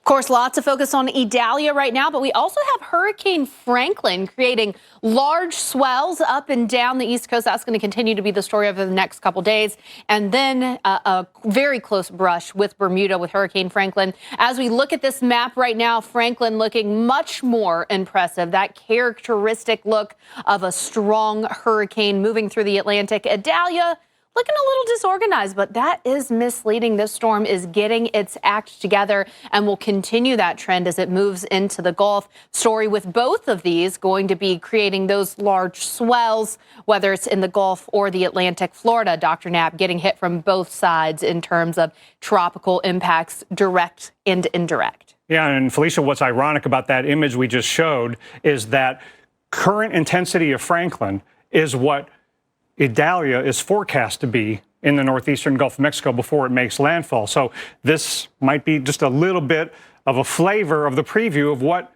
Of course, lots of focus on Idalia right now, but we also have Hurricane Franklin creating large swells up and down the East Coast. That's going to continue to be the story over the next couple days. And then a very close brush with Bermuda with Hurricane Franklin. As we look at this map right now, Franklin looking much more impressive. That characteristic look of a strong hurricane moving through the Atlantic. Idalia looking a little disorganized, but that is misleading. This storm is getting its act together and will continue that trend as it moves into the Gulf. Story with both of these going to be creating those large swells, whether it's in the Gulf or the Atlantic. Florida, Dr. Knapp, getting hit from both sides in terms of tropical impacts, direct and indirect. Yeah, and Felicia, what's ironic about that image we just showed is that current intensity of Franklin is what Idalia is forecast to be in the northeastern Gulf of Mexico before it makes landfall. So this might be just a little bit of a flavor of the preview of what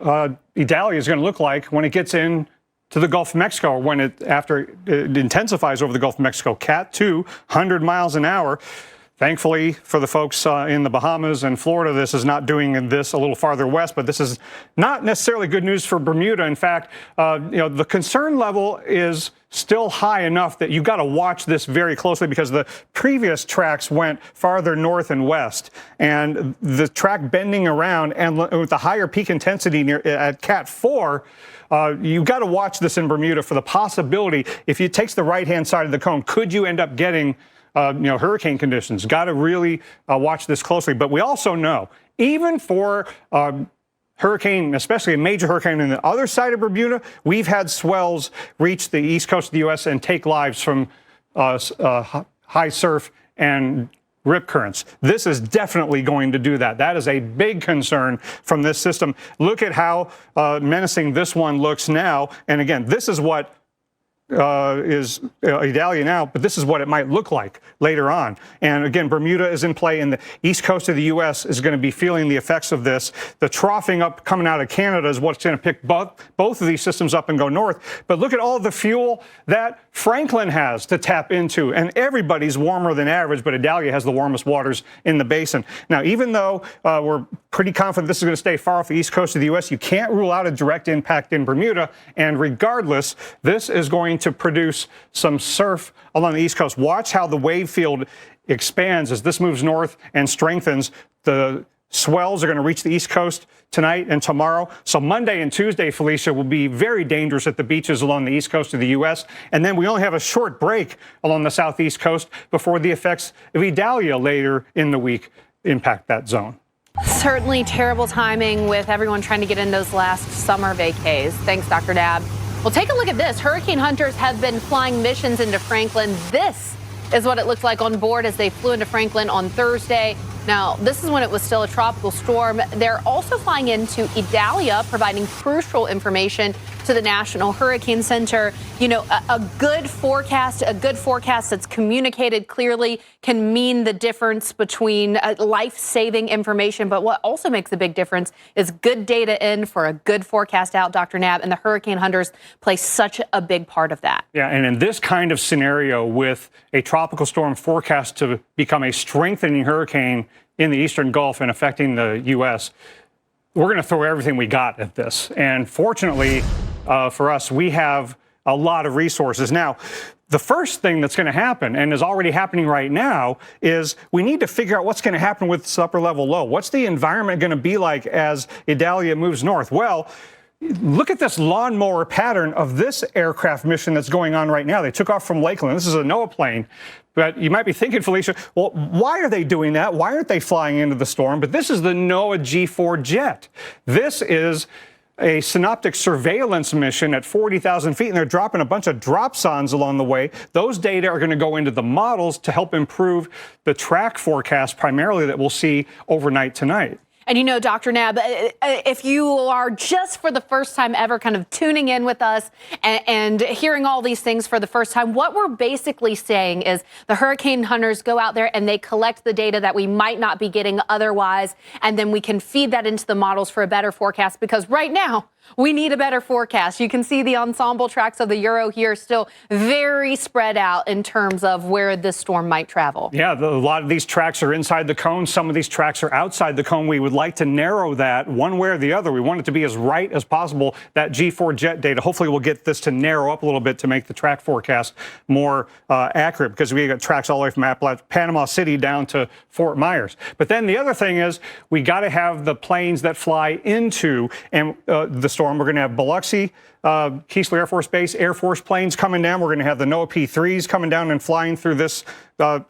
Idalia is going to look like when it gets in to the Gulf of Mexico, or after it intensifies over the Gulf of Mexico. Cat 2, 100 miles an hour. Thankfully, for the folks in the Bahamas and Florida, this is not doing this a little farther west, but this is not necessarily good news for Bermuda. In fact, the concern level is still high enough that you've got to watch this very closely because the previous tracks went farther north and west, and the track bending around and with the higher peak intensity at Cat 4, you've got to watch this in Bermuda for the possibility, if it takes the right-hand side of the cone, could you end up getting hurricane conditions? Got to really watch this closely. But we also know, even for hurricane, especially a major hurricane on the other side of Bermuda, we've had swells reach the east coast of the U.S. and take lives from high surf and rip currents. This is definitely going to do that. That is a big concern from this system. Look at how menacing this one looks now. And again, this is what is Idalia now, but this is what it might look like later on. And again, Bermuda is in play, and the east coast of the U.S. is going to be feeling the effects of this. The troughing up coming out of Canada is what's going to pick both of these systems up and go north. But look at all the fuel that Franklin has to tap into, and everybody's warmer than average, but Idalia has the warmest waters in the basin. Now, even though we're pretty confident this is going to stay far off the east coast of the U.S., you can't rule out a direct impact in Bermuda, and regardless, this is going to produce some surf along the east coast. Watch how the wave field expands as this moves north and strengthens. The swells are going to reach the east coast tonight and tomorrow. So Monday and Tuesday, Felicia, will be very dangerous at the beaches along the east coast of the U.S. And then we only have a short break along the southeast coast before the effects of Idalia later in the week impact that zone. Certainly terrible timing with everyone trying to get in those last summer vacays. Thanks, Dr. Knapp. Well, take a look at this. Hurricane hunters have been flying missions into Franklin. This is what it looked like on board as they flew into Franklin on Thursday. Now, this is when it was still a tropical storm. They're also flying into Idalia, providing crucial information to the National Hurricane Center. You know, a good forecast that's communicated clearly can mean the difference between life-saving information. But what also makes a big difference is good data in for a good forecast out, Dr. Knapp, and the hurricane hunters play such a big part of that. Yeah, and in this kind of scenario with a tropical storm forecast to become a strengthening hurricane in the eastern Gulf and affecting the U.S., we're going to throw everything we got at this. And fortunately for us, we have a lot of resources. Now, the first thing that's going to happen, and is already happening right now, is we need to figure out what's going to happen with this upper level low. What's the environment going to be like as Idalia moves north? Well, look at this lawnmower pattern of this aircraft mission that's going on right now. They took off from Lakeland. This is a NOAA plane. But you might be thinking, Felicia, well, why are they doing that? Why aren't they flying into the storm? But this is the NOAA G4 jet. This is a synoptic surveillance mission at 40,000 feet, and they're dropping a bunch of dropsondes along the way. Those data are going to go into the models to help improve the track forecast primarily that we'll see overnight tonight. And you know, Dr. Knapp, if you are just for the first time ever kind of tuning in with us and hearing all these things for the first time, what we're basically saying is the hurricane hunters go out there and they collect the data that we might not be getting otherwise, and then we can feed that into the models for a better forecast, because right now We need a better forecast. You can see the ensemble tracks of the Euro here still very spread out in terms of where this storm might travel. Yeah, a lot of these tracks are inside the cone. Some of these tracks are outside the cone. We would like to narrow that one way or the other. We want it to be as right as possible, that G4 jet data. Hopefully we'll get this to narrow up a little bit to make the track forecast more accurate, because we got tracks all the way from Panama City down to Fort Myers. But then the other thing is we got to have the planes that fly into the storm. We're going to have Biloxi, Keesler Air Force Base, Air Force planes coming down. We're going to have the NOAA P-3s coming down and flying through this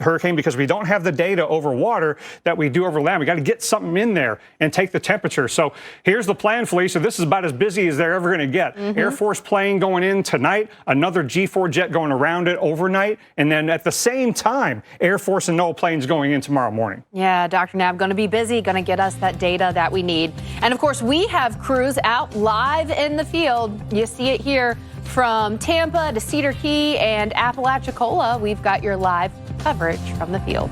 hurricane, because we don't have the data over water that we do over land. We got to get something in there and take the temperature. So here's the plan, Felicia. This is about as busy as they're ever going to get. Air Force plane going in tonight, another G4 jet going around it overnight, and then at the same time, Air Force and NOAA planes going in tomorrow morning. Yeah, Dr. Knapp going to be busy, going to get us that data that we need. And of course, we have crews out live in the field. You see it here from Tampa to Cedar Key and Apalachicola. We've got your live coverage from the field.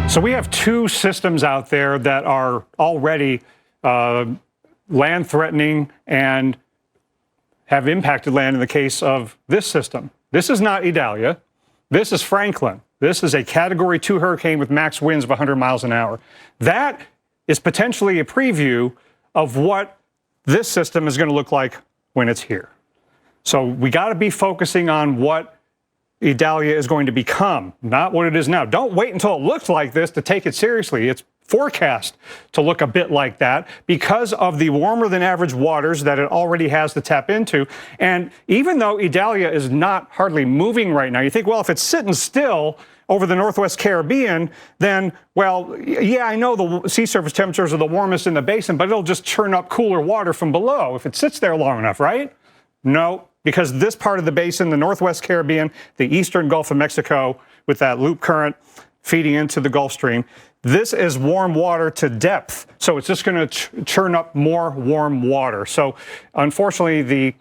So we have two systems out there that are already land threatening and have impacted land in the case of this system. This is not Idalia. This is Franklin. This is a Category 2 hurricane with max winds of 100 miles an hour. That is potentially a preview of what this system is going to look like when it's here. So we got to be focusing on what Idalia is going to become, not what it is now. Don't wait until it looks like this to take it seriously. It's forecast to look a bit like that because of the warmer than average waters that it already has to tap into. And even though Idalia is not hardly moving right now, you think, well, if it's sitting still over the Northwest Caribbean, then, well, yeah, I know the sea surface temperatures are the warmest in the basin, but it'll just churn up cooler water from below if it sits there long enough, right? No, because this part of the basin, the Northwest Caribbean, the eastern Gulf of Mexico, with that loop current feeding into the Gulf Stream, this is warm water to depth. So it's just going to churn up more warm water. So unfortunately, the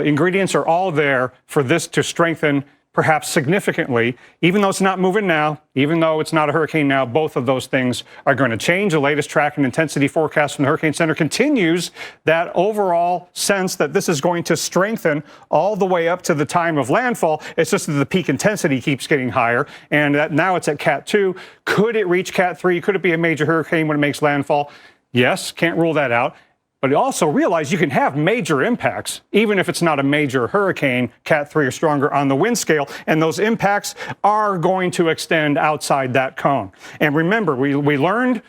ingredients are all there for this to strengthen perhaps significantly. Even though it's not moving now, even though it's not a hurricane now, both of those things are going to change. The latest track and intensity forecast from the Hurricane Center continues that overall sense that this is going to strengthen all the way up to the time of landfall. It's just that the peak intensity keeps getting higher, and that now it's at Cat 2. Could it reach Cat 3? Could it be a major hurricane when it makes landfall? Yes, can't rule that out. But also realize you can have major impacts, even if it's not a major hurricane, Cat 3 or stronger on the wind scale, and those impacts are going to extend outside that cone. And remember, we learned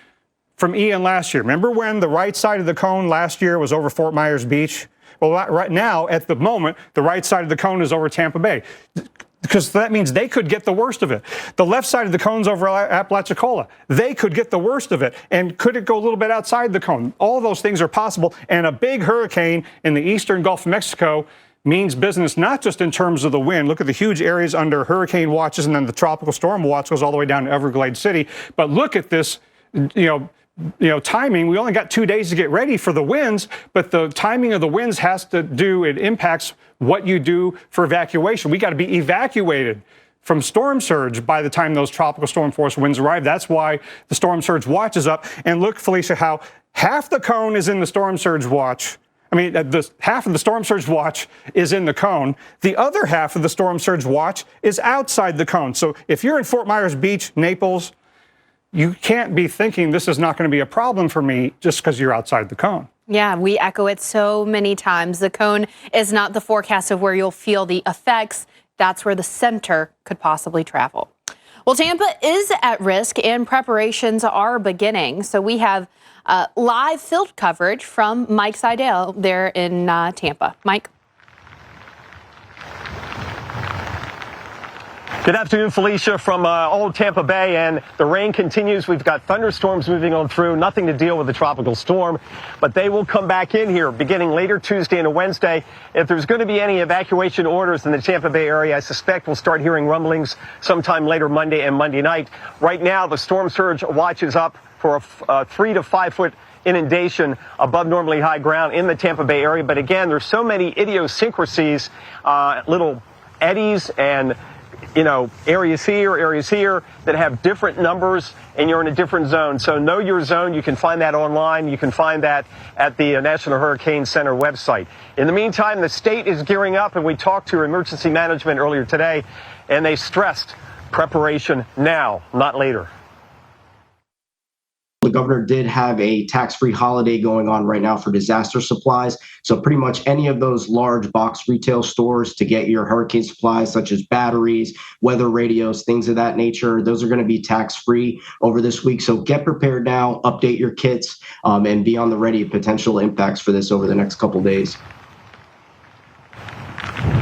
from Ian last year. Remember when the right side of the cone last year was over Fort Myers Beach? Well, right now, at the moment, the right side of the cone is over Tampa Bay, because that means they could get the worst of it. The left side of the cone's over Apalachicola. They could get the worst of it. And could it go a little bit outside the cone? All those things are possible. And a big hurricane in the eastern Gulf of Mexico means business, not just in terms of the wind. Look at the huge areas under hurricane watches, and then the tropical storm watch goes all the way down to Everglades City. But look at this, timing. We only got 2 days to get ready for the winds, but the timing of the winds has to do, it impacts what you do for evacuation. We got to be evacuated from storm surge by the time those tropical storm force winds arrive. That's why the storm surge watch is up. And look, Felicia, how half the cone is in the storm surge watch. I mean, the half of the storm surge watch is in the cone. The other half of the storm surge watch is outside the cone. So if you're in Fort Myers Beach, Naples, you can't be thinking this is not going to be a problem for me just because you're outside the cone. Yeah, we echo it so many times. The cone is not the forecast of where you'll feel the effects. That's where the center could possibly travel. Well, Tampa is at risk and preparations are beginning. So we have live field coverage from Mike Seidel there in Tampa. Mike. Good afternoon, Felicia, from old Tampa Bay, and the rain continues. We've got thunderstorms moving on through, nothing to deal with the tropical storm, but they will come back in here beginning later Tuesday and Wednesday. If there's going to be any evacuation orders in the Tampa Bay area, I suspect we'll start hearing rumblings sometime later Monday and Monday night. Right now, the storm surge watch is up for a 3 to 5 foot inundation above normally high ground in the Tampa Bay area. But again, there's so many idiosyncrasies, little eddies and areas here that have different numbers, and you're in a different zone. So know your zone. You can find that online. You can find that at the National Hurricane Center website. In the meantime, the state is gearing up, and we talked to emergency management earlier today, and they stressed preparation now, not later. The governor did have a tax-free holiday going on right now for disaster supplies. So pretty much any of those large box retail stores to get your hurricane supplies, such as batteries, weather radios, things of that nature, those are going to be tax-free over this week. So get prepared now, update your kits, and be on the ready of potential impacts for this over the next couple days.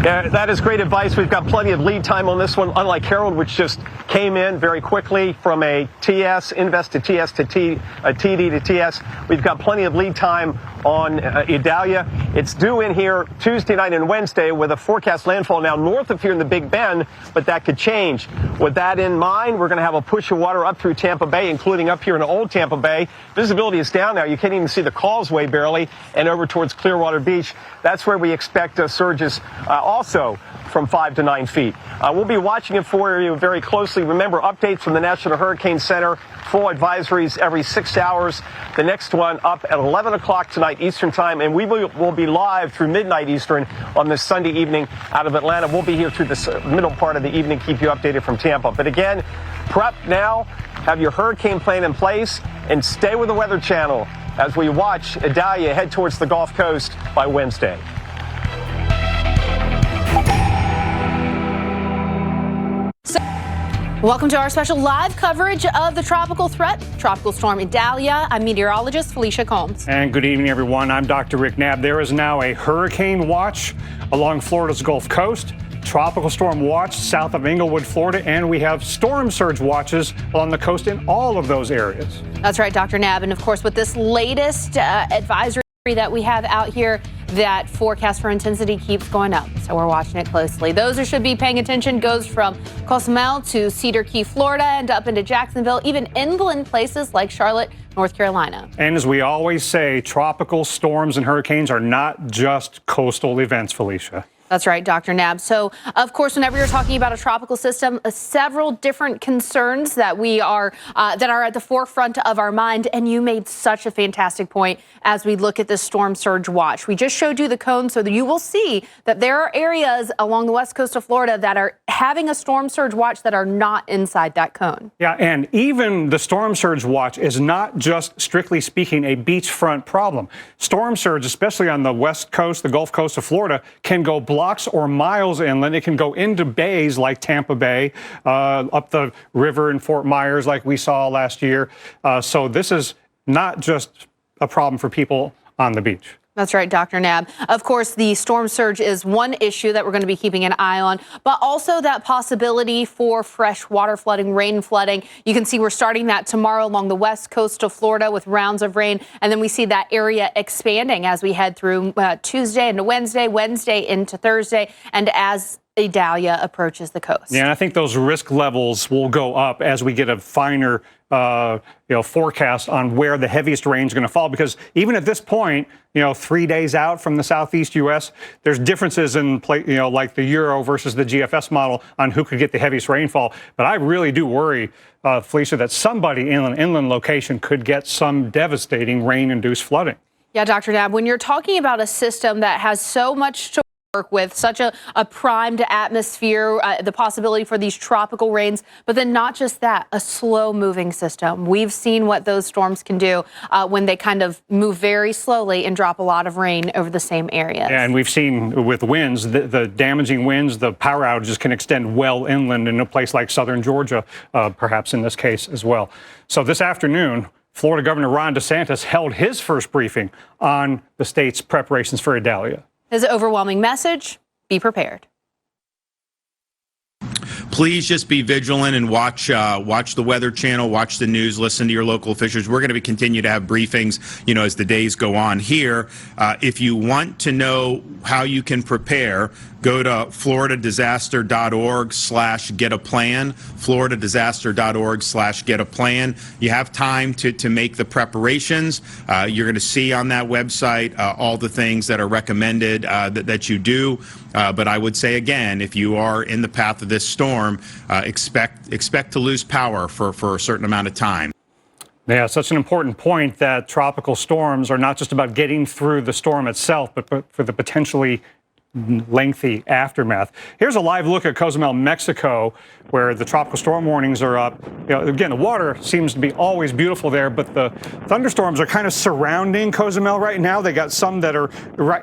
Yeah, that is great advice. We've got plenty of lead time on this one, unlike Harold, which just came in very quickly from a TS, invest to TS to TD to TS. We've got plenty of lead time on Idalia. It's due in here Tuesday night and Wednesday with a forecast landfall now north of here in the Big Bend, but that could change. With that in mind, we're going to have a push of water up through Tampa Bay, including up here in old Tampa Bay. Visibility is down now. You can't even see the causeway barely, and over towards Clearwater Beach. That's where we expect surges also from 5 to 9 feet. We'll be watching it for you very closely. Remember, updates from the National Hurricane Center, full advisories every 6 hours. The next one up at 11 o'clock tonight Eastern time, and we will be live through midnight Eastern on this Sunday evening out of Atlanta. We'll be here through the middle part of the evening, keep you updated from Tampa. But again, prep now, have your hurricane plan in place, and stay with the Weather Channel as we watch Idalia head towards the Gulf Coast by Wednesday. Welcome to our special live coverage of the tropical threat, Tropical Storm Idalia. I'm meteorologist Felicia Combs. And good evening, everyone. I'm Dr. Rick Knapp. There is now a hurricane watch along Florida's Gulf Coast, tropical storm watch south of Englewood, Florida, and we have storm surge watches along the coast in all of those areas. That's right, Dr. Knapp. And of course, with this latest advisory that we have out here, that forecast for intensity keeps going up. So we're watching it closely. Those who should be paying attention goes from Cozumel to Cedar Key, Florida, and up into Jacksonville, even inland places like Charlotte, North Carolina. And as we always say, tropical storms and hurricanes are not just coastal events, Felicia. That's right, Dr. Knapp. So, of course, whenever you're talking about a tropical system, several different concerns that we are that are at the forefront of our mind. And you made such a fantastic point as we look at this storm surge watch. We just showed you the cone so that you will see that there are areas along the west coast of Florida that are having a storm surge watch that are not inside that cone. Yeah, and even the storm surge watch is not just, strictly speaking, a beachfront problem. Storm surge, especially on the west coast, the Gulf Coast of Florida, can go blocks or miles inland. It can go into bays like Tampa Bay, up the river in Fort Myers like we saw last year. So this is not just a problem for people on the beach. That's right, Dr. Knapp. Of course, the storm surge is one issue that we're going to be keeping an eye on, but also that possibility for fresh water flooding, rain flooding. You can see we're starting that tomorrow along the west coast of Florida with rounds of rain, and then we see that area expanding as we head through Tuesday into Wednesday into Thursday, and as Idalia approaches the coast. Yeah, and I think those risk levels will go up as we get a finer forecast on where the heaviest rain is going to fall, because even at this point, 3 days out from the southeast U.S., there's differences in like the Euro versus the GFS model on who could get the heaviest rainfall. But I really do worry, Felicia, that somebody in an inland location could get some devastating rain-induced flooding. Yeah, Dr. Nab, when you're talking about a system that has so much to work with, such a primed atmosphere, the possibility for these tropical rains, but then not just that, a slow-moving system. We've seen what those storms can do when they kind of move very slowly and drop a lot of rain over the same areas. Yeah, and we've seen with winds, the damaging winds, the power outages can extend well inland in a place like southern Georgia, perhaps in this case as well. So this afternoon, Florida Governor Ron DeSantis held his first briefing on the state's preparations for Idalia. His overwhelming message: be prepared. Please just be vigilant and watch the Weather Channel, watch the news, listen to your local officials. We're going to continue to have briefings, as the days go on here. If you want to know how you can prepare, go to floridadisaster.org/get-a-plan, floridadisaster.org/get-a-plan. You have time to make the preparations. You're going to see on that website all the things that are recommended that you do. But I would say again, if you are in the path of this storm, expect to lose power for a certain amount of time. Yeah, such an important point that tropical storms are not just about getting through the storm itself, but for the potentially lengthy aftermath. Here's a live look at Cozumel, Mexico, where the tropical storm warnings are up. Again, the water seems to be always beautiful there, but the thunderstorms are kind of surrounding Cozumel right now. They got some that are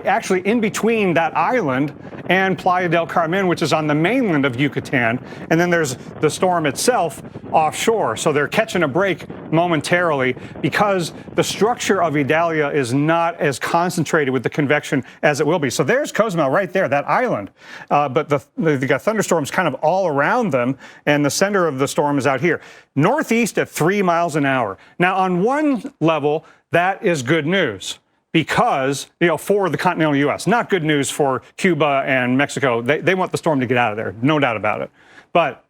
actually in between that island and Playa del Carmen, which is on the mainland of Yucatan. And then there's the storm itself offshore. So they're catching a break momentarily because the structure of Idalia is not as concentrated with the convection as it will be. So there's Cozumel right there, that island. But they got thunderstorms kind of all around them, and the center of the storm is out here. Northeast at 3 miles an hour. Now, on one level, that is good news, because, for the continental U.S., not good news for Cuba and Mexico. They want the storm to get out of there, no doubt about it. But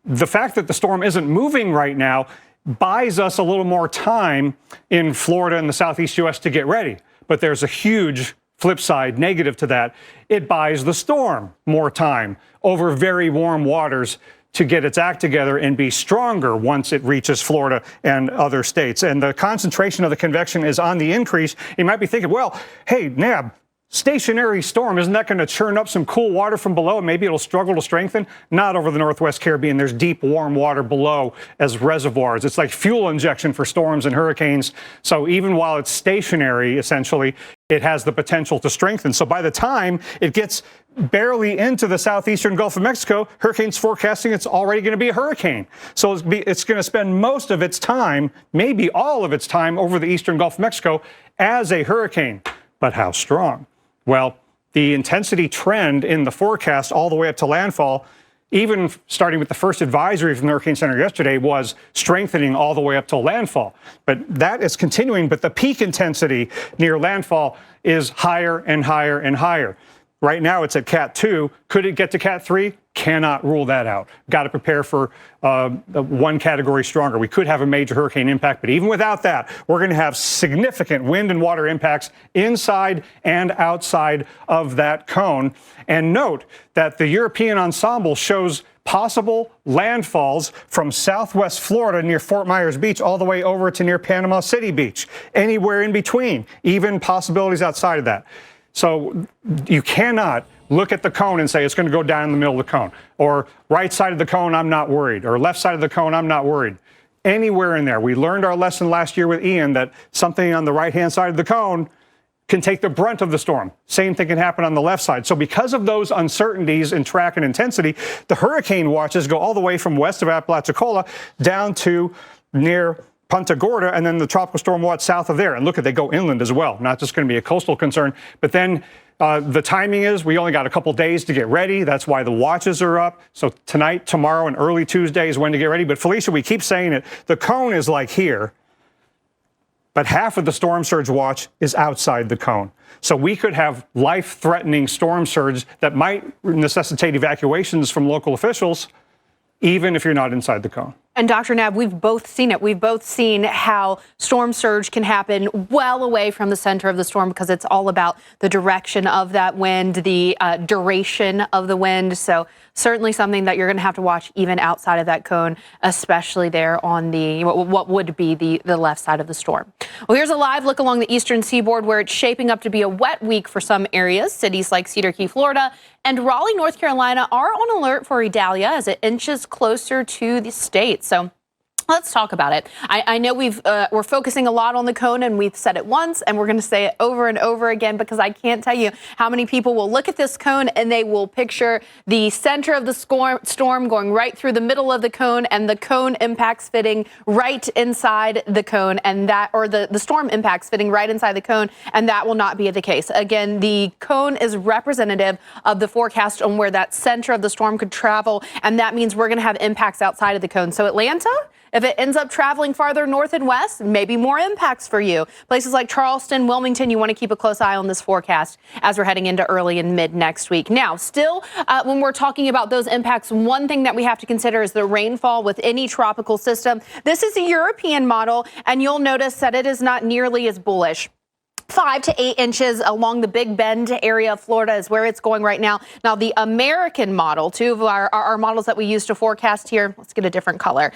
the fact that the storm isn't moving right now buys us a little more time in Florida and the southeast U.S. to get ready. But there's a huge flip side negative to that. It buys the storm more time over very warm waters to get its act together and be stronger once it reaches Florida and other states. And the concentration of the convection is on the increase. You might be thinking, well, hey, Nab, stationary storm, isn't that going to churn up some cool water from below and maybe it'll struggle to strengthen? Not over the Northwest Caribbean. There's deep, warm water below as reservoirs. It's like fuel injection for storms and hurricanes. So even while it's stationary, essentially, it has the potential to strengthen. So by the time it gets barely into the southeastern Gulf of Mexico, hurricanes forecasting it's already going to be a hurricane. So it's going to spend most of its time, maybe all of its time, over the eastern Gulf of Mexico as a hurricane. But how strong? Well, the intensity trend in the forecast all the way up to landfall, even starting with the first advisory from the Hurricane Center yesterday, was strengthening all the way up to landfall. But that is continuing, but the peak intensity near landfall is higher and higher and higher. Right now it's at Cat 2. Could it get to Cat 3? Cannot rule that out. Got to prepare for one category stronger. We could have a major hurricane impact, but even without that, we're going to have significant wind and water impacts inside and outside of that cone. And note that the European ensemble shows possible landfalls from southwest Florida near Fort Myers Beach all the way over to near Panama City Beach, anywhere in between, even possibilities outside of that. So you cannot look at the cone and say it's going to go down in the middle of the cone, or right side of the cone, I'm not worried, or left side of the cone, I'm not worried. Anywhere in there. We learned our lesson last year with Ian that something on the right-hand side of the cone can take the brunt of the storm. Same thing can happen on the left side. So because of those uncertainties in track and intensity, the hurricane watches go all the way from west of Apalachicola down to near Punta Gorda, and then the tropical storm watch south of there. And look, they go inland as well. Not just going to be a coastal concern, but then the timing is we only got a couple days to get ready. That's why the watches are up. So tonight, tomorrow, and early Tuesday is when to get ready. But Felicia, we keep saying it. The cone is like here, but half of the storm surge watch is outside the cone. So we could have life-threatening storm surge that might necessitate evacuations from local officials, even if you're not inside the cone. And Dr. Nab, we've both seen it. We've both seen how storm surge can happen well away from the center of the storm because it's all about the direction of that wind, the duration of the wind. So certainly something that you're going to have to watch even outside of that cone, especially there on the what would be the left side of the storm. Well, here's a live look along the eastern seaboard where it's shaping up to be a wet week for some areas. Cities like Cedar Key, Florida, and Raleigh, North Carolina are on alert for Idalia as it inches closer to the state. So let's talk about it. I know we're focusing a lot on the cone, and we've said it once, and we're going to say it over and over again because I can't tell you how many people will look at this cone and they will picture the center of the storm going right through the middle of the cone, and the cone impacts fitting right inside the cone, and that, or the storm impacts fitting right inside the cone, and that will not be the case. Again, the cone is representative of the forecast on where that center of the storm could travel, and that means we're going to have impacts outside of the cone. So Atlanta, if it ends up traveling farther north and west, maybe more impacts for you. Places like Charleston, Wilmington, you want to keep a close eye on this forecast as we're heading into early and mid next week. Now, still, when we're talking about those impacts, one thing that we have to consider is the rainfall with any tropical system. This is a European model, and you'll notice that it is not nearly as bullish. 5 to 8 inches along the Big Bend area of Florida is where it's going right now. Now, the American model, two of our models that we use to forecast here, let's get a different color.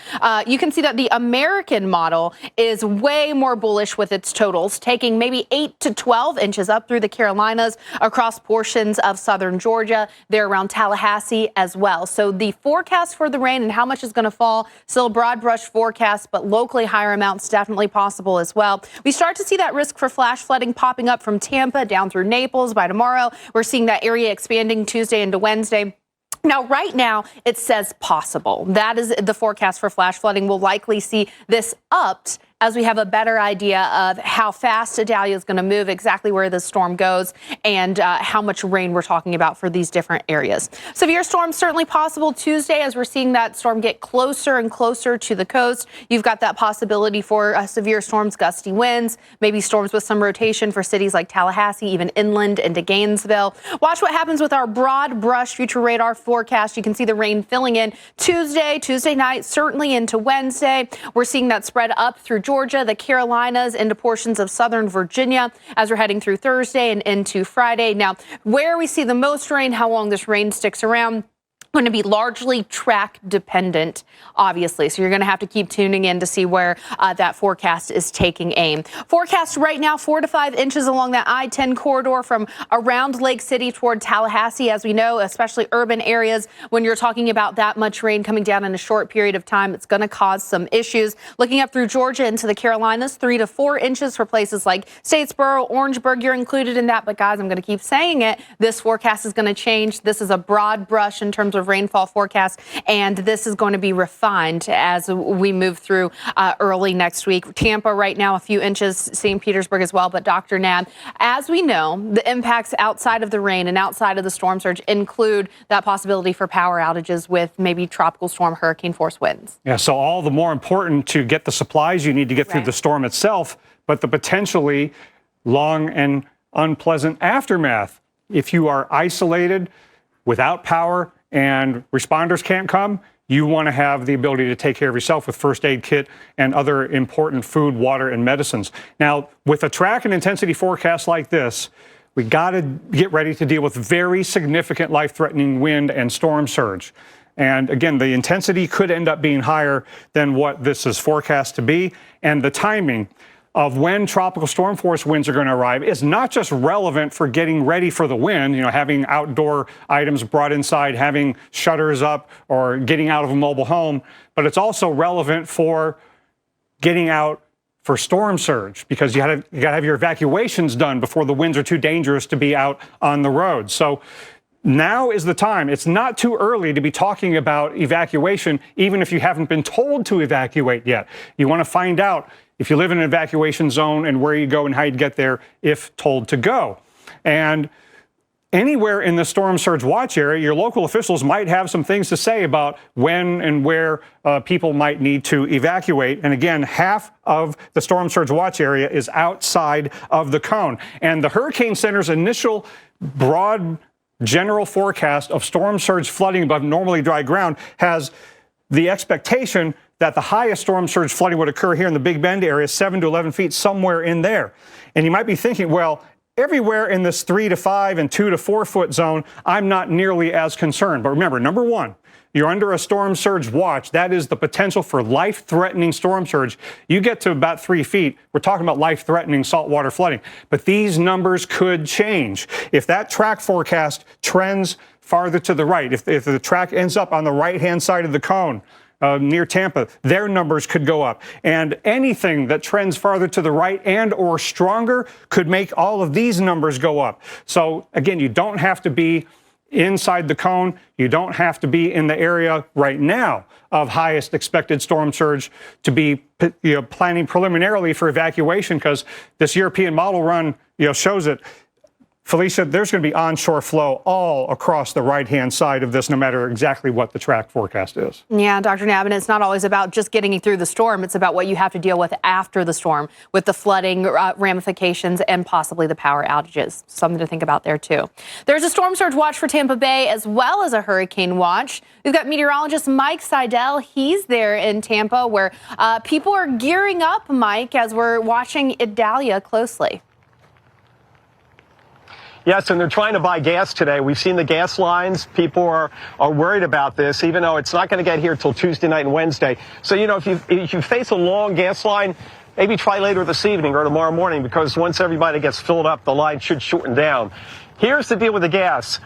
You can see that the American model is way more bullish with its totals, taking maybe 8 to 12 inches up through the Carolinas, across portions of southern Georgia, there around Tallahassee as well. So the forecast for the rain and how much is going to fall, still a broad brush forecast, but locally higher amounts definitely possible as well. We start to see that risk for flash flooding popping up from Tampa down through Naples by tomorrow. We're seeing that area expanding Tuesday into Wednesday. Now, right now, it says possible. That is the forecast for flash flooding. We'll likely see this upped as we have a better idea of how fast Idalia is going to move, exactly where the storm goes, and how much rain we're talking about for these different areas. Severe storms certainly possible Tuesday as we're seeing that storm get closer and closer to the coast. You've got that possibility for severe storms, gusty winds, maybe storms with some rotation for cities like Tallahassee, even inland into Gainesville. Watch what happens with our broad brush future radar forecast. You can see the rain filling in Tuesday night, certainly into Wednesday. We're seeing that spread up through Georgia, the Carolinas, into portions of southern Virginia as we're heading through Thursday and into Friday. Now, where we see the most rain, how long this rain sticks around, going to be largely track dependent, obviously. So you're going to have to keep tuning in to see where that forecast is taking aim. Forecast right now, 4 to 5 inches along that I-10 corridor from around Lake City toward Tallahassee. As we know, especially urban areas, when you're talking about that much rain coming down in a short period of time, it's going to cause some issues. Looking up through Georgia into the Carolinas, 3 to 4 inches for places like Statesboro, Orangeburg. You're included in that. But guys, I'm going to keep saying it. This forecast is going to change. This is a broad brush in terms of rainfall forecast, and this is going to be refined as we move through early next week. Tampa right now, a few inches, St. Petersburg as well. But Dr. Nab, as we know, the impacts outside of the rain and outside of the storm surge include that possibility for power outages with maybe tropical storm hurricane force winds. Yeah, so all the more important to get the supplies you need to get through the storm itself, but the potentially long and unpleasant aftermath. If you are isolated without power and responders can't come, you want to have the ability to take care of yourself with first aid kit and other important food, water, and medicines. Now, with a track and intensity forecast like this, we got to get ready to deal with very significant life-threatening wind and storm surge. And again, the intensity could end up being higher than what this is forecast to be, and the timing of when tropical storm force winds are going to arrive is not just relevant for getting ready for the wind, you know, having outdoor items brought inside, having shutters up, or getting out of a mobile home, but it's also relevant for getting out for storm surge, because you got to have your evacuations done before the winds are too dangerous to be out on the road. So now is the time. It's not too early to be talking about evacuation, even if you haven't been told to evacuate yet. You want to find out if you live in an evacuation zone and where you go and how you'd get there if told to go. And anywhere in the storm surge watch area, your local officials might have some things to say about when and where people might need to evacuate. And again, half of the storm surge watch area is outside of the cone. And the Hurricane Center's initial broad general forecast of storm surge flooding above normally dry ground has the expectation that the highest storm surge flooding would occur here in the Big Bend area, 7 to 11 feet, somewhere in there. And you might be thinking, well, everywhere in this 3 to 5 and 2 to 4 foot zone, I'm not nearly as concerned. But remember, number one, you're under a storm surge watch. That is the potential for life-threatening storm surge. You get to about 3 feet, we're talking about life-threatening saltwater flooding. But these numbers could change. If that track forecast trends farther to the right, if the track ends up on the right-hand side of the cone, near Tampa, their numbers could go up. And anything that trends farther to the right and or stronger could make all of these numbers go up. So again, you don't have to be inside the cone. You don't have to be in the area right now of highest expected storm surge to be planning preliminarily for evacuation, because this European model run shows it. Felicia, there's going to be onshore flow all across the right-hand side of this, no matter exactly what the track forecast is. Yeah, Dr. Nabin, it's not always about just getting through the storm. It's about what you have to deal with after the storm, with the flooding ramifications and possibly the power outages. Something to think about there, too. There's a storm surge watch for Tampa Bay as well as a hurricane watch. We've got meteorologist Mike Seidel. He's there in Tampa, where people are gearing up, Mike, as we're watching Idalia closely. Yes, and they're trying to buy gas today. We've seen the gas lines. People are worried about this, even though it's not going to get here till Tuesday night and Wednesday. So, if you face a long gas line, maybe try later this evening or tomorrow morning, because once everybody gets filled up, the line should shorten down. Here's the deal with the gas.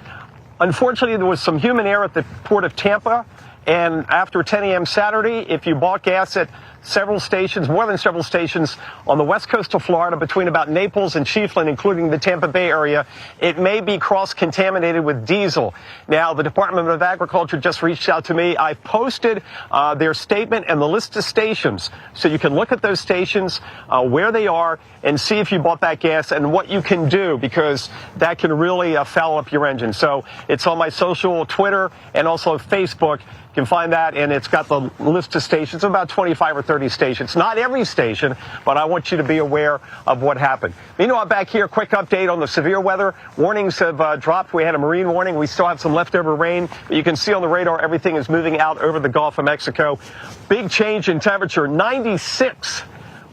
Unfortunately, there was some human error at the port of Tampa, and after 10 a.m. Saturday, if you bought gas at several stations, more than several stations on the west coast of Florida, between about Naples and Chiefland, including the Tampa Bay area, it may be cross-contaminated with diesel. Now, the Department of Agriculture just reached out to me. I posted their statement and the list of stations, so you can look at those stations, where they are, and see if you bought that gas and what you can do, because that can really foul up your engine. So it's on my social, Twitter, and also Facebook. You can find that, and it's got the list of stations, about 25 or 30 stations. Not every station, but I want you to be aware of what happened. Meanwhile, back here, quick update on the severe weather. Warnings have dropped. We had a marine warning. We still have some leftover rain, but you can see on the radar everything is moving out over the Gulf of Mexico. Big change in temperature, 96.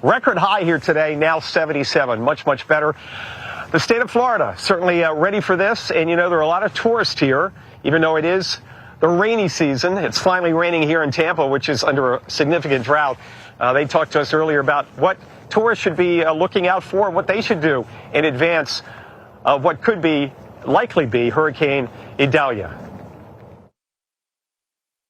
Record high here today, now 77. Much, much better. The state of Florida, certainly ready for this. And, there are a lot of tourists here, even though it is the rainy season. It's finally raining here in Tampa, which is under a significant drought. They talked to us earlier about what tourists should be looking out for, what they should do in advance of what could likely be Hurricane Idalia.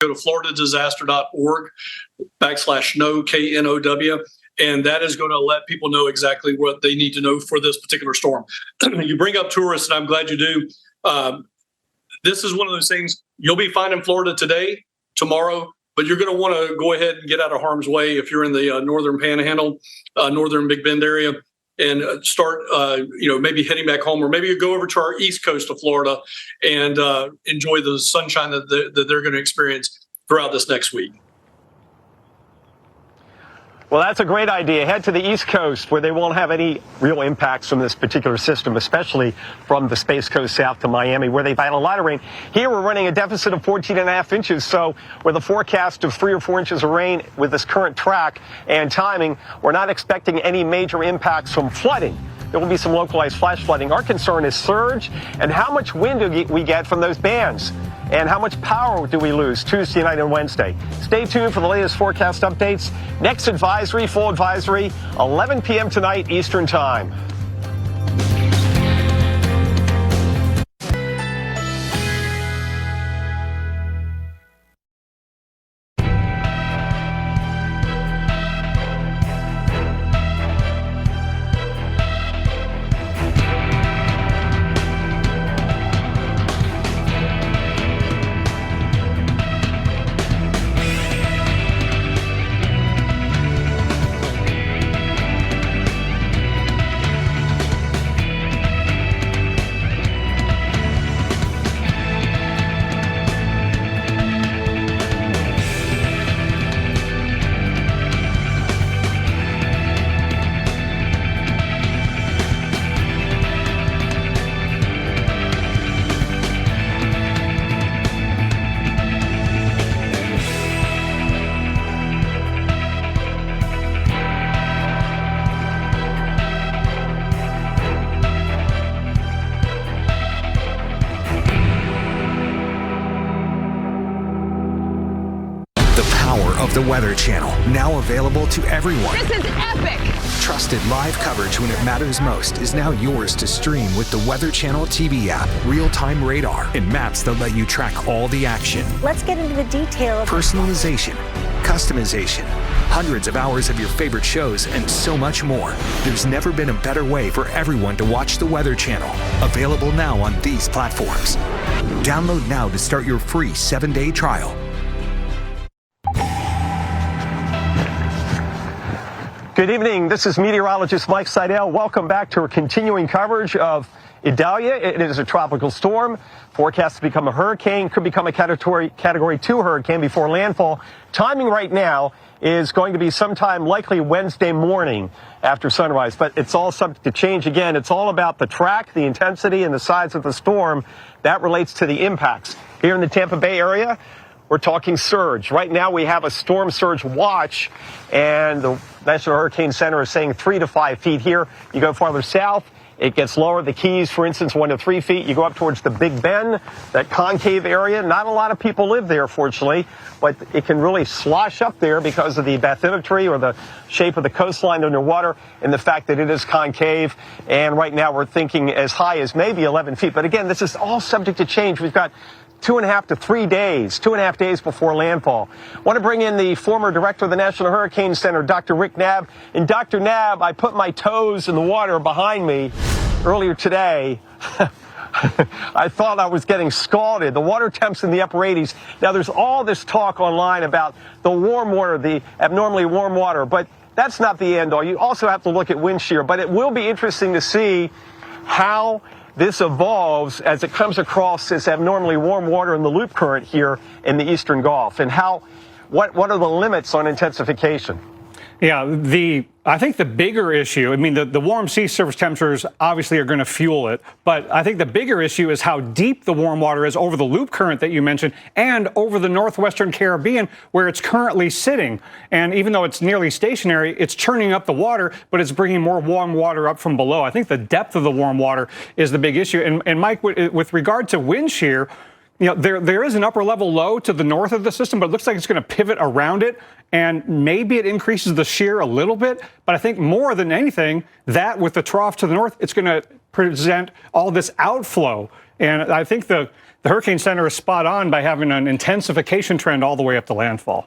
Go to floridadisaster.org/know, KNOW, and that is going to let people know exactly what they need to know for this particular storm. You bring up tourists, and I'm glad you do. This is one of those things you'll be fine in Florida today, tomorrow, but you're going to want to go ahead and get out of harm's way if you're in the northern Panhandle, northern Big Bend area, and start, maybe heading back home, or maybe you go over to our east coast of Florida and enjoy the sunshine that they're going to experience throughout this next week. Well, that's a great idea. Head to the East Coast, where they won't have any real impacts from this particular system, especially from the Space Coast south to Miami, where they've had a lot of rain. Here we're running a deficit of 14.5 inches, so with a forecast of 3 or 4 inches of rain with this current track and timing, we're not expecting any major impacts from flooding. There will be some localized flash flooding. Our concern is surge and how much wind do we get from those bands, and how much power do we lose Tuesday night and Wednesday. Stay tuned for the latest forecast updates. Next advisory, full advisory, 11 p.m. tonight Eastern Time. power of the Weather Channel, now available to everyone. This is epic! Trusted live coverage when it matters most is now yours to stream with the Weather Channel TV app, real-time radar, and maps that let you track all the action. Let's get into the detail. Personalization, customization, hundreds of hours of your favorite shows, and so much more. There's never been a better way for everyone to watch the Weather Channel. Available now on these platforms. Download now to start your free 7-day trial. Good evening. This is meteorologist Mike Seidel. Welcome back to our continuing coverage of Idalia. It is a tropical storm, forecast to become a hurricane, could become a category 2 hurricane before landfall. Timing right now is going to be sometime likely Wednesday morning after sunrise, but it's all subject to change. Again, it's all about the track, the intensity, and the size of the storm. That relates to the impacts. Here in the Tampa Bay area, we're talking surge. Right now we have a storm surge watch, and the National Hurricane Center is saying 3 to 5 feet here. You go farther south, it gets lower. The Keys, for instance, 1 to 3 feet. You go up towards the Big Bend, that concave area. Not a lot of people live there, fortunately, but it can really slosh up there because of the bathymetry or the shape of the coastline underwater and the fact that it is concave. And right now we're thinking as high as maybe 11 feet. But again, this is all subject to change. We've got 2.5 to 3 days, 2.5 days before landfall. I want to bring in the former director of the National Hurricane Center, Dr. Rick Knabb. And Dr. Knabb, I put my toes in the water behind me earlier today. I thought I was getting scalded. The water temps in the upper 80s. Now, there's all this talk online about the warm water, the abnormally warm water, but that's not the end all. You also have to look at wind shear, but it will be interesting to see how this evolves as it comes across this abnormally warm water in the loop current here in the Eastern Gulf, and what are the limits on intensification? Yeah, I think the bigger issue, I mean, the warm sea surface temperatures obviously are going to fuel it, but I think the bigger issue is how deep the warm water is over the loop current that you mentioned and over the northwestern Caribbean where it's currently sitting. And even though it's nearly stationary, it's churning up the water, but it's bringing more warm water up from below. I think the depth of the warm water is the big issue. And Mike, with regard to wind shear, you know, there is an upper level low to the north of the system, but it looks like it's going to pivot around it, and maybe it increases the shear a little bit. But I think more than anything, that with the trough to the north, it's going to present all this outflow. And I think the Hurricane Center is spot on by having an intensification trend all the way up to landfall.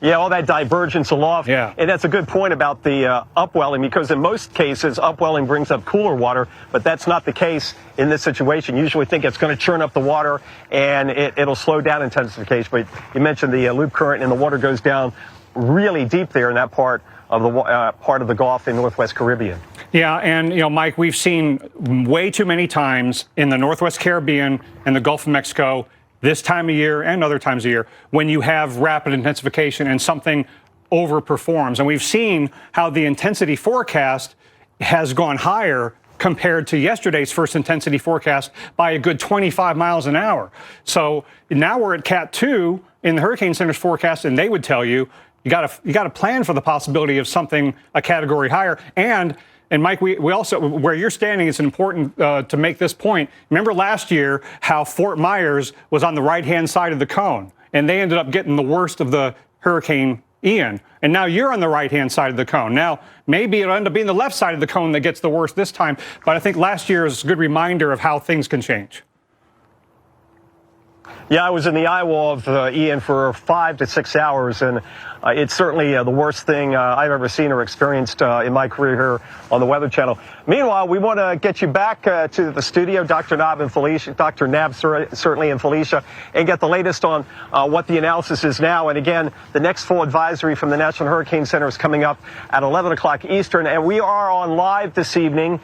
Yeah, all that divergence aloft. Yeah. And that's a good point about the upwelling, because in most cases, upwelling brings up cooler water, but that's not the case in this situation. You usually think it's going to churn up the water and it'll slow down intensification. But you mentioned the loop current, and the water goes down really deep there in that part of the Gulf in Northwest Caribbean. Yeah, and, you know, Mike, we've seen way too many times in the Northwest Caribbean and the Gulf of Mexico this time of year and other times of year when you have rapid intensification and something overperforms. And we've seen how the intensity forecast has gone higher compared to yesterday's first intensity forecast by a good 25 miles an hour. So now we're at Cat 2 in the Hurricane Center's forecast, and they would tell you, you got to plan for the possibility of something a category higher. And Mike, we also, where you're standing, it's important to make this point. Remember last year how Fort Myers was on the right-hand side of the cone, and they ended up getting the worst of the Hurricane Ian. And now you're on the right-hand side of the cone. Now, maybe it'll end up being the left side of the cone that gets the worst this time, but I think last year is a good reminder of how things can change. Yeah, I was in the eye wall of Ian for 5 to 6 hours, and it's certainly the worst thing I've ever seen or experienced in my career here on the Weather Channel. Meanwhile, we want to get you back to the studio, Dr. Knabb and Felicia, Dr. Knabb certainly and Felicia, and get the latest on what the analysis is now. And again, the next full advisory from the National Hurricane Center is coming up at 11 o'clock Eastern, and we are on live this evening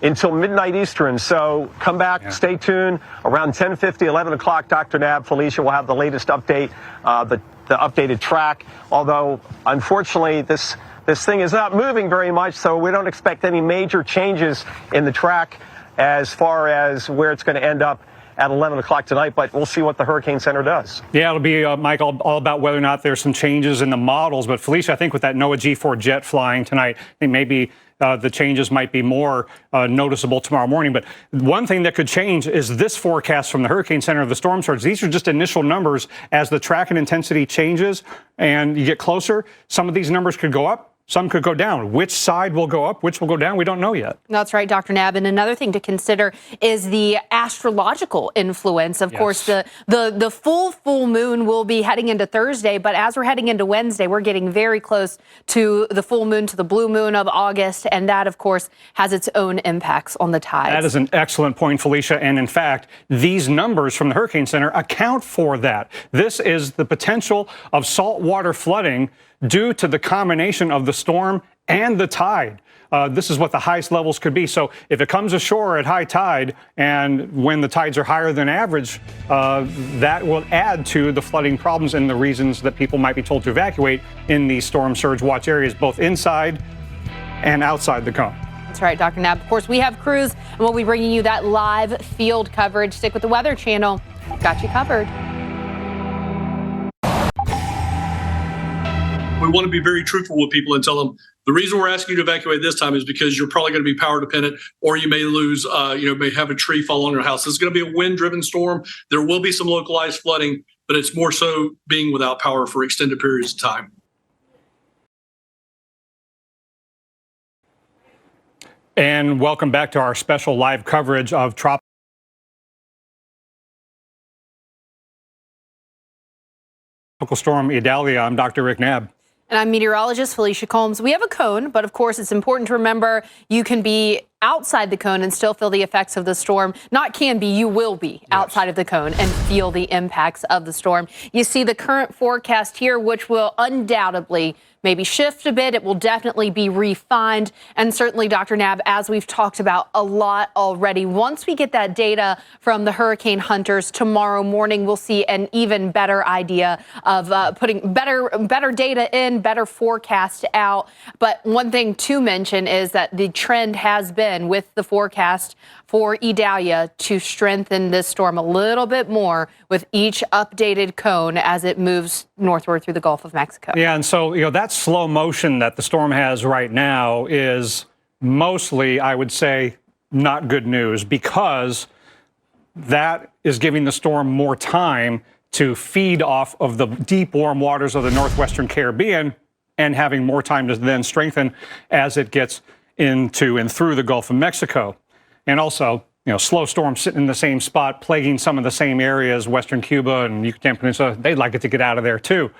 until midnight Eastern. So come back, Stay tuned. Around 10:50, 11 o'clock, Dr. Knabb, Felicia will have the latest update, the updated track. Although, unfortunately, this thing is not moving very much, so we don't expect any major changes in the track as far as where it's going to end up at 11 o'clock tonight, but we'll see what the Hurricane Center does. Yeah, it'll be, Mike, all about whether or not there's some changes in the models. But Felicia, I think with that NOAA G4 jet flying tonight, I think maybe the changes might be more noticeable tomorrow morning. But one thing that could change is this forecast from the Hurricane Center of the storm surge. These are just initial numbers. As the track and intensity changes and you get closer, some of these numbers could go up. Some could go down. Which side will go up, which will go down, we don't know yet. That's right, Dr. Nab. And another thing to consider is the astrological influence. Of course, the full moon will be heading into Thursday, but as we're heading into Wednesday, we're getting very close to the full moon, to the blue moon of August, and that, of course, has its own impacts on the tides. That is an excellent point, Felicia. And in fact, these numbers from the Hurricane Center account for that. This is the potential of saltwater flooding due to the combination of the storm and the tide. This is what the highest levels could be. So if it comes ashore at high tide and when the tides are higher than average, that will add to the flooding problems and the reasons that people might be told to evacuate in these storm surge watch areas, both inside and outside the cone. That's right, Dr. Nab. Of course, we have crews and we'll be bringing you that live field coverage. Stick with the Weather Channel. Got you covered. We want to be very truthful with people and tell them the reason we're asking you to evacuate this time is because you're probably going to be power dependent, or you may lose, may have a tree fall on your house. This is going to be a wind-driven storm. There will be some localized flooding, but it's more so being without power for extended periods of time. And welcome back to our special live coverage of tropical storm Idalia. I'm Dr. Rick Knabb. And I'm meteorologist Felicia Combs. We have a cone, but of course it's important to remember you can be outside the cone and still feel the effects of the storm. Not can be, you will be outside of the cone and feel the impacts of the storm. You see the current forecast here, which will undoubtedly maybe shift a bit. It will definitely be refined. And certainly, Dr. Nab, as we've talked about a lot already, once we get that data from the hurricane hunters tomorrow morning, we'll see an even better idea of putting better data in, better forecast out. But one thing to mention is that the trend has been with the forecast for Idalia to strengthen this storm a little bit more with each updated cone as it moves northward through the Gulf of Mexico. Yeah, and so, that slow motion that the storm has right now is mostly, I would say, not good news, because that is giving the storm more time to feed off of the deep, warm waters of the northwestern Caribbean and having more time to then strengthen as it gets into and through the Gulf of Mexico. And also, slow storms sitting in the same spot, plaguing some of the same areas, western Cuba and Yucatan Peninsula. They'd like it to get out of there too.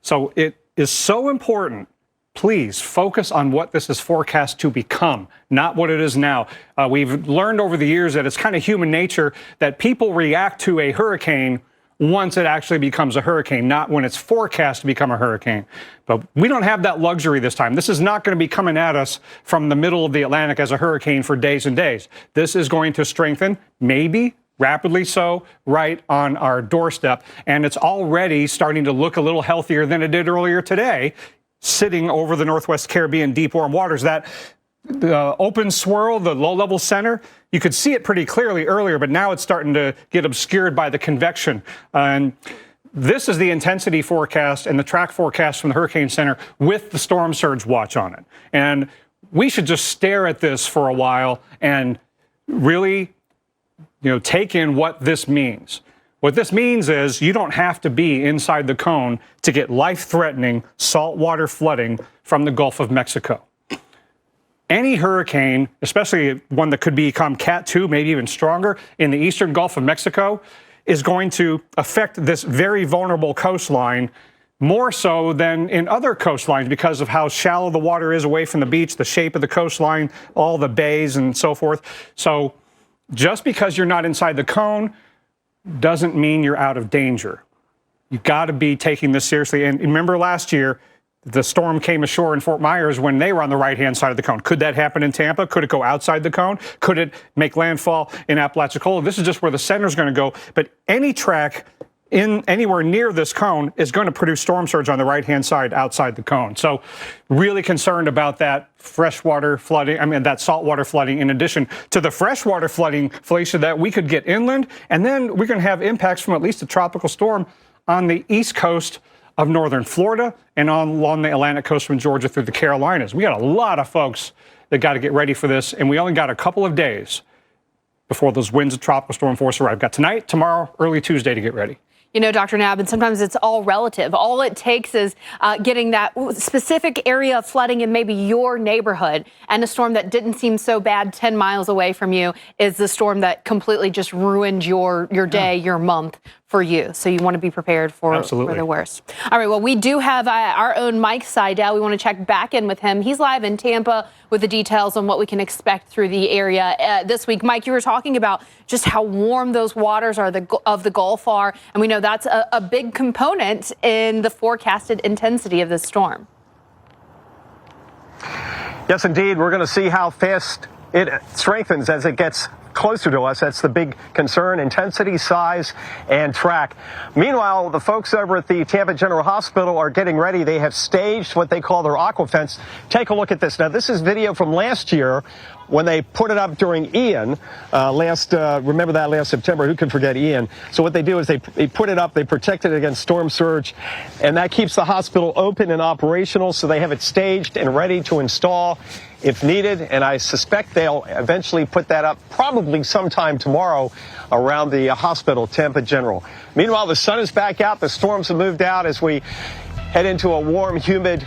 So it is so important. Please focus on what this is forecast to become, not what it is now. We've learned over the years that it's kind of human nature that people react to a hurricane once it actually becomes a hurricane, not when it's forecast to become a hurricane. But we don't have that luxury this time. This is not going to be coming at us from the middle of the Atlantic as a hurricane for days and days. This is going to strengthen, maybe rapidly so, right on our doorstep. And it's already starting to look a little healthier than it did earlier today, sitting over the Northwest Caribbean deep warm waters. That the open swirl, the low-level center, you could see it pretty clearly earlier, but now it's starting to get obscured by the convection. And this is the intensity forecast and the track forecast from the Hurricane Center with the storm surge watch on it. And we should just stare at this for a while and really, take in what this means. What this means is you don't have to be inside the cone to get life-threatening saltwater flooding from the Gulf of Mexico. Any hurricane, especially one that could become Cat 2, maybe even stronger, in the eastern Gulf of Mexico, is going to affect this very vulnerable coastline more so than in other coastlines because of how shallow the water is away from the beach, the shape of the coastline, all the bays and so forth. So just because you're not inside the cone doesn't mean you're out of danger. You've got to be taking this seriously. And remember last year, the storm came ashore in Fort Myers when they were on the right-hand side of the cone. Could that happen in Tampa? Could it go outside the cone? Could it make landfall in Apalachicola? This is just where the center's going to go. But any track in anywhere near this cone is going to produce storm surge on the right-hand side outside the cone. So really concerned about that freshwater flooding, that saltwater flooding, in addition to the freshwater flooding, Felicia, that we could get inland. And then we're going to have impacts from at least a tropical storm on the east coast of northern Florida and along the Atlantic coast from Georgia through the Carolinas. We got a lot of folks that got to get ready for this, and we only got a couple of days before those winds of tropical storm force arrive. Got tonight, tomorrow, early Tuesday to get ready. You know, Dr. Nab, and sometimes it's all relative. All it takes is getting that specific area of flooding in maybe your neighborhood, and a storm that didn't seem so bad 10 miles away from you is the storm that completely just ruined your day, your month for you. So you want to be prepared for the worst. All right, well, we do have our own Mike Seidel. We want to check back in with him. He's live in Tampa with the details on what we can expect through the area this week. Mike, you were talking about just how warm those waters are of the Gulf are, and we know that's a big component in the forecasted intensity of this storm. Yes, indeed. We're going to see how fast it strengthens as it gets closer to us. That's the big concern: intensity, size, and track. Meanwhile, the folks over at the Tampa General Hospital are getting ready. They have staged what they call their aquafence. Take a look at this. Now, this is video from last year when they put it up during Ian. Remember that last September? Who can forget Ian? So what they do is they put it up, they protect it against storm surge, and that keeps the hospital open and operational, so they have it staged and ready to install if needed. And I suspect they'll eventually put that up probably sometime tomorrow around the hospital, Tampa General. Meanwhile, the sun is back out. The storms have moved out as we head into a warm, humid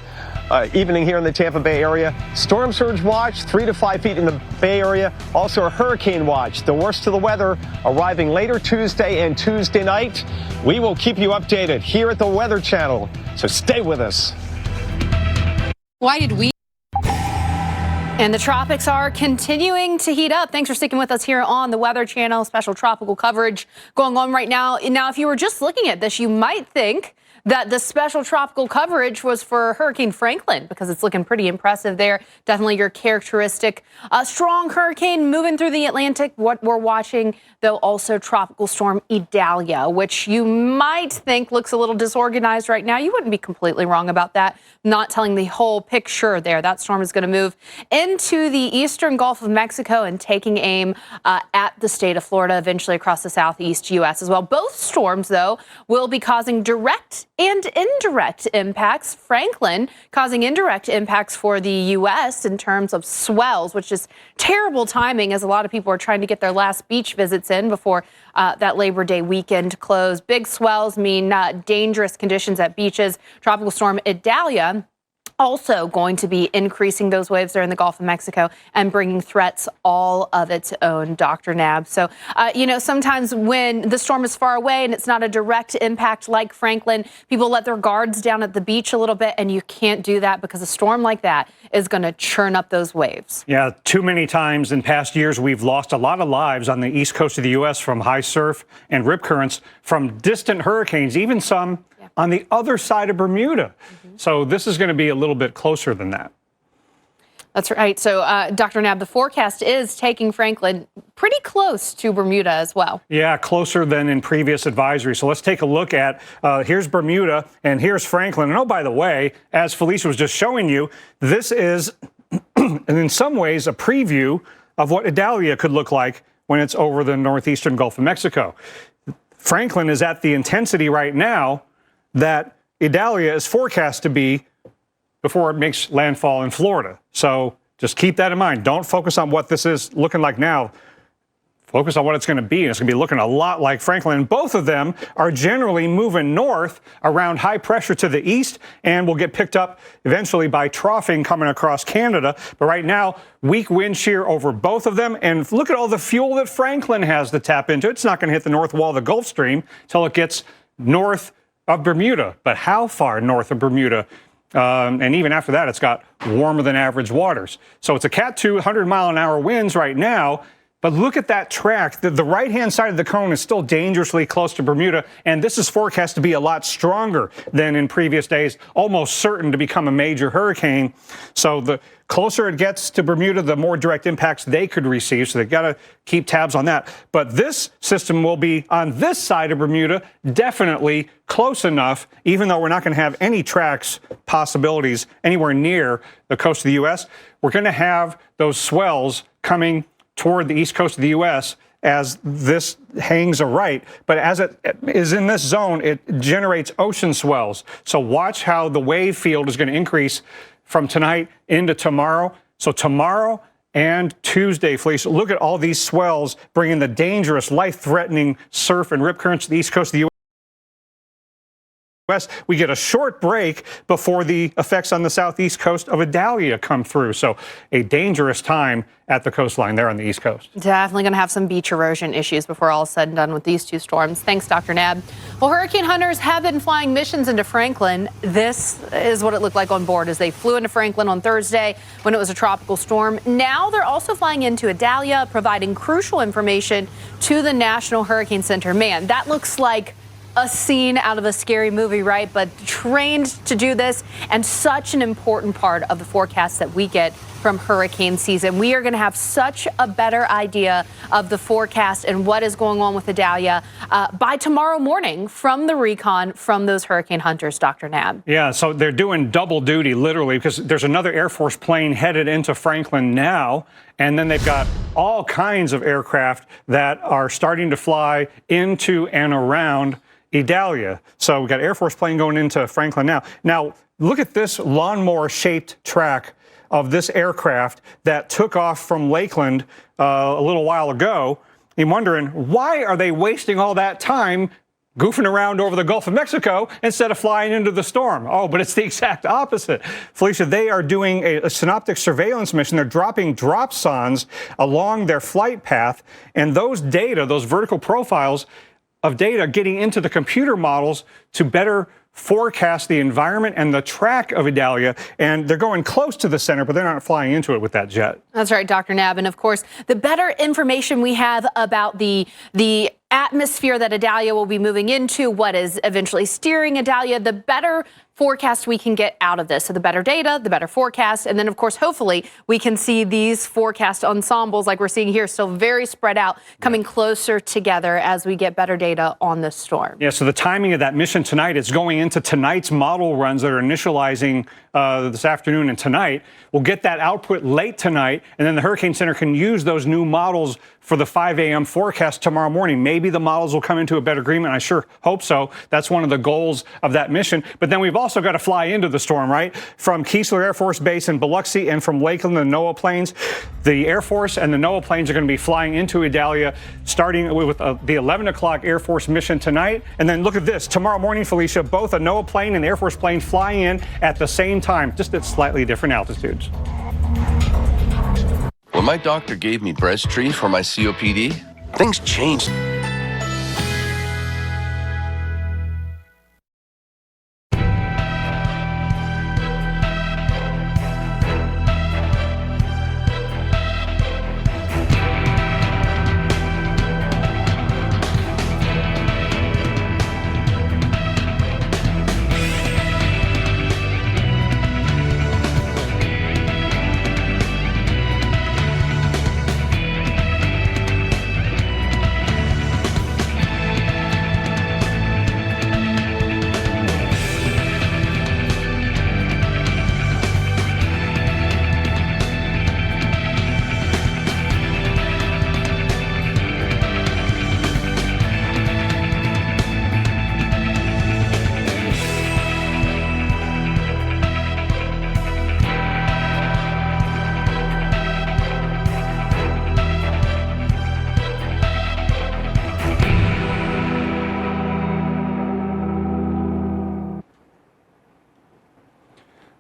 evening here in the Tampa Bay area. Storm surge watch, 3 to 5 feet in the Bay Area. Also a hurricane watch. The worst of the weather arriving later Tuesday and Tuesday night. We will keep you updated here at the Weather Channel, so stay with us. Why did we? And the tropics are continuing to heat up. Thanks for sticking with us here on the Weather Channel. Special tropical coverage going on right now. Now, if you were just looking at this, you might think that the special tropical coverage was for Hurricane Franklin, because it's looking pretty impressive there. Definitely your characteristic strong hurricane moving through the Atlantic. What we're watching, though, also Tropical Storm Idalia, which you might think looks a little disorganized right now. You wouldn't be completely wrong about that. Not telling the whole picture there. That storm is going to move into the eastern Gulf of Mexico and taking aim at the state of Florida, eventually across the southeast U.S. as well. Both storms, though, will be causing direct and indirect impacts. Franklin causing indirect impacts for the U.S. in terms of swells, which is terrible timing as a lot of people are trying to get their last beach visits in before that Labor Day weekend close. Big swells mean dangerous conditions at beaches. Tropical Storm Idalia also going to be increasing those waves there in the Gulf of Mexico and bringing threats all of its own, Dr. Nab. So, sometimes when the storm is far away and it's not a direct impact like Franklin, people let their guards down at the beach a little bit, and you can't do that because a storm like that is going to churn up those waves. Yeah, too many times in past years, we've lost a lot of lives on the east coast of the U.S. from high surf and rip currents from distant hurricanes, even some on the other side of Bermuda. So this is going to be a little bit closer than that. That's right. So, Dr. Nab, the forecast is taking Franklin pretty close to Bermuda as well. Yeah, closer than in previous advisories. So let's take a look at, here's Bermuda and here's Franklin. And oh, by the way, as Felicia was just showing you, this is, in some ways, a preview of what Idalia could look like when it's over the northeastern Gulf of Mexico. Franklin is at the intensity right now that Idalia is forecast to be before it makes landfall in Florida. So just keep that in mind. Don't focus on what this is looking like now. Focus on what it's going to be. And it's going to be looking a lot like Franklin. And both of them are generally moving north around high pressure to the east and will get picked up eventually by troughing coming across Canada. But right now, weak wind shear over both of them. And look at all the fuel that Franklin has to tap into. It's not going to hit the north wall of the Gulf Stream until it gets north of Bermuda. But how far north of Bermuda? And even after that, it's got warmer than average waters. So it's a Cat 2, 100-mile-an-hour winds right now. But look at that track. The right-hand side of the cone is still dangerously close to Bermuda, and this is forecast to be a lot stronger than in previous days, almost certain to become a major hurricane. So the closer it gets to Bermuda, the more direct impacts they could receive, so they've got to keep tabs on that. But this system will be on this side of Bermuda, definitely close enough, even though we're not going to have any tracks possibilities anywhere near the coast of the U.S. We're going to have those swells coming toward the east coast of the U.S. as this hangs a right. But as it is in this zone, it generates ocean swells. So watch how the wave field is going to increase from tonight into tomorrow. So tomorrow and Tuesday, Felicia, look at all these swells bringing the dangerous, life-threatening surf and rip currents to the east coast of the U.S. We get a short break before the effects on the southeast coast of Idalia come through. So a dangerous time at the coastline there on the east coast. Definitely going to have some beach erosion issues before all is said and done with these two storms. Thanks, Dr. Nab. Well, hurricane hunters have been flying missions into Franklin. This is what it looked like on board as they flew into Franklin on Thursday when it was a tropical storm. Now they're also flying into Idalia, providing crucial information to the National Hurricane Center. Man, that looks like a scene out of a scary movie, right? But trained to do this, and such an important part of the forecast that we get from hurricane season. We are going to have such a better idea of the forecast and what is going on with Idalia by tomorrow morning from the recon from those hurricane hunters, Dr. Nab. Yeah, so they're doing double duty, literally, because there's another Air Force plane headed into Franklin now, and then they've got all kinds of aircraft that are starting to fly into and around Idalia. So we've got Air Force plane going into Franklin now. Now, look at this lawnmower-shaped track of this aircraft that took off from Lakeland a little while ago. I'm wondering, why are they wasting all that time goofing around over the Gulf of Mexico instead of flying into the storm? Oh, but it's the exact opposite. Felicia, they are doing a synoptic surveillance mission. They're dropping drop sondes along their flight path, and those data, those vertical profiles of data getting into the computer models to better forecast the environment and the track of Idalia. And they're going close to the center, but they're not flying into it with that jet. That's right, Dr. Nab. And of course, the better information we have about the atmosphere that Idalia will be moving into, what is eventually steering Idalia, the better forecast we can get out of this. So the better data, the better forecast. And then, of course, hopefully we can see these forecast ensembles like we're seeing here, still very spread out, coming closer together as we get better data on this storm. Yeah, so the timing of that mission tonight is going into tonight's model runs that are initializing this afternoon and tonight. We'll get that output late tonight, and then the Hurricane Center can use those new models for the 5 a.m. forecast tomorrow morning. Maybe the models will come into a better agreement. I sure hope so. That's one of the goals of that mission. But then we've also got to fly into the storm, right? From Keesler Air Force Base in Biloxi and from Lakeland, the NOAA planes. The Air Force and the NOAA planes are going to be flying into Idalia, starting with the 11 o'clock Air Force mission tonight. And then look at this. Tomorrow morning, Felicia, both a NOAA plane and Air Force plane flying in at the same time, just at slightly different altitudes. When my doctor gave me Breztri for my COPD, things changed.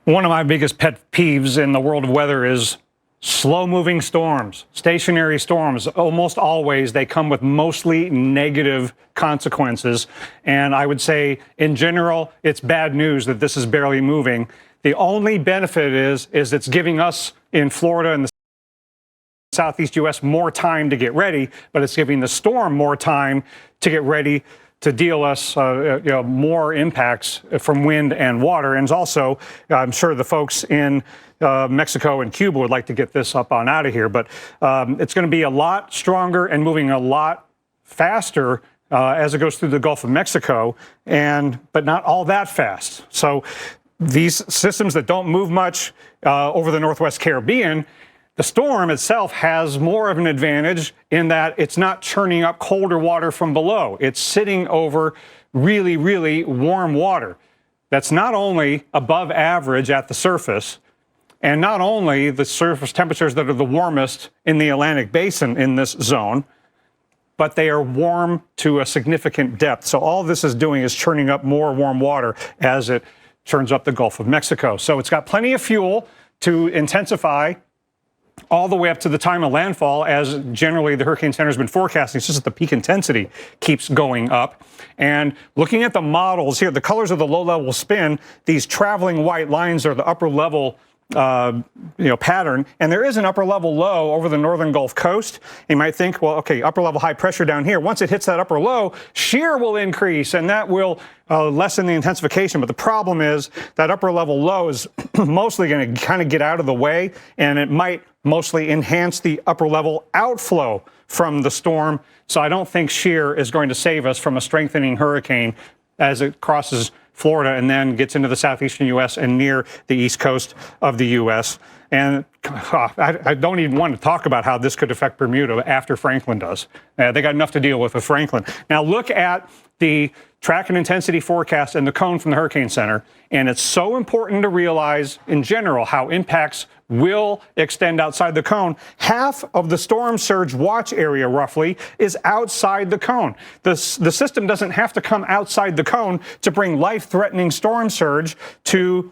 One of my biggest pet peeves in the world of weather is slow-moving storms, stationary storms. Almost always they come with mostly negative consequences. And I would say, in general, it's bad news that this is barely moving. The only benefit is it's giving us in Florida and the southeast U.S. more time to get ready, but it's giving the storm more time to get ready to deal us more impacts from wind and water. And also, I'm sure the folks in Mexico and Cuba would like to get this up on out of here, but it's going to be a lot stronger and moving a lot faster as it goes through the Gulf of Mexico, but not all that fast. So these systems that don't move much over the Northwest Caribbean, the storm itself has more of an advantage in that it's not churning up colder water from below. It's sitting over really, really warm water that's not only above average at the surface And not only the surface temperatures that are the warmest in the Atlantic basin in this zone, but they are warm to a significant depth. So all this is doing is churning up more warm water as it churns up the Gulf of Mexico. So it's got plenty of fuel to intensify all the way up to the time of landfall, as generally the Hurricane Center has been forecasting. It's just that the peak intensity keeps going up. And looking at the models here, the colors of the low-level spin, these traveling white lines are the upper-level pattern, and there is an upper level low over the northern Gulf Coast. You might think, well, okay, upper level high pressure down here. Once it hits that upper low, shear will increase, and that will lessen the intensification. But the problem is that upper level low is mostly going to kind of get out of the way, and it might mostly enhance the upper level outflow from the storm. So I don't think shear is going to save us from a strengthening hurricane as it crosses Florida and then gets into the southeastern U.S. and near the east coast of the U.S. And I don't even want to talk about how this could affect Bermuda after Franklin does. They got enough to deal with Franklin. Now look at the track and intensity forecast and the cone from the Hurricane Center. And it's so important to realize in general how impacts will extend outside the cone. Half of the storm surge watch area, roughly, is outside the cone. The system doesn't have to come outside the cone to bring life-threatening storm surge to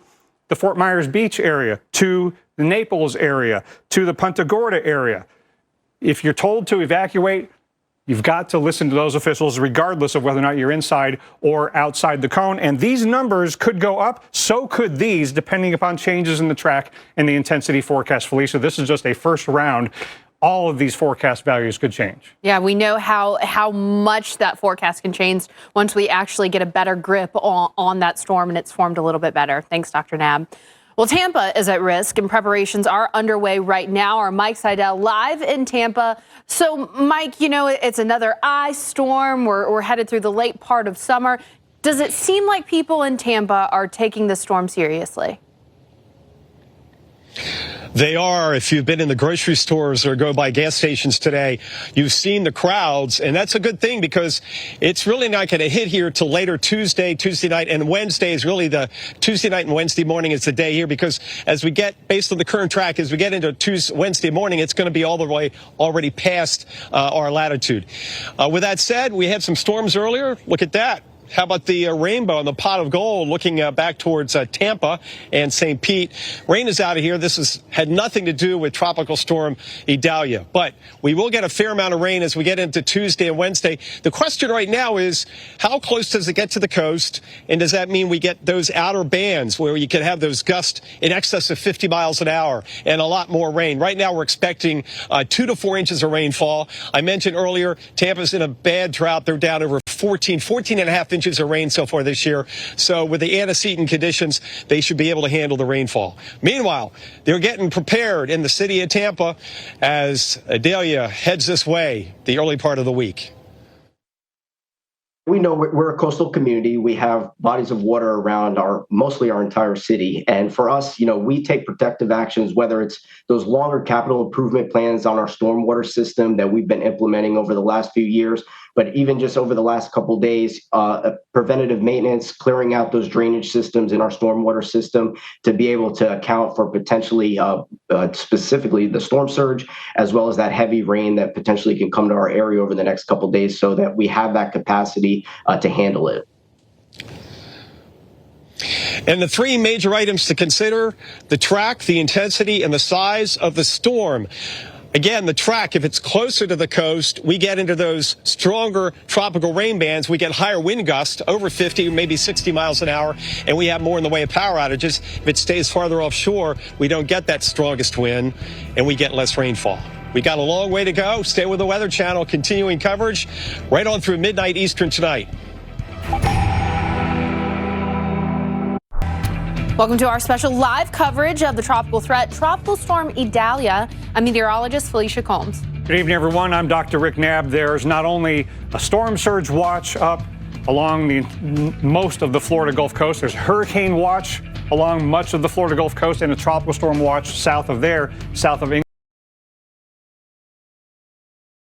the Fort Myers Beach area, to the Naples area, to the Punta Gorda area. If you're told to evacuate, you've got to listen to those officials regardless of whether or not you're inside or outside the cone. And these numbers could go up. So could these, depending upon changes in the track and the intensity forecast. Felicia, this is just a first round. All of these forecast values could change. Yeah, we know how much that forecast can change once we actually get a better grip on that storm and it's formed a little bit better. Thanks, Dr. Knabb. Well, Tampa is at risk and preparations are underway right now. Our Mike Seidel live in Tampa. So, Mike, you know, it's another ice storm. We're headed through the late part of summer. Does it seem like people in Tampa are taking the storm seriously? They are. If you've been in the grocery stores or go by gas stations today, you've seen the crowds, and that's a good thing because it's really not going to hit here till later Tuesday night, and Wednesday is really the Tuesday night and Wednesday morning is the day here because as we get, based on the current track, as we get into Wednesday morning, it's going to be all the way already past our latitude. With that said, we had some storms earlier. Look at that. How about the rainbow and the pot of gold looking back towards Tampa and St. Pete? Rain is out of here. This had nothing to do with Tropical Storm Idalia. But we will get a fair amount of rain as we get into Tuesday and Wednesday. The question right now is, how close does it get to the coast? And does that mean we get those outer bands where you can have those gusts in excess of 50 miles an hour and a lot more rain? Right now we're expecting 2 to 4 inches of rainfall. I mentioned earlier, Tampa's in a bad drought. They're down over 14 and a half inches of rain so far this year. So with the antecedent conditions, they should be able to handle the rainfall. Meanwhile, they're getting prepared in the city of Tampa as Idalia heads this way the early part of the week. We know we're a coastal community. We have bodies of water around mostly our entire city. And for us, you know, we take protective actions, whether it's those longer capital improvement plans on our stormwater system that we've been implementing over the last few years, but even just over the last couple of days, preventative maintenance, clearing out those drainage systems in our stormwater system to be able to account for potentially, specifically the storm surge, as well as that heavy rain that potentially can come to our area over the next couple of days so that we have that capacity to handle it. And the three major items to consider: the track, the intensity, and the size of the storm. Again, the track, if it's closer to the coast, we get into those stronger tropical rain bands. We get higher wind gusts, over 50, maybe 60 miles an hour, and we have more in the way of power outages. If it stays farther offshore, we don't get that strongest wind, and we get less rainfall. We got a long way to go. Stay with the Weather Channel, continuing coverage right on through midnight Eastern tonight. Welcome to our special live coverage of the tropical threat, Tropical Storm Idalia. I'm meteorologist Felicia Combs. Good evening, everyone. I'm Dr. Rick Knabb. There's not only a storm surge watch up along most of the Florida Gulf Coast, there's hurricane watch along much of the Florida Gulf Coast and a tropical storm watch south of England.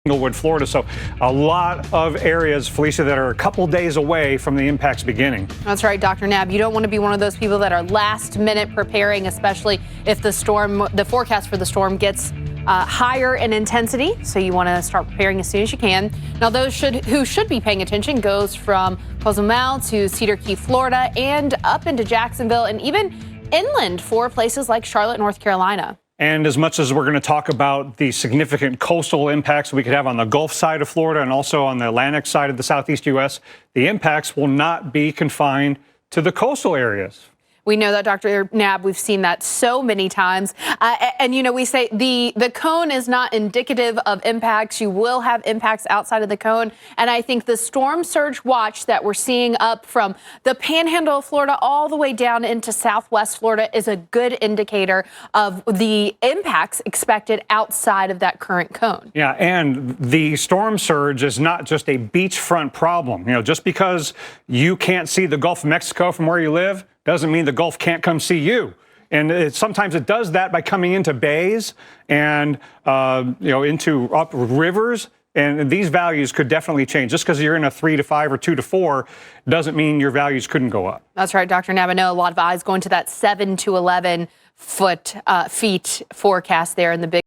Inglewood, Florida. So a lot of areas, Felicia, that are a couple days away from the impacts beginning. That's right, Dr. Nab. You don't want to be one of those people that are last minute preparing, especially if the forecast for the storm gets higher in intensity. So you want to start preparing as soon as you can. Now, those who should be paying attention goes from Cozumel to Cedar Key, Florida, and up into Jacksonville, and even inland for places like Charlotte, North Carolina. And as much as we're going to talk about the significant coastal impacts we could have on the Gulf side of Florida and also on the Atlantic side of the southeast U.S., the impacts will not be confined to the coastal areas. We know that, Dr. Nab. We've seen that so many times. And, you know, we say the cone is not indicative of impacts. You will have impacts outside of the cone. And I think the storm surge watch that we're seeing up from the panhandle of Florida all the way down into southwest Florida is a good indicator of the impacts expected outside of that current cone. Yeah, and the storm surge is not just a beachfront problem. You know, just because you can't see the Gulf of Mexico from where you live doesn't mean the Gulf can't come see you. And sometimes it does that by coming into bays and, into up rivers. And these values could definitely change. Just because you're in a 3 to 5 or 2 to 4 doesn't mean your values couldn't go up. That's right, Dr. Nab. I know a lot of eyes going to that 7 to 11 feet forecast there in the Big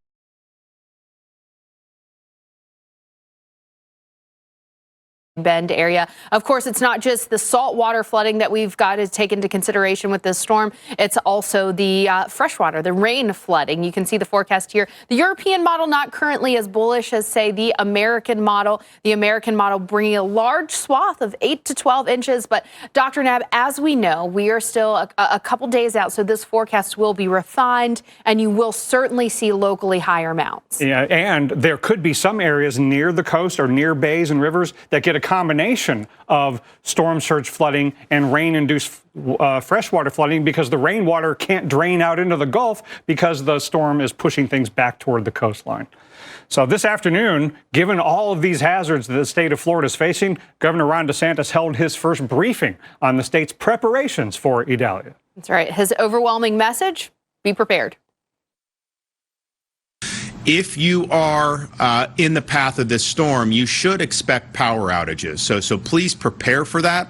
Bend area. Of course, it's not just the saltwater flooding that we've got to take into consideration with this storm. It's also the freshwater, the rain flooding. You can see the forecast here. The European model not currently as bullish as, say, the American model. The American model bringing a large swath of 8 to 12 inches. But Dr. Nab, as we know, we are still a couple days out, so this forecast will be refined, and you will certainly see locally higher amounts. Yeah, and there could be some areas near the coast or near bays and rivers that get a combination of storm surge flooding and rain-induced freshwater flooding because the rainwater can't drain out into the Gulf because the storm is pushing things back toward the coastline. So this afternoon, given all of these hazards that the state of Florida is facing, Governor Ron DeSantis held his first briefing on the state's preparations for Idalia. That's right. His overwhelming message, be prepared. If you are in the path of this storm, you should expect power outages. So please prepare for that,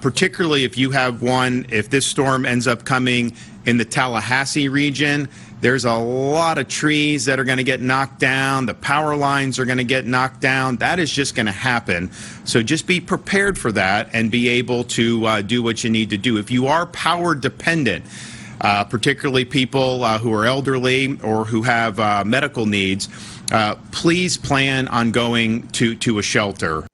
particularly if you have one. If this storm ends up coming in the Tallahassee region, there's a lot of trees that are going to get knocked down. The power lines are going to get knocked down. That is just going to happen. So just be prepared for that and be able to do what you need to do. If you are power dependent, particularly people who are elderly or who have medical needs, please plan on going to a shelter.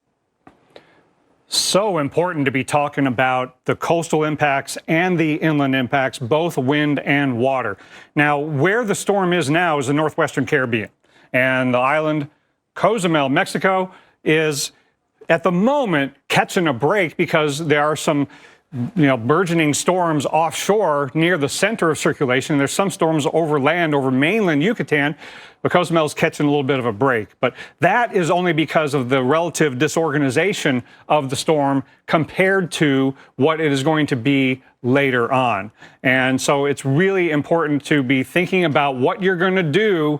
So important to be talking about the coastal impacts and the inland impacts, both wind and water. Now, where the storm is now is the northwestern Caribbean. And the island, Cozumel, Mexico, is at the moment catching a break because there are some burgeoning storms offshore near the center of circulation. There's some storms over land, over mainland Yucatan, but Cozumel's catching a little bit of a break. But that is only because of the relative disorganization of the storm compared to what it is going to be later on. And so it's really important to be thinking about what you're going to do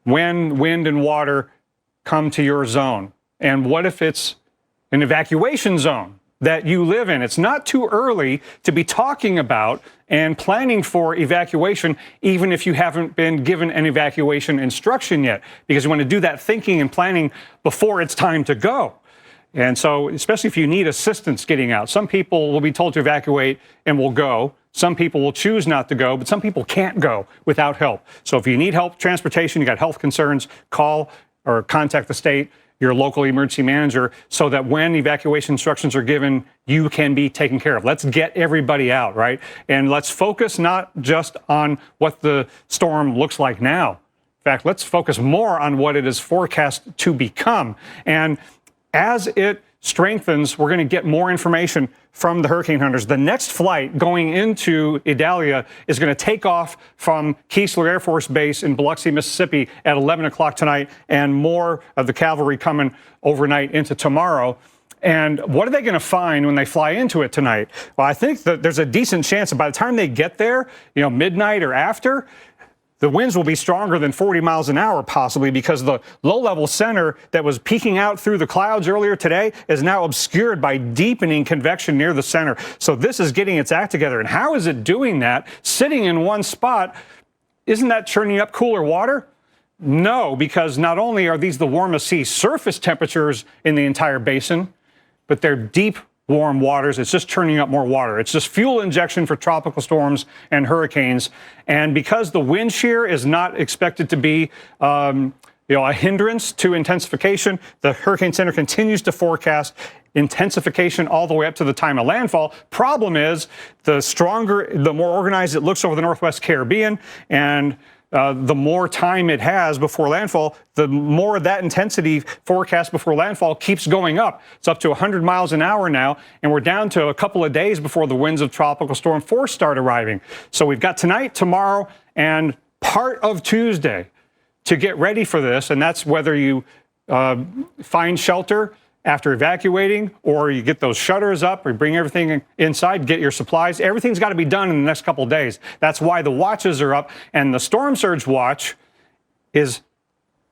when wind and water come to your zone. And what if it's an evacuation zone that you live in? It's not too early to be talking about and planning for evacuation, even if you haven't been given an evacuation instruction yet, because you want to do that thinking and planning before it's time to go. And so, especially if you need assistance getting out, some people will be told to evacuate and will go. Some people will choose not to go, but some people can't go without help. So if you need help, transportation, you got health concerns, call or contact the state, your local emergency manager, so that when evacuation instructions are given, you can be taken care of. Let's get everybody out, right? And let's focus not just on what the storm looks like now. In fact, let's focus more on what it is forecast to become. And as it strengthens, we're going to get more information from the hurricane hunters. The next flight going into Idalia is going to take off from Keesler Air Force Base in Biloxi, Mississippi at 11 o'clock tonight, and more of the cavalry coming overnight into tomorrow. And what are they going to find when they fly into it tonight? Well, I think that there's a decent chance that by the time they get there, midnight or after, the winds will be stronger than 40 miles an hour, possibly, because the low-level center that was peeking out through the clouds earlier today is now obscured by deepening convection near the center. So this is getting its act together. And how is it doing that? Sitting in one spot, isn't that churning up cooler water? No, because not only are these the warmest sea surface temperatures in the entire basin, but they're deep, warm waters. It's just churning up more water. It's just fuel injection for tropical storms and hurricanes. And because the wind shear is not expected to be a hindrance to intensification, the Hurricane Center continues to forecast intensification all the way up to the time of landfall. Problem is, the more organized it looks over the Northwest Caribbean, and the more time it has before landfall, the more that intensity forecast before landfall keeps going up. It's up to 100 miles an hour now, and we're down to a couple of days before the winds of Tropical Storm 4 start arriving. So we've got tonight, tomorrow, and part of Tuesday to get ready for this, and that's whether you find shelter after evacuating, or you get those shutters up, or bring everything inside, get your supplies. Everything's got to be done in the next couple of days. That's why the watches are up, and the storm surge watch is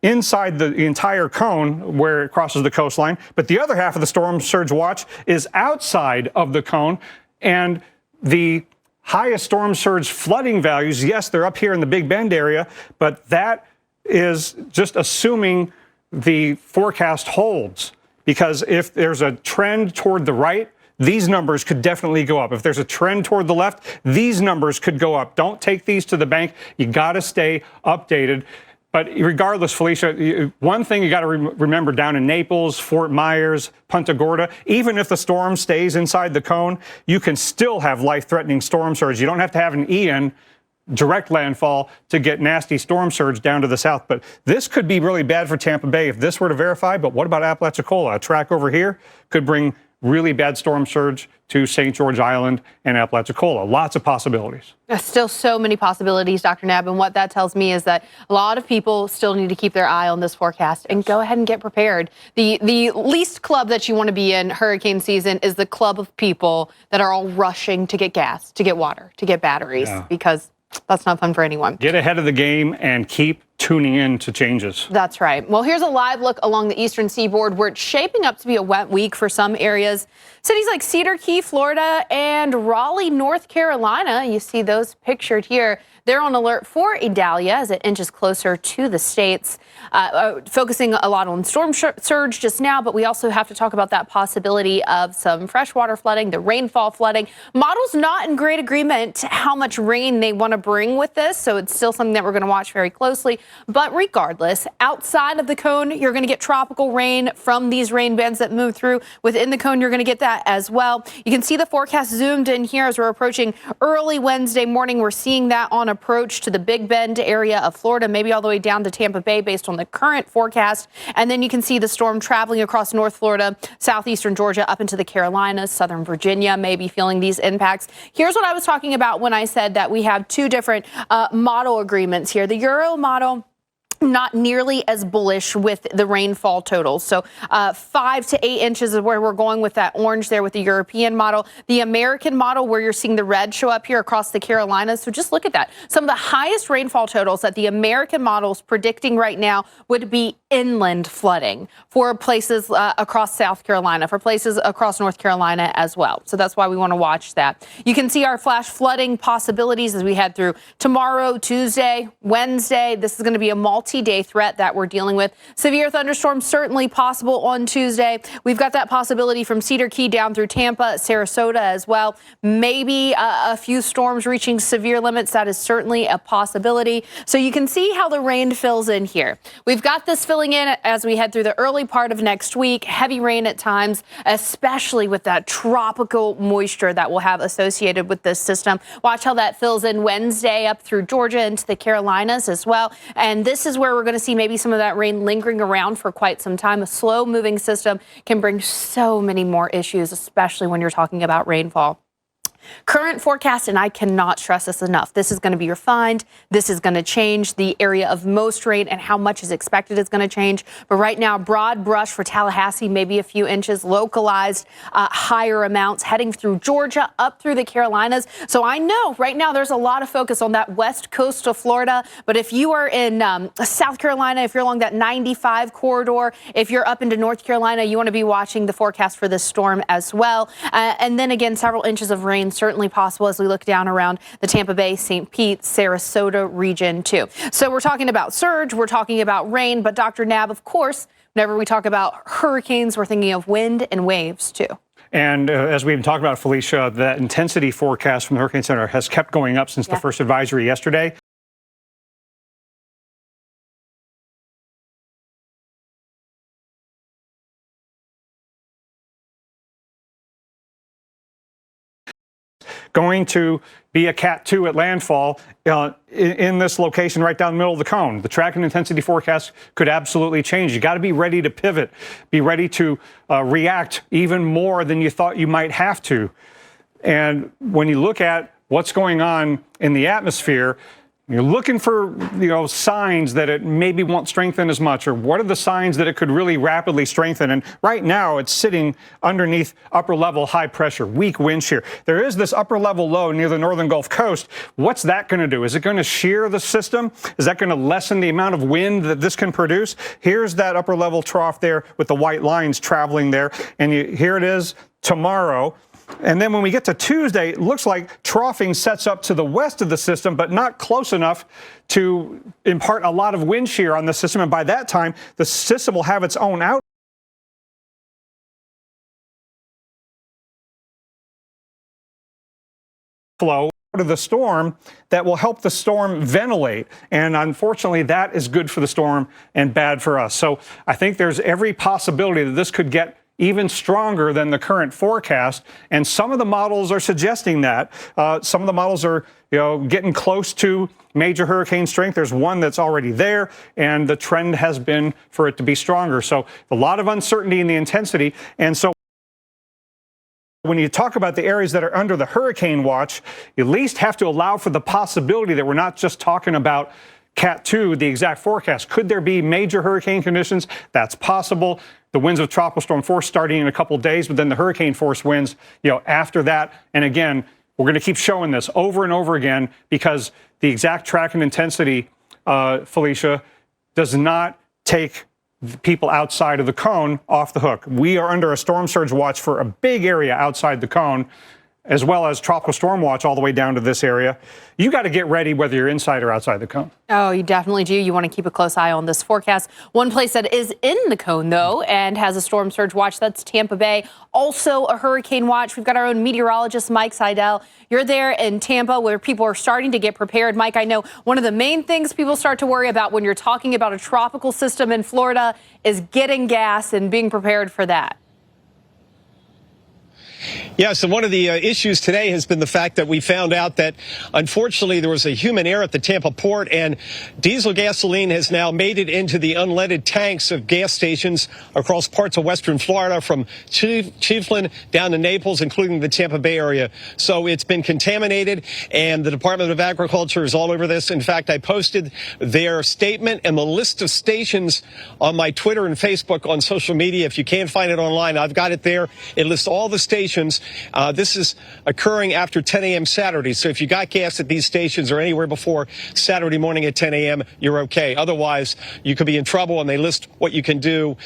inside the entire cone where it crosses the coastline, but the other half of the storm surge watch is outside of the cone, and the highest storm surge flooding values, yes, they're up here in the Big Bend area, but that is just assuming the forecast holds. Because if there's a trend toward the right, these numbers could definitely go up. If there's a trend toward the left, these numbers could go up. Don't take these to the bank. You got to stay updated. But regardless, Felicia, one thing you got to remember down in Naples, Fort Myers, Punta Gorda, even if the storm stays inside the cone, you can still have life-threatening storm surge. You don't have to have an Ian direct landfall to get nasty storm surge down to the south. But this could be really bad for Tampa Bay if this were to verify. But what about Apalachicola? A track over here could bring really bad storm surge to St. George Island and Apalachicola. Lots of possibilities. There's still so many possibilities, Dr. Nab, and what that tells me is that a lot of people still need to keep their eye on this forecast and go ahead and get prepared. The least club that you want to be in hurricane season is the club of people that are all rushing to get gas, to get water, to get batteries, because that's not fun for anyone. Get ahead of the game and keep tuning in to changes. That's right. Well, here's a live look along the eastern seaboard where it's shaping up to be a wet week for some areas. Cities like Cedar Key, Florida, and Raleigh, North Carolina. You see those pictured here. They're on alert for Idalia as it inches closer to the states, focusing a lot on storm surge just now, but we also have to talk about that possibility of some freshwater flooding, the rainfall flooding. Models not in great agreement how much rain they want to bring with this, so it's still something that we're going to watch very closely. But regardless, outside of the cone, you're going to get tropical rain from these rain bands that move through. Within the cone, you're going to get that as well. You can see the forecast zoomed in here as we're approaching early Wednesday morning. We're seeing that on approach to the Big Bend area of Florida, maybe all the way down to Tampa Bay based on the current forecast. And then you can see the storm traveling across North Florida, southeastern Georgia, up into the Carolinas, southern Virginia, maybe feeling these impacts. Here's what I was talking about when I said that we have two different model agreements here. The Euro model, not nearly as bullish with the rainfall totals. So 5 to 8 inches is where we're going with that orange there with the European model. The American model, where you're seeing the red show up here across the Carolinas. So just look at that. Some of the highest rainfall totals that the American model is predicting right now would be inland flooding for places across South Carolina, for places across North Carolina as well. So that's why we want to watch that. You can see our flash flooding possibilities as we head through tomorrow, Tuesday, Wednesday. This is going to be a multi-day threat that we're dealing with. Severe thunderstorms certainly possible on Tuesday. We've got that possibility from Cedar Key down through Tampa, Sarasota as well. Maybe a few storms reaching severe limits. That is certainly a possibility. So you can see how the rain fills in here. We've got this filling in as we head through the early part of next week. Heavy rain at times, especially with that tropical moisture that we'll have associated with this system. Watch how that fills in Wednesday up through Georgia into the Carolinas as well. And this is where we're going to see maybe some of that rain lingering around for quite some time. A slow moving system can bring so many more issues, especially when you're talking about rainfall. Current forecast, and I cannot stress this enough, this is going to be refined. This is going to change. The area of most rain and how much is expected is going to change. But right now, broad brush for Tallahassee, maybe a few inches, localized higher amounts heading through Georgia, up through the Carolinas. So I know right now there's a lot of focus on that west coast of Florida. But if you are in South Carolina, if you're along that 95 corridor, if you're up into North Carolina, you want to be watching the forecast for this storm as well. And then again, several inches of rain certainly possible as we look down around the Tampa Bay, St. Pete, Sarasota region too. So we're talking about surge, we're talking about rain, but Dr. Knabb, of course, whenever we talk about hurricanes, we're thinking of wind and waves too. And as we've talked about, Felicia, that intensity forecast from the Hurricane Center has kept going up since the first advisory yesterday. Going to be a Cat 2 at landfall in this location right down the middle of the cone. The track and intensity forecast could absolutely change. You got to be ready to pivot, be ready to react even more than you thought you might have to. And when you look at what's going on in the atmosphere, you're looking for, signs that it maybe won't strengthen as much, or what are the signs that it could really rapidly strengthen? And right now it's sitting underneath upper level high pressure, weak wind shear. There is this upper level low near the northern Gulf Coast. What's that going to do? Is it going to shear the system? Is that going to lessen the amount of wind that this can produce? Here's that upper level trough there with the white lines traveling there. And here it is tomorrow. And then when we get to Tuesday, it looks like troughing sets up to the west of the system, but not close enough to impart a lot of wind shear on the system. And by that time, the system will have its own outflow out of the storm that will help the storm ventilate. And unfortunately, that is good for the storm and bad for us. So I think there's every possibility that this could get even stronger than the current forecast. And some of the models are suggesting that. Some of the models are getting close to major hurricane strength. There's one that's already there, and the trend has been for it to be stronger. So a lot of uncertainty in the intensity. And so when you talk about the areas that are under the hurricane watch, you at least have to allow for the possibility that we're not just talking about Cat 2, the exact forecast. Could there be major hurricane conditions? That's possible. The winds of tropical storm force starting in a couple of days, but then the hurricane force winds, after that. And again, we're going to keep showing this over and over again because the exact track and intensity, Felicia, does not take people outside of the cone off the hook. We are under a storm surge watch for a big area outside the cone, as well as tropical storm watch all the way down to this area. You got to get ready whether you're inside or outside the cone. Oh, you definitely do. You want to keep a close eye on this forecast. One place that is in the cone, though, and has a storm surge watch, that's Tampa Bay. Also a hurricane watch. We've got our own meteorologist, Mike Seidel. You're there in Tampa where people are starting to get prepared. Mike, I know one of the main things people start to worry about when you're talking about a tropical system in Florida is getting gas and being prepared for that. Yeah, so one of the issues today has been the fact that we found out that, unfortunately, there was a human error at the Tampa port, and diesel gasoline has now made it into the unleaded tanks of gas stations across parts of western Florida, from Chiefland down to Naples, including the Tampa Bay area. So it's been contaminated, and the Department of Agriculture is all over this. In fact, I posted their statement and the list of stations on my Twitter and Facebook on social media. If you can't find it online, I've got it there. It lists all the stations. This is occurring after 10 a.m. Saturday. So if you got gas at these stations or anywhere before Saturday morning at 10 a.m., you're okay. Otherwise, you could be in trouble, and they list what you can do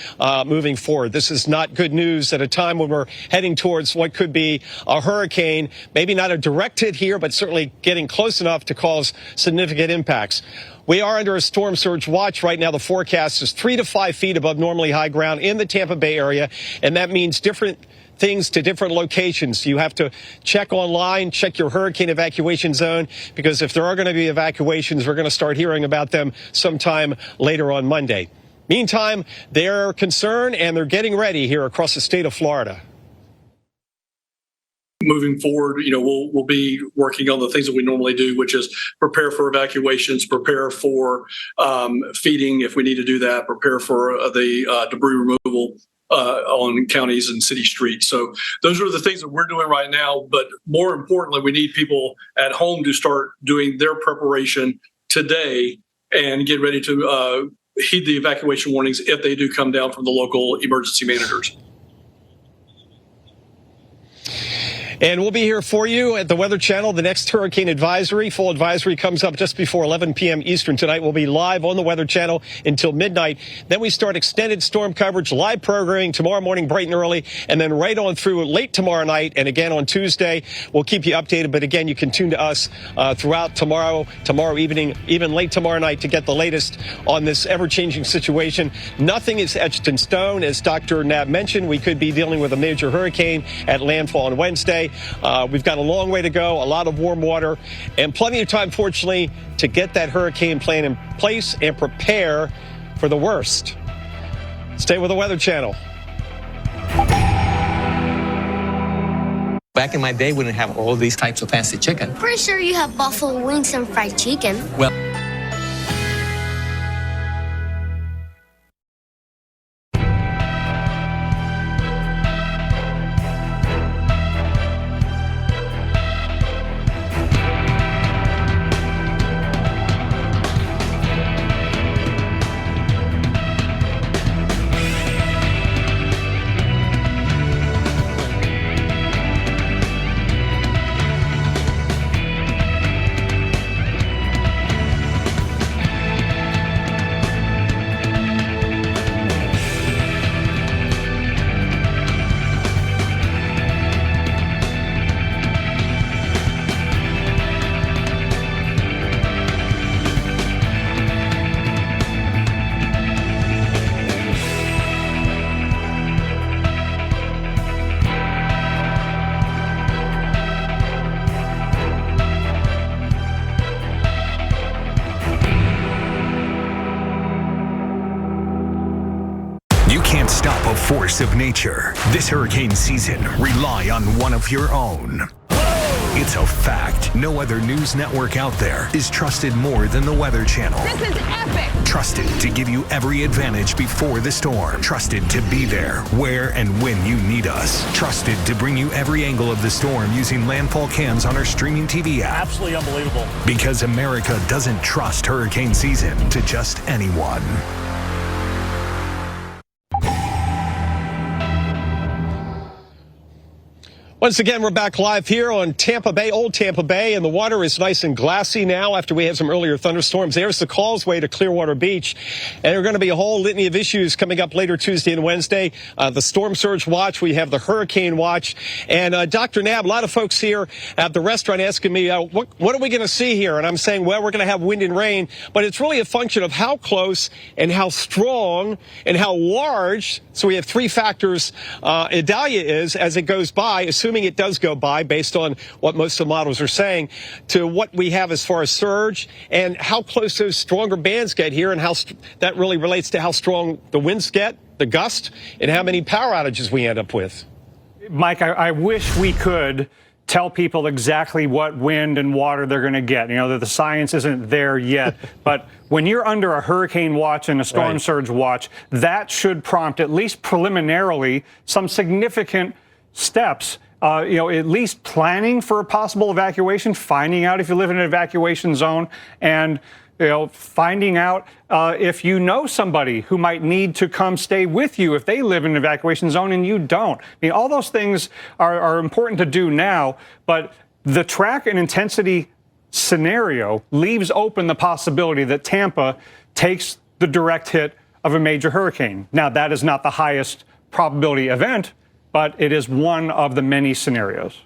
moving forward. This is not good news at a time when we're heading towards what could be a hurricane, maybe not a direct hit here, but certainly getting close enough to cause significant impacts. We are under a storm surge watch right now. The forecast is 3 to 5 feet above normally high ground in the Tampa Bay area, and that means different things to different locations. You have to check online, check your hurricane evacuation zone, because if there are going to be evacuations, we're going to start hearing about them sometime later on Monday. Meantime, they're concerned and they're getting ready here across the state of Florida. Moving forward, we'll be working on the things that we normally do, which is prepare for evacuations, prepare for feeding if we need to do that, prepare for the debris removal. on counties and city streets. So those are the things that we're doing right now. But more importantly, we need people at home to start doing their preparation today and get ready to heed the evacuation warnings if they do come down from the local emergency managers. And we'll be here for you at the Weather Channel. The next hurricane advisory, full advisory, comes up just before 11 p.m. Eastern tonight. We'll be live on the Weather Channel until midnight. Then we start extended storm coverage, live programming tomorrow morning bright and early, and then right on through late tomorrow night. And again on Tuesday, we'll keep you updated. But again, you can tune to us throughout tomorrow evening, even late tomorrow night to get the latest on this ever-changing situation. Nothing is etched in stone. As Dr. Knabb mentioned, we could be dealing with a major hurricane at landfall on Wednesday. We've got a long way to go, a lot of warm water, and plenty of time, fortunately, to get that hurricane plan in place and prepare for the worst. Stay with the Weather Channel. Back in my day, we didn't have all these types of fancy chicken. Pretty sure you have buffalo wings and fried chicken. Well, can't stop a force of nature. This hurricane season, rely on one of your own. It's a fact. No other news network out there is trusted more than the Weather Channel. This is epic. Trusted to give you every advantage before the storm. Trusted to be there where and when you need us. Trusted to bring you every angle of the storm using landfall cams on our streaming TV app. Absolutely unbelievable. Because America doesn't trust hurricane season to just anyone. Once again, we're back live here on Tampa Bay, Old Tampa Bay, and the water is nice and glassy now after we had some earlier thunderstorms. There's the causeway to Clearwater Beach, and there are going to be a whole litany of issues coming up later Tuesday and Wednesday. The storm surge watch, we have the hurricane watch, and Dr. Knabb, a lot of folks here at the restaurant asking me, what are we going to see here? And I'm saying, well, we're going to have wind and rain, but it's really a function of how close and how strong and how large. So we have three factors. Idalia is, as it goes by, assuming it does go by based on what most of the models are saying, to what we have as far as surge and how close those stronger bands get here, and how that really relates to how strong the winds get, the gust, and how many power outages we end up with. Mike, I wish we could tell people exactly what wind and water they're going to get. You know, that the science isn't there yet. But when you're under a hurricane watch and a storm surge watch, that should prompt, at least preliminarily, some significant steps. At least planning for a possible evacuation, finding out if you live in an evacuation zone, and finding out if you know somebody who might need to come stay with you if they live in an evacuation zone and you don't. I mean, all those things are important to do now, but the track and intensity scenario leaves open the possibility that Tampa takes the direct hit of a major hurricane. Now, that is not the highest probability event, but it is one of the many scenarios.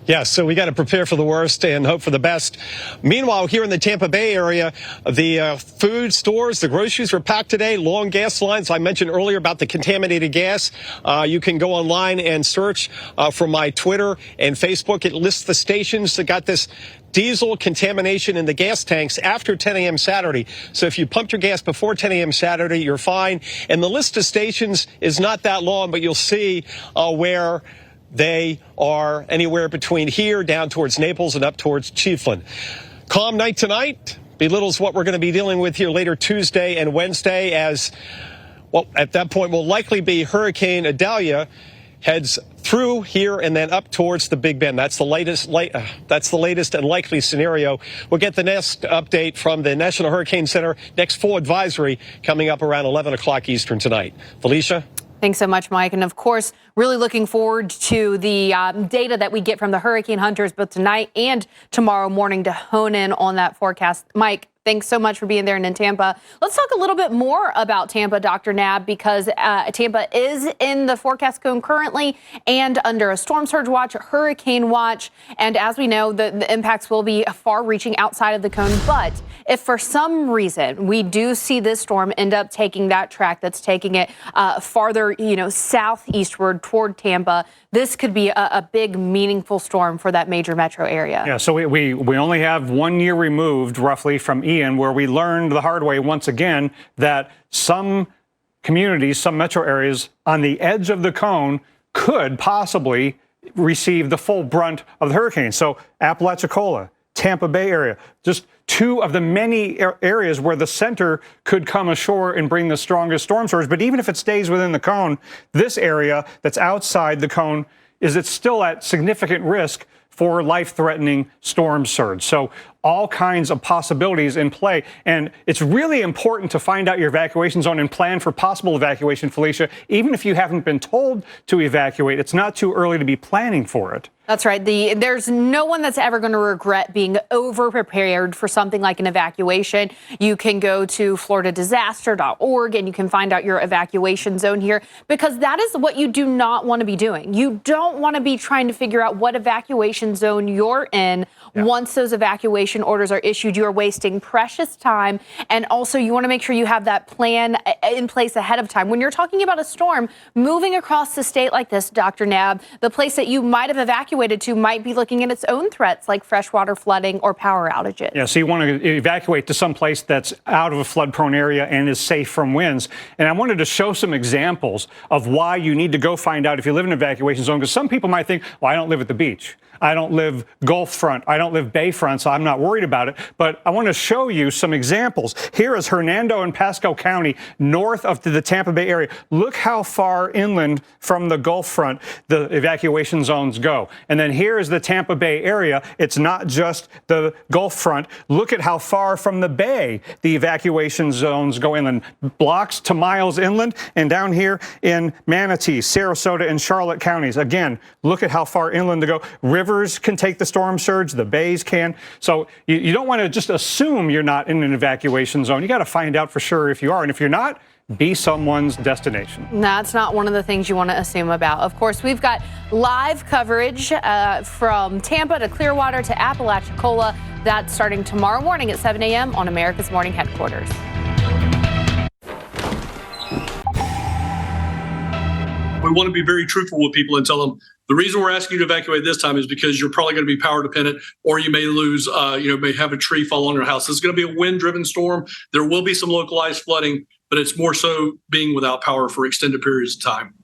Yeah, so we got to prepare for the worst and hope for the best. Meanwhile, here in the Tampa Bay area, the food stores, the groceries were packed today. Long gas lines. I mentioned earlier about the contaminated gas. You can go online and search from my Twitter and Facebook. It lists the stations that got this diesel contamination in the gas tanks after 10 a.m. Saturday. So if you pumped your gas before 10 a.m. Saturday, you're fine. And the list of stations is not that long, but you'll see where they are anywhere between here down towards Naples and up towards Chiefland. Calm night tonight belittles what we're going to be dealing with here later Tuesday and Wednesday as Well, at that point will likely be Hurricane Idalia heads through here and then up towards the Big Bend. That's the latest and likely scenario. We'll get the next update from the National Hurricane Center, next full advisory coming up around 11 o'clock Eastern tonight. Felicia? Thanks so much, Mike. And of course, really looking forward to the data that we get from the hurricane hunters both tonight and tomorrow morning to hone in on that forecast. Mike, thanks so much for being there and in Tampa. Let's talk a little bit more about Tampa, Dr. Nab, because Tampa is in the forecast cone currently and under a storm surge watch, hurricane watch. And as we know, the impacts will be far reaching outside of the cone. But if for some reason we do see this storm end up taking that track that's taking it farther, southeastward toward Tampa, this could be a big, meaningful storm for that major metro area. Yeah, so we only have 1 year removed, roughly, from Ian, where we learned the hard way once again that some communities, some metro areas on the edge of the cone could possibly receive the full brunt of the hurricane. So Apalachicola, Tampa Bay area, just two of the many areas where the center could come ashore and bring the strongest storm surge. But even if it stays within the cone, this area that's outside the cone it's still at significant risk for life-threatening storm surge. So all kinds of possibilities in play. And it's really important to find out your evacuation zone and plan for possible evacuation, Felicia. Even if you haven't been told to evacuate, it's not too early to be planning for it. That's right. There's no one that's ever going to regret being over-prepared for something like an evacuation. You can go to floridadisaster.org and you can find out your evacuation zone here, because that is what you do not want to be doing. You don't want to be trying to figure out what evacuation zone you're in. Once those evacuation orders are issued, you are wasting precious time. And also, you want to make sure you have that plan in place ahead of time. When you're talking about a storm moving across the state like this, Dr. Nab, the place that you might have evacuated to might be looking at its own threats like freshwater flooding or power outages. Yeah, so you want to evacuate to some place that's out of a flood-prone area and is safe from winds. And I wanted to show some examples of why you need to go find out if you live in an evacuation zone, because some people might think, well, I don't live at the beach. I don't live Gulf front. I don't live Bayfront, so I'm not worried about it. But I want to show you some examples. Here is Hernando and Pasco County, north of the Tampa Bay area. Look how far inland from the Gulf front the evacuation zones go. And then here is the Tampa Bay area. It's not just the Gulf front. Look at how far from the bay the evacuation zones go inland. Blocks to miles inland, and down here in Manatee, Sarasota, and Charlotte counties. Again, look at how far inland to go. Rivers can take the storm surge, the bays can. So you don't want to just assume you're not in an evacuation zone. You got to find out for sure if you are. And if you're not, be someone's destination. That's not one of the things you want to assume about. Of course, we've got live coverage from Tampa to Clearwater to Apalachicola. That's starting tomorrow morning at 7 a.m. on America's Morning Headquarters. We want to be very truthful with people and tell them the reason we're asking you to evacuate this time is because you're probably going to be power dependent, or you may lose, may have a tree fall on your house. It's going to be a wind-driven storm. There will be some localized flooding, but it's more so being without power for extended periods of time.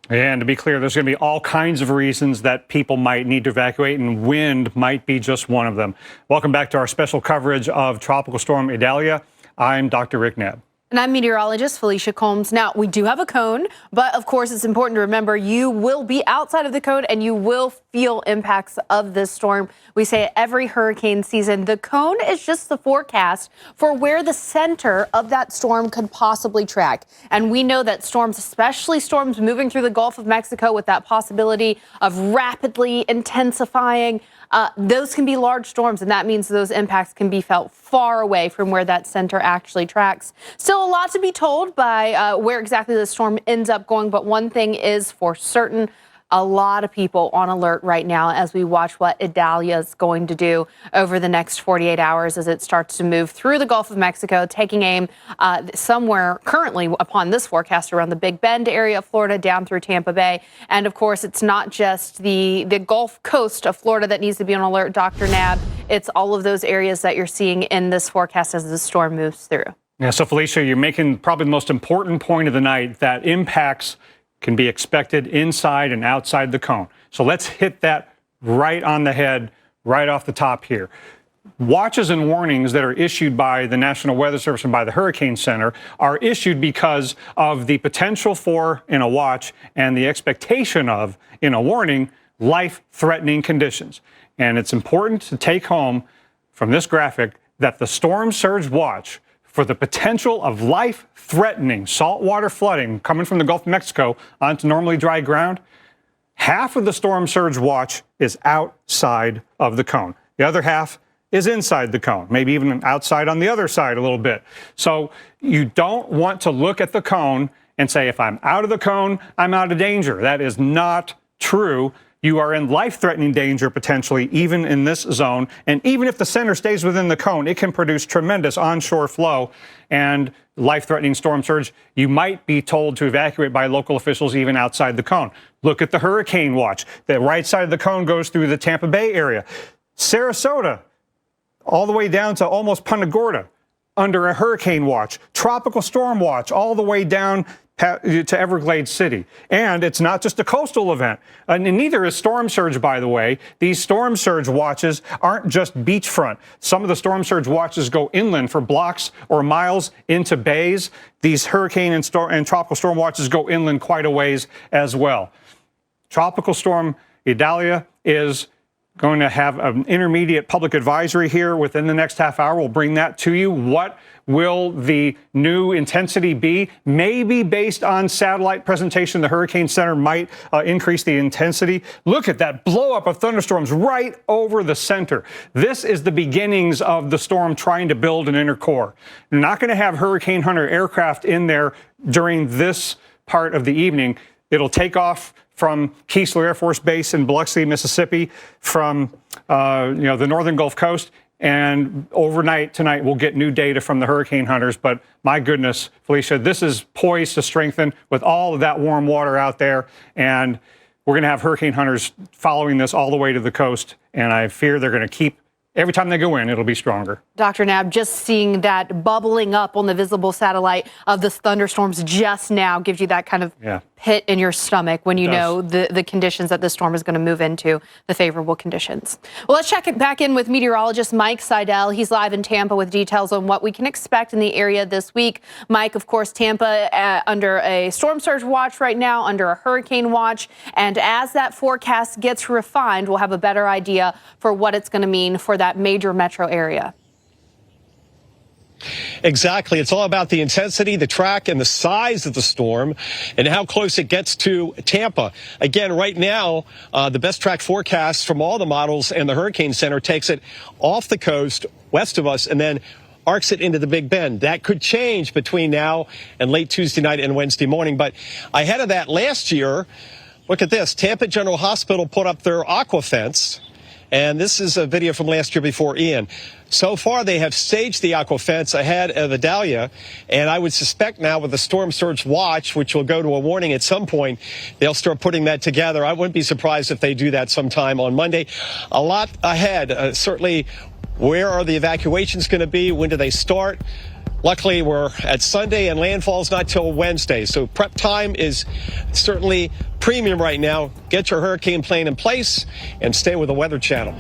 And to be clear, there's going to be all kinds of reasons that people might need to evacuate, and wind might be just one of them. Welcome back to our special coverage of Tropical Storm Idalia. I'm Dr. Rick Nebb. And I'm meteorologist Felicia Combs. Now, we do have a cone, but of course, it's important to remember you will be outside of the cone and you will feel impacts of this storm. We say every hurricane season, the cone is just the forecast for where the center of that storm could possibly track. And we know that storms, especially storms moving through the Gulf of Mexico with that possibility of rapidly intensifying, those can be large storms, and that means those impacts can be felt far away from where that center actually tracks. Still a lot to be told by where exactly the storm ends up going, but one thing is for certain, a lot of people on alert right now as we watch what Idalia is going to do over the next 48 hours as it starts to move through the Gulf of Mexico, taking aim somewhere currently upon this forecast around the Big Bend area of Florida down through Tampa Bay. And of course, it's not just the Gulf Coast of Florida that needs to be on alert, Dr. Nab. It's all of those areas that you're seeing in this forecast as the storm moves through. Yeah, so Felicia, you're making probably the most important point of the night, that impacts can be expected inside and outside the cone. So let's hit that right on the head, right off the top here. watches and warnings that are issued by the National Weather Service and by the Hurricane Center are issued because of the potential for, in a watch, and the expectation of, in a warning, life-threatening conditions. And it's important to take home from this graphic that the storm surge watch for the potential of life-threatening saltwater flooding coming from the Gulf of Mexico onto normally dry ground, half of the storm surge watch is outside of the cone. The other half is inside the cone, maybe even outside on the other side a little bit. So you don't want to look at the cone and say, if I'm out of the cone, I'm out of danger. That is not true. You are in life-threatening danger potentially, even in this zone. And even if the center stays within the cone, it can produce tremendous onshore flow and life-threatening storm surge. You might be told to evacuate by local officials even outside the cone. Look at the hurricane watch. The right side of the cone goes through the Tampa Bay area. Sarasota, all the way down to almost Punta Gorda, under a hurricane watch. Tropical storm watch, all the way down to Everglades City. And it's not just a coastal event. And neither is storm surge, by the way. These storm surge watches aren't just beachfront. Some of the storm surge watches go inland for blocks or miles into bays. These hurricane and tropical storm watches go inland quite a ways as well. Tropical storm Idalia is going to have an intermediate public advisory here within the next half hour. We'll bring that to you. What will the new intensity be? Maybe based on satellite presentation, the Hurricane Center might increase the intensity. Look at that blow up of thunderstorms right over the center. This is the beginnings of the storm trying to build an inner core. You're not going to have Hurricane Hunter aircraft in there during this part of the evening. It'll take off from Keesler Air Force Base in Biloxi, Mississippi, from the northern Gulf Coast. And overnight tonight, we'll get new data from the hurricane hunters. But my goodness, Felicia, this is poised to strengthen with all of that warm water out there. And we're going to have hurricane hunters following this all the way to the coast. And I fear they're going to keep, every time they go in, it'll be stronger. Dr. Knabb, just seeing that bubbling up on the visible satellite of the thunderstorms just now gives you that kind of pit in your stomach when you know the conditions that the storm is going to move into, the favorable conditions. Well, let's check it back in with meteorologist Mike Seidel. He's live in Tampa with details on what we can expect in the area this week. Mike, of course, Tampa under a storm surge watch right now, under a hurricane watch. And as that forecast gets refined, we'll have a better idea for what it's going to mean for that major metro area. Exactly. It's all about the intensity, the track, and the size of the storm and how close it gets to Tampa. Again, right now, the best track forecast from all the models and the Hurricane Center takes it off the coast west of us and then arcs it into the Big Bend. That could change between now and late Tuesday night and Wednesday morning. But ahead of that, last year, look at this. Tampa General Hospital put up their aqua fence. And this is a video from last year before Ian. So far, they have staged the aqua fence ahead of Idalia, and I would suspect now with the storm surge watch, which will go to a warning at some point, they'll start putting that together. I wouldn't be surprised if they do that sometime on Monday. A lot ahead. Certainly, where are the evacuations going to be? When do they start? Luckily, we're at Sunday, and landfall's not till Wednesday. So prep time is certainly premium right now. Get your hurricane plan in place and stay with the Weather Channel.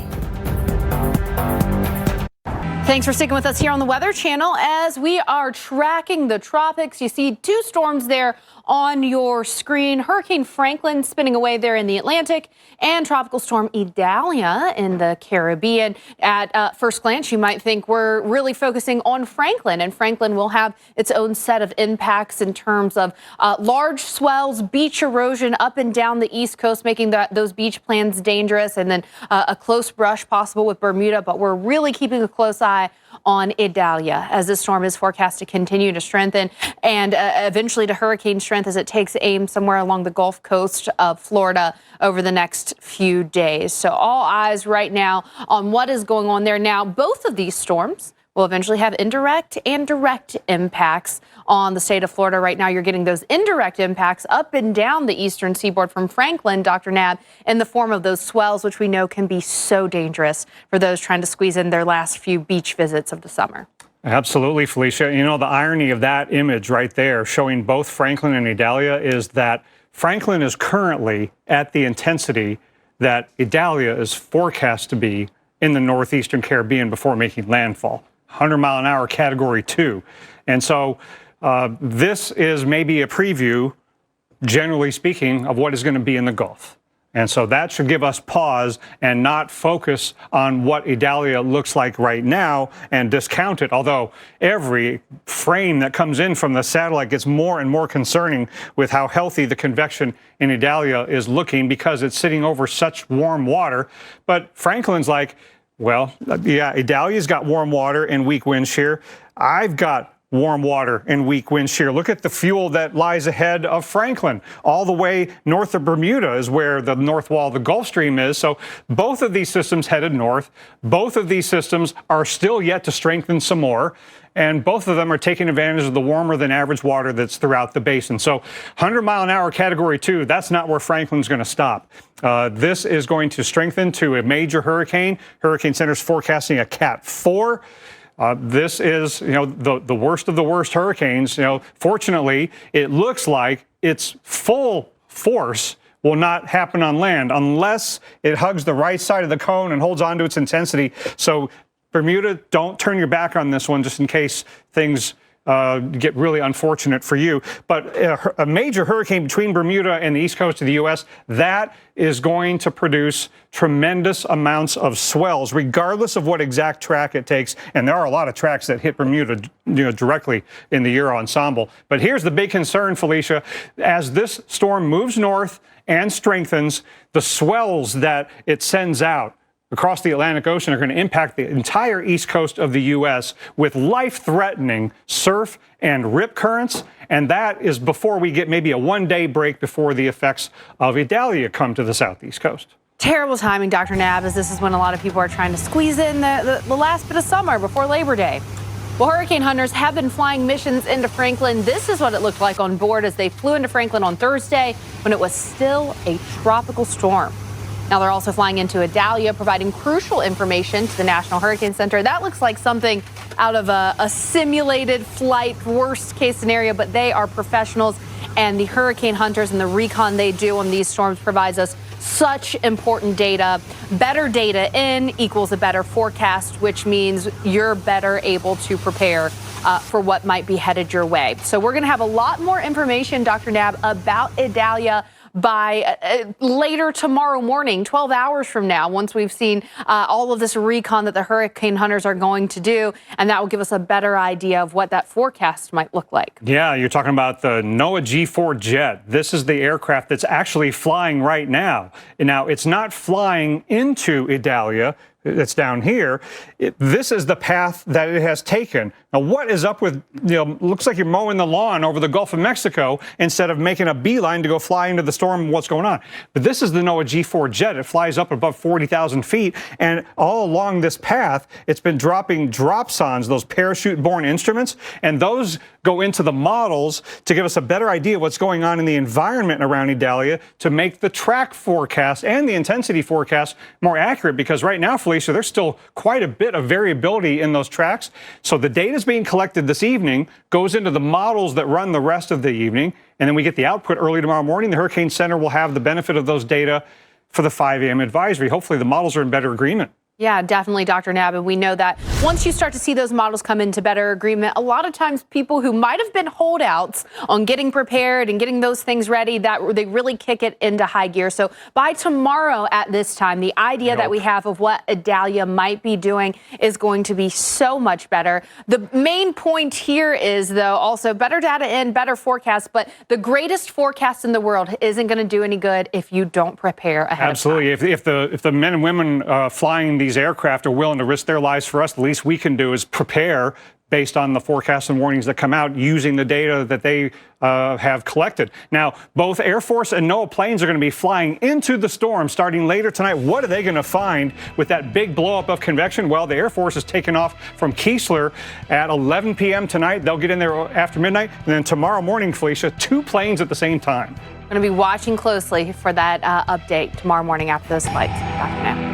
Thanks for sticking with us here on the Weather Channel as we are tracking the tropics. You see two storms there on your screen. Hurricane Franklin spinning away there in the Atlantic and Tropical Storm Idalia in the Caribbean. At first glance, you might think we're really focusing on Franklin, and Franklin will have its own set of impacts in terms of large swells, beach erosion up and down the East Coast, making those beach plans dangerous, and then a close brush possible with Bermuda. But we're really keeping a close eye on Idalia as this storm is forecast to continue to strengthen and eventually to hurricane strength as it takes aim somewhere along the Gulf Coast of Florida over the next few days. So all eyes right now on what is going on there. Now, both of these storms will eventually have indirect and direct impacts on the state of Florida. Right now, you're getting those indirect impacts up and down the eastern seaboard from Franklin, Dr. Knabb, in the form of those swells, which we know can be so dangerous for those trying to squeeze in their last few beach visits of the summer. Absolutely, Felicia. You know, the irony of that image right there showing both Franklin and Idalia is that Franklin is currently at the intensity that Idalia is forecast to be in the northeastern Caribbean before making landfall. 100-mile-an-hour Category 2. And so this is maybe a preview, generally speaking, of what is going to be in the Gulf. And so that should give us pause and not focus on what Idalia looks like right now and discount it, although every frame that comes in from the satellite gets more and more concerning with how healthy the convection in Idalia is looking because it's sitting over such warm water. But Franklin's like, well, yeah, Idalia's got warm water and weak wind shear. I've got warm water and weak wind shear. Look at the fuel that lies ahead of Franklin. All the way north of Bermuda is where the north wall of the Gulf Stream is. So both of these systems headed north. Both of these systems are still yet to strengthen some more. And both of them are taking advantage of the warmer than average water that's throughout the basin. So 100-mile-an-hour Category 2, that's not where Franklin's going to stop. This is going to strengthen to a major hurricane. Hurricane Center's forecasting a Cat 4. This is, the worst of the worst hurricanes. Fortunately, it looks like its full force will not happen on land unless it hugs the right side of the cone and holds on to its intensity. So Bermuda, don't turn your back on this one just in case things get really unfortunate for you. But a major hurricane between Bermuda and the east coast of the U.S., that is going to produce tremendous amounts of swells, regardless of what exact track it takes. And there are a lot of tracks that hit Bermuda directly in the Euro ensemble. But here's the big concern, Felicia. As this storm moves north and strengthens, the swells that it sends out across the Atlantic Ocean are going to impact the entire east coast of the U.S. with life-threatening surf and rip currents. And that is before we get maybe a one-day break before the effects of Idalia come to the southeast coast. Terrible timing, Dr. Nab, as this is when a lot of people are trying to squeeze in the last bit of summer before Labor Day. Well, hurricane hunters have been flying missions into Franklin. This is what it looked like on board as they flew into Franklin on Thursday when it was still a tropical storm. Now they're also flying into Idalia, providing crucial information to the National Hurricane Center. That looks like something out of a simulated flight, worst case scenario, but they are professionals, and the hurricane hunters and the recon they do on these storms provides us such important data. Better data in equals a better forecast, which means you're better able to prepare for what might be headed your way. So we're going to have a lot more information, Dr. Nab, about Idalia by later tomorrow morning, 12 hours from now, once we've seen all of this recon that the hurricane hunters are going to do. And that will give us a better idea of what that forecast might look like. Yeah, you're talking about the NOAA G4 jet. This is the aircraft that's actually flying right now. Now, it's not flying into Idalia. That's down here. This is the path that it has taken. Now, what is up with, looks like you're mowing the lawn over the Gulf of Mexico instead of making a beeline to go fly into the storm and what's going on. But this is the NOAA G4 jet. It flies up above 40,000 feet. And all along this path, it's been dropping dropsondes, those parachute-borne instruments. And those go into the models to give us a better idea of what's going on in the environment around Idalia to make the track forecast and the intensity forecast more accurate. Because right now, Felicia, there's still quite a bit of variability in those tracks. So the data is being collected this evening, goes into the models that run the rest of the evening, and then we get the output early tomorrow morning. The Hurricane Center will have the benefit of those data for the 5 a.m. advisory. Hopefully the models are in better agreement. Yeah, definitely, Dr. Nab. And we know that once you start to see those models come into better agreement, a lot of times people who might have been holdouts on getting prepared and getting those things ready, that they really kick it into high gear. So by tomorrow at this time, the idea that we have of what Idalia might be doing is going to be so much better. The main point here is, though, also better data in, better forecast. But the greatest forecast in the world isn't going to do any good if you don't prepare ahead of time. Absolutely. If the men and women flying these aircraft are willing to risk their lives for us, the least we can do is prepare based on the forecasts and warnings that come out using the data that they have collected. Now, both Air Force and NOAA planes are going to be flying into the storm starting later tonight. What are they going to find with that big blowup of convection? Well, the Air Force is taking off from Keesler at 11 p.m. tonight. They'll get in there after midnight. And then tomorrow morning, Felicia, 2 planes at the same time. I'm going to be watching closely for that update tomorrow morning after those flights. Dr. Nab.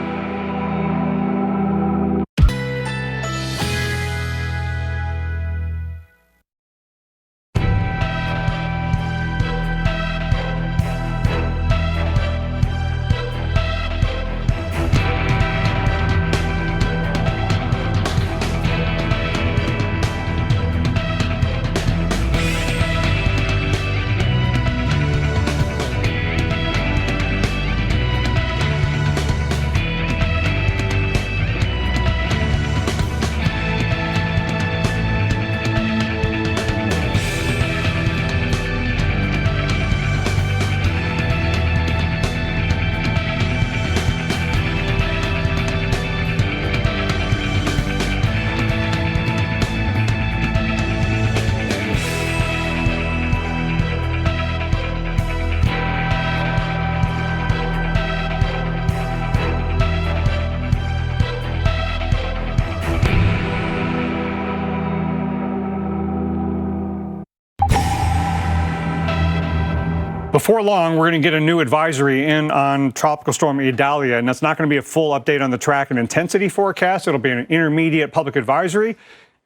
Before long, we're going to get a new advisory in on Tropical Storm Idalia, and that's not going to be a full update on the track and intensity forecast. It'll be an intermediate public advisory.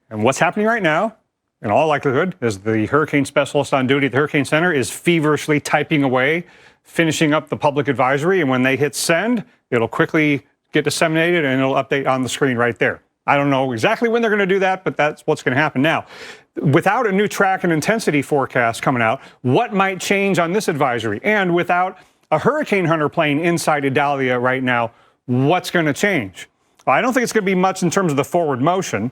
And what's happening right now, in all likelihood, is the hurricane specialist on duty at the Hurricane Center is feverishly typing away, finishing up the public advisory, and when they hit send, it'll quickly get disseminated and it'll update on the screen right there. I don't know exactly when they're going to do that, but that's what's going to happen now. Without a new track and intensity forecast coming out, what might change on this advisory? And without a hurricane hunter plane inside Idalia right now, what's going to change? Well, I don't think it's going to be much in terms of the forward motion.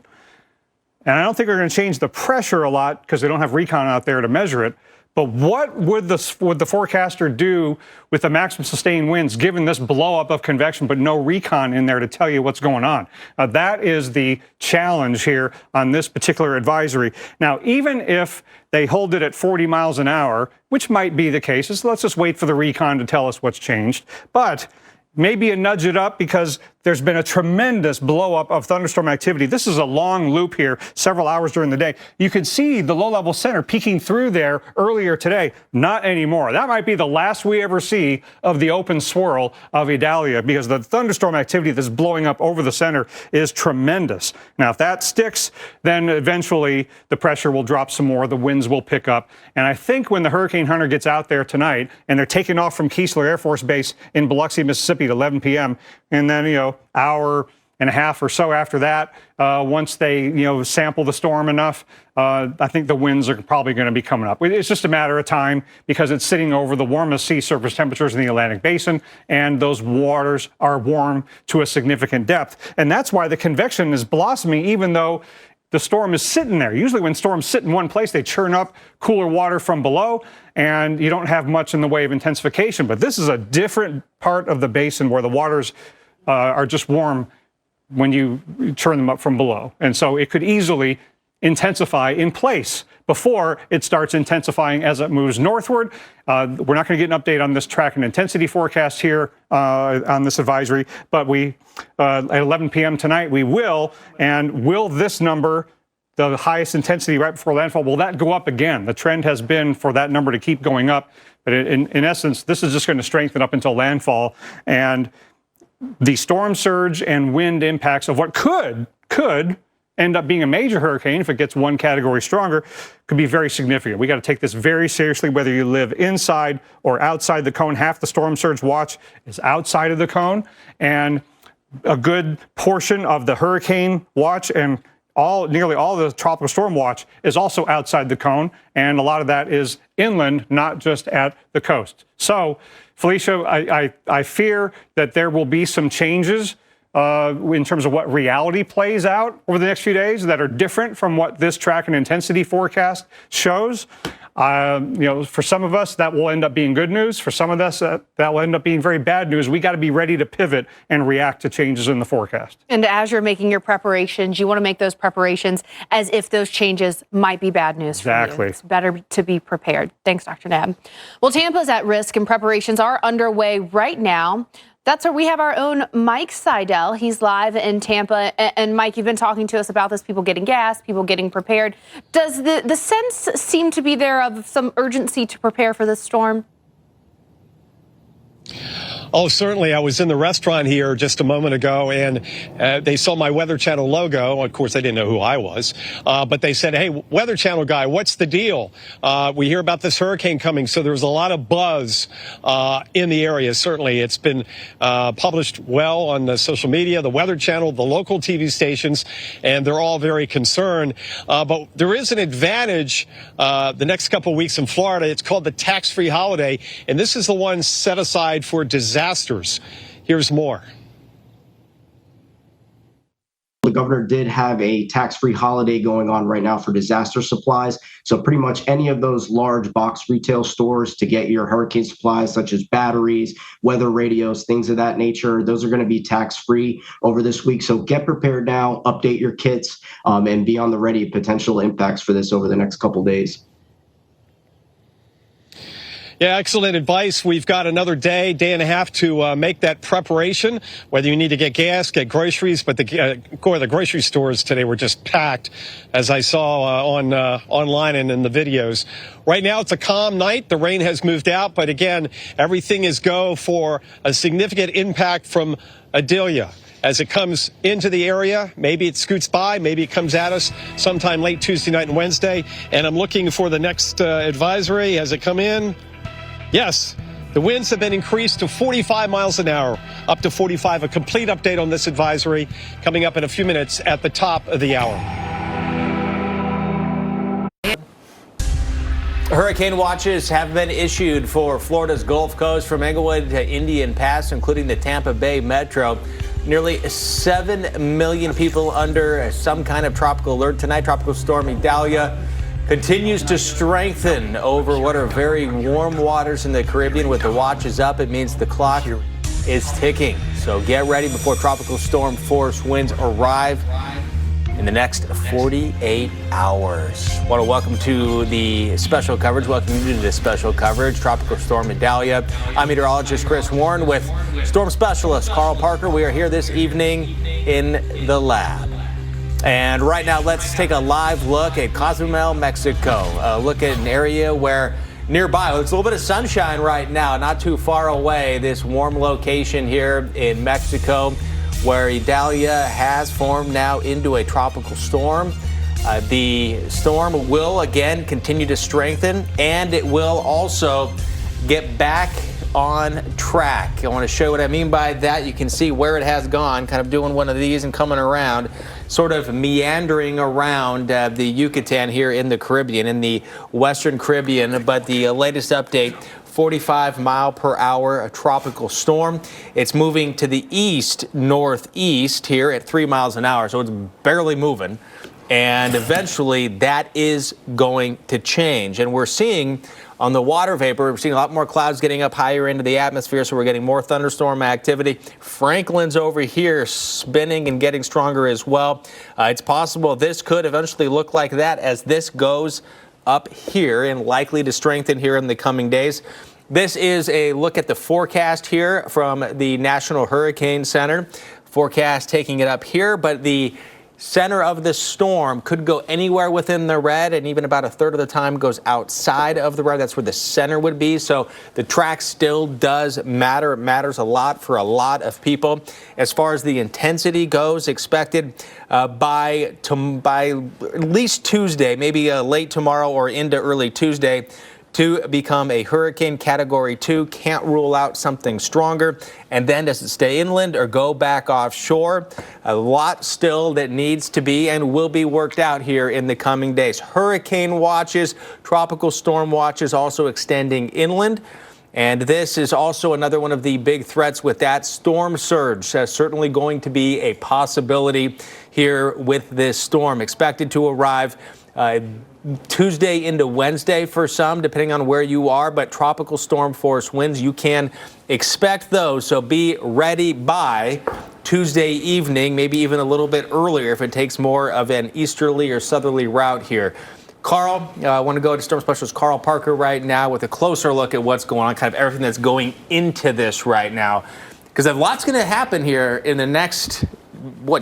And I don't think they're going to change the pressure a lot because they don't have recon out there to measure it. But what would the forecaster do with the maximum sustained winds given this blow up of convection but no recon in there to tell you what's going on? That is the challenge here on this particular advisory. Now, even if they hold it at 40 miles an hour, which might be the case, so let's just wait for the recon to tell us what's changed. But maybe a nudge it up because there's been a tremendous blow up of thunderstorm activity. This is a long loop here, several hours during the day. You can see the low-level center peeking through there earlier today. Not anymore. That might be the last we ever see of the open swirl of Idalia because the thunderstorm activity that's blowing up over the center is tremendous. Now, if that sticks, then eventually the pressure will drop some more, the winds will pick up. And I think when the hurricane hunter gets out there tonight and they're taking off from Keesler Air Force Base in Biloxi, Mississippi at 11 p.m., and then, hour and a half or so after that, once they, sample the storm enough, I think the winds are probably going to be coming up. It's just a matter of time because it's sitting over the warmest sea surface temperatures in the Atlantic Basin, and those waters are warm to a significant depth. And that's why the convection is blossoming, even though the storm is sitting there. Usually when storms sit in one place, they churn up cooler water from below, and you don't have much in the way of intensification. But this is a different part of the basin where the waters are just warm when you churn them up from below. And so it could easily intensify in place before it starts intensifying as it moves northward. We're not going to get an update on this track and intensity forecast here on this advisory, but at 11 p.m. tonight we will. And will this number, the highest intensity right before landfall, will that go up again? The trend has been for that number to keep going up. But in essence, this is just going to strengthen up until landfall. And the storm surge and wind impacts of what could end up being a major hurricane if it gets one category stronger could be very significant. We got to take this very seriously, whether you live inside or outside the cone. Half the storm surge watch is outside of the cone, and a good portion of the hurricane watch and nearly all the tropical storm watch is also outside the cone, and a lot of that is inland, not just at the coast. So, Felicia, I fear that there will be some changes in terms of what reality plays out over the next few days that are different from what this track and intensity forecast shows. For some of us, that will end up being good news. For some of us, that will end up being very bad news. We got to be ready to pivot and react to changes in the forecast. And as you're making your preparations, you want to make those preparations as if those changes might be bad news for you. Exactly. It's better to be prepared. Thanks, Dr. Nab. Well, Tampa's at risk and preparations are underway right now. That's where we have our own Mike Seidel. He's live in Tampa. And Mike, you've been talking to us about this, people getting gas, people getting prepared. Does the sense seem to be there of some urgency to prepare for this storm? Oh, certainly. I was in the restaurant here just a moment ago, and they saw my Weather Channel logo. Of course, they didn't know who I was, but they said, "Hey, Weather Channel guy, what's the deal? We hear about this hurricane coming." So there was a lot of buzz in the area. Certainly, it's been published well on the social media, the Weather Channel, the local TV stations, and they're all very concerned. But there is an advantage the next couple of weeks in Florida. It's called the tax-free holiday, and this is the one set aside for disasters. Here's more. The governor did have a tax-free holiday going on right now for disaster supplies. So pretty much any of those large box retail stores to get your hurricane supplies, such as batteries, weather radios, things of that nature, those are going to be tax-free over this week. So get prepared now, update your kits, and be on the ready potential impacts for this over the next couple days. Yeah, excellent advice. We've got another day and a half to make that preparation, whether you need to get gas, get groceries. But the grocery stores today were just packed, as I saw online and in the videos. Right now, it's a calm night. The rain has moved out. But again, everything is go for a significant impact from Idalia. As it comes into the area, maybe it scoots by, maybe it comes at us sometime late Tuesday night and Wednesday. And I'm looking for the next advisory. Has it come in? Yes, the winds have been increased to 45 miles an hour, up to 45. A complete update on this advisory coming up in a few minutes at the top of the hour. Hurricane watches have been issued for Florida's Gulf Coast from Englewood to Indian Pass, including the Tampa Bay metro. Nearly 7 million people under some kind of tropical alert tonight. Tropical storm Idalia continues to strengthen over what are very warm waters in the Caribbean. With the watches up, it means the clock is ticking. So get ready before tropical storm force winds arrive in the next 48 hours. Want to welcome to the special coverage. Welcome you to the special coverage. Tropical storm Idalia. I'm meteorologist Chris Warren with storm specialist Carl Parker. We are here this evening in the lab. And right now, let's take a live look at Cozumel, Mexico. Look at an area where nearby, it's a little bit of sunshine right now, not too far away. This warm location here in Mexico, where Idalia has formed now into a tropical storm. The storm will again continue to strengthen, and it will also get back on track. I want to show you what I mean by that. You can see where it has gone, kind of doing one of these and coming around, sort of meandering around the Yucatan here in the Caribbean, in the Western Caribbean. But the latest update, 45-mile-per-hour tropical storm. It's moving to the east-northeast here at 3 miles an hour, so it's barely moving. And eventually, that is going to change. And we're seeing on the water vapor, we're seeing a lot more clouds getting up higher into the atmosphere, so we're getting more thunderstorm activity. Franklin's over here spinning and getting stronger as well. It's possible this could eventually look like that as this goes up here and likely to strengthen here in the coming days. This is a look at the forecast here from the National Hurricane Center. Forecast taking it up here, but the center of the storm could go anywhere within the red, and even about a third of the time goes outside of the red. That's where the center would be. So the track still does matter. It matters a lot for a lot of people. As far as the intensity goes, expected by at least Tuesday, maybe late tomorrow or into early Tuesday, to become a hurricane category 2. Can't rule out something stronger. And then does it stay inland or go back offshore? A lot still that needs to be and will be worked out here in the coming days. Hurricane watches, tropical storm watches also extending inland. And this is also another one of the big threats with that storm surge. Certainly going to be a possibility here with this storm. Expected to arrive Tuesday into Wednesday for some, depending on where you are, but tropical storm force winds, you can expect those. So be ready by Tuesday evening, maybe even a little bit earlier if it takes more of an easterly or southerly route here. Carl, I want to go to storm specialist Carl Parker right now with a closer look at what's going on, kind of everything that's going into this right now, because a lot's going to happen here in the next,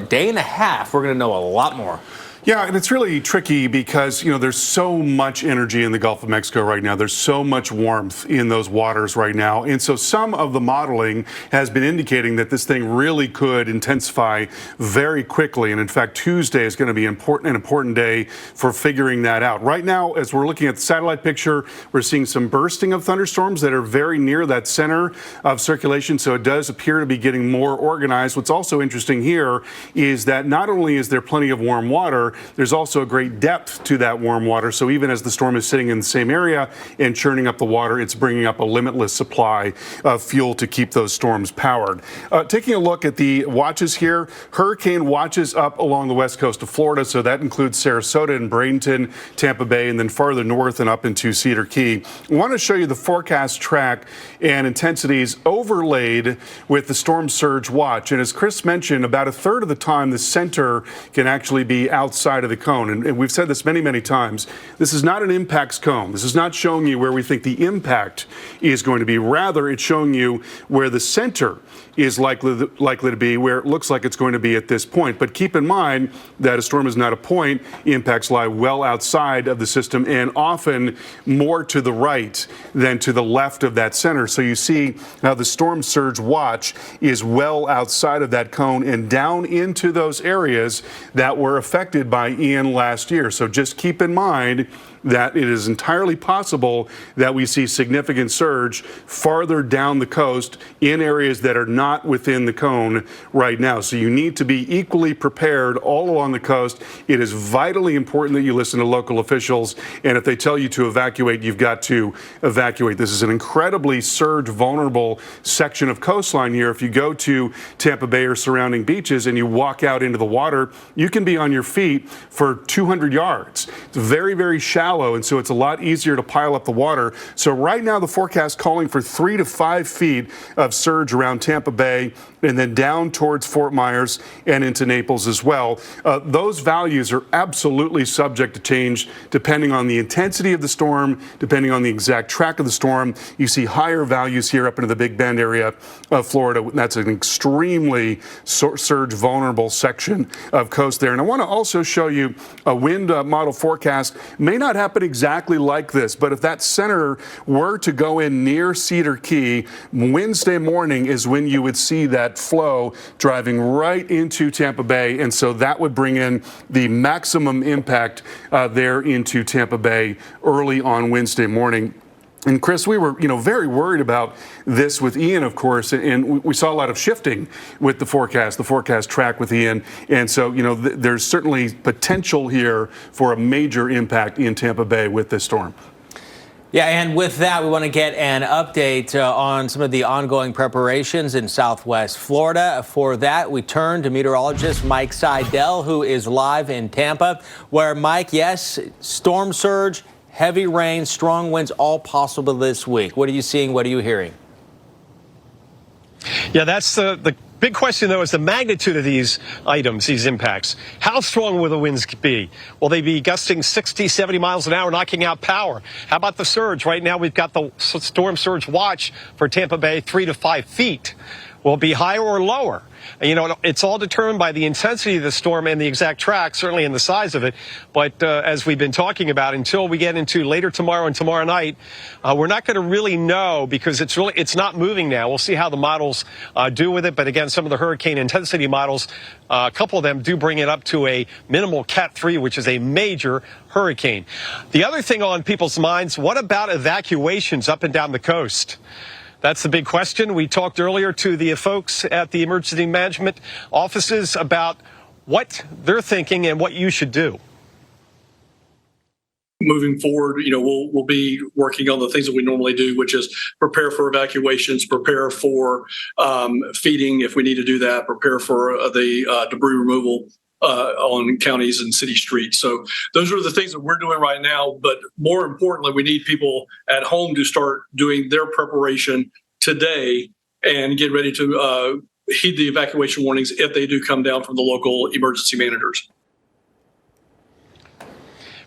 day and a half. We're going to know a lot more. Yeah, and it's really tricky because, there's so much energy in the Gulf of Mexico right now. There's so much warmth in those waters right now. And so some of the modeling has been indicating that this thing really could intensify very quickly. And in fact, Tuesday is going to be an important day for figuring that out. Right now, as we're looking at the satellite picture, we're seeing some bursting of thunderstorms that are very near that center of circulation. So it does appear to be getting more organized. What's also interesting here is that not only is there plenty of warm water, there's also a great depth to that warm water. So even as the storm is sitting in the same area and churning up the water, it's bringing up a limitless supply of fuel to keep those storms powered. Taking a look at the watches here, hurricane watches up along the west coast of Florida. So that includes Sarasota and Bradenton, Tampa Bay, and then farther north and up into Cedar Key. I want to show you the forecast track and intensities overlaid with the storm surge watch. And as Chris mentioned, about a third of the time, the center can actually be outside outside of the cone. And we've said this many, many times. This is not an impacts cone. This is not showing you where we think the impact is going to be. Rather, it's showing you where the center is likely to be, where it looks like it's going to be at this point. But keep in mind that a storm is not a point. Impacts lie well outside of the system and often more to the right than to the left of that center. So you see how the storm surge watch is well outside of that cone and down into those areas that were affected by Ian last year. So just keep in mind that it is entirely possible that we see significant surge farther down the coast in areas that are not within the cone right now. So you need to be equally prepared all along the coast. It is vitally important that you listen to local officials, and if they tell you to evacuate, you've got to evacuate. This is an incredibly surge vulnerable section of coastline here. If you go to Tampa Bay or surrounding beaches and you walk out into the water, you can be on your feet for 200 yards. It's very, very shallow, and so it's a lot easier to pile up the water. So right now the forecast calling for 3 to 5 feet of surge around Tampa Bay and then down towards Fort Myers and into Naples as well. Those values are absolutely subject to change depending on the intensity of the storm, depending on the exact track of the storm. You see higher values here up into the Big Bend area of Florida. That's an extremely surge vulnerable section of coast there. And I want to also show you a wind model forecast. May not happen exactly like this, but if that center were to go in near Cedar Key, Wednesday morning is when you would see that flow driving right into Tampa Bay, and so that would bring in the maximum impact there into Tampa Bay early on Wednesday morning. And Chris, we were, very worried about this with Ian, of course, and we saw a lot of shifting with the forecast track with Ian. And so, there's certainly potential here for a major impact in Tampa Bay with this storm. Yeah, and with that, we want to get an update on some of the ongoing preparations in Southwest Florida. For that, we turn to meteorologist Mike Seidel, who is live in Tampa, where, Mike, yes, storm surge, heavy rain, strong winds, all possible this week. What are you seeing? What are you hearing? Yeah, that's the big question, though, is the magnitude of these items, these impacts. How strong will the winds be? Will they be gusting 60, 70 miles an hour, knocking out power? How about the surge? Right now, we've got the storm surge watch for Tampa Bay, 3 to 5 feet. Will it be higher or lower? It's all determined by the intensity of the storm and the exact track, certainly, and the size of it. But as we've been talking about, until we get into later tomorrow and tomorrow night, we're not going to really know because it's not moving now. We'll see how the models do with it. But again, some of the hurricane intensity models, a couple of them do bring it up to a minimal Cat 3, which is a major hurricane. The other thing on people's minds, what about evacuations up and down the coast? That's the big question. We talked earlier to the folks at the emergency management offices about what they're thinking and what you should do. Moving forward, we'll be working on the things that we normally do, which is prepare for evacuations, prepare for feeding if we need to do that, prepare for the debris removal on counties and city streets. So those are the things that we're doing right now. But more importantly, we need people at home to start doing their preparation today and get ready to heed the evacuation warnings if they do come down from the local emergency managers.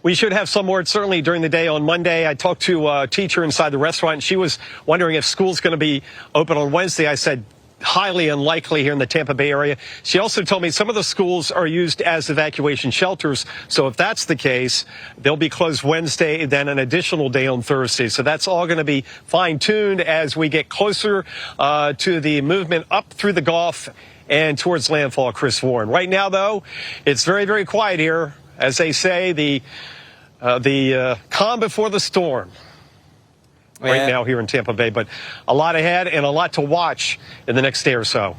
We should have some word certainly during the day on Monday. I talked to a teacher inside the restaurant, and she was wondering if school's going to be open on Wednesday. I said, highly unlikely here in the Tampa Bay area. She also told me some of the schools are used as evacuation shelters. So if that's the case, they'll be closed Wednesday, then an additional day on Thursday. So that's all going to be fine-tuned as we get closer to the movement up through the Gulf and towards landfall, Chris Warren. Right now, though, it's very, very quiet here. As they say, the calm before the storm. Right now here in Tampa Bay, but a lot ahead and a lot to watch in the next day or so.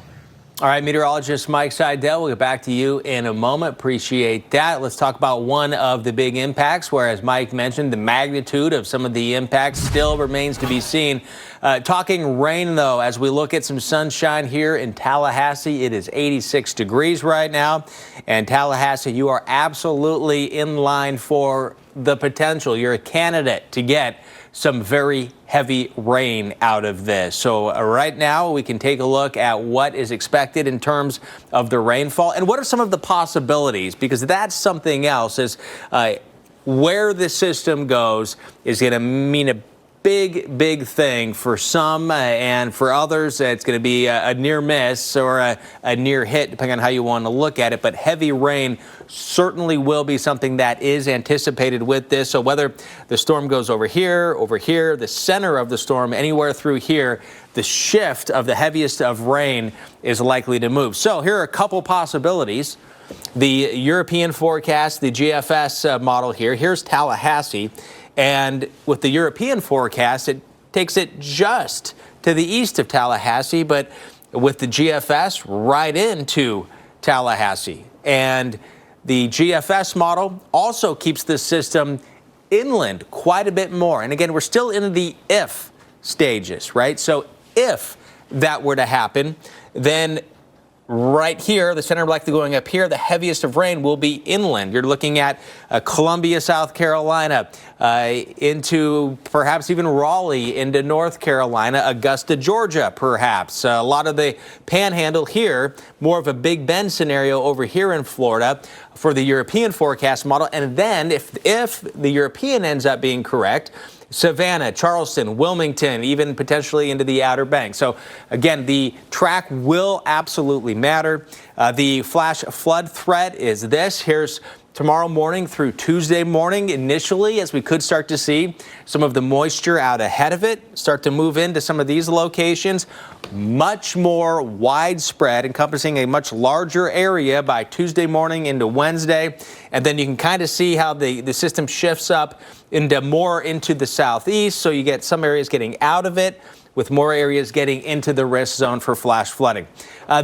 All right, meteorologist Mike Seidel, we'll get back to you in a moment. Appreciate that. Let's talk about one of the big impacts, where, as Mike mentioned, the magnitude of some of the impacts still remains to be seen. Talking rain, though, as we look at some sunshine here in Tallahassee, it is 86 degrees right now. And Tallahassee, you are absolutely in line for the potential. You're a candidate to get some very heavy rain out of this. So right now we can take a look at what is expected in terms of the rainfall and what are some of the possibilities, because that's something else. Is where the system goes is going to mean a big thing for some, and for others it's going to be a near miss or a near hit, depending on how you want to look at it. But heavy rain certainly will be something that is anticipated with this. So whether the storm goes over here, the center of the storm, anywhere through here, the shift of the heaviest of rain is likely to move. So here are a couple possibilities. The European forecast, the GFS model here. Here's Tallahassee. And with the European forecast, it takes it just to the east of Tallahassee, but with the GFS right into Tallahassee. And the GFS model also keeps the system inland quite a bit more. And again, we're still in the if stages, right? So if that were to happen, then right here, the center likely going up here, the heaviest of rain will be inland. You're looking at Columbia, South Carolina, into perhaps even Raleigh, into North Carolina, Augusta, Georgia, perhaps. A lot of the panhandle here, more of a Big Bend scenario over here in Florida for the European forecast model. And then if the European ends up being correct, Savannah, Charleston, Wilmington, even potentially into the Outer Banks. So again, the track will absolutely matter. The flash flood threat is this. Here's tomorrow morning through Tuesday morning initially, as we could start to see some of the moisture out ahead of it start to move into some of these locations. Much more widespread, encompassing a much larger area by Tuesday morning into Wednesday. And then you can kind of see how the system shifts up more into the southeast. So you get some areas getting out of it, with more areas getting into the risk zone for flash flooding.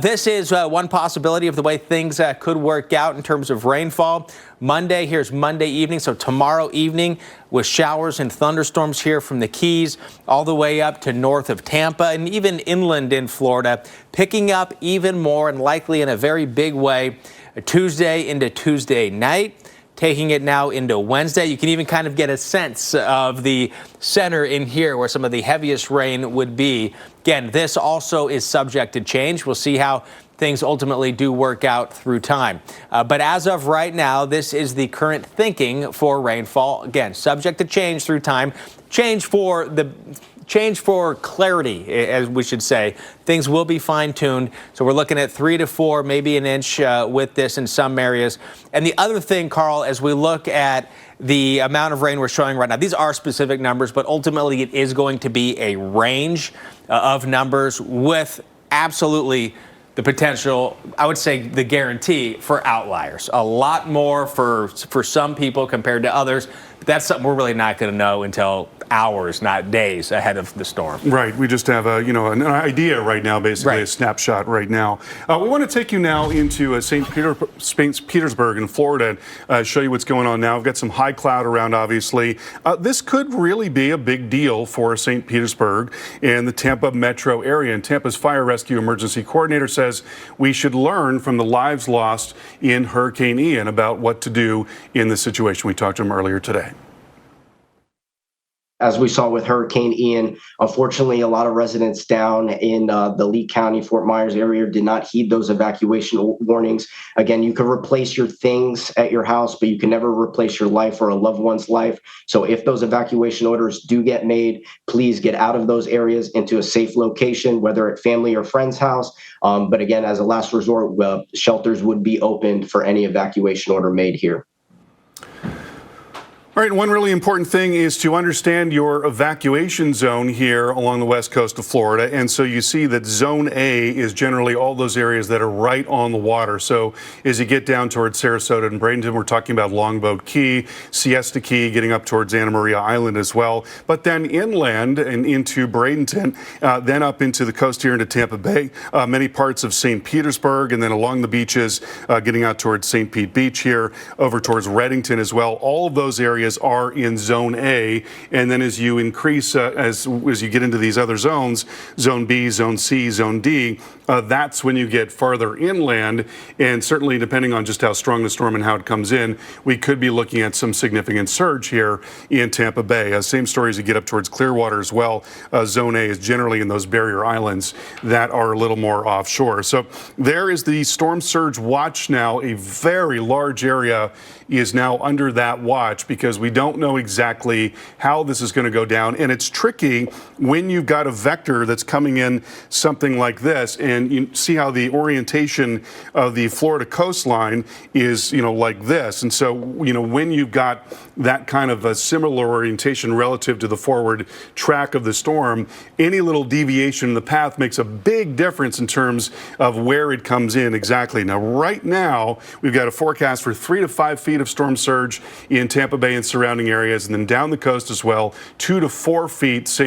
This is one possibility of the way things could work out in terms of rainfall. Monday, here's Monday evening, so tomorrow evening, with showers and thunderstorms here from the Keys all the way up to north of Tampa and even inland in Florida, picking up even more and likely in a very big way Tuesday into Tuesday night. Taking it now into Wednesday. You can even kind of get a sense of the center in here where some of the heaviest rain would be. Again, this also is subject to change. We'll see how things ultimately do work out through time. But as of right now, this is the current thinking for rainfall. Again, subject to change through time. Change for clarity, as we should say. Things will be fine-tuned. So we're looking at 3 to 4, maybe an inch with this in some areas. And the other thing, Carl, as we look at the amount of rain we're showing right now, these are specific numbers, but ultimately it is going to be a range of numbers with absolutely the potential, I would say the guarantee for outliers. A lot more for some people compared to others. But that's something we're really not going to know until hours, not days ahead of the storm. Right. We just have an idea right now, basically, a snapshot right now. We want to take you now into St. Petersburg in Florida and show you what's going on now. We've got some high cloud around, obviously. This could really be a big deal for St. Petersburg and the Tampa metro area. And Tampa's Fire Rescue Emergency Coordinator says we should learn from the lives lost in Hurricane Ian about what to do in this situation. We talked to him earlier today. As we saw with Hurricane Ian, unfortunately, a lot of residents down in the Lee County, Fort Myers area did not heed those evacuation warnings. Again, you can replace your things at your house, but you can never replace your life or a loved one's life. So if those evacuation orders do get made, please get out of those areas into a safe location, whether at family or friend's house. But again, as a last resort, shelters would be opened for any evacuation order made here. All right, one really important thing is to understand your evacuation zone here along the west coast of Florida. And so you see that Zone A is generally all those areas that are right on the water. So as you get down towards Sarasota and Bradenton, we're talking about Longboat Key, Siesta Key, getting up towards Anna Maria Island as well. But then inland and into Bradenton, then up into the coast here into Tampa Bay, many parts of St. Petersburg, and then along the beaches, getting out towards St. Pete Beach here, over towards Reddington as well. All of those areas are in Zone A, and then as you increase, as you get into these other zones, Zone B, Zone C, Zone D, that's when you get farther inland. And certainly, depending on just how strong the storm and how it comes in, we could be looking at some significant surge here in Tampa Bay. Same story as you get up towards Clearwater as well. Zone A is generally in those barrier islands that are a little more offshore. So there is the storm surge watch now. A very large area is now under that watch because we don't know exactly how this is going to go down. And it's tricky when you've got a vector that's coming in something like this, and you see how the orientation of the Florida coastline is, like this. And so, when you've got that kind of a similar orientation relative to the forward track of the storm, any little deviation in the path makes a big difference in terms of where it comes in exactly. Now, right now, we've got a forecast for 3 to 5 feet of storm surge in Tampa Bay and surrounding areas, and then down the coast as well, 2 to 4 feet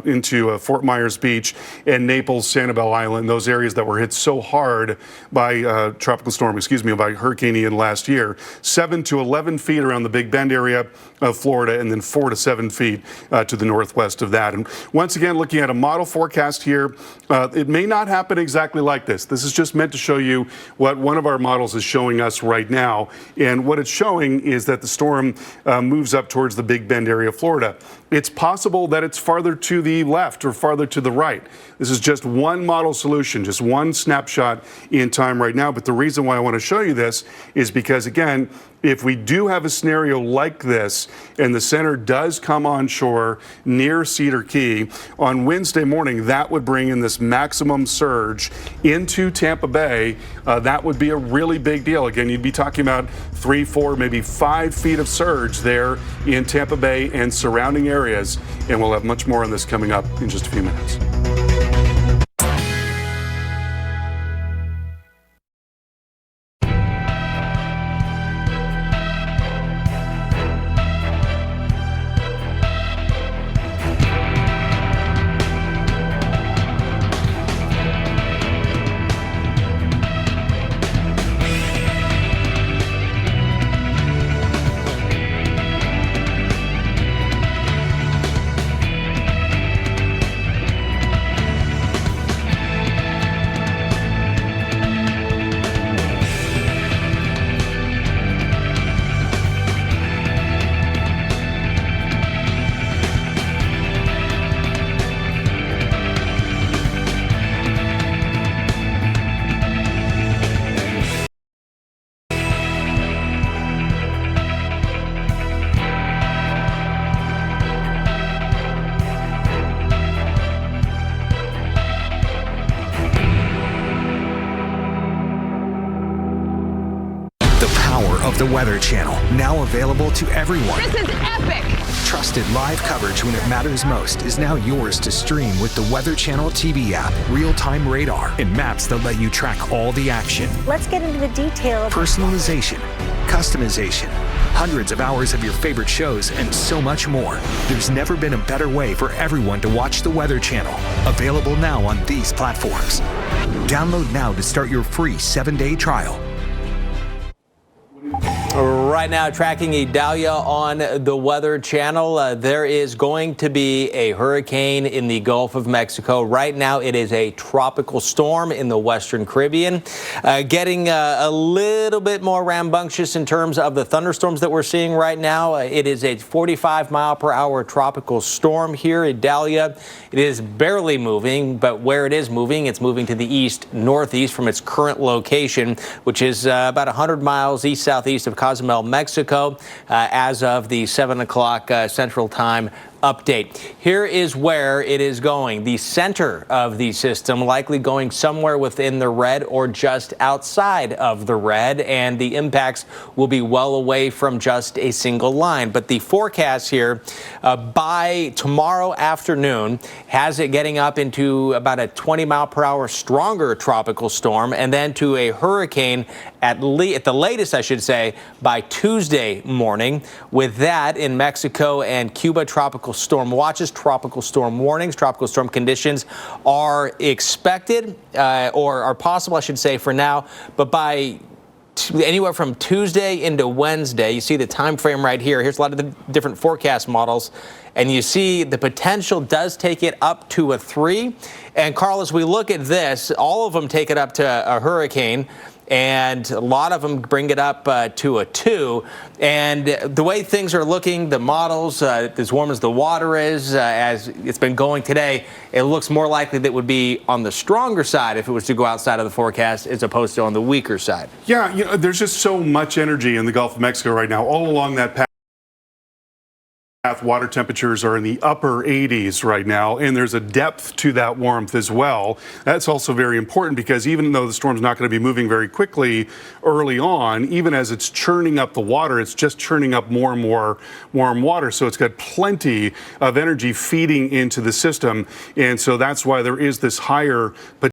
into Fort Myers Beach and Naples, Sanibel Island, those areas that were hit so hard by by Hurricane Ian last year. 7 to 11 feet around the Big Bend area of Florida, and then 4 to 7 feet to the northwest of that. And once again, looking at a model forecast here, it may not happen exactly like this. This is just meant to show you what one of our models is showing us right now. And what it's showing is that the storm moves up towards the Big Bend area of Florida. It's possible that it's farther to the left or farther to the right. This is just one model solution, just one snapshot in time right now. But the reason why I want to show you this is because, again, if we do have a scenario like this and the center does come onshore near Cedar Key on Wednesday morning, that would bring in this maximum surge into Tampa Bay. That would be a really big deal. Again, you'd be talking about 3, 4, maybe 5 feet of surge there in Tampa Bay and surrounding areas. And we'll have much more on this coming up in just a few minutes. Of the Weather Channel, now available to everyone. This is epic! Trusted live coverage when it matters most is now yours to stream with the Weather Channel TV app, real-time radar, and maps that let you track all the action. Let's get into the details. Personalization, customization, hundreds of hours of your favorite shows, and so much more. There's never been a better way for everyone to watch the Weather Channel. Available now on these platforms. Download now to start your free 7-day trial. Right now, tracking Idalia on the Weather Channel. There is going to be a hurricane in the Gulf of Mexico. Right now, it is a tropical storm in the Western Caribbean. Getting a little bit more rambunctious in terms of the thunderstorms that we're seeing right now. It is a 45-mile-per-hour tropical storm here, Idalia. It is barely moving, but where it is moving, it's moving to the east-northeast from its current location, which is about 100 miles east-southeast of Cozumel, Mexico, as of the 7 o'clock Central Time update. Here is where it is going. The center of the system likely going somewhere within the red or just outside of the red, and the impacts will be well away from just a single line. But the forecast here by tomorrow afternoon has it getting up into about a 20-mile-per-hour stronger tropical storm, and then to a hurricane at the latest, I should say, by Tuesday morning. With that, in Mexico and Cuba, tropical storm watches, tropical storm warnings, tropical storm conditions are expected or are possible, I should say, for now. But by anywhere from Tuesday into Wednesday, you see the time frame right here. Here's a lot of the different forecast models. and you see the potential does take it up to a 3. And Carl, as we look at this, all of them take it up to a hurricane, and a lot of them bring it up to a 2. And the way things are looking, the models, as warm as the water is, as it's been going today, it looks more likely that it would be on the stronger side if it was to go outside of the forecast as opposed to on the weaker side. Yeah, there's just so much energy in the Gulf of Mexico right now, all along that path. Water temperatures are in the upper 80s right now, and there's a depth to that warmth as well. That's also very important because even though the storm's not going to be moving very quickly early on, even as it's churning up the water, it's just churning up more and more warm water. So it's got plenty of energy feeding into the system. And so that's why there is this higher potential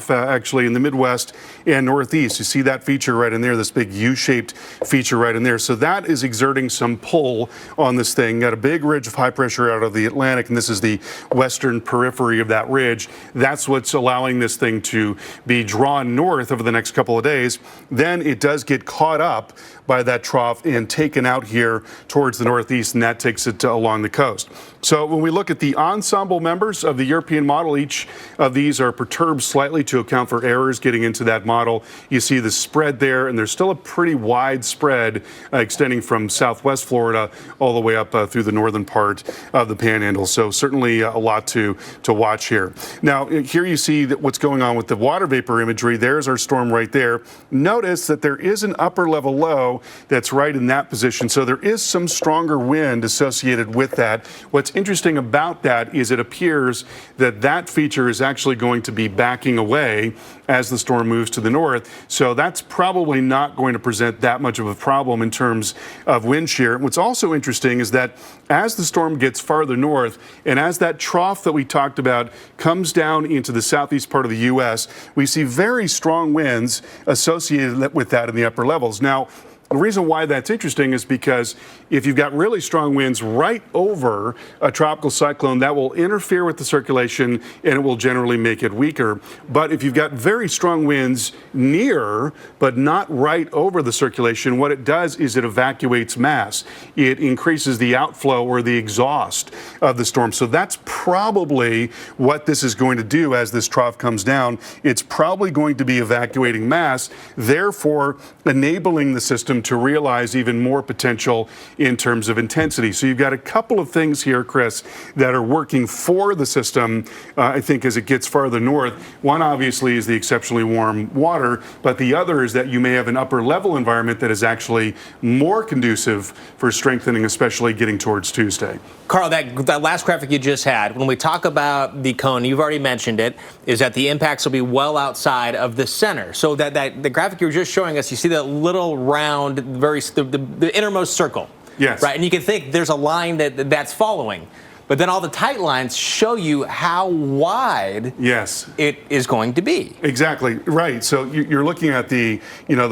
actually in the Midwest and Northeast. You see that feature right in there, this big U-shaped feature right in there. So that is exerting some pull on this thing. Got a big ridge of high pressure out of the Atlantic, and this is the western periphery of that ridge. That's what's allowing this thing to be drawn north over the next couple of days. Then it does get caught up by that trough and taken out here towards the northeast, and that takes it along the coast. So when we look at the ensemble members of the European model, each of these are perturbed slightly to account for errors getting into that model. You see the spread there, and there's still a pretty wide spread extending from southwest Florida all the way up through the northern part of the Panhandle. So certainly a lot to watch here. Now, here you see that what's going on with the water vapor imagery. There's our storm right there. Notice that there is an upper level low that's right in that position. So there is some stronger wind associated with that. What's interesting about that is it appears that that feature is actually going to be backing away as the storm moves to the north. So that's probably not going to present that much of a problem in terms of wind shear. What's also interesting is that as the storm gets farther north and as that trough that we talked about comes down into the southeast part of the U.S., we see very strong winds associated with that in the upper levels. Now, the reason why that's interesting is because if you've got really strong winds right over a tropical cyclone, that will interfere with the circulation and it will generally make it weaker. But if you've got very strong winds near, but not right over the circulation, what it does is it evacuates mass. It increases the outflow or the exhaust of the storm. So that's probably what this is going to do as this trough comes down. It's probably going to be evacuating mass, therefore enabling the system to realize even more potential in terms of intensity. So you've got a couple of things here, Chris, that are working for the system, I think, as it gets farther north. One, obviously, is the exceptionally warm water, but the other is that you may have an upper level environment that is actually more conducive for strengthening, especially getting towards Tuesday. Carl, that last graphic you just had, when we talk about the cone, you've already mentioned it, is that the impacts will be well outside of the center. So that the graphic you were just showing us, you see that little round, the innermost circle. Yes. Right, and you can think there's a line that's following. But then all the tight lines show you how wide it is going to be. Exactly, right. So you're looking at the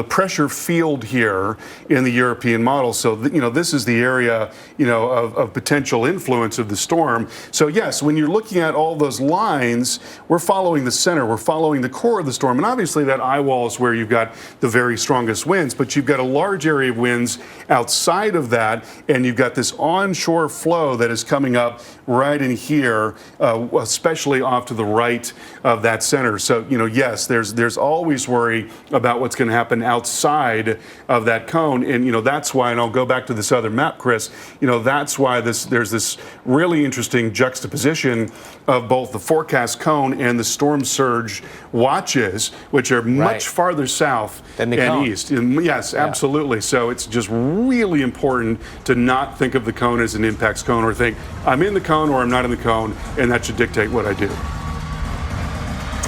pressure field here in the European model. So, this is the area, of potential influence of the storm. So yes, when you're looking at all those lines, we're following the center, we're following the core of the storm. And obviously that eye wall is where you've got the very strongest winds, but you've got a large area of winds outside of that, and you've got this onshore flow that is coming up right in here, especially off to the right of that center. So, yes, there's always worry about what's going to happen outside of that cone. And, that's why, and I'll go back to this other map, Chris, that's why there's this really interesting juxtaposition of both the forecast cone and the storm surge watches, which are much farther south and east. And yes, absolutely. So it's just really important to not think of the cone as an impacts cone or think I'm in the cone or I'm not in the cone, and that should dictate what I do.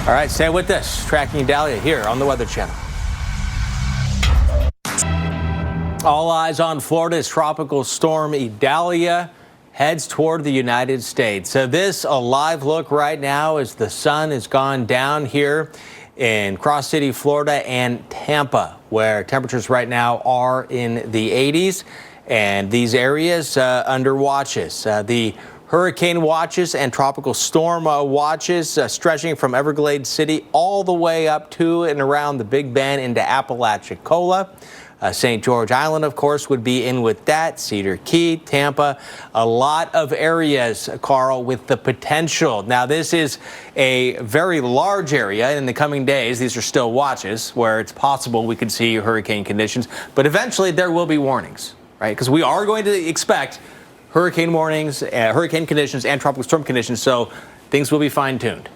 All right, stay with us. Tracking Idalia here on the Weather Channel. All eyes on Florida's tropical storm Idalia heads toward the United States. So this a live look right now as the sun has gone down here in Cross City, Florida, and Tampa, where temperatures right now are in the 80s, and these areas under watches. The hurricane watches and tropical storm watches stretching from Everglades City all the way up to and around the Big Bend into Apalachicola. St. George Island, of course, would be in with that. Cedar Key, Tampa, a lot of areas, Carl, with the potential. Now, this is a very large area. In the coming days, these are still watches where it's possible we could see hurricane conditions. But eventually, there will be warnings, right? Because we are going to expect hurricane warnings, hurricane conditions, and tropical storm conditions. So things will be fine-tuned.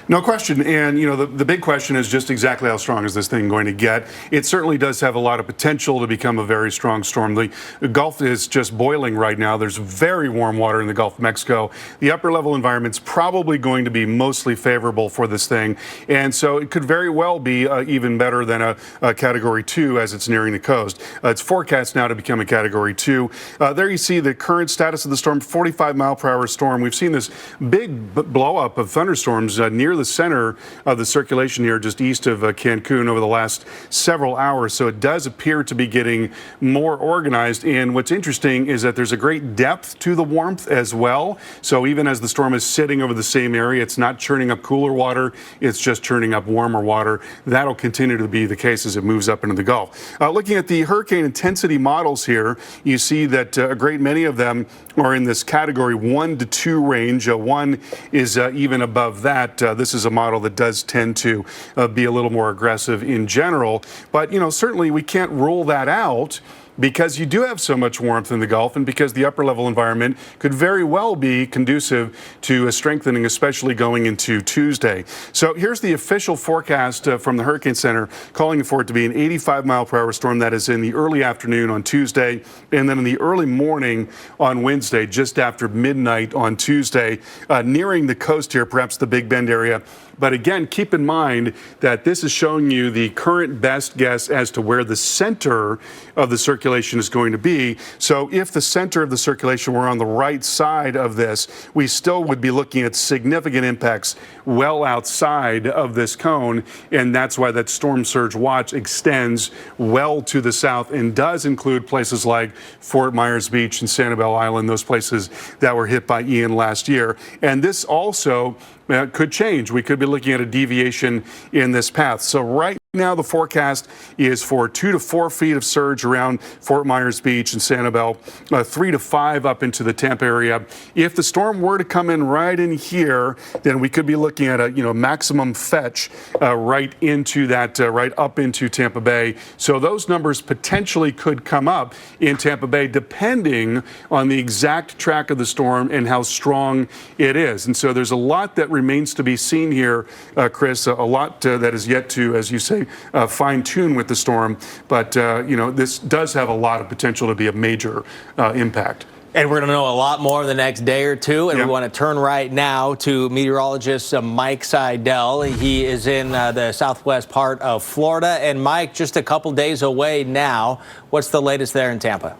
No question. And, you know, the big question is just exactly how strong is this thing going to get? It certainly does have a lot of potential to become a very strong storm. The Gulf is just boiling right now. There's very warm water in the Gulf of Mexico. The upper level environment's probably going to be mostly favorable for this thing. And so it could very well be even better than a Category 2 as it's nearing the coast. It's forecast now to become a Category 2. There you see the current status of the storm, 45-mile-per-hour storm. We've seen this big blow-up of thunderstorms near the center of the circulation here, just east of Cancun over the last several hours. So it does appear to be getting more organized. And what's interesting is that there's a great depth to the warmth as well. So even as the storm is sitting over the same area, it's not churning up cooler water. It's just churning up warmer water. That'll continue to be the case as it moves up into the Gulf. Looking at the hurricane intensity models here, you see that a great many of them are in this Category 1 to 2 range. 1 is even above that. This is a model that does tend to be a little more aggressive in general. But, you know, certainly we can't rule that out, because you do have so much warmth in the Gulf and because the upper level environment could very well be conducive to a strengthening, especially going into Tuesday. So here's the official forecast from the Hurricane Center, calling for it to be an 85-mile-per-hour storm. That is in the early afternoon on Tuesday, and then in the early morning on Wednesday, just after midnight on Tuesday, nearing the coast here, perhaps the Big Bend area. But again, keep in mind that this is showing you the current best guess as to where the center of the circulation is going to be. So if the center of the circulation were on the right side of this, we still would be looking at significant impacts well outside of this cone. And that's why that storm surge watch extends well to the south and does include places like Fort Myers Beach and Sanibel Island, those places that were hit by Ian last year. And this also could change. We could be looking at a deviation in this path. So right now the forecast is for 2 to 4 feet of surge around Fort Myers Beach and Sanibel, 3 to 5 up into the Tampa area. If the storm were to come in right in here, then we could be looking at a maximum fetch right into that, right up into Tampa Bay. So those numbers potentially could come up in Tampa Bay depending on the exact track of the storm and how strong it is. And so there's a lot that remains to be seen here, Chris, a lot that is yet to, as you say, fine-tune with the storm. But, this does have a lot of potential to be a major impact. And we're going to know a lot more in the next day or two. And we want to turn right now to meteorologist Mike Seidel. He is in the southwest part of Florida. And Mike, just a couple days away now. What's the latest there in Tampa?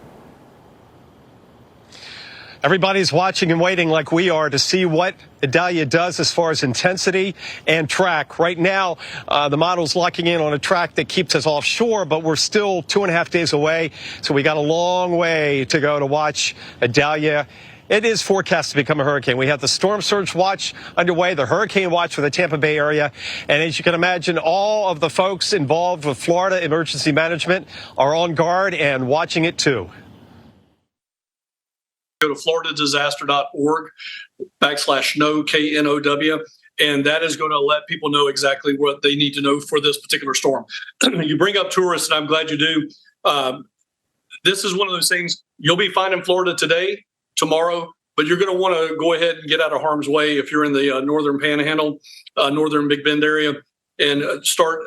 Everybody's watching and waiting like we are to see what Idalia does as far as intensity and track. Right now, the model's locking in on a track that keeps us offshore, but we're still 2.5 days away. So we got a long way to go to watch Idalia. It is forecast to become a hurricane. We have the storm surge watch underway, the hurricane watch for the Tampa Bay area. And as you can imagine, all of the folks involved with Florida emergency management are on guard and watching it too. Go to floridadisaster.org/know, KNOW, and that is going to let people know exactly what they need to know for this particular storm. You bring up tourists, and I'm glad you do. This is one of those things you'll be fine in Florida today, tomorrow, but you're going to want to go ahead and get out of harm's way if you're in the northern Panhandle, northern Big Bend area, and start,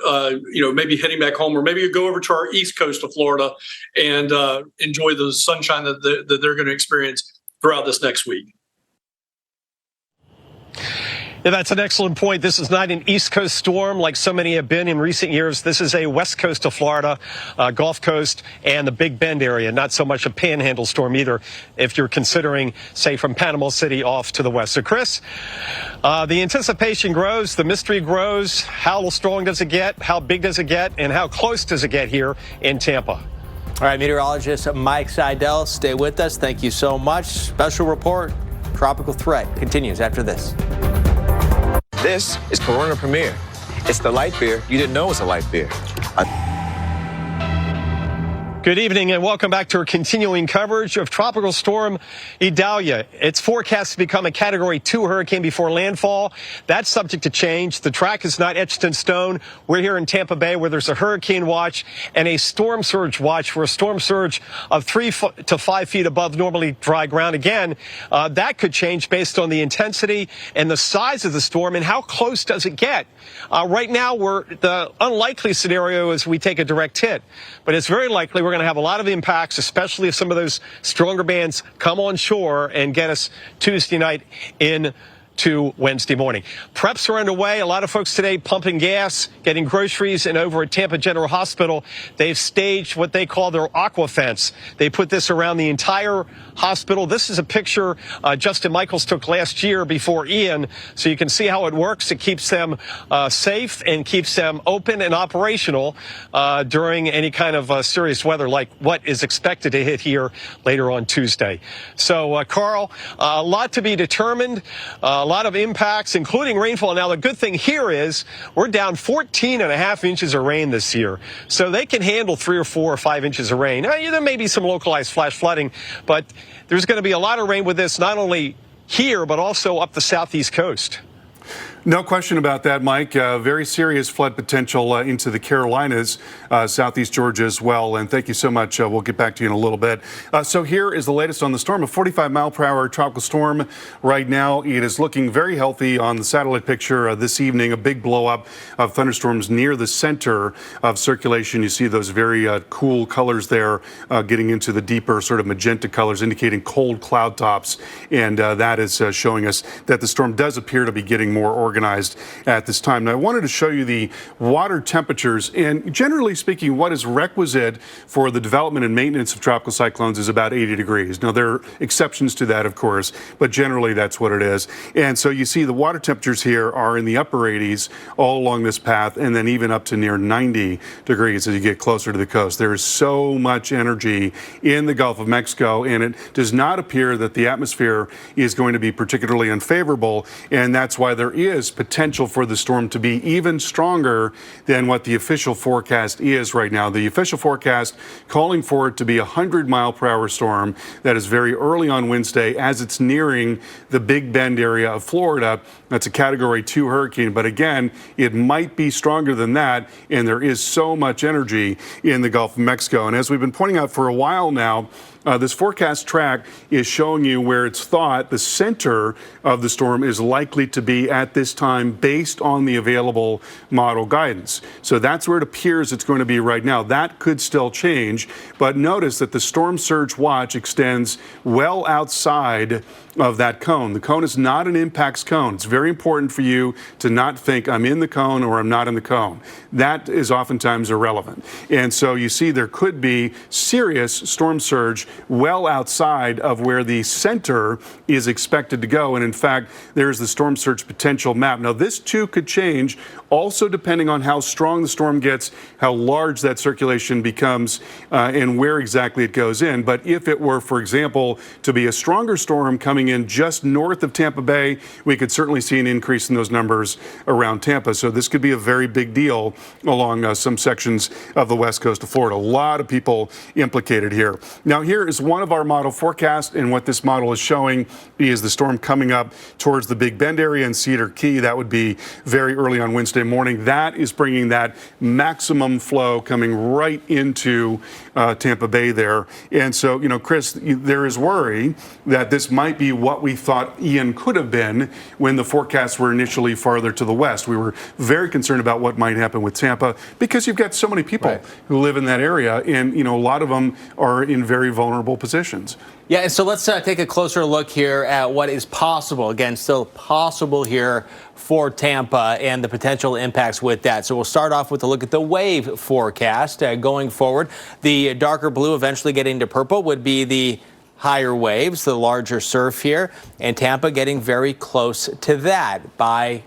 maybe heading back home, or maybe you go over to our east coast of Florida and enjoy the sunshine that they're going to experience throughout this next week. Yeah, that's an excellent point. This is not an East Coast storm like so many have been in recent years. This is a West Coast of Florida, Gulf Coast, and the Big Bend area. Not so much a panhandle storm either, if you're considering, say, from Panama City off to the west. So, Chris, the anticipation grows, the mystery grows. How strong does it get? How big does it get? And how close does it get here in Tampa? All right, meteorologist Mike Seidel, stay with us. Thank you so much. Special report tropical threat continues after this. This is Corona Premier. It's the light beer you didn't know was a light beer. Good evening and welcome back to our continuing coverage of Tropical Storm Idalia. It's forecast to become a Category 2 hurricane before landfall. That's subject to change. The track is not etched in stone. We're here in Tampa Bay where there's a hurricane watch and a storm surge watch for a storm surge of 3 to 5 feet above normally dry ground. Again, that could change based on the intensity and the size of the storm and how close does it get. Right now, the unlikely scenario is we take a direct hit, but it's very likely we're going to have a lot of impacts, especially if some of those stronger bands come on shore and get us Tuesday night into Wednesday morning. Preps are underway. A lot of folks today pumping gas, getting groceries, and over at Tampa General Hospital, they've staged what they call their aqua fence. They put this around the entire hospital. This is a picture Justin Michaels took last year before Ian, so you can see how it works. It keeps them safe and keeps them open and operational during any kind of serious weather like what is expected to hit here later on Tuesday. So, Carl, a lot to be determined, a lot of impacts, including rainfall. Now, the good thing here is we're down 14.5 inches of rain this year, so they can handle 3 or 4 or 5 inches of rain. There may be some localized flash flooding, but there's going to be a lot of rain with this, not only here, but also up the southeast coast. No question about that, Mike. Very serious flood potential into the Carolinas, southeast Georgia as well. And thank you so much. We'll get back to you in a little bit. So here is the latest on the storm. A 45-mile-per-hour tropical storm right now. It is looking very healthy on the satellite picture this evening. A big blow-up of thunderstorms near the center of circulation. You see those very cool colors there getting into the deeper sort of magenta colors, indicating cold cloud tops. And that is showing us that the storm does appear to be getting more organized at this time. Now, I wanted to show you the water temperatures, and generally speaking, what is requisite for the development and maintenance of tropical cyclones is about 80 degrees. Now, there are exceptions to that, of course, but generally that's what it is. And so you see the water temperatures here are in the upper 80s all along this path, and then even up to near 90 degrees as you get closer to the coast. There is so much energy in the Gulf of Mexico, and it does not appear that the atmosphere is going to be particularly unfavorable, and that's why there is potential for the storm to be even stronger than what the official forecast is right now. The official forecast calling for it to be a 100-mile-per-hour storm that is very early on Wednesday as it's nearing the Big Bend area of Florida. That's a Category 2 hurricane, but again, it might be stronger than that, and there is so much energy in the Gulf of Mexico. And as we've been pointing out for a while now, this forecast track is showing you where it's thought the center of the storm is likely to be at this time based on the available model guidance. So that's where it appears it's going to be right now. That could still change, but notice that the storm surge watch extends well outside of that cone. The cone is not an impacts cone. It's very important for you to not think I'm in the cone or I'm not in the cone. That is oftentimes irrelevant. And so you see there could be serious storm surge well outside of where the center is expected to go. And in fact, there's the storm surge potential map. Now, this too could change, also depending on how strong the storm gets, how large that circulation becomes, and where exactly it goes in. But if it were, for example, to be a stronger storm coming in just north of Tampa Bay, we could certainly see an increase in those numbers around Tampa. So this could be a very big deal along some sections of the west coast of Florida. A lot of people implicated here. Now, here is one of our model forecasts, and what this model is showing is the storm coming up towards the Big Bend area and Cedar Key. That would be very early on Wednesday morning. That is bringing that maximum flow coming right into Tampa Bay there. And so, you know, Chris, there is worry that this might be what we thought Ian could have been when the forecasts were initially farther to the west. We were very concerned about what might happen with Tampa because you've got so many people who live in that area, and, you know, a lot of them are in very vulnerable positions. Yeah, and so let's take a closer look here at what is possible. Again, still possible here for Tampa and the potential impacts with that. So we'll start off with a look at the wave forecast going forward. The darker blue eventually getting to purple would be the higher waves, the larger surf here, and Tampa getting very close to that by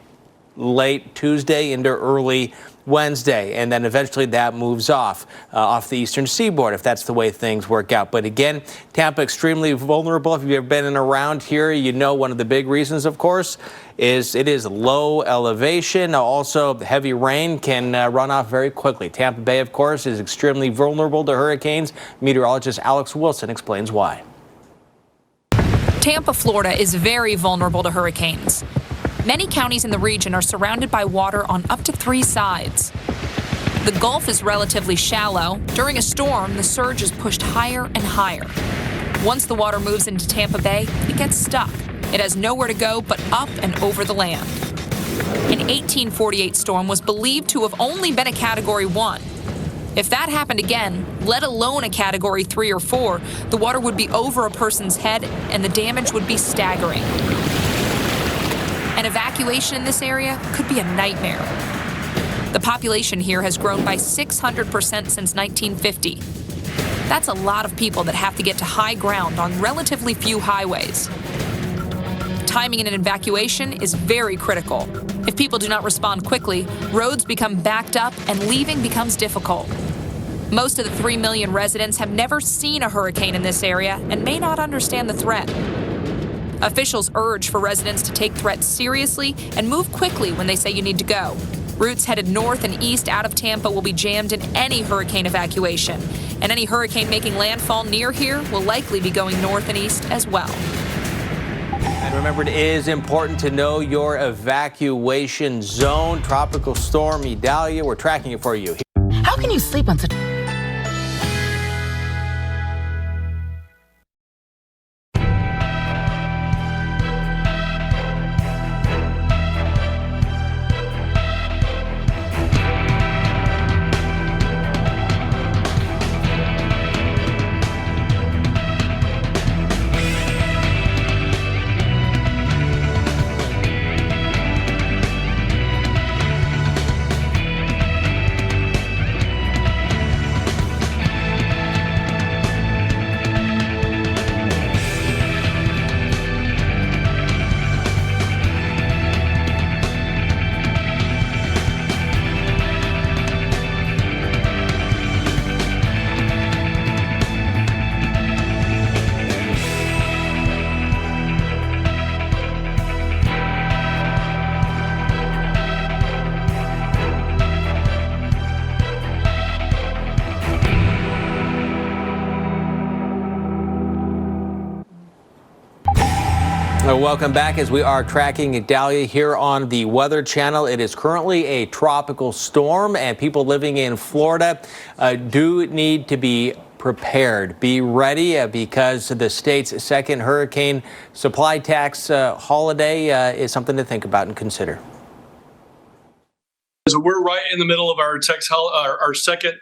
late Tuesday into early Wednesday, and then eventually that moves off the eastern seaboard if that's the way things work out. But again, Tampa extremely vulnerable. If you've ever been in around here, you know one of the big reasons, of course, is it is low elevation. Also, heavy rain can run off very quickly. Tampa Bay, of course, is extremely vulnerable to hurricanes. Meteorologist Alex Wilson explains why. Tampa, Florida is very vulnerable to hurricanes. Many counties in the region are surrounded by water on up to 3 sides. The Gulf is relatively shallow. During a storm, the surge is pushed higher and higher. Once the water moves into Tampa Bay, it gets stuck. It has nowhere to go but up and over the land. An 1848 storm was believed to have only been a Category 1. If that happened again, let alone a Category 3 or 4, the water would be over a person's head and the damage would be staggering. An evacuation in this area could be a nightmare. The population here has grown by 600% since 1950. That's a lot of people that have to get to high ground on relatively few highways. Timing in an evacuation is very critical. If people do not respond quickly, roads become backed up and leaving becomes difficult. Most of the 3 million residents have never seen a hurricane in this area and may not understand the threat. Officials urge for residents to take threats seriously and move quickly when they say you need to go. Routes headed north and east out of Tampa will be jammed in any hurricane evacuation, and any hurricane making landfall near here will likely be going north and east as well. And remember, it is important to know your evacuation zone. Tropical storm Idalia, we're tracking it for you. How can you sleep on such... Welcome back as we are tracking Idalia here on the Weather Channel. It is currently a tropical storm, and people living in Florida do need to be prepared. Be ready because the state's second hurricane supply tax holiday is something to think about and consider. So we're right in the middle of our second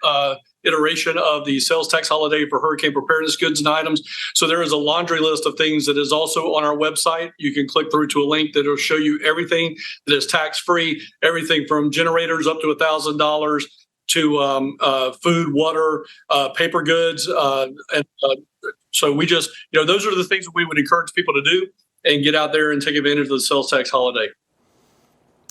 iteration of the sales tax holiday for hurricane preparedness goods and items. So there is a laundry list of things that is also on our website. You can click through to a link that will show you everything that is tax-free, everything from generators up to $1,000 to food, water, paper goods. So we just, those are the things that we would encourage people to do and get out there and take advantage of the sales tax holiday.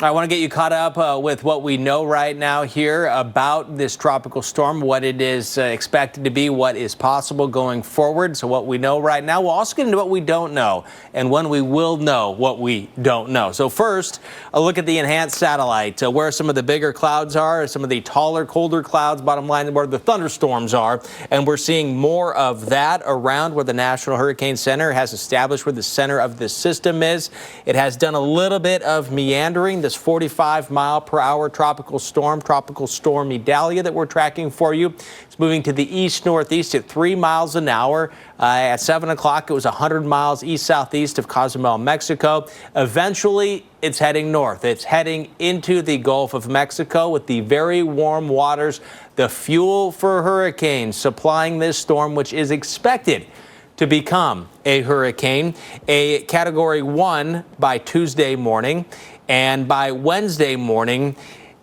I want to get you caught up with what we know right now here about this tropical storm, what it is expected to be, what is possible going forward. So what we know right now, we'll also get into what we don't know and when we will know what we don't know. So first, a look at the enhanced satellite, where some of the bigger clouds are, some of the taller, colder clouds, bottom line, where the thunderstorms are. And we're seeing more of that around where the National Hurricane Center has established where the center of the system is. It has done a little bit of meandering. This 45-mile-per-hour tropical storm Idalia that we're tracking for you. It's moving to the east-northeast at 3 miles an hour. At 7 o'clock, it was 100 miles east-southeast of Cozumel, Mexico. Eventually, it's heading north. It's heading into the Gulf of Mexico with the very warm waters, the fuel for hurricanes, supplying this storm, which is expected to become a hurricane, a Category 1 by Tuesday morning. And by Wednesday morning,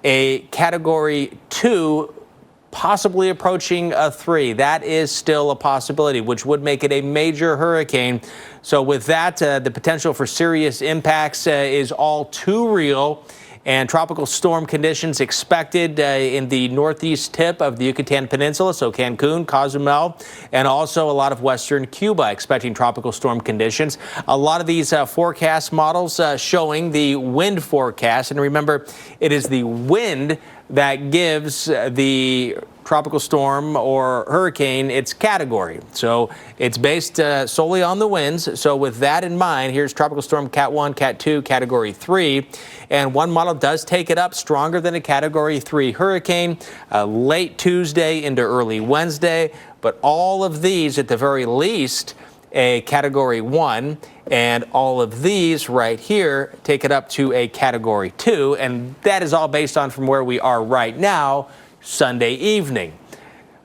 a Category 2, possibly approaching a 3. That is still a possibility, which would make it a major hurricane. So with that, the potential for serious impacts is all too real. and tropical storm conditions expected in the northeast tip of the Yucatan Peninsula, so Cancun, Cozumel, and also a lot of western Cuba expecting tropical storm conditions. A lot of these forecast models showing the wind forecast, and remember, it is the wind that gives the tropical storm or hurricane its category. So it's based solely on the winds. So with that in mind, here's tropical storm Cat 1, Cat 2, Category 3. And one model does take it up stronger than a Category 3 hurricane late Tuesday into early Wednesday. But all of these, at the very least, a Category 1, and all of these right here take it up to a Category 2, and that is all based on from where we are right now, Sunday evening.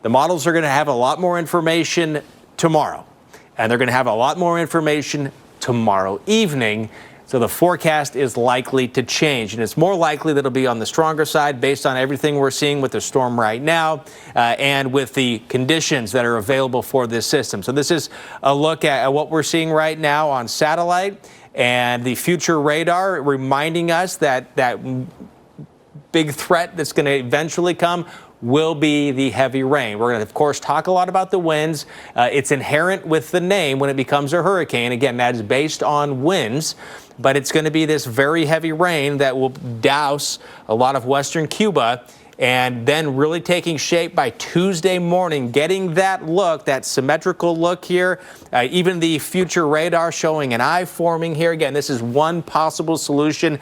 The models are going to have a lot more information tomorrow, and they're going to have a lot more information tomorrow evening. So the forecast is likely to change, and it's more likely that it'll be on the stronger side based on everything we're seeing with the storm right now and with the conditions that are available for this system. So this is a look at what we're seeing right now on satellite and the future radar, reminding us that that big threat that's going to eventually come will be the heavy rain. We're going to, of course, talk a lot about the winds. It's inherent with the name when it becomes a hurricane. Again, that is based on winds, but it's going to be this very heavy rain that will douse a lot of western Cuba, and then really taking shape by Tuesday morning, getting that look, that symmetrical look here. Even the future radar showing an eye forming here. Again, this is one possible solution.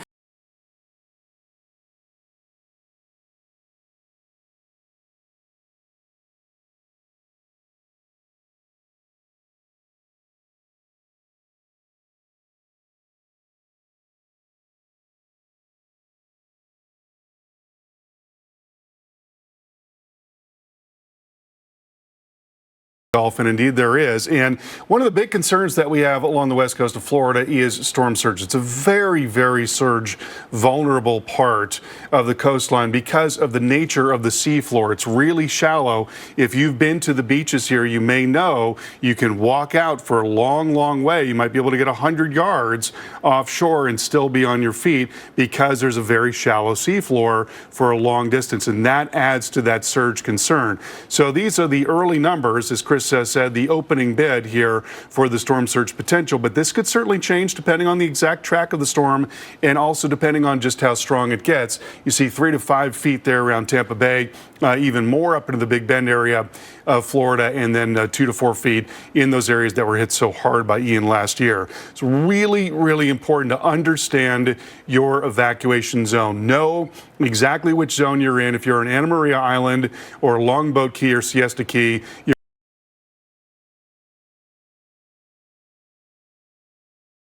Gulf, and indeed there is. And one of the big concerns that we have along the west coast of Florida is storm surge. It's a very, very surge vulnerable part of the coastline because of the nature of the seafloor. It's really shallow. If you've been to the beaches here, you may know you can walk out for a long, long way. You might be able to get 100 yards offshore and still be on your feet because there's a very shallow seafloor for a long distance, and that adds to that surge concern. So these are the early numbers, as Chris said, the opening bid here for the storm surge potential, but this could certainly change depending on the exact track of the storm and also depending on just how strong it gets. You see 3 to 5 feet there around Tampa Bay, even more up into the Big Bend area of Florida, and then 2 to 4 feet in those areas that were hit so hard by Ian last year. It's really, really important to understand your evacuation zone. Know exactly which zone you're in. If you're on Anna Maria Island or Longboat Key or Siesta Key,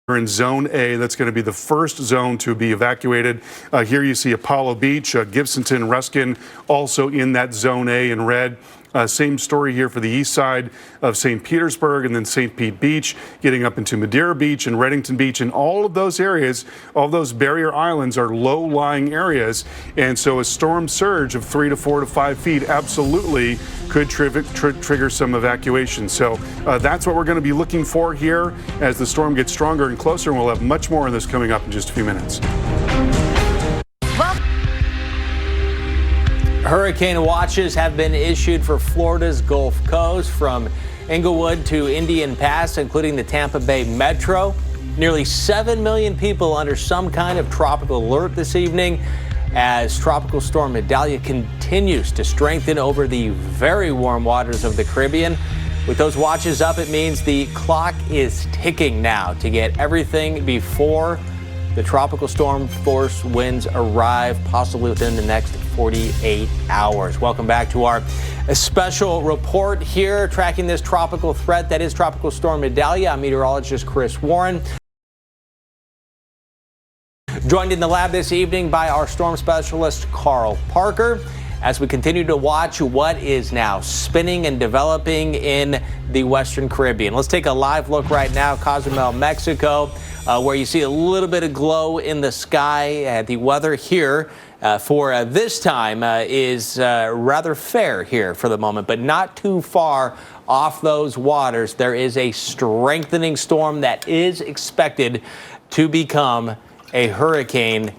we're in Zone A. That's going to be the first zone to be evacuated. Here you see Apollo Beach, Gibsonton, Ruskin, also in that Zone A in red. Same story here for the east side of St. Petersburg and then St. Pete Beach, getting up into Madeira Beach and Reddington Beach. And all of those areas, all those barrier islands are low-lying areas. And so a storm surge of 3 to 4 to 5 feet absolutely could trigger some evacuation. So that's what we're going to be looking for here as the storm gets stronger and closer. And we'll have much more on this coming up in just a few minutes. Hurricane watches have been issued for Florida's Gulf Coast from Inglewood to Indian Pass, including the Tampa Bay Metro. Nearly 7 million people under some kind of tropical alert this evening as Tropical Storm Idalia continues to strengthen over the very warm waters of the Caribbean. With those watches up, it means the clock is ticking now to get everything before the tropical storm force winds arrive, possibly within the next 48 hours. Welcome back to our special report here, tracking this tropical threat that is Tropical Storm Idalia. I'm meteorologist Chris Warren. Joined in the lab this evening by our storm specialist, Carl Parker, as we continue to watch what is now spinning and developing in the Western Caribbean. Let's take a live look right now, Cozumel, Mexico, where you see a little bit of glow in the sky. The weather here for this time is rather fair here for the moment, but not too far off those waters. There is a strengthening storm that is expected to become a hurricane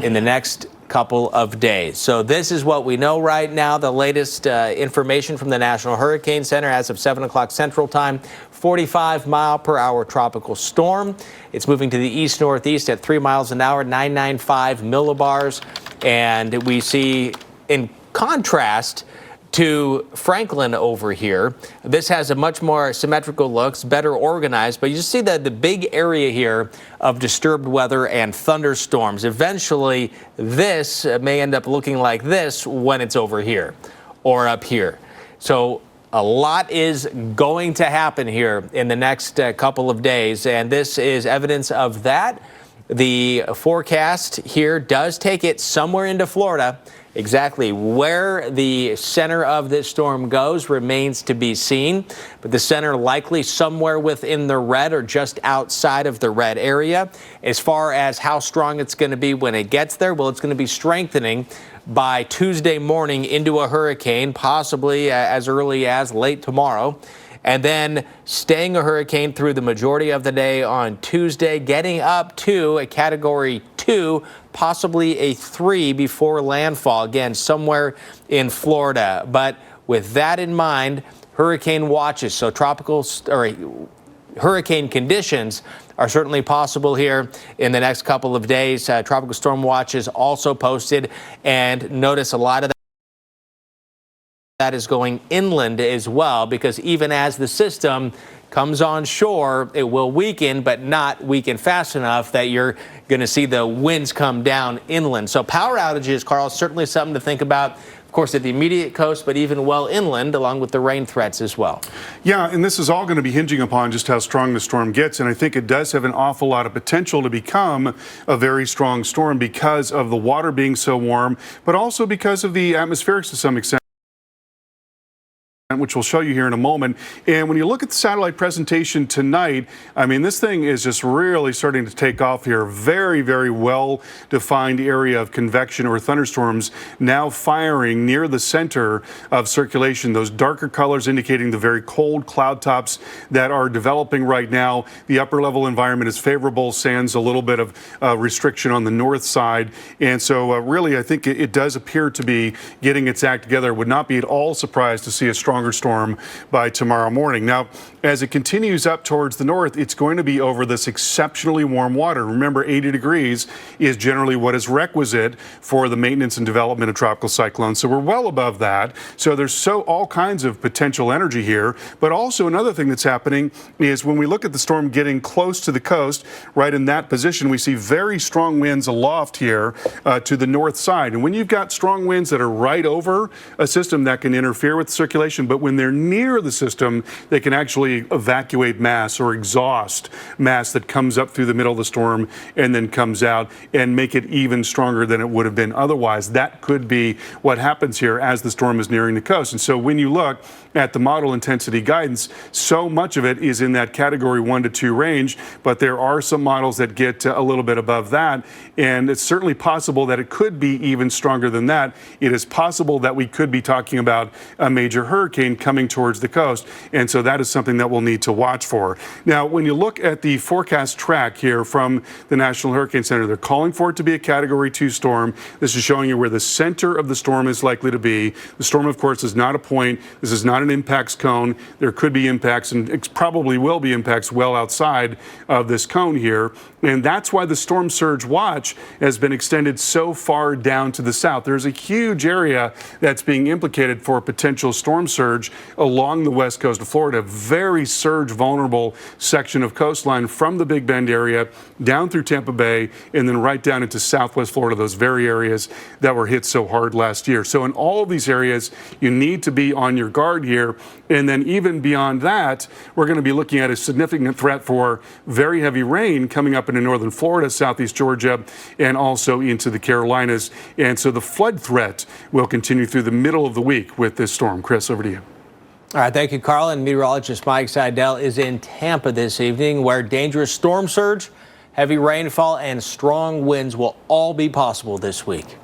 in the next couple of days. So this is what we know right now. The latest information from the National Hurricane Center as of 7 o'clock Central Time. 45-mile-per-hour tropical storm. It's moving to the east-northeast at 3 miles an hour, 995 millibars. And we see, in contrast to Franklin over here, this has a much more symmetrical looks, better organized, but you just see that the big area here of disturbed weather and thunderstorms. Eventually, this may end up looking like this when it's over here or up here. So a lot is going to happen here in the next couple of days, and this is evidence of that. The forecast here does take it somewhere into Florida. Exactly where the center of this storm goes remains to be seen, but the center likely somewhere within the red or just outside of the red area. As far as how strong it's going to be when it gets there, well, it's going to be strengthening by Tuesday morning into a hurricane, possibly as early as late tomorrow, and then staying a hurricane through the majority of the day on Tuesday, getting up to a Category 2, possibly a 3 before landfall, again, somewhere in Florida. But with that in mind, hurricane watches, so hurricane conditions are certainly possible here in the next couple of days. Tropical storm watches also posted, and notice a lot of that is going inland as well, because even as the system comes on shore, it will weaken, but not weaken fast enough that you're going to see the winds come down inland. So power outages, Carl, certainly something to think about. Of course, at the immediate coast, but even well inland, along with the rain threats as well. Yeah, and this is all going to be hinging upon just how strong the storm gets. And I think it does have an awful lot of potential to become a very strong storm because of the water being so warm, but also because of the atmospherics to some extent, which we'll show you here in a moment. And when you look at the satellite presentation tonight, I mean, this thing is just really starting to take off here. Very, very well-defined area of convection or thunderstorms now firing near the center of circulation. Those darker colors indicating the very cold cloud tops that are developing right now. The upper level environment is favorable, sans a little bit of restriction on the north side. And so really, I think it does appear to be getting its act together. Would not be at all surprised to see a stronger storm by tomorrow morning. Now, as it continues up towards the north, it's going to be over this exceptionally warm water. Remember, 80 degrees is generally what is requisite for the maintenance and development of tropical cyclones. So we're well above that. So there's all kinds of potential energy here. But also another thing that's happening is when we look at the storm getting close to the coast, right in that position, we see very strong winds aloft here to the north side. And when you've got strong winds that are right over a system, that can interfere with circulation, but when they're near the system, they can actually evacuate mass or exhaust mass that comes up through the middle of the storm and then comes out and make it even stronger than it would have been otherwise. That could be what happens here as the storm is nearing the coast. And so when you look at the model intensity guidance, so much of it is in that Category 1 to 2 range, but there are some models that get a little bit above that, and it's certainly possible that it could be even stronger than that. It is possible that we could be talking about a major hurricane coming towards the coast, and so that is something that we'll need to watch for. Now, when you look at the forecast track here from the National Hurricane Center, they're calling for it to be a Category 2 storm. This is showing you where the center of the storm is likely to be. The storm, of course, is not a point. This is not an impacts cone. There could be impacts, and it probably will be impacts well outside of this cone here. And that's why the storm surge watch has been extended so far down to the south. There's a huge area that's being implicated for a potential storm surge along the west coast of Florida. Very surge vulnerable section of coastline from the Big Bend area down through Tampa Bay and then right down into southwest Florida, those very areas that were hit so hard last year. So in all of these areas, you need to be on your guard here. And then even beyond that, we're going to be looking at a significant threat for very heavy rain coming up into northern Florida, southeast Georgia, and also into the Carolinas. And so the flood threat will continue through the middle of the week with this storm. Chris, over to you. All right, thank you, Carl. And meteorologist Mike Seidel is in Tampa this evening, where dangerous storm surge, heavy rainfall, and strong winds will all be possible this week.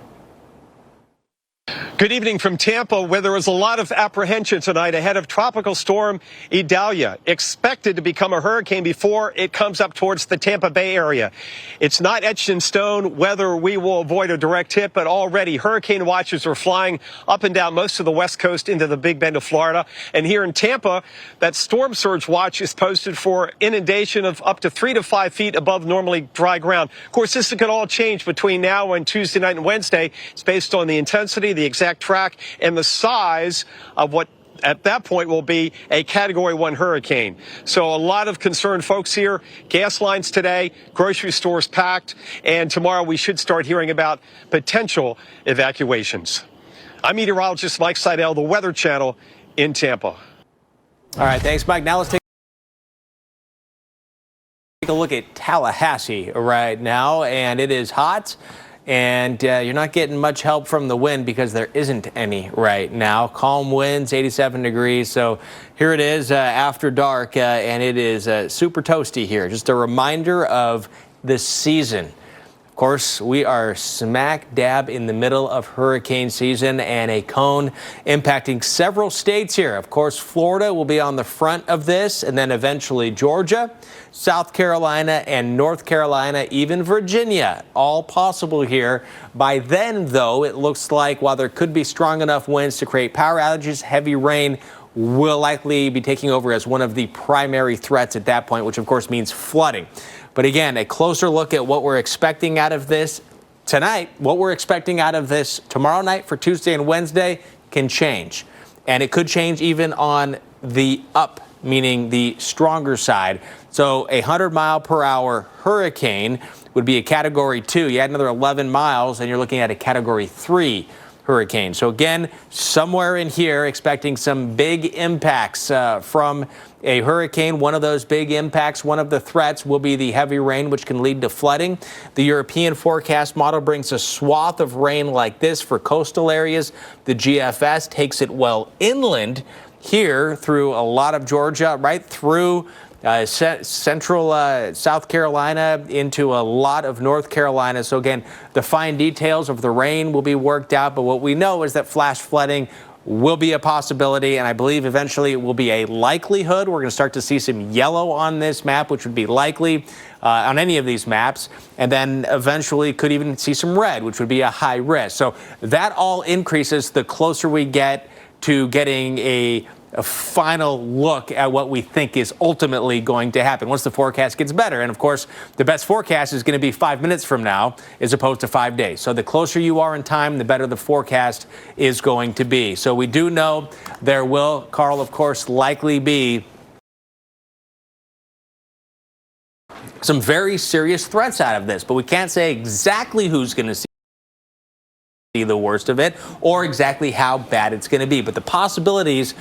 Good evening from Tampa, where there was a lot of apprehension tonight ahead of Tropical Storm Idalia, expected to become a hurricane before it comes up towards the Tampa Bay area. It's not etched in stone whether we will avoid a direct hit, but already hurricane watches are flying up and down most of the West Coast into the Big Bend of Florida. And here in Tampa, that storm surge watch is posted for inundation of up to 3 to 5 feet above normally dry ground. Of course, this could all change between now and Tuesday night and Wednesday. It's based on the intensity, the exact track, and the size of what at that point will be a Category 1 hurricane. So a lot of concerned folks here. Gas lines today, grocery stores packed, and tomorrow we should start hearing about potential evacuations. I'm meteorologist Mike Seidel, the Weather Channel in Tampa. All right, thanks, Mike. Now let's take a look at Tallahassee right now, and it is hot. And you're not getting much help from the wind because there isn't any right now. Calm winds, 87 degrees. So here it is after dark, and it is super toasty here. Just a reminder of the season. Of course, we are smack dab in the middle of hurricane season and a cone impacting several states here. Of course, Florida will be on the front of this, and then eventually Georgia, South Carolina, and North Carolina, even Virginia, all possible here. By then, though, it looks like while there could be strong enough winds to create power outages, heavy rain will likely be taking over as one of the primary threats at that point, which of course means flooding. But again, a closer look at what we're expecting out of this tonight, what we're expecting out of this tomorrow night for Tuesday and Wednesday can change. And it could change even on the up, meaning the stronger side. So a 100-mile-per-hour hurricane would be a Category 2. You add another 11 miles, and you're looking at a Category 3 hurricane. So again, somewhere in here, expecting some big impacts from a hurricane. One of those big impacts, one of the threats will be the heavy rain, which can lead to flooding. The European forecast model brings a swath of rain like this for coastal areas. The GFS takes it well inland here through a lot of Georgia, right through central South Carolina into a lot of North Carolina. So again, the fine details of the rain will be worked out. But what we know is that flash flooding will be a possibility, and I believe eventually it will be a likelihood. We're going to start to see some yellow on this map, which would be likely on any of these maps, and then eventually could even see some red, which would be a high risk. So that all increases the closer we get to getting a final look at what we think is ultimately going to happen once the forecast gets better. And of course, the best forecast is going to be 5 minutes from now as opposed to 5 days. So the closer you are in time, the better the forecast is going to be. So we do know there will, Carl, of course, likely be some very serious threats out of this, but we can't say exactly who's going to see the worst of it or exactly how bad it's going to be. But the possibilities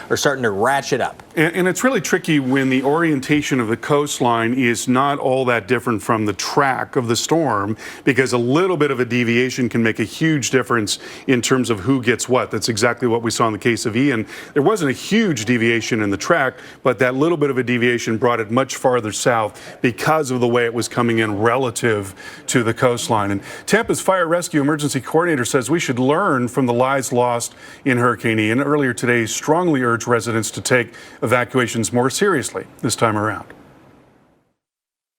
are starting to ratchet up. And it's really tricky when the orientation of the coastline is not all that different from the track of the storm, because a little bit of a deviation can make a huge difference in terms of who gets what. That's exactly what we saw in the case of Ian. There wasn't a huge deviation in the track, but that little bit of a deviation brought it much farther south because of the way it was coming in relative to the coastline. And Tampa's Fire Rescue Emergency Coordinator says we should learn from the lives lost in Hurricane Ian. Earlier today, strongly urged residents to take evacuations more seriously this time around.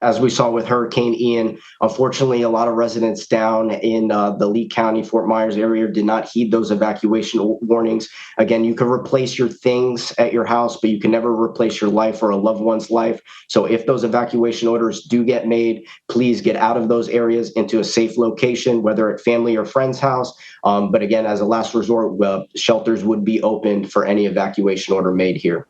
As we saw with Hurricane Ian, unfortunately, a lot of residents down in the Lee County, Fort Myers area did not heed those evacuation warnings. Again, you can replace your things at your house, but you can never replace your life or a loved one's life. So if those evacuation orders do get made, please get out of those areas into a safe location, whether at family or friend's house. But again, as a last resort, shelters would be opened for any evacuation order made here.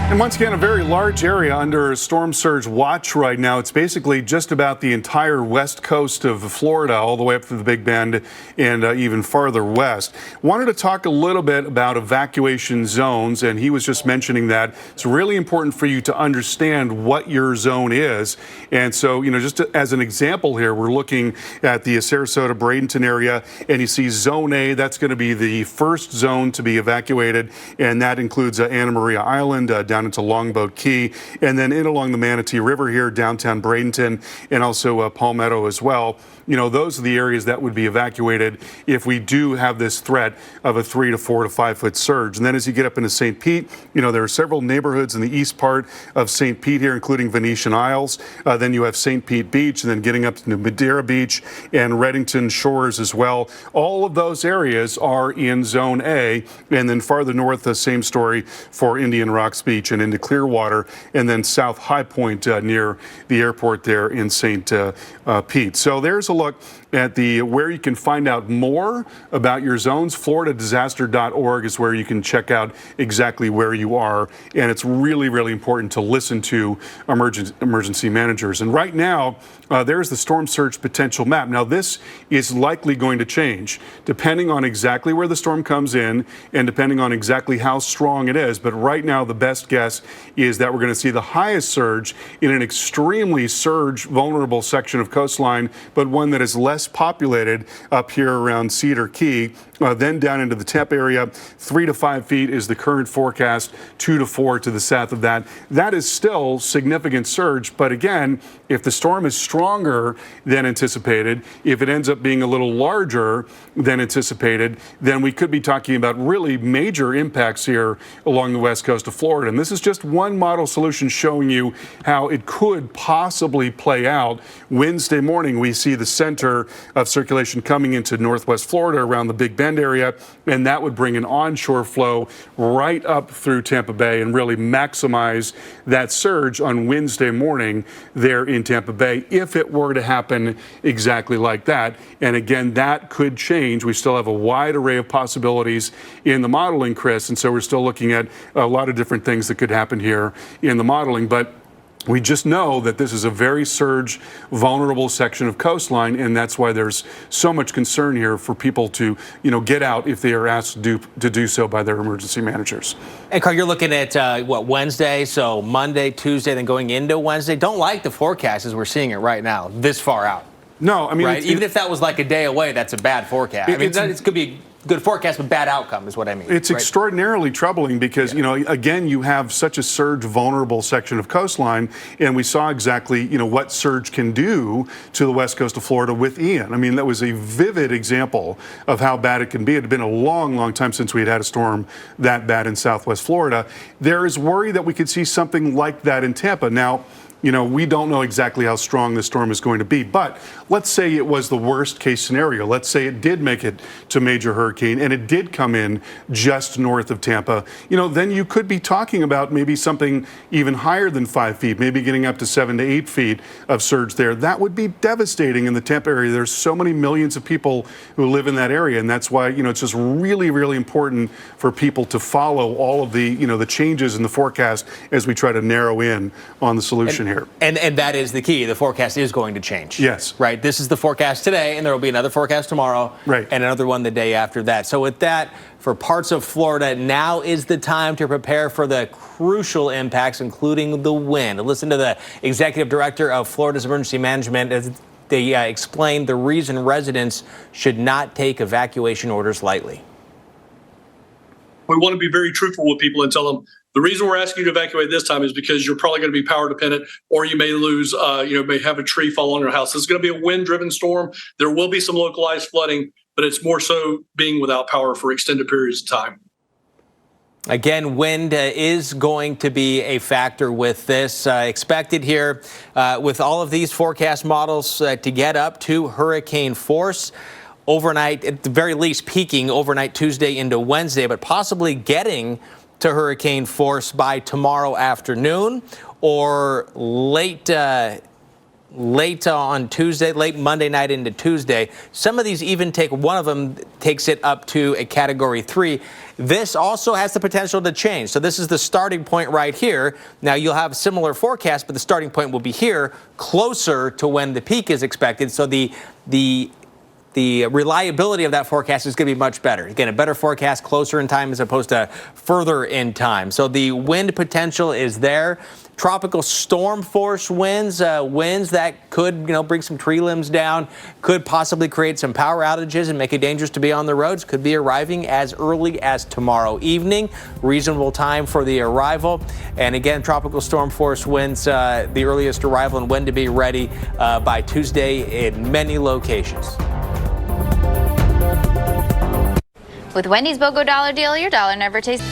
And once again, a very large area under storm surge watch right now. It's basically just about the entire west coast of Florida, all the way up to the Big Bend and even farther west. Wanted to talk a little bit about evacuation zones, and he was just mentioning that it's really important for you to understand what your zone is. And so, just as an example here, we're looking at the Sarasota, Bradenton area, and you see Zone A. That's going to be the first zone to be evacuated, and that includes Anna Maria Island down down into Longboat Key, and then in along the Manatee River here, downtown Bradenton, and also Palmetto as well. Those are the areas that would be evacuated if we do have this threat of a 3 to 4 to 5 foot surge. And then as you get up into St. Pete, there are several neighborhoods in the east part of St. Pete here, including Venetian Isles. Then you have St. Pete Beach, and then getting up to Madeira Beach and Reddington Shores as well. All of those areas are in Zone A. And then farther north, the same story for Indian Rocks Beach and into Clearwater, and then South High Point near the airport there in St. Pete. So there's a look at where you can find out more about your zones. FloridaDisaster.org is where you can check out exactly where you are, and it's really, really important to listen to emergency managers. And right now, there's the storm surge potential map. Now, this is likely going to change depending on exactly where the storm comes in and depending on exactly how strong it is. But right now, the best guess is that we're going to see the highest surge in an extremely surge vulnerable section of coastline, but one that is less populated up here around Cedar Key. Then down into the Tampa area, 3 to 5 feet is the current forecast, 2 to 4 to the south of that. That is still significant surge, but again, if the storm is stronger than anticipated, if it ends up being a little larger than anticipated, then we could be talking about really major impacts here along the west coast of Florida. And this is just one model solution showing you how it could possibly play out. Wednesday morning, we see the center of circulation coming into northwest Florida around the Big Bend area, and that would bring an onshore flow right up through Tampa Bay and really maximize that surge on Wednesday morning there in Tampa Bay if it were to happen exactly like that. And again, that could change. We still have a wide array of possibilities in the modeling, Chris, and so we're still looking at a lot of different things that could happen here in the modeling. But we just know that this is a very surge vulnerable section of coastline, and that's why there's so much concern here for people to, get out if they are asked to do so by their emergency managers. And Carl, you're looking at Wednesday, so Monday, Tuesday, then going into Wednesday. Don't like the forecast as we're seeing it right now, this far out. No, I mean, right? Even if that was like a day away, that's a bad forecast. It could be good forecast, but bad outcome is what I mean. It's extraordinarily troubling because, again, you have such a surge vulnerable section of coastline, and we saw exactly, what surge can do to the west coast of Florida with Ian. I mean, that was a vivid example of how bad it can be. It had been a long, long time since we had a storm that bad in southwest Florida. There is worry that we could see something like that in Tampa. Now, we don't know exactly how strong the storm is going to be, but let's say it was the worst case scenario. Let's say it did make it to major hurricane and it did come in just north of Tampa. Then you could be talking about maybe something even higher than 5 feet, maybe getting up to 7 to 8 feet of surge there. That would be devastating in the Tampa area. There's so many millions of people who live in that area, and that's why, it's just really, really important for people to follow all of the, the changes in the forecast as we try to narrow in on the solution here. And that is the key. The forecast is going to change. Yes. Right. This is the forecast today, and there will be another forecast tomorrow. Right. And another one the day after that. So with that, for parts of Florida, now is the time to prepare for the crucial impacts, including the wind. Listen to the executive director of Florida's Emergency Management as they explained the reason residents should not take evacuation orders lightly. We want to be very truthful with people and tell them the reason we're asking you to evacuate this time is because you're probably going to be power dependent, or you may lose, may have a tree fall on your house. It's going to be a wind-driven storm. There will be some localized flooding, but it's more so being without power for extended periods of time. Again, wind is going to be a factor with this. Expected here with all of these forecast models to get up to hurricane force. Overnight, at the very least, peaking overnight Tuesday into Wednesday, but possibly getting to hurricane force by tomorrow afternoon or late on Tuesday, late Monday night into Tuesday. Some of these even one of them takes it up to a Category 3. This also has the potential to change. So this is the starting point right here. Now you'll have similar forecasts, but the starting point will be here, closer to when the peak is expected. So the the reliability of that forecast is going to be much better. Again, a better forecast closer in time as opposed to further in time. So the wind potential is there. Tropical storm force winds, winds that could, bring some tree limbs down, could possibly create some power outages and make it dangerous to be on the roads, could be arriving as early as tomorrow evening. Reasonable time for the arrival. And again, tropical storm force winds, the earliest arrival and when to be ready by Tuesday in many locations. With Wendy's BOGO dollar deal, your dollar never tastes.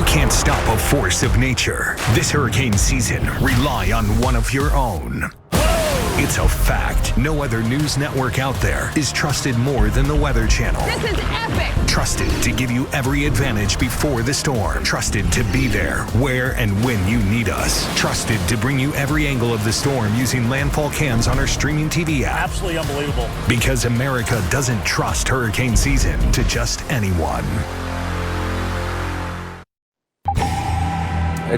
Can't stop a force of nature. This hurricane season, rely on one of your own. It's a fact. No other news network out there is trusted more than the Weather Channel. This is epic. Trusted to give you every advantage before the storm. Trusted to be there where and when you need us. Trusted to bring you every angle of the storm using landfall cams on our streaming TV app. Absolutely unbelievable. Because America doesn't trust hurricane season to just anyone.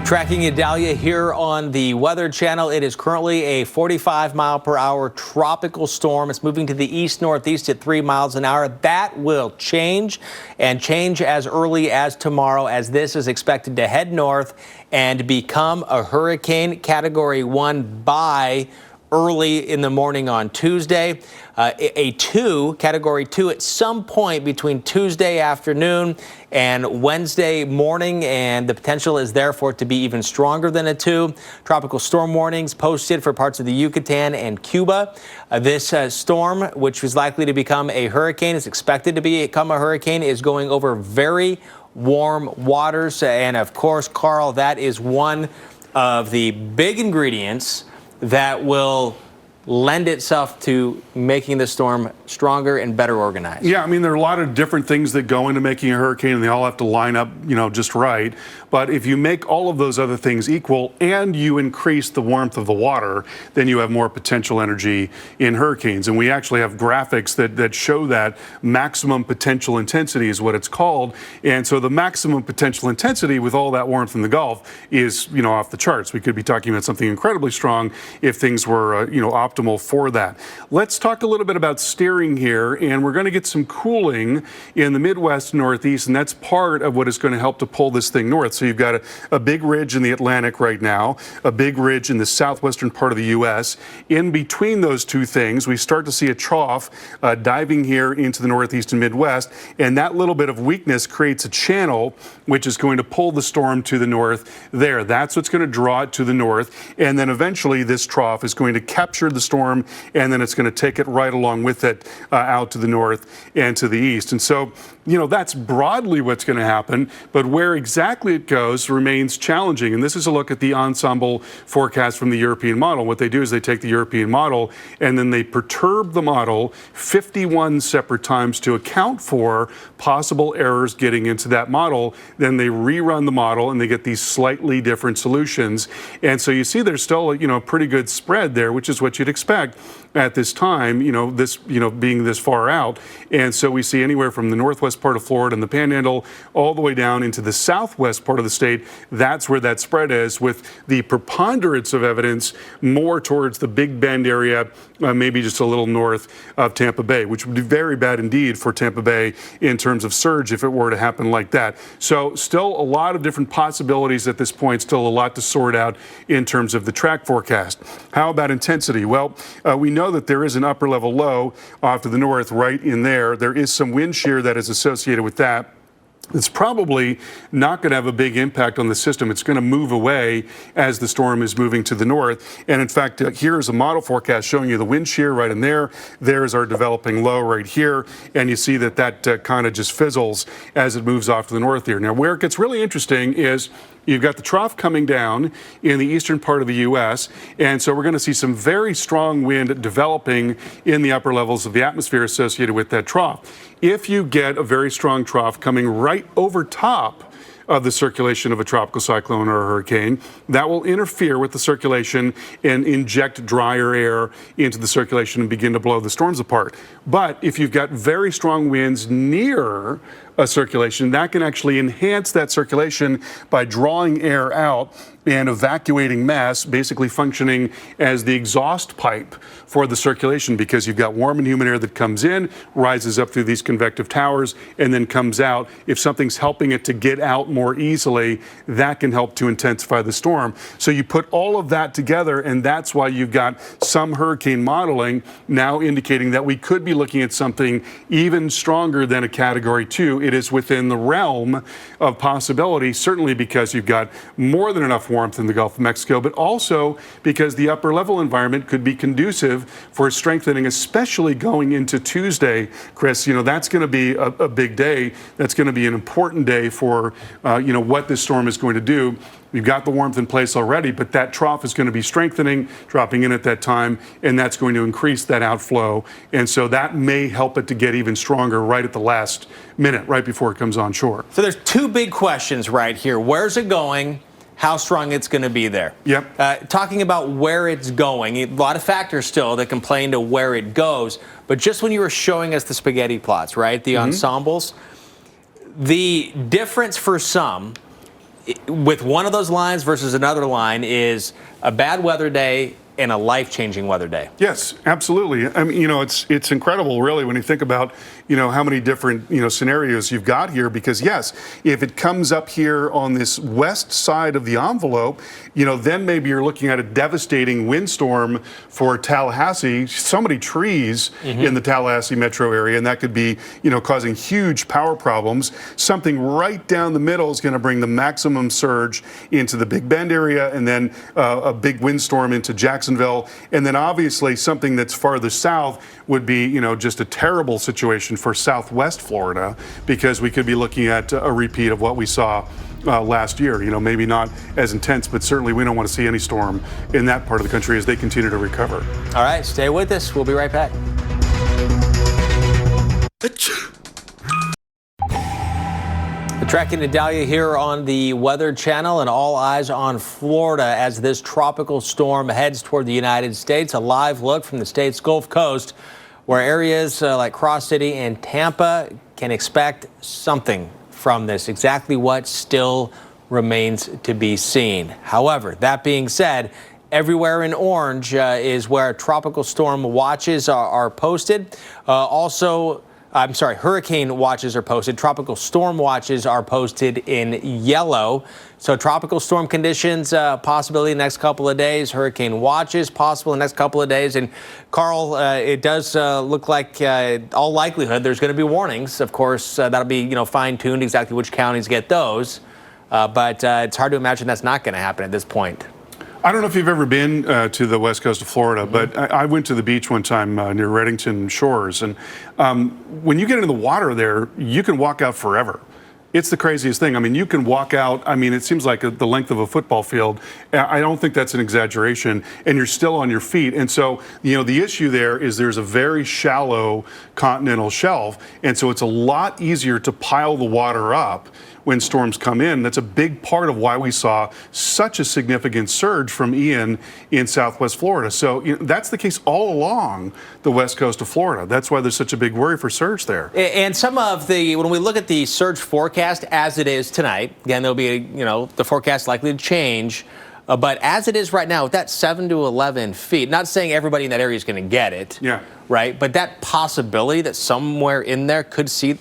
Tracking Idalia here on the Weather Channel. It is currently a 45-mile-per-hour tropical storm. It's moving to the east-northeast at 3 miles an hour. That will change and change as early as tomorrow, as this is expected to head north and become a hurricane Category 1 by early in the morning on Tuesday. Category 2 at some point between Tuesday afternoon and Wednesday morning, and the potential is there for it to be even stronger than a 2. Tropical storm warnings posted for parts of the Yucatan and Cuba. This storm, which is likely to become a hurricane, is expected to become a hurricane, is going over very warm waters. And of course, Carl, that is one of the big ingredients that will lend itself to making the storm stronger and better organized. Yeah, I mean, there are a lot of different things that go into making a hurricane, and they all have to line up, just right. But if you make all of those other things equal and you increase the warmth of the water, then you have more potential energy in hurricanes. And we actually have graphics that show that maximum potential intensity is what it's called. And so the maximum potential intensity with all that warmth in the Gulf is, off the charts. We could be talking about something incredibly strong if things were, optimal for that. Let's talk a little bit about steering here, and we're going to get some cooling in the Midwest and Northeast, and that's part of what is going to help to pull this thing north. So you've got a big ridge in the Atlantic right now, a big ridge in the southwestern part of the U.S. In between those two things, we start to see a trough diving here into the Northeast and Midwest, and that little bit of weakness creates a channel which is going to pull the storm to the north there. That's what's going to draw it to the north, and then eventually this trough is going to capture the storm, and then it's going to take it right along with it out to the north and to the east. And so, that's broadly what's going to happen, but where exactly it goes remains challenging. And this is a look at the ensemble forecast from the European model. What they do is they take the European model and then they perturb the model 51 separate times to account for possible errors getting into that model. Then they rerun the model and they get these slightly different solutions. And so you see there's still a pretty good spread there, which is what you'd expect at this time, being this far out. And so we see anywhere from the northwest part of Florida and the Panhandle all the way down into the southwest part of the state. That's where that spread is, with the preponderance of evidence more towards the Big Bend area, maybe just a little north of Tampa Bay, which would be very bad indeed for Tampa Bay in terms of surge if it were to happen like that. So still a lot of different possibilities at this point, still a lot to sort out in terms of the track forecast. How about intensity? Well, Well, we know that there is an upper level low off to the north right in there. There is some wind shear that is associated with that. It's probably not going to have a big impact on the system. It's going to move away as the storm is moving to the north. And in fact, here is a model forecast showing you the wind shear right in there. There's our developing low right here. And you see that kind of just fizzles as it moves off to the north here. Now, where it gets really interesting is you've got the trough coming down in the eastern part of the U.S., and so we're going to see some very strong wind developing in the upper levels of the atmosphere associated with that trough. If you get a very strong trough coming right over top of the circulation of a tropical cyclone or a hurricane, that will interfere with the circulation and inject drier air into the circulation and begin to blow the storms apart. But if you've got very strong winds near a circulation, that can actually enhance that circulation by drawing air out and evacuating mass, basically functioning as the exhaust pipe for the circulation, because you've got warm and humid air that comes in, rises up through these convective towers, and then comes out. If something's helping it to get out more easily, that can help to intensify the storm. So you put all of that together, and that's why you've got some hurricane modeling now indicating that we could be looking at something even stronger than a Category 2. It is within the realm of possibility, certainly because you've got more than enough warmth in the Gulf of Mexico, but also because the upper level environment could be conducive for strengthening, especially going into Tuesday. Chris, that's going to be a big day. That's going to be an important day for, what this storm is going to do. We've got the warmth in place already, but that trough is going to be strengthening, dropping in at that time, and that's going to increase that outflow. And so that may help it to get even stronger right at the last minute, right before it comes on shore. So there's two big questions right here. Where's it going? How strong it's going to be there. Yep. Talking about where it's going, a lot of factors still that can play into where it goes. But just when you were showing us the spaghetti plots, right, the ensembles, the difference for some with one of those lines versus another line is a bad weather day and a life-changing weather day. Yes, absolutely. I mean, it's incredible, really, when you think about, how many different, scenarios you've got here. Because, yes, if it comes up here on this west side of the envelope, then maybe you're looking at a devastating windstorm for Tallahassee. So many trees in the Tallahassee metro area, and that could be, causing huge power problems. Something right down the middle is going to bring the maximum surge into the Big Bend area, and then a big windstorm into Jacksonville. And then obviously something that's farther south would be, just a terrible situation for Southwest Florida, because we could be looking at a repeat of what we saw last year. Maybe not as intense, but certainly we don't want to see any storm in that part of the country as they continue to recover. All right, stay with us. We'll be right back. Tracking Idalia here on the Weather Channel, and all eyes on Florida as this tropical storm heads toward the United States. A live look from the state's Gulf Coast, where areas like Cross City and Tampa can expect something from this. Exactly what still remains to be seen. However, that being said, everywhere in orange is where tropical storm watches are posted. Hurricane watches are posted. Tropical storm watches are posted in yellow. So tropical storm conditions, possibility next couple of days. Hurricane watches possible in the next couple of days. And Carl, it does look like all likelihood there's going to be warnings. Of course, that'll be fine-tuned exactly which counties get those. But it's hard to imagine that's not going to happen at this point. I don't know if you've ever been to the west coast of Florida, but I went to the beach one time near Reddington Shores. And when you get into the water there, you can walk out forever. It's the craziest thing. I mean, you can walk out. I mean, it seems like the length of a football field. I don't think that's an exaggeration. And you're still on your feet. And so, the issue there is there's a very shallow continental shelf. And so it's a lot easier to pile the water up when storms come in. That's a big part of why we saw such a significant surge from Ian in Southwest Florida. So that's the case all along the west coast of Florida. That's why there's such a big worry for surge there. And some of when we look at the surge forecast as it is tonight, again, there'll be, the forecast likely to change. But as it is right now, with that 7 to 11 feet, not saying everybody in that area is going to get it. Yeah. Right. But that possibility that somewhere in there could see.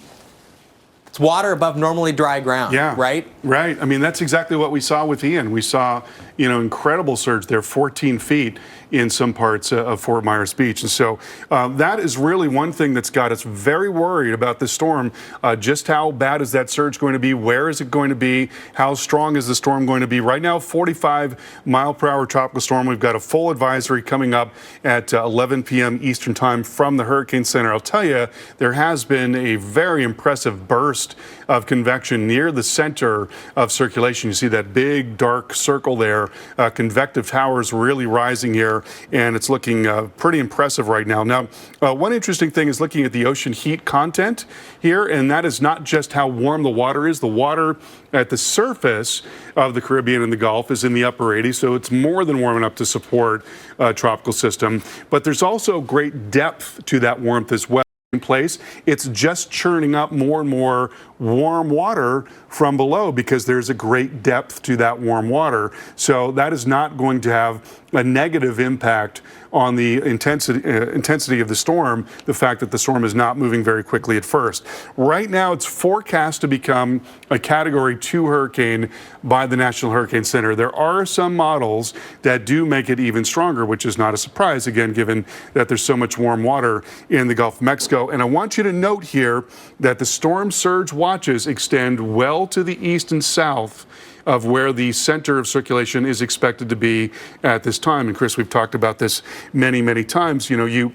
It's water above normally dry ground. Yeah. Right? Right. I mean, that's exactly what we saw with Ian. We saw, incredible surge there, 14 feet in some parts of Fort Myers Beach. And so that is really one thing that's got us very worried about this storm. Just how bad is that surge going to be? Where is it going to be? How strong is the storm going to be? Right now, 45-mile-per-hour tropical storm. We've got a full advisory coming up at 11 p.m. Eastern time from the Hurricane Center. I'll tell you, there has been a very impressive burst of convection near the center of circulation. You see that big dark circle there. Convective towers really rising here, and it's looking pretty impressive right now. Now, one interesting thing is looking at the ocean heat content here, and that is not just how warm the water is. The water at the surface of the Caribbean and the Gulf is in the upper 80s, so it's more than warm enough to support a tropical system. But there's also great depth to that warmth as well. In place, it's just churning up more and more warm water from below because there's a great depth to that warm water. So that is not going to have a negative impact on the intensity of the storm, the fact that the storm is not moving very quickly at first. Right now, it's forecast to become a Category 2 hurricane by the National Hurricane Center. There are some models that do make it even stronger, which is not a surprise, again, given that there's so much warm water in the Gulf of Mexico. And I want you to note here that the storm surge watches extend well to the east and south of where the center of circulation is expected to be at this time. And Chris, we've talked about this many, many times. You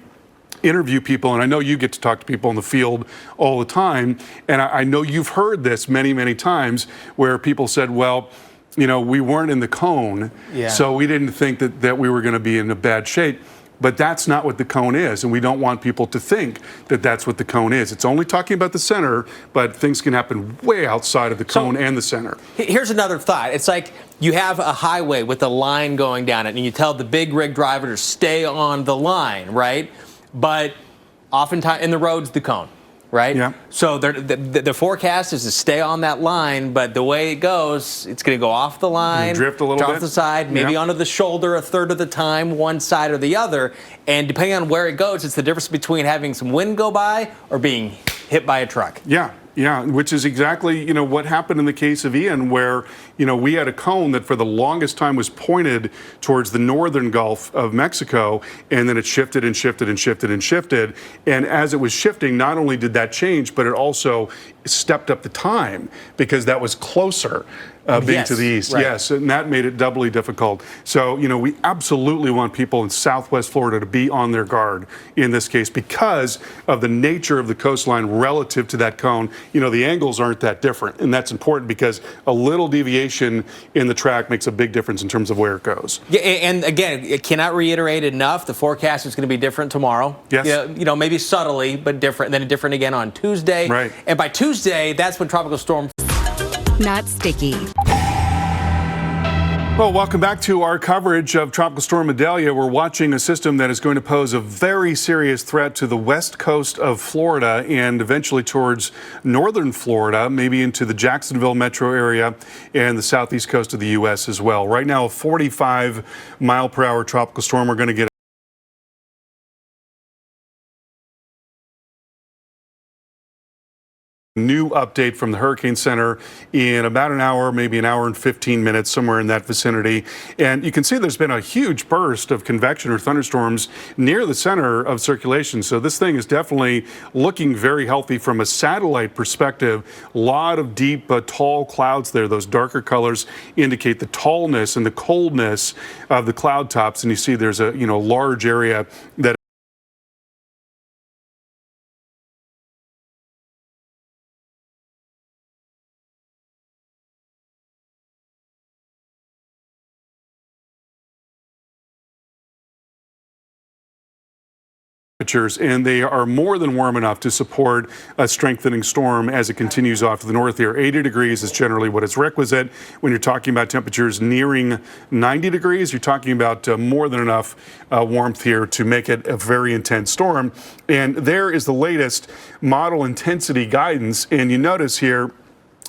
interview people, and I know you get to talk to people in the field all the time, and I know you've heard this many, many times where people said, well, we weren't in the cone, so we didn't think that we were going to be in a bad shape. But that's not what the cone is, and we don't want people to think that that's what the cone is. It's only talking about the center, but things can happen way outside of the cone and the center. Here's another thought. It's like you have a highway with a line going down it, and you tell the big rig driver to stay on the line, right? But oftentimes in the road's the cone, right? Yeah. So the forecast is to stay on that line, but the way it goes, it's going to go off the line, drift a little bit, off the side, maybe onto the shoulder a third of the time, one side or the other. And depending on where it goes, it's the difference between having some wind go by or being hit by a truck. Yeah, which is exactly, what happened in the case of Ian, where, we had a cone that for the longest time was pointed towards the northern Gulf of Mexico, and then it shifted and shifted and shifted and shifted. And as it was shifting, not only did that change, but it also stepped up the time because that was closer. Being to the east, yes, and that made it doubly difficult. So, we absolutely want people in Southwest Florida to be on their guard in this case because of the nature of the coastline relative to that cone. The angles aren't that different, and that's important because a little deviation in the track makes a big difference in terms of where it goes. Yeah, and again, it cannot reiterate enough. The forecast is going to be different tomorrow. Yes. Maybe subtly, but different. Then different again on Tuesday. Right. And by Tuesday, that's when tropical storm. Not sticky. Well, welcome back to our coverage of Tropical Storm Idalia. We're watching a system that is going to pose a very serious threat to the west coast of Florida and eventually towards northern Florida, maybe into the Jacksonville metro area and the southeast coast of the U.S. as well. Right now, a 45-mile-per-hour tropical storm. We're going to get new update from the Hurricane Center in about an hour, maybe an hour and 15 minutes, somewhere in that vicinity. And you can see there's been a huge burst of convection or thunderstorms near the center of circulation. So this thing is definitely looking very healthy from a satellite perspective. A lot of deep, tall clouds there. Those darker colors indicate the tallness and the coldness of the cloud tops. And you see there's a large area that and they are more than warm enough to support a strengthening storm as it continues off to the north here. 80 degrees is generally what is requisite. When you're talking about temperatures nearing 90 degrees, you're talking about more than enough warmth here to make it a very intense storm. And there is the latest model intensity guidance. And you notice here,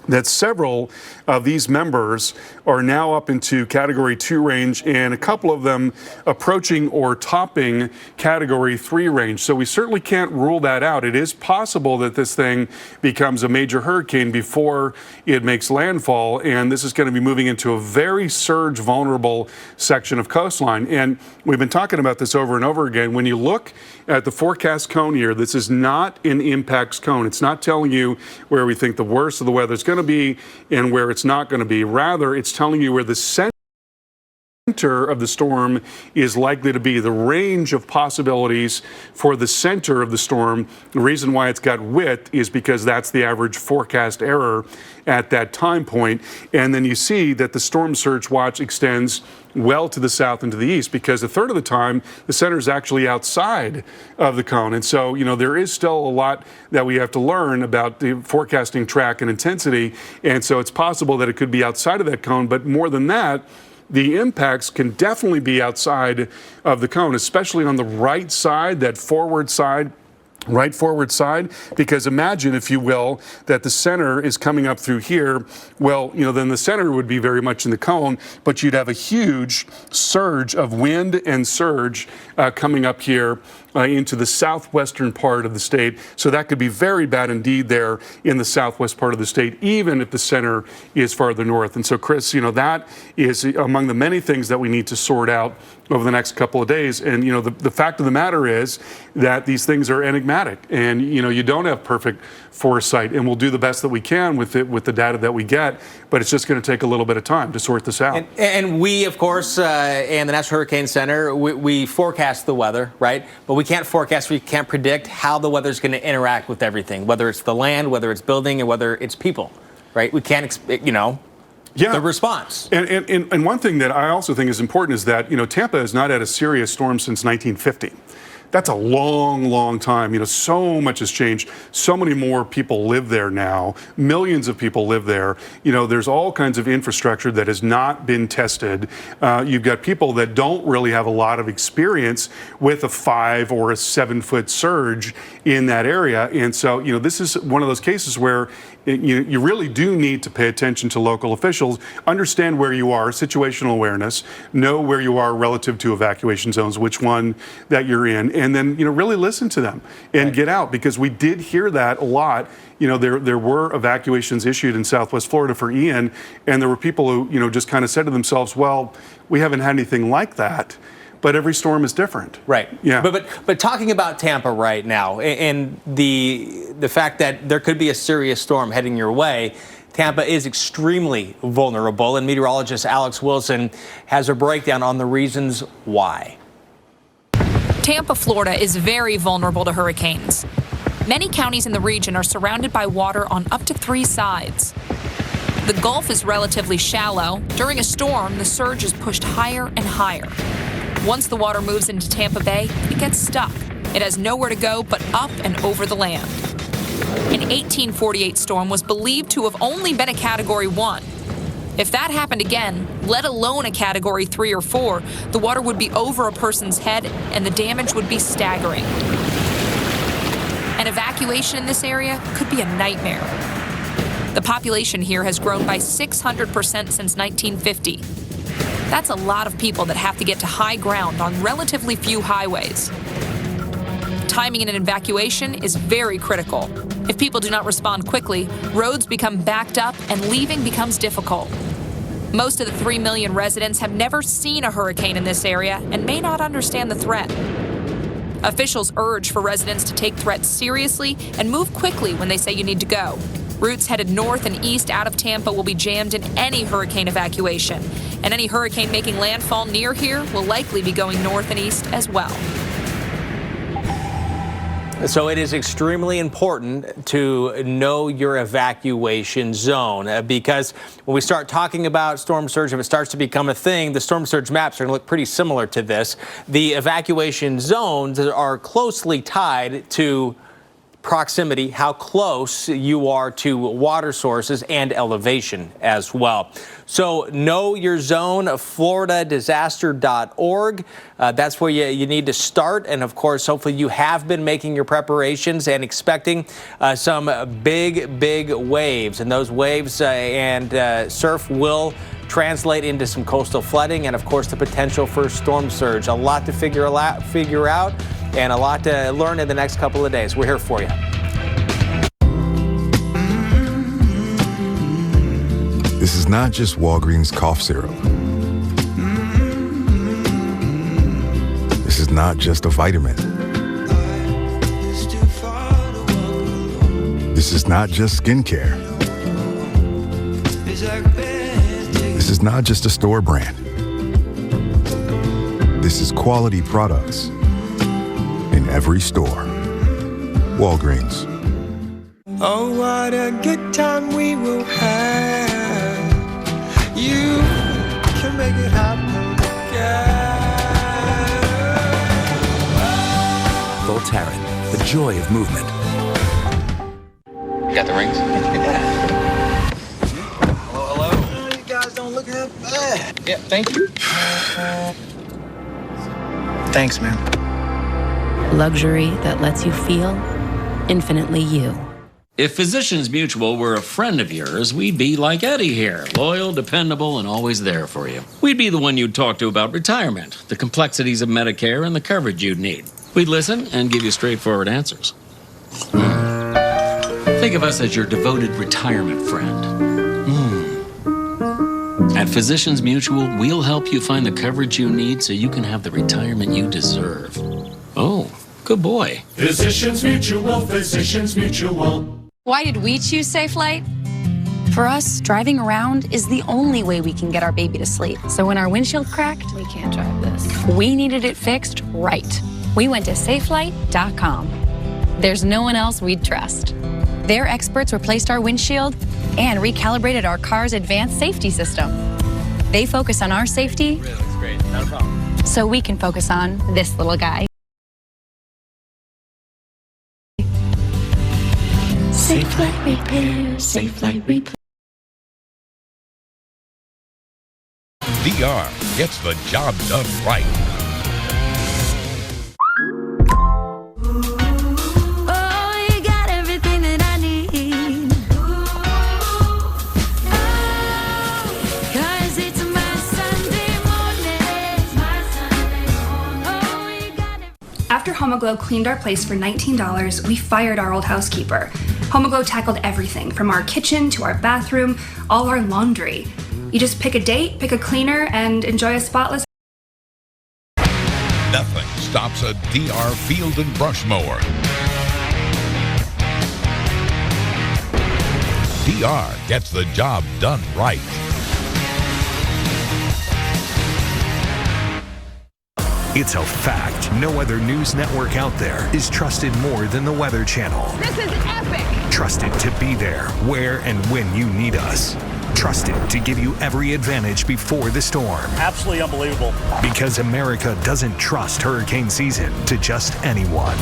that several of these members are now up into Category 2 range, and a couple of them approaching or topping Category 3 range. So we certainly can't rule that out. It is possible that this thing becomes a major hurricane before it makes landfall, and this is going to be moving into a very surge vulnerable section of coastline. And we've been talking about this over and over again. When you look at the forecast cone here, this is not an impacts cone. It's not telling you where we think the worst of the weather is going to be and where it's not going to be. Rather, it's telling you where the center of the storm is likely to be, the range of possibilities for the center of the storm. The reason why it's got width is because that's the average forecast error at that time point. And then you see that the storm surge watch extends well to the south and to the east, because a third of the time the center is actually outside of the cone. And so, there is still a lot that we have to learn about the forecasting track and intensity. And so it's possible that it could be outside of that cone, but more than that, the impacts can definitely be outside of the cone, especially on the right side, that forward side. Right forward side, because imagine, if you will, that the center is coming up through here. Well, then the center would be very much in the cone, but you'd have a huge surge of wind and surge coming up here into the southwestern part of the state. So that could be very bad indeed there in the southwest part of the state, even if the center is farther north. And so, Chris, that is among the many things that we need to sort out over the next couple of days. And, the fact of the matter is that these things are enigmatic, and, you don't have perfect foresight, and we'll do the best that we can with the data that we get, but it's just going to take a little bit of time to sort this out. And we, of course, and the National Hurricane Center, we forecast the weather, right? But we can't forecast, we can't predict how the weather's going to interact with everything, whether it's the land, whether it's building, and whether it's people, right? We can't, the response. And one thing that I also think is important is that, Tampa has not had a serious storm since 1950. That's a long, long time. So much has changed. So many more people live there now. Millions of people live there. There's all kinds of infrastructure that has not been tested. You've got people that don't really have a lot of experience with a 5 or a 7 foot surge in that area. And so, this is one of those cases where you really do need to pay attention to local officials, understand where you are, situational awareness, know where you are relative to evacuation zones, which one that you're in, and then, really listen to them and get out, because we did hear that a lot. There were evacuations issued in Southwest Florida for Ian, and there were people who, just kind of said to themselves, well, we haven't had anything like that. But every storm is different. Right. Yeah. But talking about Tampa right now, and the fact that there could be a serious storm heading your way, Tampa is extremely vulnerable, and meteorologist Alex Wilson has a breakdown on the reasons why. Tampa, Florida is very vulnerable to hurricanes. Many counties in the region are surrounded by water on up to 3 sides. The Gulf is relatively shallow. During a storm, the surge is pushed higher and higher. Once the water moves into Tampa Bay, it gets stuck. It has nowhere to go but up and over the land. An 1848 storm was believed to have only been a Category 1. If that happened again, let alone a Category 3 or 4, the water would be over a person's head and the damage would be staggering. An evacuation in this area could be a nightmare. The population here has grown by 600% since 1950. That's a lot of people that have to get to high ground on relatively few highways. Timing in an evacuation is very critical. If people do not respond quickly, roads become backed up and leaving becomes difficult. Most of the 3 million residents have never seen a hurricane in this area and may not understand the threat. Officials urge for residents to take threats seriously and move quickly when they say you need to go. Routes headed north and east out of Tampa will be jammed in any hurricane evacuation, and any hurricane making landfall near here will likely be going north and east as well. So it is extremely important to know your evacuation zone, because when we start talking about storm surge, if it starts to become a thing, the storm surge maps are going to look pretty similar to this. The evacuation zones are closely tied to proximity, how close you are to water sources and elevation as well. So know your zone, floridadisaster.org. That's where you need to start. And of course, hopefully you have been making your preparations and expecting some big waves. And those waves and surf will translate into some coastal flooding and, of course, the potential for storm surge. A lot to figure out and a lot to learn in the next couple of days. We're here for you. This is not just Walgreens cough syrup. This is not just a vitamin. This is not just skincare. This is not just a store brand. This is quality products in every store. Walgreens. Oh, what a good time we will have. You can make it happen again. Voltaren, the joy of movement. Got the rings? Hello? You guys don't look that bad. Yeah, thank you. Thanks, man. Luxury that lets you feel infinitely you. If Physicians Mutual were a friend of yours, we'd be like Eddie here, loyal, dependable, and always there for you. We'd be the one you'd talk to about retirement, the complexities of Medicare, and the coverage you'd need. We'd listen and give you straightforward answers. Think of us as your devoted retirement friend. At Physicians Mutual, we'll help you find the coverage you need so you can have the retirement you deserve. Oh, good boy. Physicians Mutual, Physicians Mutual. Why did we choose Safe Flight? For us, driving around is the only way we can get our baby to sleep. So when our windshield cracked, we can't drive this. We needed it fixed right. We went to safelight.com. There's no one else we'd trust. Their experts replaced our windshield and recalibrated our car's advanced safety system. They focus on our safety. Really, it's great. Not a problem. So we can focus on this little guy. Safe Flight Repair, Safe Flight Repair. DR gets the job done right. Oh, you got everything that I need. Oh, 'cause it's my Sunday morning. Oh, you got it. After Homoglow cleaned our place for $19, we fired our old housekeeper. Homoglow tackled everything from our kitchen to our bathroom, all our laundry. You just pick a date, pick a cleaner, and enjoy a spotless. Nothing stops a DR field and brush mower. DR gets the job done right. It's a fact. No other news network out there is trusted more than the Weather Channel. This is epic! Trusted to be there, where and when you need us. Trusted to give you every advantage before the storm. Absolutely unbelievable. Because America doesn't trust hurricane season to just anyone.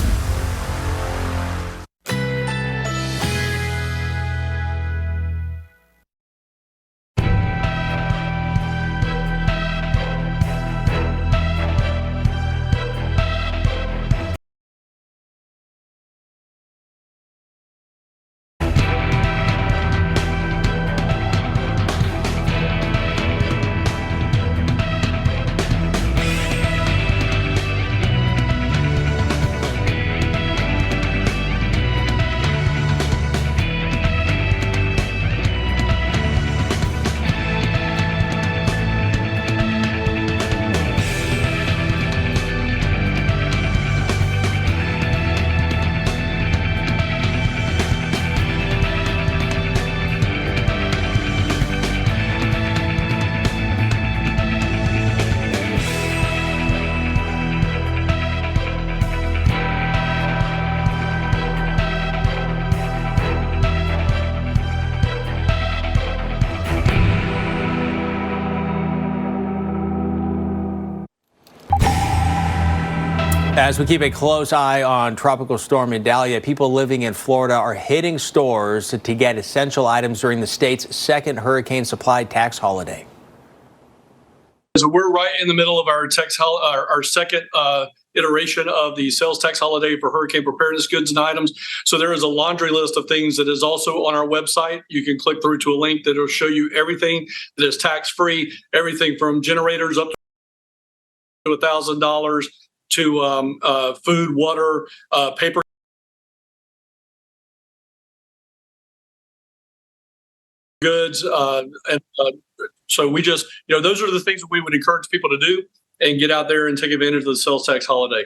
As we keep a close eye on Tropical Storm Idalia, people living in Florida are hitting stores to get essential items during the state's second hurricane supply tax holiday. So we're right in the middle of our second iteration of the sales tax holiday for hurricane preparedness goods and items. So there is a laundry list of things that is also on our website. You can click through to a link that will show you everything that is tax-free, everything from generators up to $1,000 to food, water, paper. Goods. So we just, those are the things that we would encourage people to do and get out there and take advantage of the sales tax holiday.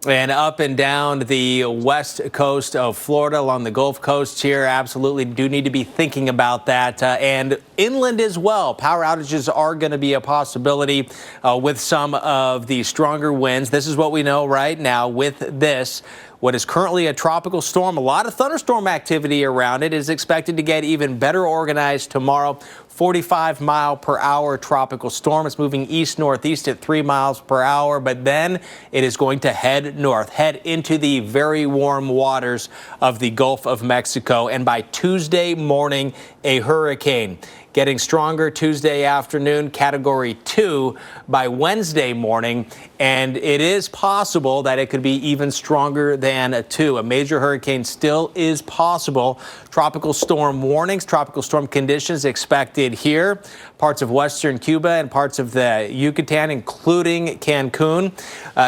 And up and down the west coast of Florida, along the Gulf Coast here, absolutely do need to be thinking about that. And inland as well, power outages are going to be a possibility with some of the stronger winds. This is what we know right now with this. What is currently a tropical storm, a lot of thunderstorm activity around it, is expected to get even better organized tomorrow. 45-mile-per-hour tropical storm. It's moving east-northeast at 3 miles per hour, but then it is going to head north, head into the very warm waters of the Gulf of Mexico, and by Tuesday morning, a hurricane. Getting stronger Tuesday afternoon, Category 2 by Wednesday morning, and it is possible that it could be even stronger than a 2. A major hurricane still is possible. Tropical storm warnings, tropical storm conditions expected here. Parts of western Cuba and parts of the Yucatan, including Cancun.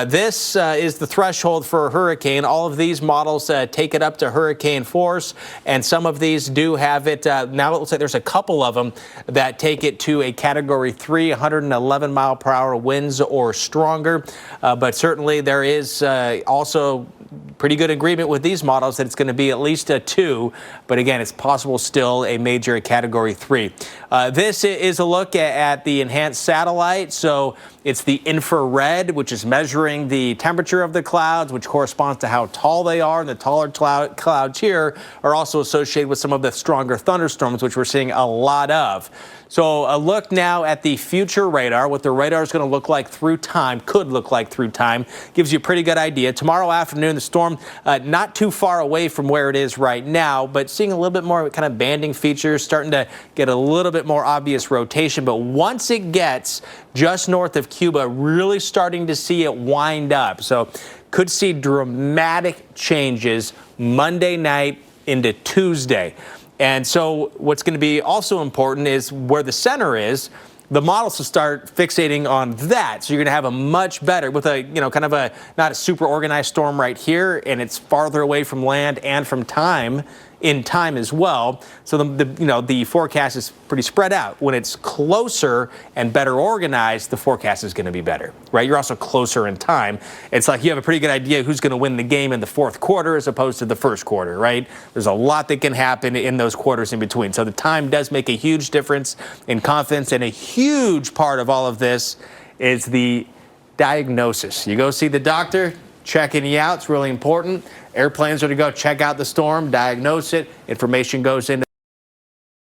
This is the threshold for a hurricane. All of these models take it up to hurricane force, and some of these do have it. Now it looks like there's a couple of them that take it to a Category 3, 111-mile-per-hour winds or stronger. But certainly there is also pretty good agreement with these models that it's going to be at least a 2. But again, it's possible still a major Category 3. This is a look at the enhanced satellite. So it's the infrared, which is measuring the temperature of the clouds, which corresponds to how tall they are. And the taller clouds here are also associated with some of the stronger thunderstorms, which we're seeing a lot of. So a look now at the future radar, what the radar is going to look like through time, could look like through time, gives you a pretty good idea. Tomorrow afternoon, the storm not too far away from where it is right now, but seeing a little bit more kind of banding features, starting to get a little bit more obvious rotation. But once it gets just north of Cuba, really starting to see it wind up. So could see dramatic changes Monday night into Tuesday. And so what's going to be also important is where the center is. The models will start fixating on that. So you're going to have a much better, with a, kind of a, not a super organized storm right here, and it's farther away from land and from time, in time as well. So the forecast is pretty spread out. When it's closer and better organized, the forecast is going to be better, right? You're also closer in time. It's like you have a pretty good idea who's going to win the game in the fourth quarter as opposed to the first quarter, right? There's a lot that can happen in those quarters in between. So the time does make a huge difference in confidence, and a huge part of all of this is the diagnosis. You go see the doctor, checking you out. It's really important. Airplanes are to go check out the storm, diagnose it. Information goes into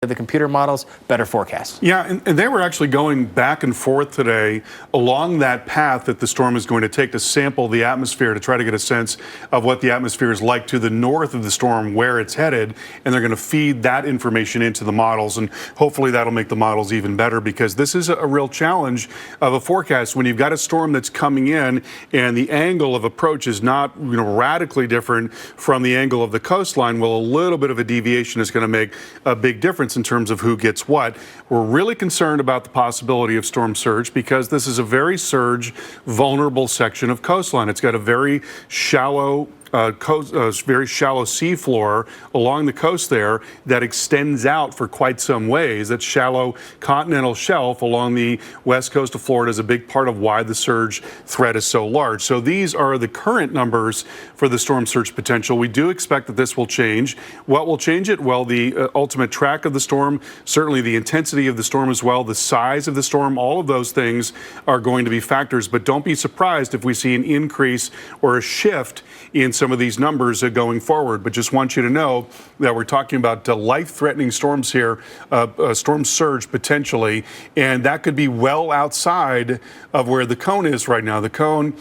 the computer models, better forecasts. Yeah, and they were actually going back and forth today along that path that the storm is going to take to sample the atmosphere to try to get a sense of what the atmosphere is like to the north of the storm, where it's headed, and they're going to feed that information into the models, and hopefully that'll make the models even better, because this is a real challenge of a forecast when you've got a storm that's coming in and the angle of approach is not radically different from the angle of the coastline. Well, a little bit of a deviation is going to make a big difference in terms of who gets what. We're really concerned about the possibility of storm surge because this is a very surge vulnerable section of coastline. It's got a very shallow very shallow seafloor along the coast there that extends out for quite some ways. That shallow continental shelf along the west coast of Florida is a big part of why the surge threat is so large. So these are the current numbers for the storm surge potential. We do expect that this will change. What will change it? Well, the ultimate track of the storm, certainly the intensity of the storm as well, the size of the storm, all of those things are going to be factors. But don't be surprised if we see an increase or a shift in some of these numbers going forward. But just want you to know that we're talking about life-threatening storms here, a storm surge potentially, and that could be well outside of where the cone is right now. The cone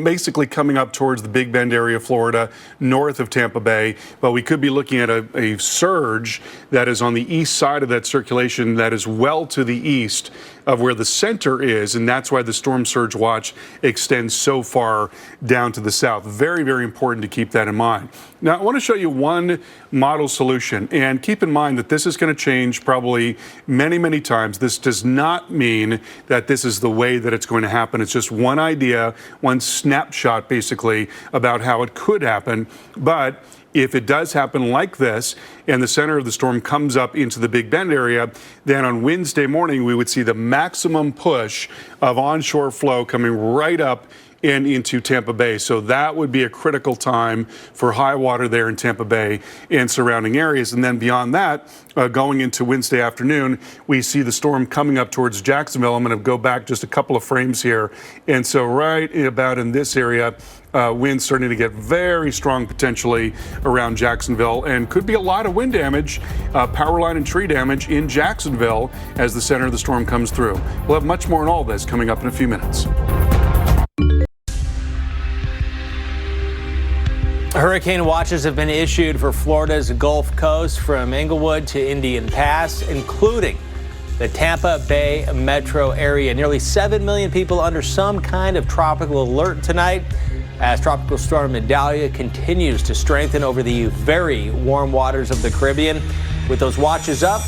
basically coming up towards the Big Bend area of Florida, north of Tampa Bay, but we could be looking at a surge that is on the east side of that circulation that is well to the east of where the center is, and that's why the storm surge watch extends so far down to the south. Very, very important to keep that in mind. Now, I want to show you one model solution, and keep in mind that this is going to change probably many, many times. This does not mean that this is the way that it's going to happen. It's just one idea, one snapshot, basically, about how it could happen. But if it does happen like this, and the center of the storm comes up into the Big Bend area, then on Wednesday morning, we would see the maximum push of onshore flow coming right up and into Tampa Bay. So that would be a critical time for high water there in Tampa Bay and surrounding areas. And then beyond that, going into Wednesday afternoon, we see the storm coming up towards Jacksonville. I'm going to go back just a couple of frames here. And so right about in this area, winds starting to get very strong potentially around Jacksonville, and could be a lot of wind damage, power line and tree damage in Jacksonville as the center of the storm comes through. We'll have much more on all this coming up in a few minutes. Hurricane watches have been issued for Florida's Gulf Coast from Inglewood to Indian Pass, including the Tampa Bay metro area. Nearly 7 million people under some kind of tropical alert tonight as Tropical Storm Idalia continues to strengthen over the very warm waters of the Caribbean. With those watches up,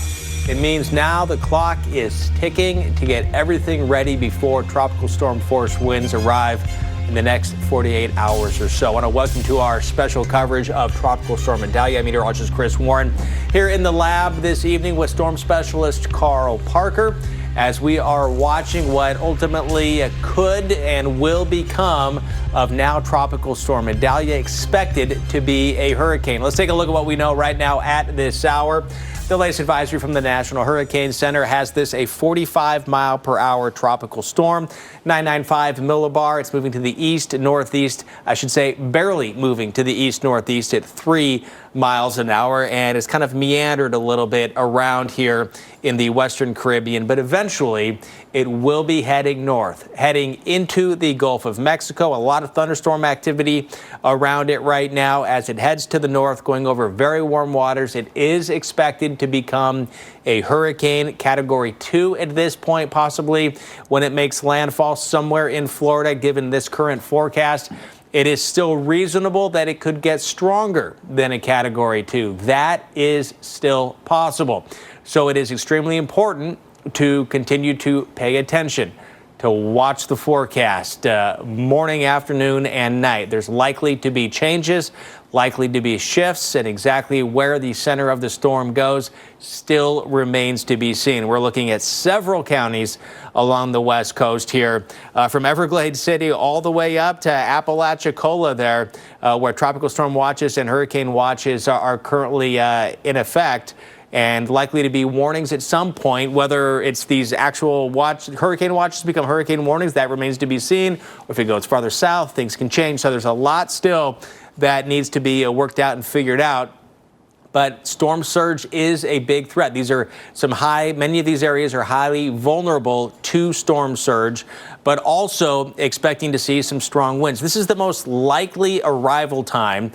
it means now the clock is ticking to get everything ready before tropical storm force winds arrive in the next 48 hours or so. I want to welcome to our special coverage of Tropical Storm Idalia. Meteorologist Chris Warren here in the lab this evening with storm specialist Carl Parker, as we are watching what ultimately could and will become of now Tropical Storm Idalia, expected to be a hurricane. Let's take a look at what we know right now at this hour. The latest advisory from the National Hurricane Center has this a 45-mile-per-hour tropical storm, 995 millibar. It's moving to the east-northeast, I should say barely moving to the east-northeast at 3 miles an hour, and it's kind of meandered a little bit around here in the Western Caribbean, but eventually it will be heading north, heading into the Gulf of Mexico. A lot of thunderstorm activity around it right now as it heads to the north, going over very warm waters. It is expected to become a hurricane, Category 2 at this point, possibly when it makes landfall somewhere in Florida, given this current forecast. It is still reasonable that it could get stronger than a Category 2. That is still possible. So it is extremely important to continue to pay attention, to watch the forecast morning, afternoon, and night. There's likely to be changes, likely to be shifts, and exactly where the center of the storm goes still remains to be seen. We're looking at several counties along the west coast here, from Everglades City all the way up to Apalachicola there, where tropical storm watches and hurricane watches are currently in effect, and likely to be warnings at some point. Whether it's these actual hurricane watches become hurricane warnings, that remains to be seen. Or if it goes farther south, things can change. So there's a lot still that needs to be worked out and figured out. But storm surge is a big threat. These are many of these areas are highly vulnerable to storm surge, but also expecting to see some strong winds. This is the most likely arrival time,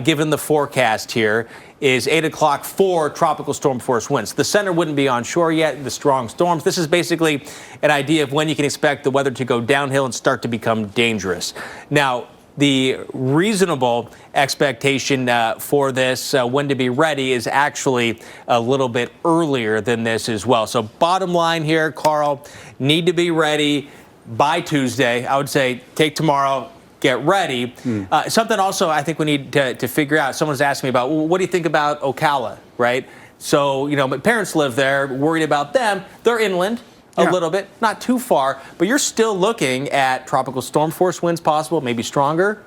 given the forecast here, is 8 o'clock for tropical storm force winds. The center wouldn't be on shore yet, the strong storms. This is basically an idea of when you can expect the weather to go downhill and start to become dangerous. Now, the reasonable expectation for this, when to be ready, is actually a little bit earlier than this as well. So bottom line here, Carl, need to be ready by Tuesday. I would say take tomorrow, get ready. Something also I think we need to figure out. Someone's asking me about, well, what do you think about Ocala, right? So, my parents live there, worried about them. They're inland a little bit, not too far, but you're still looking at tropical storm force winds possible, maybe stronger.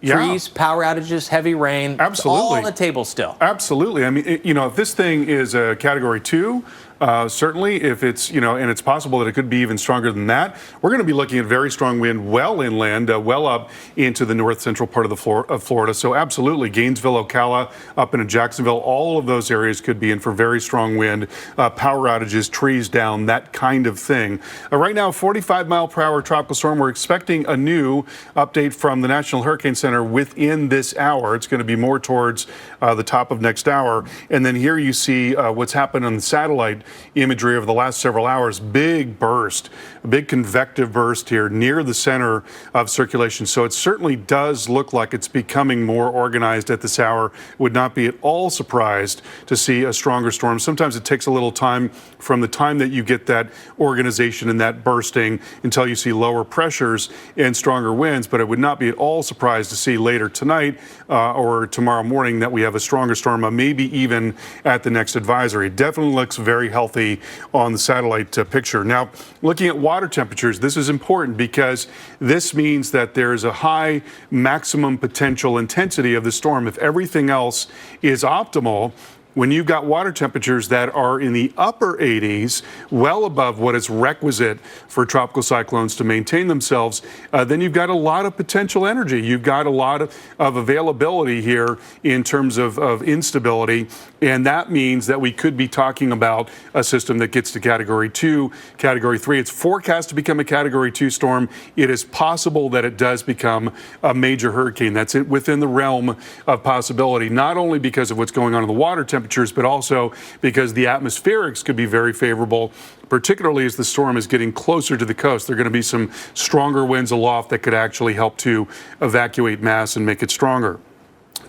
Trees, power outages, heavy rain. Absolutely. It's all on the table still. Absolutely. I mean, if this thing is a Category 2, Certainly, if it's, and it's possible that it could be even stronger than that. We're going to be looking at very strong wind well inland, well up into the north central part of Florida. So absolutely, Gainesville, Ocala, up into Jacksonville, all of those areas could be in for very strong wind, power outages, trees down, that kind of thing. Right now, 45-mile-per-hour tropical storm. We're expecting a new update from the National Hurricane Center within this hour. It's going to be more towards the top of next hour. And then here you see what's happened on the satellite imagery over the last several hours. Big burst, a big convective burst here near the center of circulation. So it certainly does look like it's becoming more organized at this hour. Would not be at all surprised to see a stronger storm. Sometimes it takes a little time from the time that you get that organization and that bursting until you see lower pressures and stronger winds. But I would not be at all surprised to see later tonight or tomorrow morning that we have a stronger storm, maybe even at the next advisory. It definitely looks very healthy on the satellite picture. Now, looking at water temperatures, this is important because this means that there is a high maximum potential intensity of the storm. If everything else is optimal, when you've got water temperatures that are in the upper 80s, well above what is requisite for tropical cyclones to maintain themselves, then you've got a lot of potential energy. You've got a lot of availability here in terms of instability. And that means that we could be talking about a system that gets to Category 2, Category 3. It's forecast to become a Category 2 storm. It is possible that it does become a major hurricane. That's within the realm of possibility, not only because of what's going on in the water temperatures, but also because the atmospherics could be very favorable, particularly as the storm is getting closer to the coast. There are going to be some stronger winds aloft that could actually help to evacuate mass and make it stronger.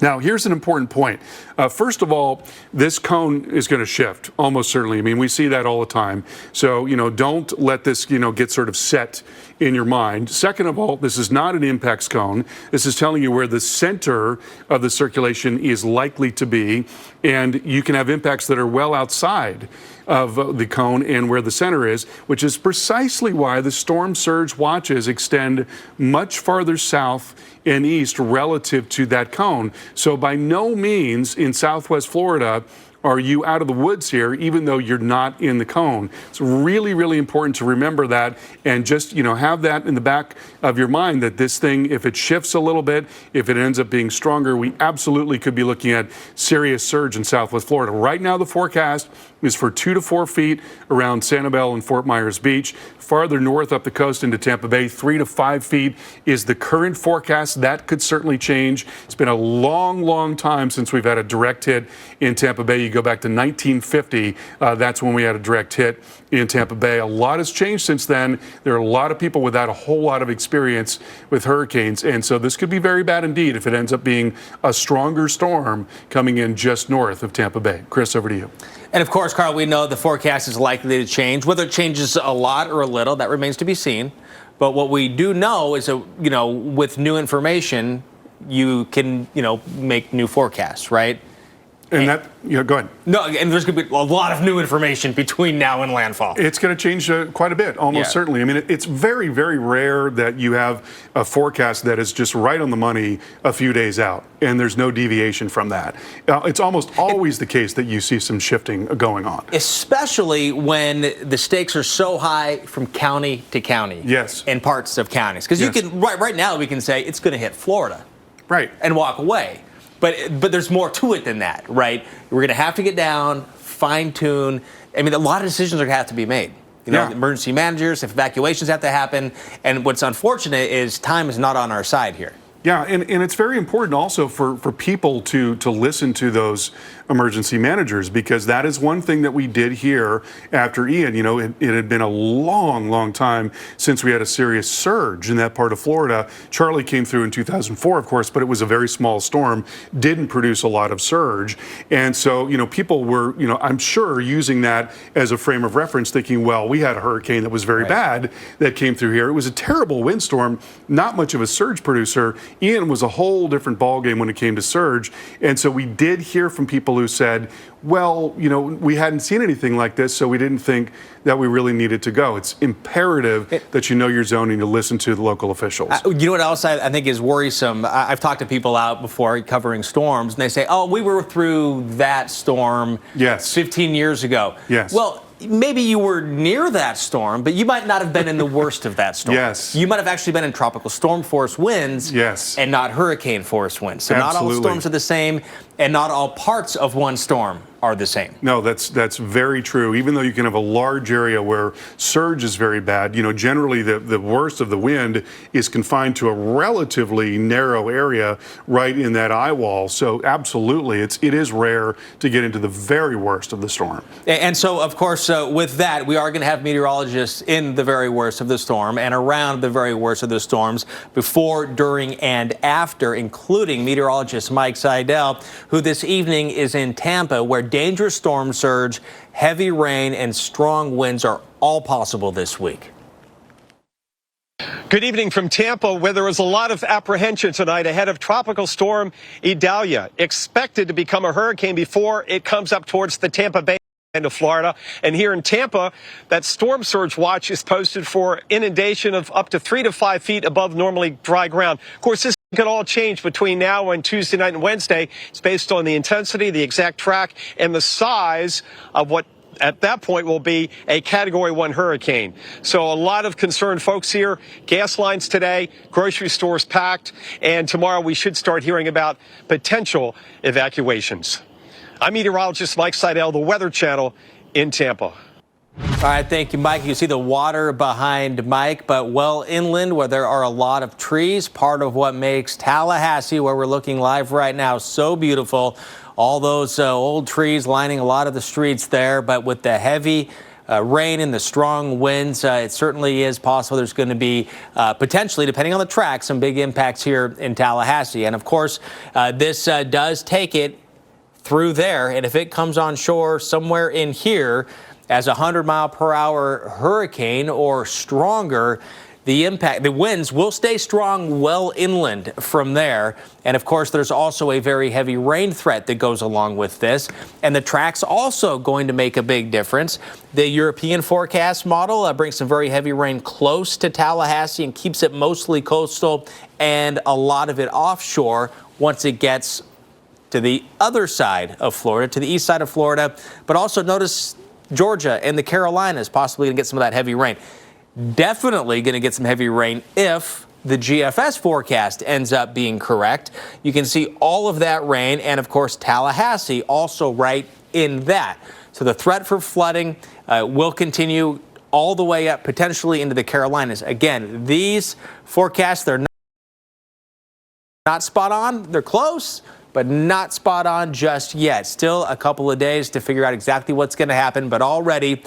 Now, here's an important point. First of all, this cone is going to shift, almost certainly. I mean, we see that all the time. So, don't let this, get sort of set in your mind. Second of all, this is not an impacts cone. This is telling you where the center of the circulation is likely to be. And you can have impacts that are well outside of the cone and where the center is, which is precisely why the storm surge watches extend much farther south and east relative to that cone. So by no means in Southwest Florida are you out of the woods here, even though you're not in the cone. It's really, really important to remember that and just, have that in the back of your mind that this thing, if it shifts a little bit, if it ends up being stronger, we absolutely could be looking at serious surge in Southwest Florida. Right now, the forecast is for 2 to 4 feet around Sanibel and Fort Myers Beach. Farther north up the coast into Tampa Bay, 3 to 5 feet is the current forecast. That could certainly change. It's been a long, long time since we've had a direct hit in Tampa Bay. You go back to 1950, that's when we had a direct hit in Tampa Bay. A lot has changed since then. There are a lot of people without a whole lot of experience with hurricanes, and so this could be very bad indeed if it ends up being a stronger storm coming in just north of Tampa Bay. Chris, over to you. And of course, Carl, we know the forecast is likely to change. Whether it changes a lot or a little, that remains to be seen. But what we do know is that, with new information, you can, make new forecasts, right? And that, go ahead. No, and there's going to be a lot of new information between now and landfall. It's going to change quite a bit, almost certainly. I mean, it's very, very rare that you have a forecast that is just right on the money a few days out, and there's no deviation from that. It's almost always the case that you see some shifting going on. Especially when the stakes are so high from county to county. Yes. In parts of counties. Because you can, right now, we can say it's going to hit Florida. Right. And walk away. But there's more to it than that, right? We're going to have to get down, fine tune. I mean, a lot of decisions are going to have to be made. Emergency managers, if evacuations have to happen. And what's unfortunate is time is not on our side here. Yeah, and it's very important also for people to listen to those emergency managers, because that is one thing that we did here after Ian. It had been a long, long time since we had a serious surge in that part of Florida. Charlie came through in 2004, of course, but it was a very small storm, didn't produce a lot of surge. And so, people were, I'm sure using that as a frame of reference, thinking, well, we had a hurricane that was very bad that came through here. It was a terrible windstorm, not much of a surge producer. Ian was a whole different ballgame when it came to surge. And so we did hear from people who said, well, we hadn't seen anything like this, so we didn't think that we really needed to go. It's imperative that you know your zone and you listen to the local officials. You know what else I think is worrisome? I've talked to people out before covering storms, and they say, oh, we were through that storm 15 years ago. Yes. Well, maybe you were near that storm, but you might not have been in the worst of that storm. Yes. You might have actually been in tropical storm force winds. Yes. And not hurricane force winds. So Absolutely. not all storms are the same, and not all parts of one storm are the same. No, that's very true. Even though you can have a large area where surge is very bad, generally the worst of the wind is confined to a relatively narrow area right in that eye wall. So absolutely, it is rare to get into the very worst of the storm. And so, of course, with that, we are going to have meteorologists in the very worst of the storm and around the very worst of the storms before, during, and after, including meteorologist Mike Seidel, who this evening is in Tampa, where dangerous storm surge, heavy rain, and strong winds are all possible this week. Good evening from Tampa, where there is a lot of apprehension tonight ahead of Tropical Storm Idalia, expected to become a hurricane before it comes up towards the Tampa Bay end of Florida. And here in Tampa, that storm surge watch is posted for inundation of up to 3 to 5 feet above normally dry ground. Of course, this could all change between now and Tuesday night and Wednesday. It's based on the intensity, the exact track, and the size of what at that point will be a Category 1 hurricane. So a lot of concerned folks here. Gas lines today, grocery stores packed, and tomorrow we should start hearing about potential evacuations. I'm meteorologist Mike Seidel, the Weather Channel in Tampa. All right, thank you, Mike. You see the water behind Mike, but well inland where there are a lot of trees, part of what makes Tallahassee, where we're looking live right now, so beautiful. All those old trees lining a lot of the streets there, but with the heavy rain and the strong winds, it certainly is possible there's going to be potentially, depending on the track, some big impacts here in Tallahassee. And of course, this does take it through there, and if it comes on shore somewhere in here as a 100-mile-per-hour hurricane or stronger, the winds will stay strong well inland from there. And of course, there's also a very heavy rain threat that goes along with this. And the track's also going to make a big difference. The European forecast model brings some very heavy rain close to Tallahassee and keeps it mostly coastal and a lot of it offshore once it gets to the other side of Florida, to the east side of Florida. But also notice Georgia and the Carolinas possibly going to get some of that heavy rain. Definitely going to get some heavy rain if the GFS forecast ends up being correct. You can see all of that rain, and of course Tallahassee also right in that. So the threat for flooding will continue all the way up potentially into the Carolinas. Again, these forecasts, they're not spot on. They're close, but not spot on just yet. Still a couple of days to figure out exactly what's going to happen, but already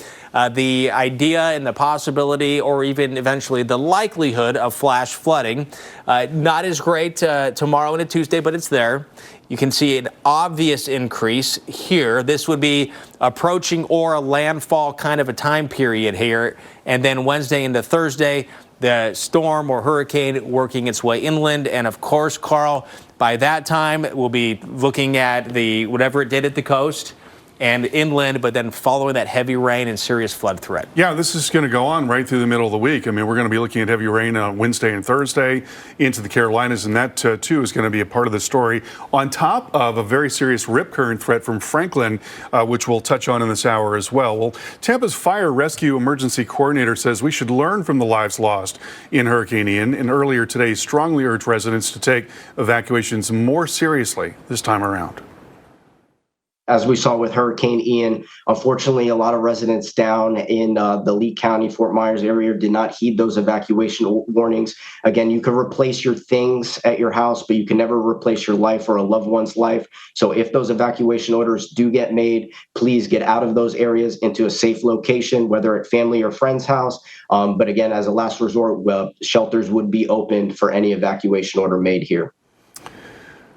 the idea and the possibility, or even eventually the likelihood of flash flooding, not as great tomorrow and a Tuesday, but it's there. You can see an obvious increase here. This would be approaching or a landfall kind of a time period here. And then Wednesday into Thursday, the storm or hurricane working its way inland. And of course, Carl, by that time, we'll be looking at whatever it did at the coast and inland, but then following that heavy rain and serious flood threat. Yeah, this is going to go on right through the middle of the week. I mean, we're going to be looking at heavy rain on Wednesday and Thursday into the Carolinas, and that too is going to be a part of the story, on top of a very serious rip current threat from Franklin, which we'll touch on in this hour as well. Well, Tampa's Fire Rescue Emergency Coordinator says we should learn from the lives lost in Hurricane Ian, and earlier today strongly urged residents to take evacuations more seriously this time around. As we saw with Hurricane Ian, unfortunately, a lot of residents down in the Lee County, Fort Myers area did not heed those evacuation warnings. Again, you can replace your things at your house, but you can never replace your life or a loved one's life. So if those evacuation orders do get made, please get out of those areas into a safe location, whether at family or friend's house. But again, as a last resort, shelters would be open for any evacuation order made here.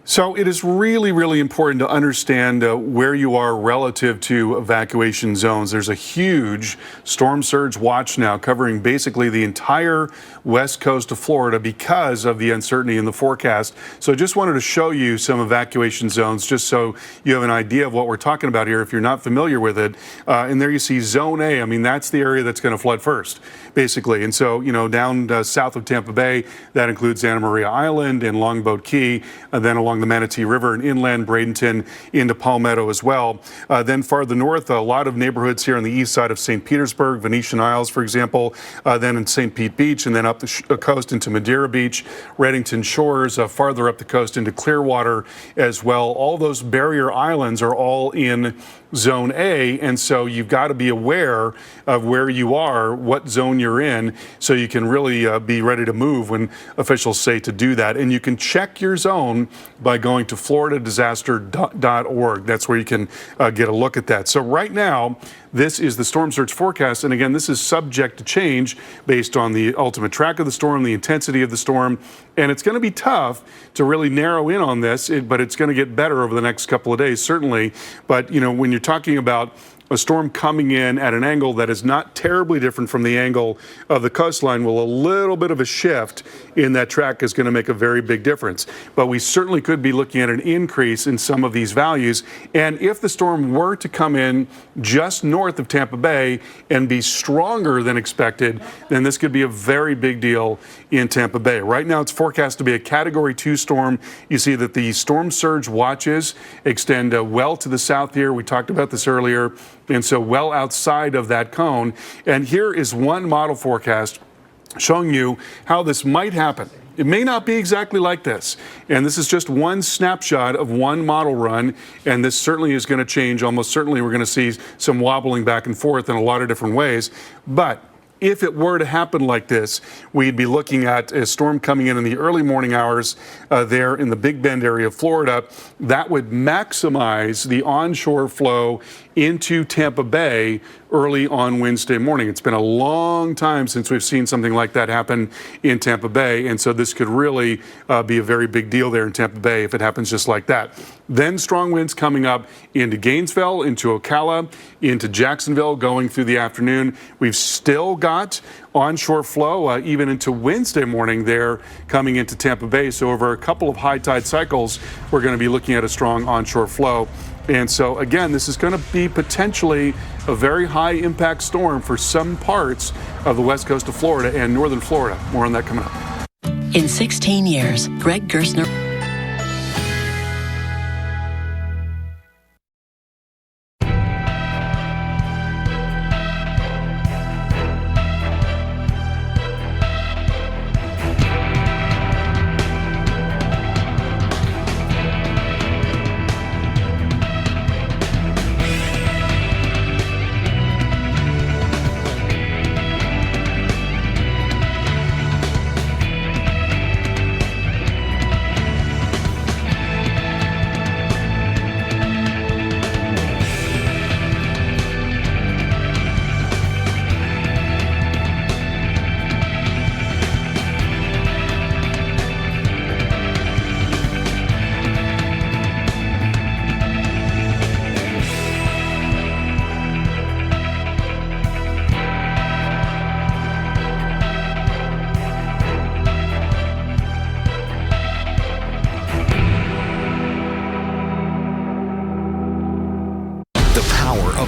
So it is really, really important to understand where you are relative to evacuation zones. There's a huge storm surge watch now covering basically the entire west coast of Florida because of the uncertainty in the forecast. So I just wanted to show you some evacuation zones just so you have an idea of what we're talking about here if you're not familiar with it. And there you see Zone A. I mean, that's the area that's going to flood first, basically. And so, down south of Tampa Bay, that includes Santa Maria Island and Longboat Key, and then along along the Manatee River and inland Bradenton into Palmetto as well. Then farther north, a lot of neighborhoods here on the east side of St. Petersburg, Venetian Isles, for example, then in St. Pete Beach, and then up the coast into Madeira Beach, Reddington Shores, farther up the coast into Clearwater as well. All those barrier islands are all in Zone A, and so you've got to be aware of where you are, what zone you're in, so you can really be ready to move when officials say to do that. And you can check your zone by going to floridadisaster.org. That's where you can get a look at that. So right now, this is the Storm Surge forecast, and again, this is subject to change based on the ultimate track of the storm, the intensity of the storm, and it's going to be tough to really narrow in on this, but it's going to get better over the next couple of days, certainly. But, you know, when you're talking about a storm coming in at an angle that is not terribly different from the angle of the coastline, well, a little bit of a shift in that track is going to make a very big difference. But we certainly could be looking at an increase in some of these values. And if the storm were to come in just north of Tampa Bay and be stronger than expected, then this could be a very big deal in Tampa Bay. Right now, it's forecast to be a Category 2 storm. You see that the storm surge watches extend well to the south here. We talked about this earlier. And so well outside of that cone. And here is one model forecast showing you how this might happen. It may not be exactly like this. And this is just one snapshot of one model run. And this certainly is going to change. Almost certainly we're going to see some wobbling back and forth in a lot of different ways. But if it were to happen like this, we'd be looking at a storm coming in the early morning hours there in the Big Bend area of Florida. That would maximize the onshore flow into Tampa Bay early on Wednesday morning. It's been a long time since we've seen something like that happen in Tampa Bay, and so this could really be a very big deal there in Tampa Bay if it happens just like that. Then strong winds coming up into Gainesville, into Ocala, into Jacksonville going through the afternoon. We've still got onshore flow even into Wednesday morning there coming into Tampa Bay. So over a couple of high tide cycles, we're going to be looking at a strong onshore flow. And so, again, this is going to be potentially a very high impact storm for some parts of the west coast of Florida and northern Florida. More on that coming up. In 16 years, Greg Gerstner.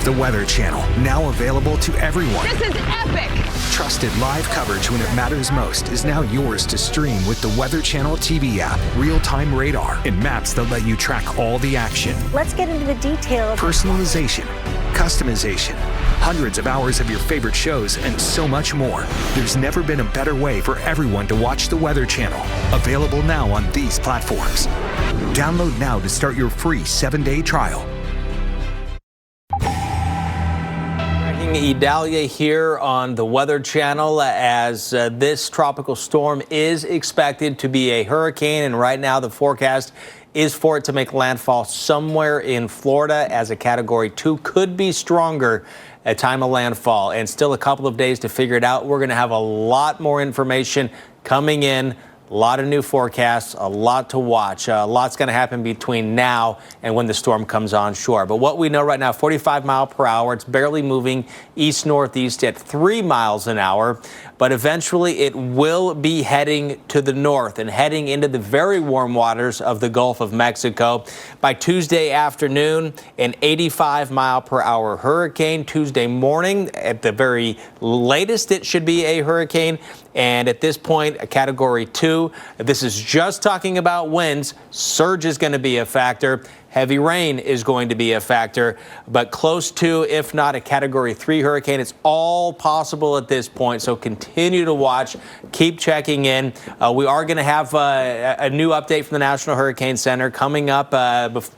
The Weather Channel, now available to everyone. This is epic! Trusted live coverage when it matters most is now yours to stream with the Weather Channel TV app, real-time radar, and maps that let you track all the action. Let's get into the details. Personalization, customization, hundreds of hours of your favorite shows, and so much more. There's never been a better way for everyone to watch the Weather Channel. Available now on these platforms. Download now to start your free 7-day trial. Idalia here on the Weather Channel as this tropical storm is expected to be a hurricane, and right now the forecast is for it to make landfall somewhere in Florida as a Category 2. Could be stronger at time of landfall, and still a couple of days to figure it out. We're going to have a lot more information coming in. A lot of new forecasts, a lot to watch. A lot's going to happen between now and when the storm comes on shore. But what we know right now, 45 miles per hour. It's barely moving east-northeast at 3 miles an hour. But eventually it will be heading to the north and heading into the very warm waters of the Gulf of Mexico. By Tuesday afternoon, an 85 mile per hour hurricane. Tuesday morning, at the very latest, it should be a hurricane. And at this point, a Category 2. 2. This is just talking about winds. Surge is going to be a factor. Heavy rain is going to be a factor, but close to, if not a Category 3 hurricane. It's all possible at this point, so continue to watch. Keep checking in. We are going to have a new update from the National Hurricane Center coming up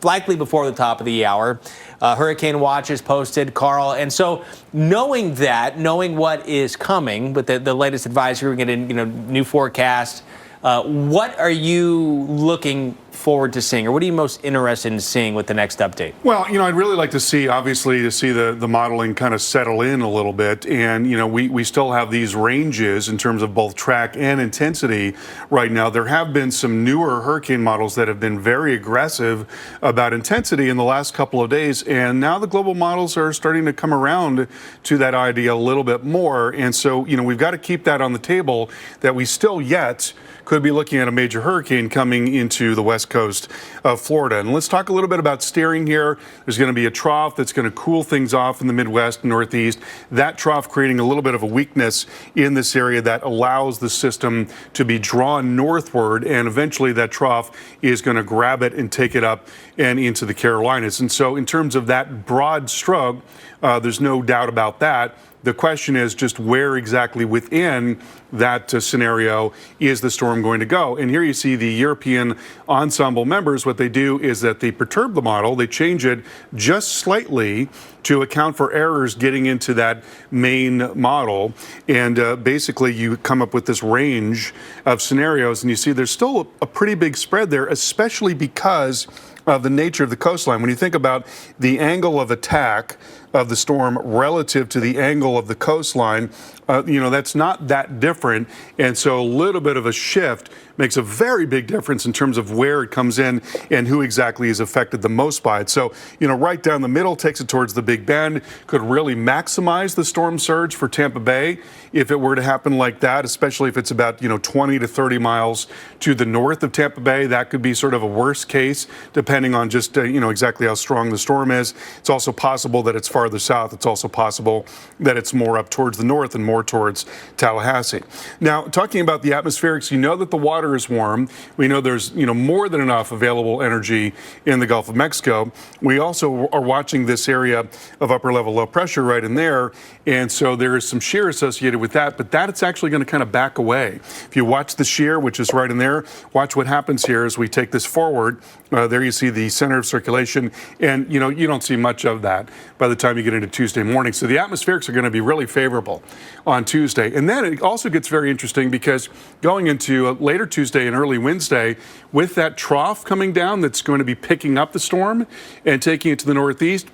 likely before the top of the hour. Hurricane Watch is posted, Carl. And so knowing what is coming with the latest advisory, we're getting new forecast, what are you looking forward to seeing, or what are you most interested in seeing with the next update? Well, I'd really like to see, obviously, the modeling kind of settle in a little bit. And, we still have these ranges in terms of both track and intensity right now. There have been some newer hurricane models that have been very aggressive about intensity in the last couple of days. And now the global models are starting to come around to that idea a little bit more. And so, we've got to keep that on the table, that we still yet could be looking at a major hurricane coming into the west coast of Florida. And let's talk a little bit about steering here. There's going to be a trough that's going to cool things off in the Midwest and Northeast. That trough creating a little bit of a weakness in this area that allows the system to be drawn northward, and eventually that trough is going to grab it and take it up and into the Carolinas. And so in terms of that broad stroke, there's no doubt about that. The question is just where exactly within that scenario is the storm going to go? And here you see the European ensemble members. What they do is that they perturb the model. They change it just slightly to account for errors getting into that main model. And basically, you come up with this range of scenarios. And you see there's still a pretty big spread there, especially because of the nature of the coastline. When you think about the angle of attack of the storm relative to the angle of the coastline, that's not that different. And so a little bit of a shift makes a very big difference in terms of where it comes in and who exactly is affected the most by it. So, right down the middle takes it towards the Big Bend, could really maximize the storm surge for Tampa Bay if it were to happen like that, especially if it's about, 20 to 30 miles to the north of Tampa Bay. That could be sort of a worst case, depending on just, exactly how strong the storm is. It's also possible that it's farther south. It's also possible that it's more up towards the north and more towards Tallahassee. Now, talking about the atmospherics, that the water is warm. We know there's, more than enough available energy in the Gulf of Mexico. We also are watching this area of upper level low pressure right in there. And so there is some shear associated with that, but that it's actually going to kind of back away. If you watch the shear, which is right in there, watch what happens here as we take this forward. There you see the center of circulation, and you don't see much of that by the time you get into Tuesday morning. So the atmospherics are going to be really favorable on Tuesday. And then it also gets very interesting because going into later Tuesday and early Wednesday, with that trough coming down that's going to be picking up the storm and taking it to the northeast,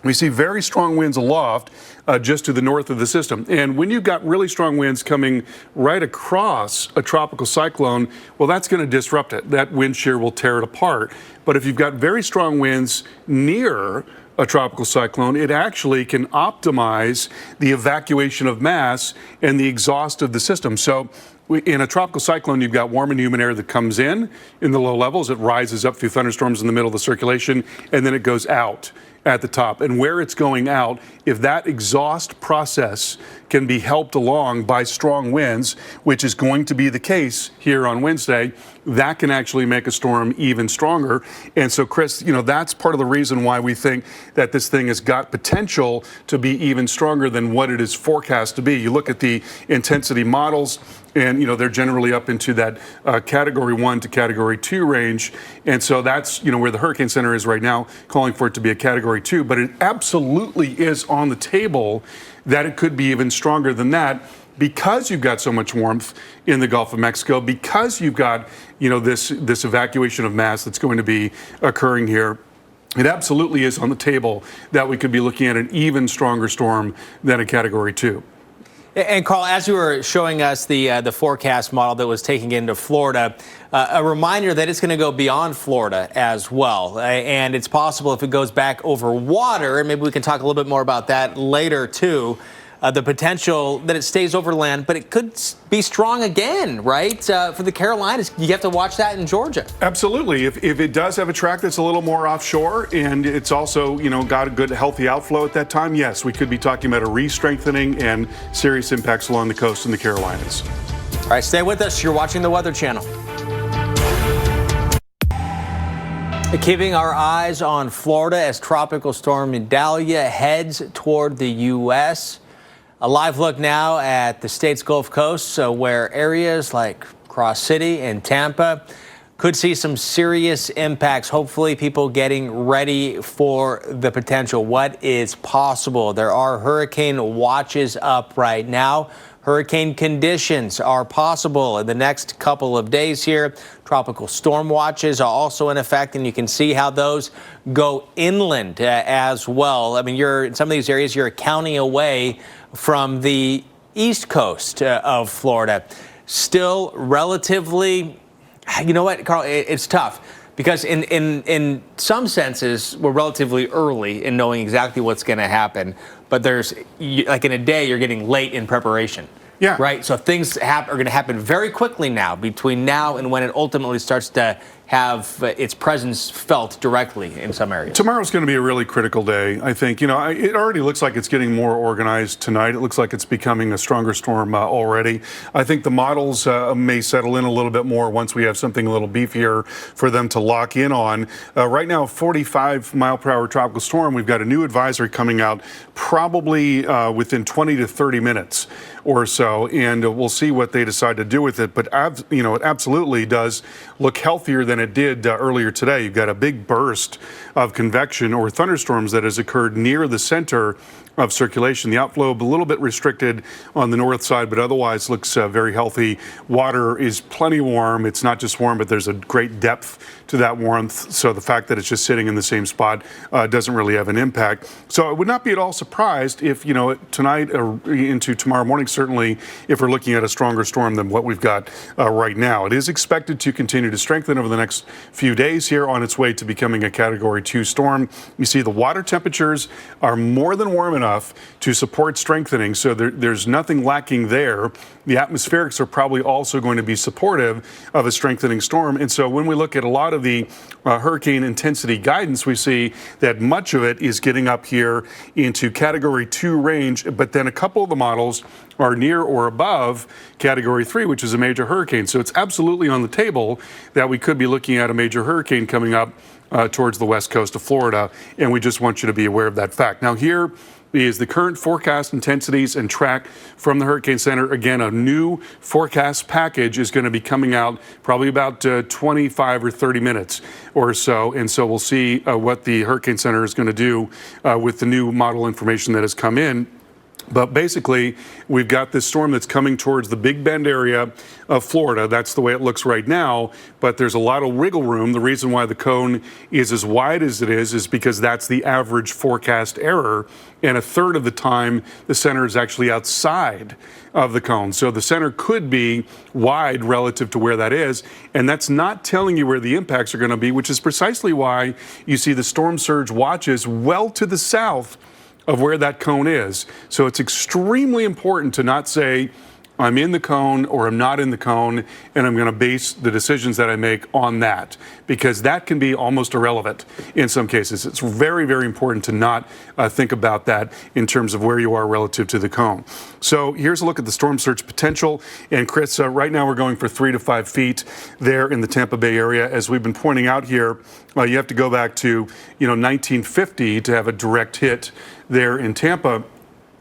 we see very strong winds aloft just to the north of the system. And when you've got really strong winds coming right across a tropical cyclone, well, that's going to disrupt it. That wind shear will tear it apart. But if you've got very strong winds near a tropical cyclone, it actually can optimize the evacuation of mass and the exhaust of the system. So in a tropical cyclone, you've got warm and humid air that comes in the low levels. It rises up through thunderstorms in the middle of the circulation, and then it goes out at the top. And where it's going out, if that exhaust process can be helped along by strong winds, which is going to be the case here on Wednesday, that can actually make a storm even stronger. And so, Chris, that's part of the reason why we think that this thing has got potential to be even stronger than what it is forecast to be. You look at the intensity models, and they're generally up into that Category 1 to Category 2 range. And so that's where the Hurricane Center is right now, calling for it to be a Category 2. But it absolutely is on the table that it could be even stronger than that, because you've got so much warmth in the Gulf of Mexico, because you've got this evacuation of mass that's going to be occurring here. It absolutely is on the table that we could be looking at an even stronger storm than a Category 2. And Carl, as you were showing us the forecast model that was taking into Florida, a reminder that it's going to go beyond Florida as well. And it's possible if it goes back over water, and maybe we can talk a little bit more about that later too, the potential that it stays over land, but it could be strong again, right? For the Carolinas, you have to watch that in Georgia. Absolutely. If it does have a track that's a little more offshore, and it's also, got a good healthy outflow at that time, yes, we could be talking about a re-strengthening and serious impacts along the coast in the Carolinas. All right, stay with us. You're watching the Weather Channel. Keeping our eyes on Florida as Tropical Storm Idalia heads toward the U.S. A live look now at the state's Gulf Coast, where areas like Cross City and Tampa could see some serious impacts. Hopefully people getting ready for the potential. What is possible? There are hurricane watches up right now. Hurricane conditions are possible in the next couple of days here. Tropical storm watches are also in effect, and you can see how those go inland as well. I mean, in some of these areas, you're a county away from the east coast of Florida. Still relatively, you know what, Carl, it's tough. Because in some senses, we're relatively early in knowing exactly what's going to happen. But there's, like in a day, you're getting late in preparation. Yeah. Right? So things are going to happen very quickly now, between now and when it ultimately starts to have its presence felt directly in some areas. Tomorrow's going to be a really critical day, I think. You know, it already looks like it's getting more organized tonight. It looks like it's becoming a stronger storm already. I think the models may settle in a little bit more once we have something a little beefier for them to lock in on. Right now, 45-mile-per-hour tropical storm. We've got a new advisory coming out probably within 20 to 30 minutes or so, and we'll see what they decide to do with it. But it absolutely does look healthier than it did earlier today. You've got a big burst of convection or thunderstorms that has occurred near the center of circulation. The outflow a little bit restricted on the north side, but otherwise looks very healthy. Water is plenty warm. It's not just warm, but there's a great depth to that warmth. So the fact that it's just sitting in the same spot doesn't really have an impact. So I would not be at all surprised if, tonight or into tomorrow morning, certainly if we're looking at a stronger storm than what we've got right now. It is expected to continue to strengthen over the next few days here on its way to becoming a Category 2 storm. You see the water temperatures are more than warm enough to support strengthening, so there's nothing lacking there. The atmospherics are probably also going to be supportive of a strengthening storm. And so when we look at a lot of the hurricane intensity guidance, we see that much of it is getting up here into Category 2 range, but then a couple of the models are near or above Category 3, which is a major hurricane. So it's absolutely on the table that we could be looking at a major hurricane coming up towards the west coast of Florida, and we just want you to be aware of that fact. Now here is the current forecast intensities and track from the Hurricane Center. Again, a new forecast package is going to be coming out probably about 25 or 30 minutes or so. And so we'll see what the Hurricane Center is going to do with the new model information that has come in. But basically, we've got this storm that's coming towards the Big Bend area of Florida. That's the way it looks right now. But there's a lot of wiggle room. The reason why the cone is as wide as it is because that's the average forecast error. And a third of the time, the center is actually outside of the cone. So the center could be wide relative to where that is. And that's not telling you where the impacts are going to be, which is precisely why you see the storm surge watches well to the south of where that cone is. So it's extremely important to not say, I'm in the cone or I'm not in the cone, and I'm going to base the decisions that I make on that, because that can be almost irrelevant in some cases. It's very, very important to not think about that in terms of where you are relative to the cone. So here's a look at the storm surge potential. And Chris, right now we're going for 3 to 5 feet there in the Tampa Bay area. As we've been pointing out here, you have to go back to 1950 to have a direct hit there in Tampa.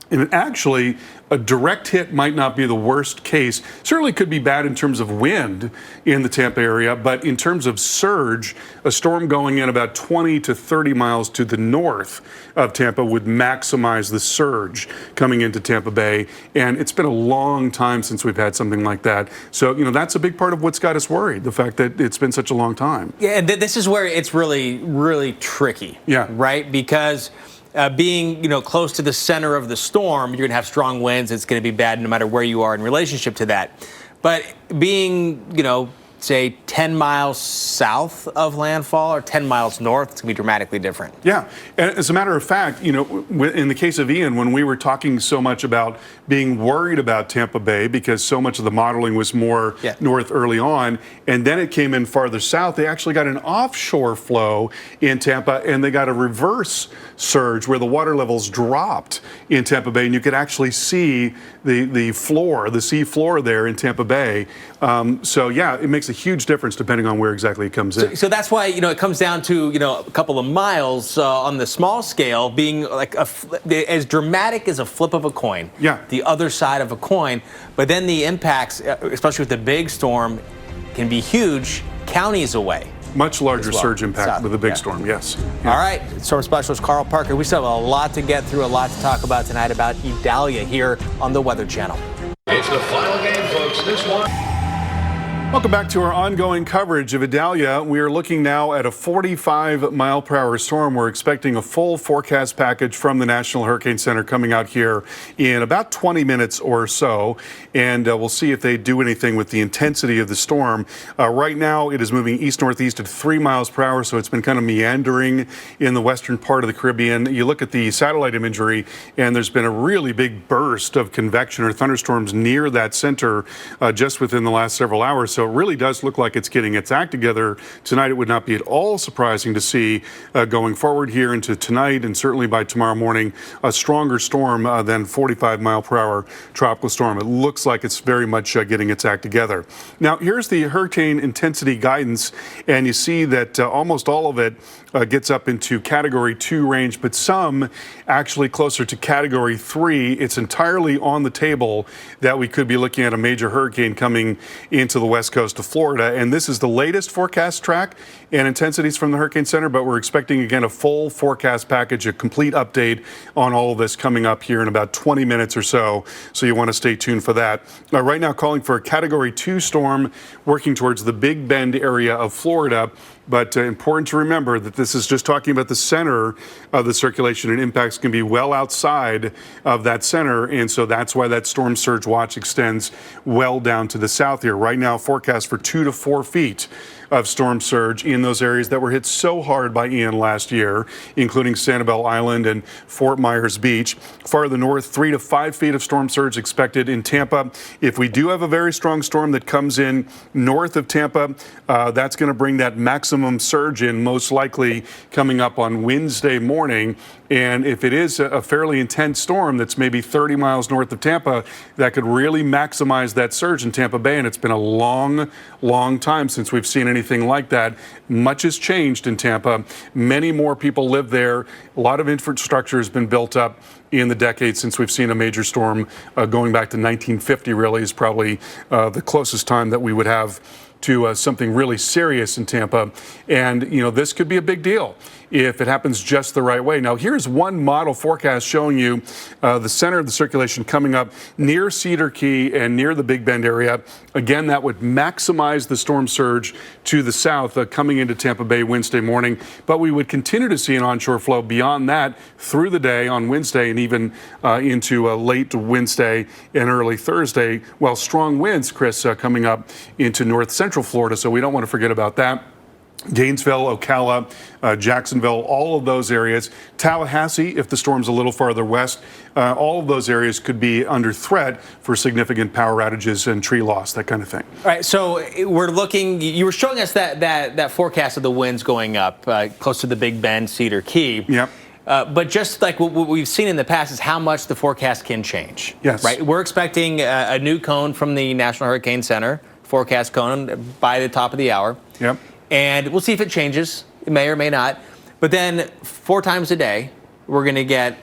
And actually, a direct hit might not be the worst case. Certainly could be bad in terms of wind in the Tampa area, but in terms of surge, a storm going in about 20 to 30 miles to the north of Tampa would maximize the surge coming into Tampa Bay. And it's been a long time since we've had something like that. So, that's a big part of what's got us worried, the fact that it's been such a long time. Yeah, and this is where it's really, really tricky. Yeah. Right? Because being, close to the center of the storm, you're going to have strong winds. It's going to be bad no matter where you are in relationship to that. But being, say 10 miles south of landfall or 10 miles north, it's going to be dramatically different. Yeah. And as a matter of fact, you know, in the case of Ian, when we were talking so much about being worried about Tampa Bay because so much of the modeling was more north early on, and then it came in farther south, they actually got an offshore flow in Tampa, and they got a reverse surge where the water levels dropped in Tampa Bay, and you could actually see the floor, the sea floor there in Tampa Bay. So yeah, it makes a huge difference depending on where exactly it comes in. So that's why, you know, it comes down to, you know, a couple of miles on the small scale being like as dramatic as a flip of a coin. Yeah. The other side of a coin. But then the impacts, especially with the big storm, can be huge counties away. Much larger surge impact with a big storm, yes. All right, storm specialist Carl Parker. We still have a lot to get through, a lot to talk about tonight about Idalia here on the Weather Channel. It's the final game, folks. This one. Welcome back to our ongoing coverage of Idalia. We are looking now at a 45-mile-per-hour storm. We're expecting a full forecast package from the National Hurricane Center coming out here in about 20 minutes or so, and we'll see if they do anything with the intensity of the storm. Right now, it is moving east-northeast at 3 miles per hour, so it's been kind of meandering in the western part of the Caribbean. You look at the satellite imagery, and there's been a really big burst of convection or thunderstorms near that center just within the last several hours. So it really does look like it's getting its act together. Tonight, it would not be at all surprising to see going forward here into tonight and certainly by tomorrow morning, a stronger storm than 45-mile-per-hour tropical storm. It looks like it's very much getting its act together. Now, here's the hurricane intensity guidance, and you see that almost all of it gets up into Category 2 range, but some actually closer to Category 3. It's entirely on the table that we could be looking at a major hurricane coming into the west coast of Florida. And this is the latest forecast track and intensities from the Hurricane Center, but we're expecting, again, a full forecast package, a complete update on all of this coming up here in about 20 minutes or so. So you want to stay tuned for that. Right now, calling for a Category 2 storm working towards the Big Bend area of Florida. But important to remember that this is just talking about the center of the circulation, and impacts can be well outside of that center. And so that's why that storm surge watch extends well down to the south here. Right now, forecast for 2 to 4 feet of storm surge in those areas that were hit so hard by Ian last year, including Sanibel Island and Fort Myers Beach. Farther north, 3 to 5 feet of storm surge expected in Tampa. If we do have a very strong storm that comes in north of Tampa, that's going to bring that maximum surge in, most likely coming up on Wednesday morning. And if it is a fairly intense storm that's maybe 30 miles north of Tampa, that could really maximize that surge in Tampa Bay. And it's been a long, long time since we've seen anything like that. Much has changed in Tampa. Many more people live there. A lot of infrastructure has been built up in the decades since we've seen a major storm. Going back to 1950 really is probably the closest time that we would have to something really serious in Tampa. And, you know, this could be a big deal if it happens just the right way. Now, here's one model forecast showing you the center of the circulation coming up near Cedar Key and near the Big Bend area. Again, that would maximize the storm surge to the south coming into Tampa Bay Wednesday morning. But we would continue to see an onshore flow beyond that through the day on Wednesday and even into late Wednesday and early Thursday, while strong winds, Chris, coming up into north central Florida. So we don't want to forget about that. Gainesville, Ocala, Jacksonville, all of those areas. Tallahassee, if the storm's a little farther west, all of those areas could be under threat for significant power outages and tree loss, that kind of thing. All right, so we're looking, you were showing us that forecast of the winds going up close to the Big Bend, Cedar Key. Yep. But just like what we've seen in the past is how much the forecast can change. Yes. Right. We're expecting a new cone from the National Hurricane Center, forecast cone by the top of the hour. Yep. And we'll see if it changes. It may or may not. But then 4 times a day, we're going to get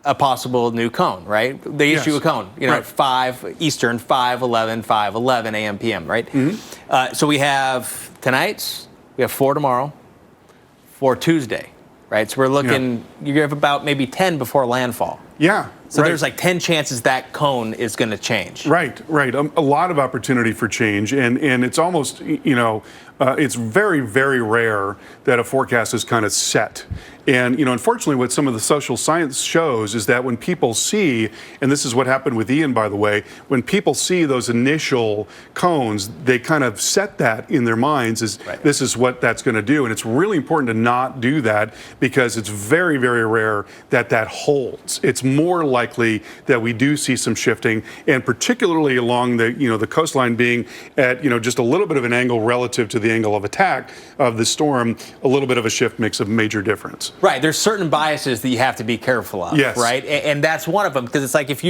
a possible new cone, right? They issue a cone, you know, right. at 5 Eastern, 5:11 a.m. p.m., right? Mm-hmm. So we have tonight's, we have 4 tomorrow, 4 Tuesday, right? So we're looking, you have about maybe 10 before landfall. Yeah. So there's like 10 chances that cone is going to change. Right. A lot of opportunity for change. And it's almost, you know, it's very, very rare that a forecast is kind of set. And, unfortunately, what some of the social science shows is that when people see, and this is what happened with Ian, by the way, when people see those initial cones, they kind of set that in their minds as this is what that's going to do. And it's really important to not do that because it's very, very rare that that holds. It's more likely that we do see some shifting, and particularly along the, the coastline being at, just a little bit of an angle relative to the angle of attack of the storm, a little bit of a shift makes a major difference. Right. There's certain biases that you have to be careful of. Yes. Right. And that's one of them, because it's like if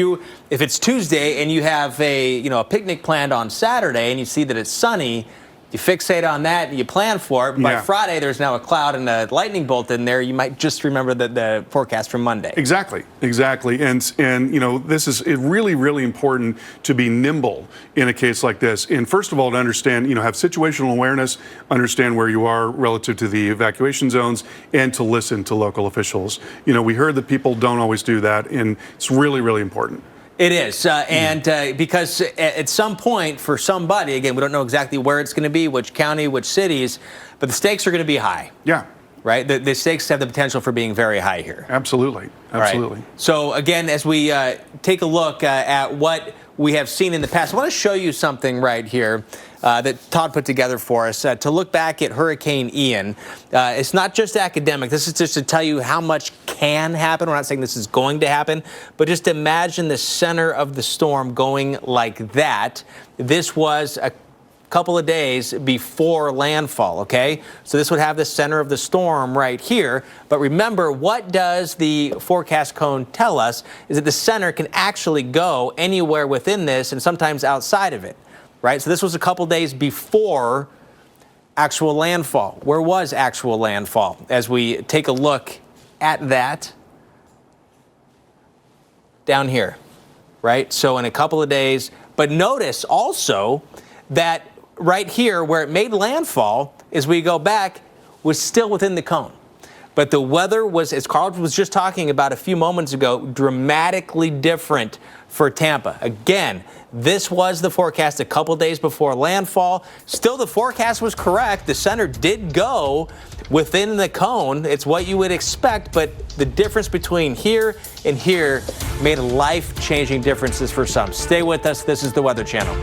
it's Tuesday and you have a picnic planned on Saturday and you see that it's sunny, you fixate on that and you plan for it. By Friday, there's now a cloud and a lightning bolt in there. You might just remember the forecast from Monday. Exactly. And this is really, really important to be nimble in a case like this. And first of all, to understand, have situational awareness, understand where you are relative to the evacuation zones, and to listen to local officials. We heard that people don't always do that, and it's really, really important. It is, because at some point for somebody, again, we don't know exactly where it's going to be, which county, which cities, but the stakes are going to be high. Yeah. Right? The stakes have the potential for being very high here. Absolutely. Absolutely. Right. So again, as we take a look at what we have seen in the past, I want to show you something right here that Todd put together for us to look back at Hurricane Ian. It's not just academic. This is just to tell you how much can happen. We're not saying this is going to happen, but just imagine the center of the storm going like that. This was a couple of days before landfall, okay? So this would have the center of the storm right here. But remember, what does the forecast cone tell us is that the center can actually go anywhere within this and sometimes outside of it, right? So this was a couple days before actual landfall. Where was actual landfall? As we take a look at that down here, right? So in a couple of days, but notice also that right here where it made landfall, as we go back, was still within the cone. But the weather was, as Carl was just talking about a few moments ago, dramatically different for Tampa. Again, this was the forecast a couple days before landfall. Still, the forecast was correct. The center did go within the cone. It's what you would expect, but the difference between here and here made life-changing differences for some. Stay with us. This is the Weather Channel.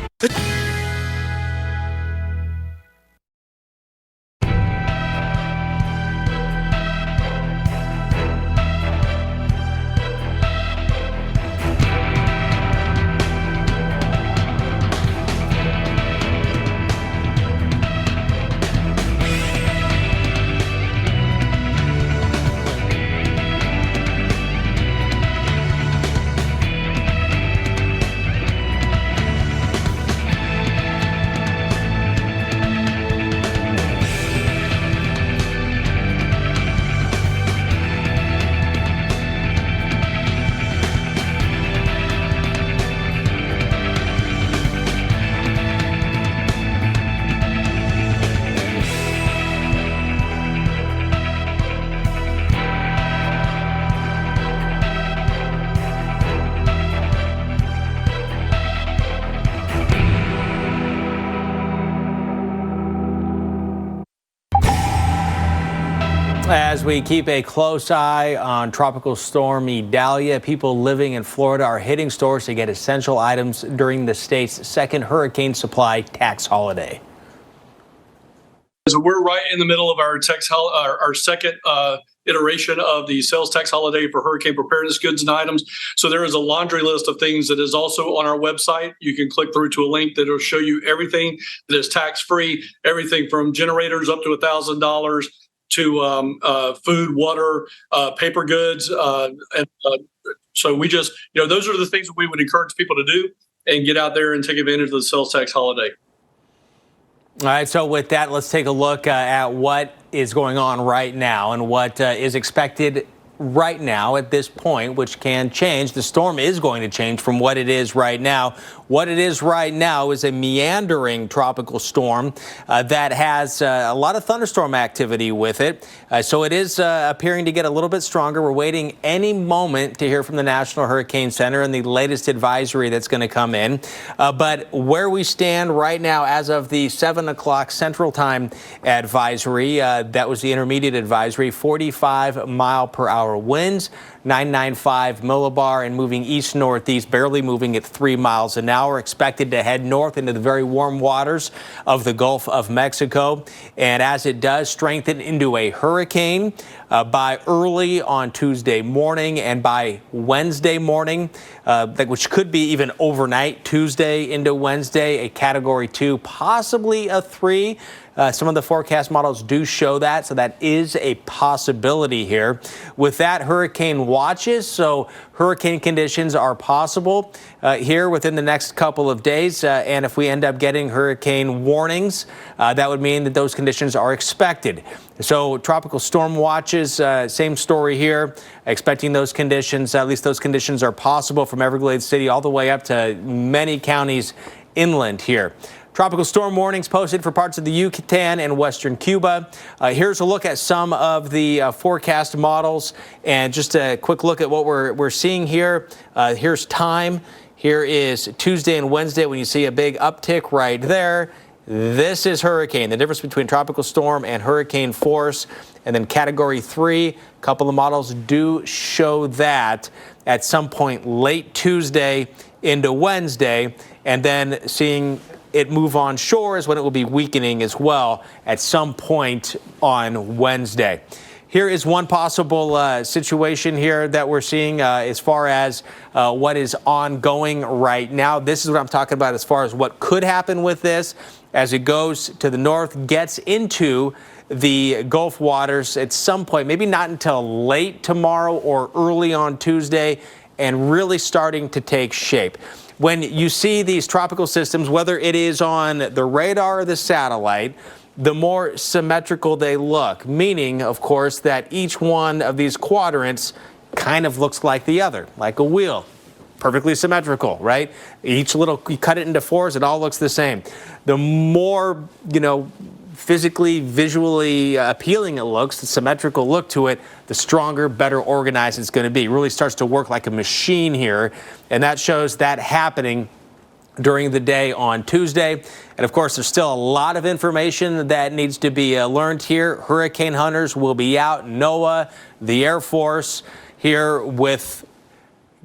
As we keep a close eye on Tropical Storm Idalia, people living in Florida are hitting stores to get essential items during the state's second hurricane supply tax holiday. So we're right in the middle of our second iteration of the sales tax holiday for hurricane preparedness goods and items. So there is a laundry list of things that is also on our website. You can click through to a link that will show you everything that is tax-free, everything from generators up to $1,000 to food, water, paper goods. So we just, those are the things that we would encourage people to do and get out there and take advantage of the sales tax holiday. All right, so with that, let's take a look at what is going on right now and what is expected right now at this point, which can change. The storm is going to change from what it is right now. What it is right now is a meandering tropical storm that has a lot of thunderstorm activity with it. So it is appearing to get a little bit stronger. We're waiting any moment to hear from the National Hurricane Center and the latest advisory that's going to come in. But where we stand right now, as of the 7 o'clock Central Time advisory, that was the intermediate advisory, 45 mile per hour winds, 995 millibar, and moving east-northeast, barely moving at 3 miles an hour, expected to head north into the very warm waters of the Gulf of Mexico. And as it does, strengthen into a hurricane by early on Tuesday morning and by Wednesday morning, which could be even overnight, Tuesday into Wednesday, a Category 2, possibly a 3. Some of the forecast models do show that, so that is a possibility here. With that, hurricane watches, so hurricane conditions are possible here within the next couple of days. And if we end up getting hurricane warnings, that would mean that those conditions are expected. So tropical storm watches, same story here, expecting those conditions, at least those conditions are possible from Everglades City all the way up to many counties inland here. Tropical storm warnings posted for parts of the Yucatan and western Cuba. Here's a look at some of the forecast models, and just a quick look at what we're seeing here. Here's time. Here is Tuesday and Wednesday when you see a big uptick right there. This is hurricane, the difference between tropical storm and hurricane force. And then Category 3, a couple of models do show that at some point late Tuesday into Wednesday, and then seeing it move on shore is when it will be weakening as well at some point on Wednesday. Here is one possible situation here that we're seeing as far as what is ongoing right now. This is what I'm talking about as far as what could happen with this as it goes to the north, gets into the Gulf waters at some point, maybe not until late tomorrow or early on Tuesday, and really starting to take shape. When you see these tropical systems, whether it is on the radar or the satellite, the more symmetrical they look, meaning, of course, that each one of these quadrants kind of looks like the other, like a wheel. Perfectly symmetrical, right? Each little, you cut it into fours, it all looks the same. The more, physically, visually appealing it looks, the symmetrical look to it, the stronger, better organized it's going to be. It really starts to work like a machine here, and that shows that happening during the day on Tuesday. And of course, there's still a lot of information that needs to be learned here. Hurricane hunters will be out, NOAA, the Air Force here with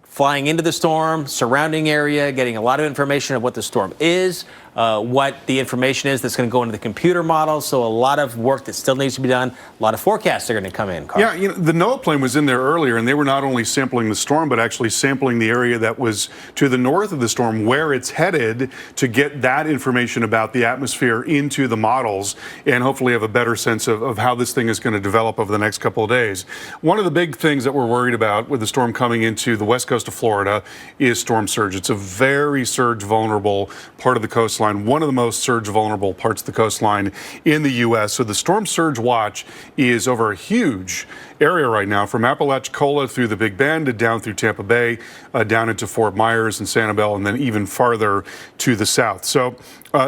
flying into the storm, surrounding area, getting a lot of information of what the storm is, what the information is that's going to go into the computer model. So a lot of work that still needs to be done. A lot of forecasts are going to come in, Carl. Yeah, the NOAA plane was in there earlier, and they were not only sampling the storm, but actually sampling the area that was to the north of the storm, where it's headed, to get that information about the atmosphere into the models and hopefully have a better sense of how this thing is going to develop over the next couple of days. One of the big things that we're worried about with the storm coming into the west coast of Florida is storm surge. It's a very surge vulnerable part of the coastline, one of the most surge vulnerable parts of the coastline in the U.S. So the storm surge watch is over a huge area right now, from Apalachicola through the Big Bend down through Tampa Bay, down into Fort Myers and Sanibel, and then even farther to the south. So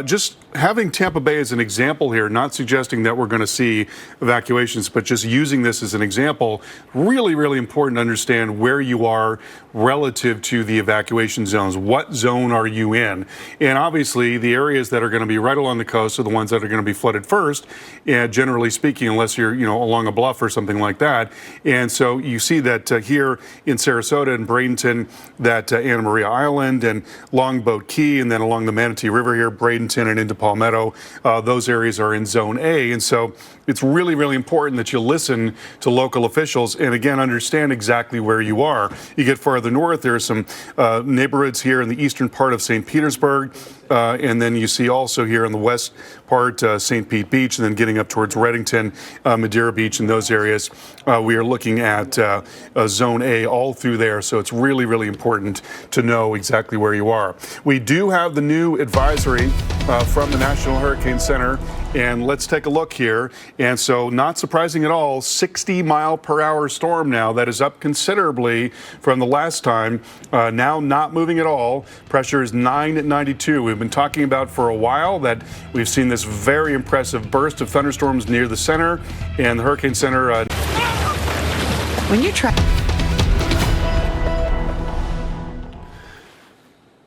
just having Tampa Bay as an example here, not suggesting that we're going to see evacuations, but just using this as an example, really, really important to understand where you are relative to the evacuation zones. What zone are you in? And obviously, the areas that are going to be right along the coast are the ones that are going to be flooded first, and generally speaking, unless you're, along a bluff or something like that. And so you see that here in Sarasota and Bradenton, that Anna Maria Island and Longboat Key, and then along the Manatee River here, Bradenton and into Palmetto, those areas are in Zone A. And so it's really, really important that you listen to local officials and, again, understand exactly where you are. You get farther north, there are some neighborhoods here in the eastern part of St. Petersburg. And then you see also here in the west part, St. Pete Beach, and then getting up towards Reddington, Madeira Beach, and those areas. We are looking at Zone A all through there. So it's really, really important to know exactly where you are. We do have the new advisory from the National Hurricane Center And let's take a look here. And so not surprising at all, 60-mile-per-hour storm now. That is up considerably from the last time. Now not moving at all. Pressure is 992. We've been talking about for a while that we've seen this very impressive burst of thunderstorms near the center. And the Hurricane Center... When you're trying...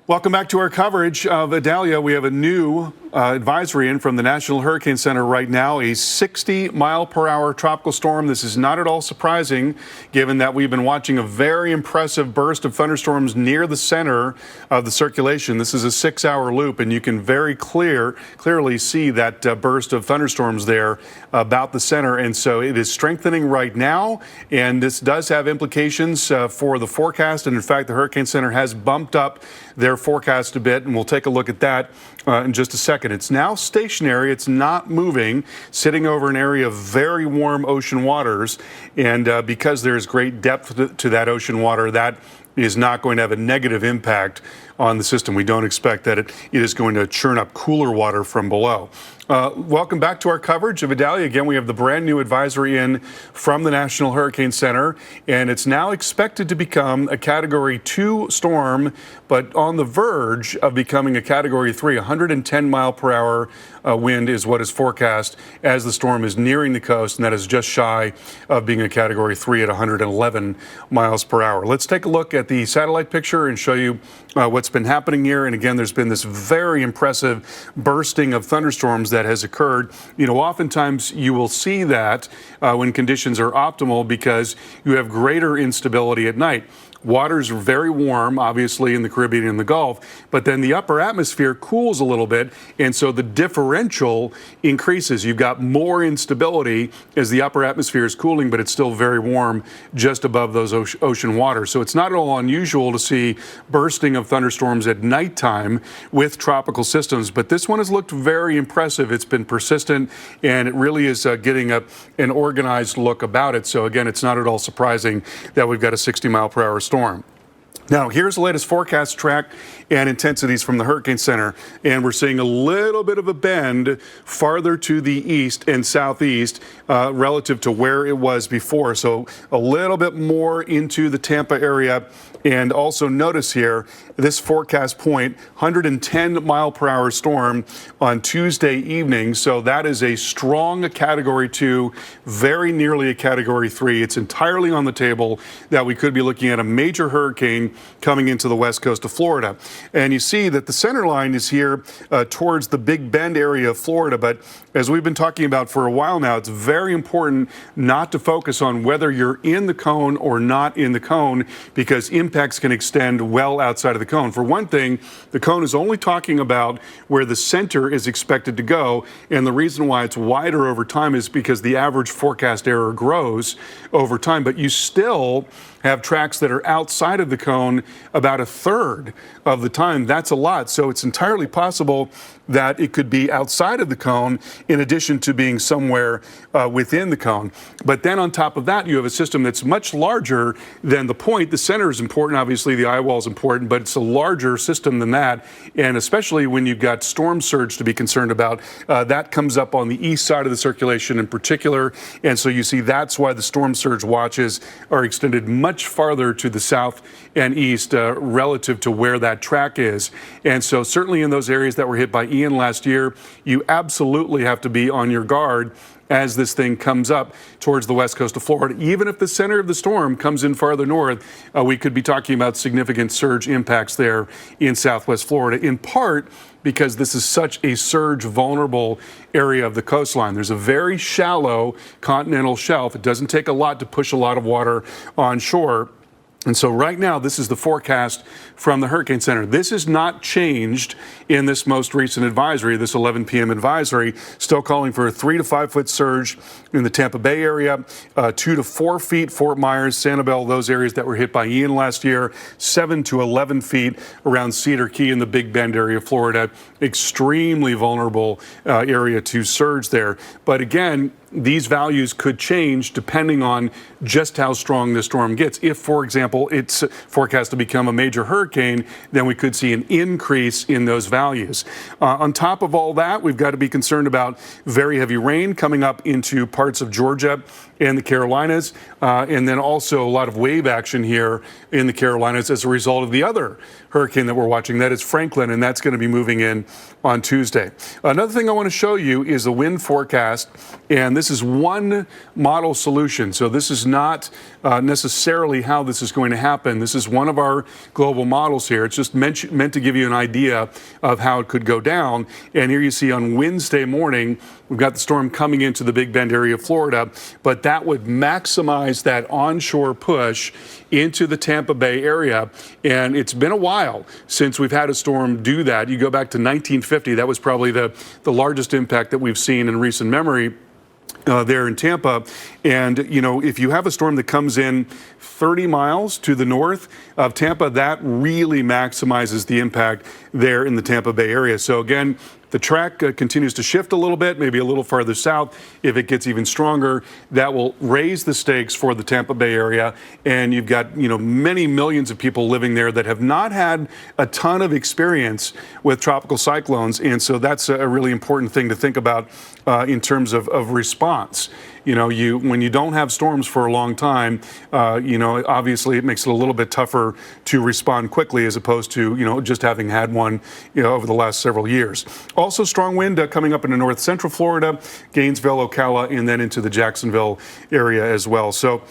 Welcome back to our coverage of Idalia. We have a new advisory in from the National Hurricane Center right now, a 60-mile-per-hour tropical storm. This is not at all surprising, given that we've been watching a very impressive burst of thunderstorms near the center of the circulation. This is a 6-hour loop, and you can very clearly see that burst of thunderstorms there about the center. And so it is strengthening right now, and this does have implications for the forecast. And in fact, the Hurricane Center has bumped up their forecast a bit, and we'll take a look at that in just a second. It's now stationary. It's not moving, sitting over an area of very warm ocean waters. And because there's great depth to that ocean water, that is not going to have a negative impact on the system. We don't expect that it is going to churn up cooler water from below. Welcome back to our coverage of Idalia. Again, we have the brand new advisory in from the National Hurricane Center, and it's now expected to become a Category 2 storm, but on the verge of becoming a Category 3. 110-mile-per-hour wind is what is forecast as the storm is nearing the coast, and that is just shy of being a Category 3 at 111 miles per hour. Let's take a look at the satellite picture and show you what's been happening here. And again, there's been this very impressive bursting of thunderstorms that has occurred. You know, oftentimes you will see that when conditions are optimal because you have greater instability at night. Waters are very warm, obviously, in the Caribbean and the Gulf, but then the upper atmosphere cools a little bit, and so the differential increases. You've got more instability as the upper atmosphere is cooling, but it's still very warm just above those ocean waters. So it's not at all unusual to see bursting of thunderstorms at nighttime with tropical systems, but this one has looked very impressive. It's been persistent, and it really is getting an organized look about it. So again, it's not at all surprising that we've got a 60-mile-per-hour storm. Now, here's the latest forecast track and intensities from the Hurricane Center, and we're seeing a little bit of a bend farther to the east and southeast relative to where it was before. So a little bit more into the Tampa area. And also notice here, this forecast point, 110-mile-per-hour storm on Tuesday evening. So that is a strong Category 2, very nearly a Category 3. It's entirely on the table that we could be looking at a major hurricane coming into the west coast of Florida. And you see that the center line is here towards the Big Bend area of Florida. But as we've been talking about for a while now, it's very important not to focus on whether you're in the cone or not in the cone, because impacts can extend well outside of the cone. For one thing, the cone is only talking about where the center is expected to go, and the reason why it's wider over time is because the average forecast error grows over time, but you still have tracks that are outside of the cone about a third of the time. That's a lot. So it's entirely possible that it could be outside of the cone in addition to being somewhere within the cone. But then on top of that, you have a system that's much larger than the point. The center is important. Obviously, the eye wall is important, but it's a larger system than that. And especially when you've got storm surge to be concerned about, that comes up on the east side of the circulation in particular. And so you see that's why the storm surge watches are extended much farther to the south and east relative to where that track is. And so certainly in those areas that were hit by Ian last year, you absolutely have to be on your guard as this thing comes up towards the west coast of Florida. Even if the center of the storm comes in farther north, we could be talking about significant surge impacts there in southwest Florida, in part because this is such a surge vulnerable area of the coastline. There's a very shallow continental shelf. It doesn't take a lot to push a lot of water on shore. And so right now, this is the forecast from the Hurricane Center. This is not changed in this most recent advisory, this 11 p.m. advisory, still calling for a 3 to 5 foot surge in the Tampa Bay area, 2 to 4 feet, Fort Myers, Sanibel, those areas that were hit by Ian last year, 7 to 11 feet around Cedar Key in the Big Bend area of Florida. Extremely vulnerable area to surge there. But again, these values could change depending on just how strong the storm gets. If, for example, it's forecast to become a major hurricane, then we could see an increase in those values. On top of all that, we've got to be concerned about very heavy rain coming up into parts of Georgia and the Carolinas, and then also a lot of wave action here in the Carolinas as a result of the other hurricane that we're watching. That is Franklin, and that's going to be moving in on Tuesday. Another thing I want to show you is the wind forecast, and this is one model solution. So this is not necessarily how this is going to happen. This is one of our global models here. It's just meant to give you an idea of how it could go down. And here you see on Wednesday morning, we've got the storm coming into the Big Bend area of Florida, but that would maximize that onshore push into the Tampa Bay area. And it's been a while since we've had a storm do that. You go back to 1950, that was probably the largest impact that we've seen in recent memory. There in Tampa. And, you know, if you have a storm that comes in 30 miles to the north of Tampa, that really maximizes the impact there in the Tampa Bay area. So again, the track continues to shift a little bit, maybe a little farther south. If it gets even stronger, that will raise the stakes for the Tampa Bay area. And you've got, you know, many millions of people living there that have not had a ton of experience with tropical cyclones. And so that's a really important thing to think about in terms of response. You know, when you don't have storms for a long time, you know, obviously it makes it a little bit tougher to respond quickly as opposed to, you know, just having had one, you know, over the last several years. Also strong wind coming up into north central Florida, Gainesville, Ocala, and then into the Jacksonville area as well. So,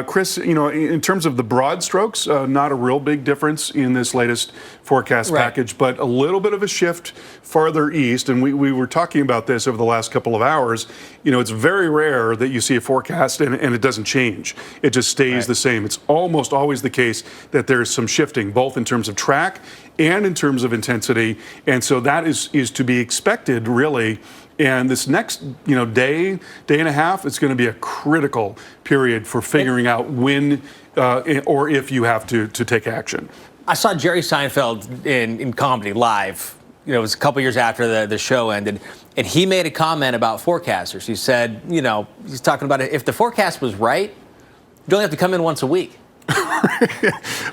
Chris, you know, in terms of the broad strokes, not a real big difference in this latest forecast package, but a little bit of a shift farther east. And we were talking about this over the last couple of hours. You know, it's very rare that you see a forecast and it doesn't change. It just stays the same. It's almost always the case that there's some shifting, both in terms of track and in terms of intensity. And so that is to be expected, really. And this next, you know, day and a half, it's going to be a critical period for figuring out when or if you have to take action. I saw Jerry Seinfeld in comedy live. You know, it was a couple years after the show ended, and he made a comment about forecasters. He said, you know, he's talking about if the forecast was right, you only have to come in once a week.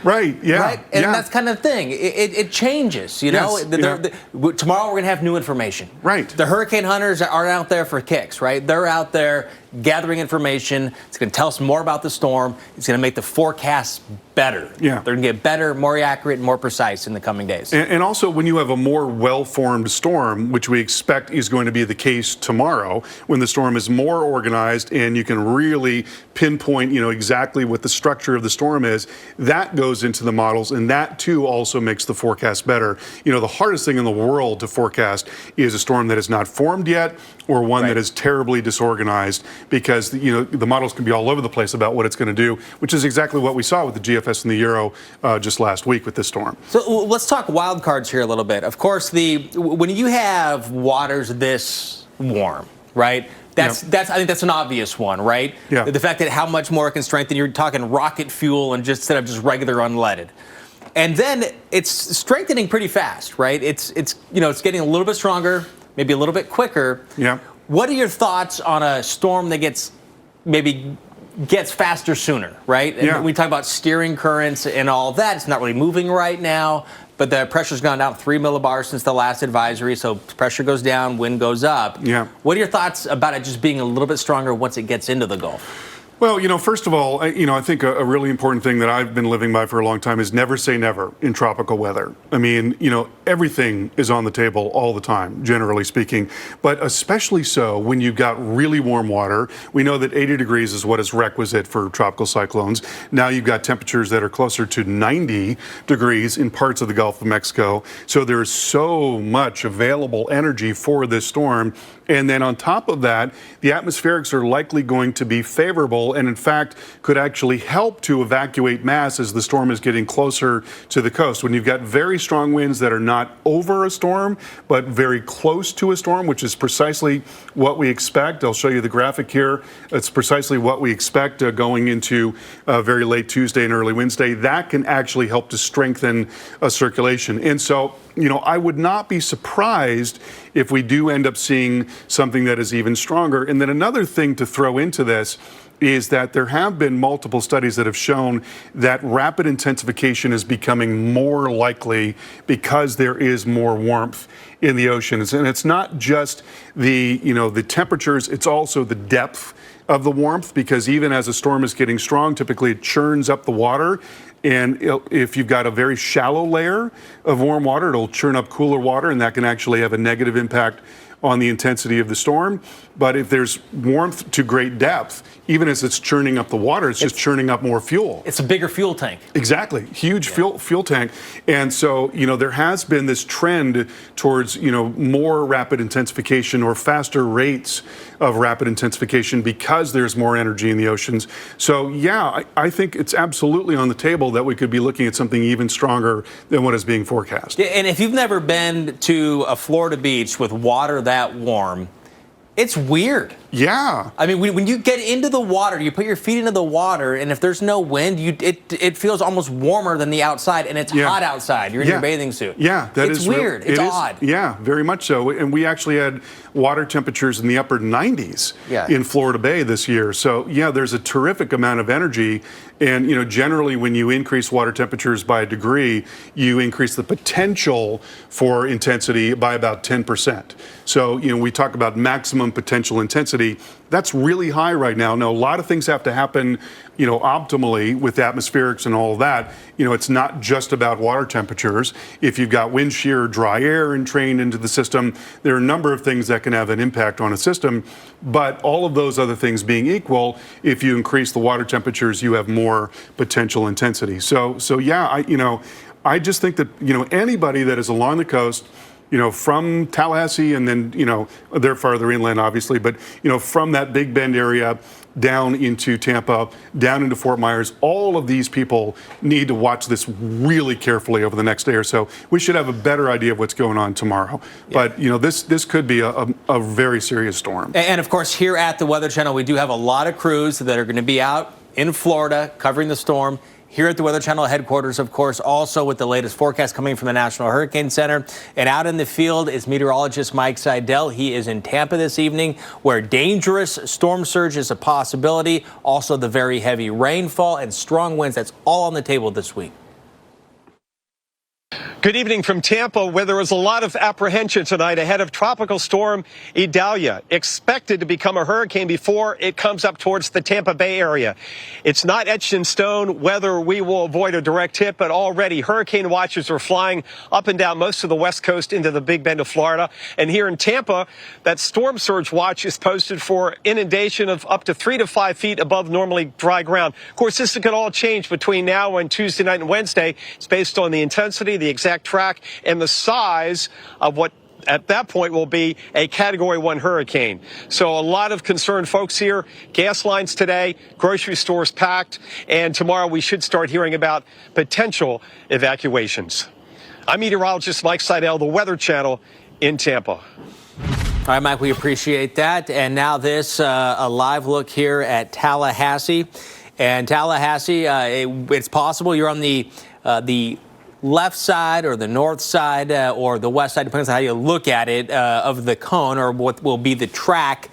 Right, yeah. Right? And that's kind of the thing. It changes, you know. Tomorrow we're going to have new information. Right. The hurricane hunters aren't out there for kicks, right? They're out there gathering information. It's going to tell us more about the storm. It's going to make the forecast better. Yeah. They're going to get better, more accurate, and more precise in the coming days. And also, when you have a more well-formed storm, which we expect is going to be the case tomorrow, when the storm is more organized and you can really pinpoint, you know, exactly what the structure of the storm is, that goes into the models, and that too also makes the forecast better. You know, the hardest thing in the world to forecast is a storm that is not formed yet or one that is terribly disorganized, because, you know, the models can be all over the place about what it's going to do, which is exactly what we saw with the GFS and the Euro just last week with this storm. So let's talk wild cards here a little bit. Of course, when you have waters this warm, right? I think that's an obvious one, right? Yeah. The fact that how much more it can strengthen. You're talking rocket fuel and instead of just regular unleaded. And then it's strengthening pretty fast, right? It's getting a little bit stronger, maybe a little bit quicker. Yeah. What are your thoughts on a storm that gets faster sooner, right? And we talk about steering currents and all that. It's not really moving right now, but the pressure's gone down 3 millibars since the last advisory. So pressure goes down, wind goes up. Yeah. What are your thoughts about it just being a little bit stronger once it gets into the Gulf? Well, you know, first of all, you know, I think a really important thing that I've been living by for a long time is never say never in tropical weather. I mean, you know, everything is on the table all the time, generally speaking, but especially so when you've got really warm water. We know that 80 degrees is what is requisite for tropical cyclones. Now you've got temperatures that are closer to 90 degrees in parts of the Gulf of Mexico. So there's so much available energy for this storm. And then on top of that, the atmospherics are likely going to be favorable and in fact could actually help to evacuate mass as the storm is getting closer to the coast. When you've got very strong winds that are not over a storm, but very close to a storm, which is precisely what we expect. I'll show you the graphic here. It's precisely what we expect going into very late Tuesday and early Wednesday. That can actually help to strengthen circulation. And so I would not be surprised if we do end up seeing something that is even stronger. And then another thing to throw into this is that there have been multiple studies that have shown that rapid intensification is becoming more likely because there is more warmth in the oceans. And it's not just the temperatures, it's also the depth of the warmth, because even as a storm is getting strong, typically it churns up the water. And if you've got a very shallow layer of warm water, it'll churn up cooler water, and that can actually have a negative impact on the intensity of the storm. But if there's warmth to great depth, even as it's churning up the water, it's just churning up more fuel. It's a bigger fuel tank. Exactly. Huge fuel tank. And so, there has been this trend towards, more rapid intensification or faster rates of rapid intensification because there's more energy in the oceans. So, yeah, I think it's absolutely on the table that we could be looking at something even stronger than what is being forecast. Yeah, and if you've never been to a Florida beach with water that warm, it's weird. Yeah. I mean, when you get into the water, you put your feet into the water, and if there's no wind, it feels almost warmer than the outside, and it's hot outside. You're in your bathing suit. Yeah, it's weird. It's odd. Yeah, very much so. And we actually had water temperatures in the upper 90s in Florida Bay this year. So, yeah, there's a terrific amount of energy. And, generally when you increase water temperatures by a degree, you increase the potential for intensity by about 10%. So, we talk about maximum potential intensity. That's really high right now. Now, a lot of things have to happen, optimally with atmospherics and all of that. It's not just about water temperatures. If you've got wind shear, dry air entrained into the system, there are a number of things that can have an impact on a system. But all of those other things being equal, if you increase the water temperatures, you have more potential intensity. So yeah, I just think that, anybody that is along the coast, from Tallahassee and then, they're farther inland, obviously, but, from that Big Bend area down into Tampa, down into Fort Myers, all of these people need to watch this really carefully over the next day or so. We should have a better idea of what's going on tomorrow. Yeah. But, this could be a very serious storm. And, of course, here at the Weather Channel, we do have a lot of crews that are going to be out in Florida covering the storm. Here at the Weather Channel headquarters, of course, also with the latest forecast coming from the National Hurricane Center. And out in the field is meteorologist Mike Seidel. He is in Tampa this evening, where dangerous storm surge is a possibility. Also, the very heavy rainfall and strong winds. That's all on the table this week. Good evening from Tampa, where there was a lot of apprehension tonight ahead of Tropical Storm Idalia, expected to become a hurricane before it comes up towards the Tampa Bay area. It's not etched in stone whether we will avoid a direct hit, but already hurricane watches are flying up and down most of the West Coast into the Big Bend of Florida. And here in Tampa, that storm surge watch is posted for inundation of up to 3 to 5 feet above normally dry ground. Of course, this could all change between now and Tuesday night and Wednesday. It's based on the intensity, the exact track, and the size of what at that point will be a Category 1 hurricane. So a lot of concerned folks here. Gas lines today, grocery stores packed, and tomorrow we should start hearing about potential evacuations. I'm meteorologist Mike Seidel, the Weather Channel in Tampa. All right, Mike, we appreciate that. And now this, a live look here at Tallahassee. And Tallahassee, it's possible you're on the left side or the north side or the west side, depends on how you look at it, of the cone, or what will be the track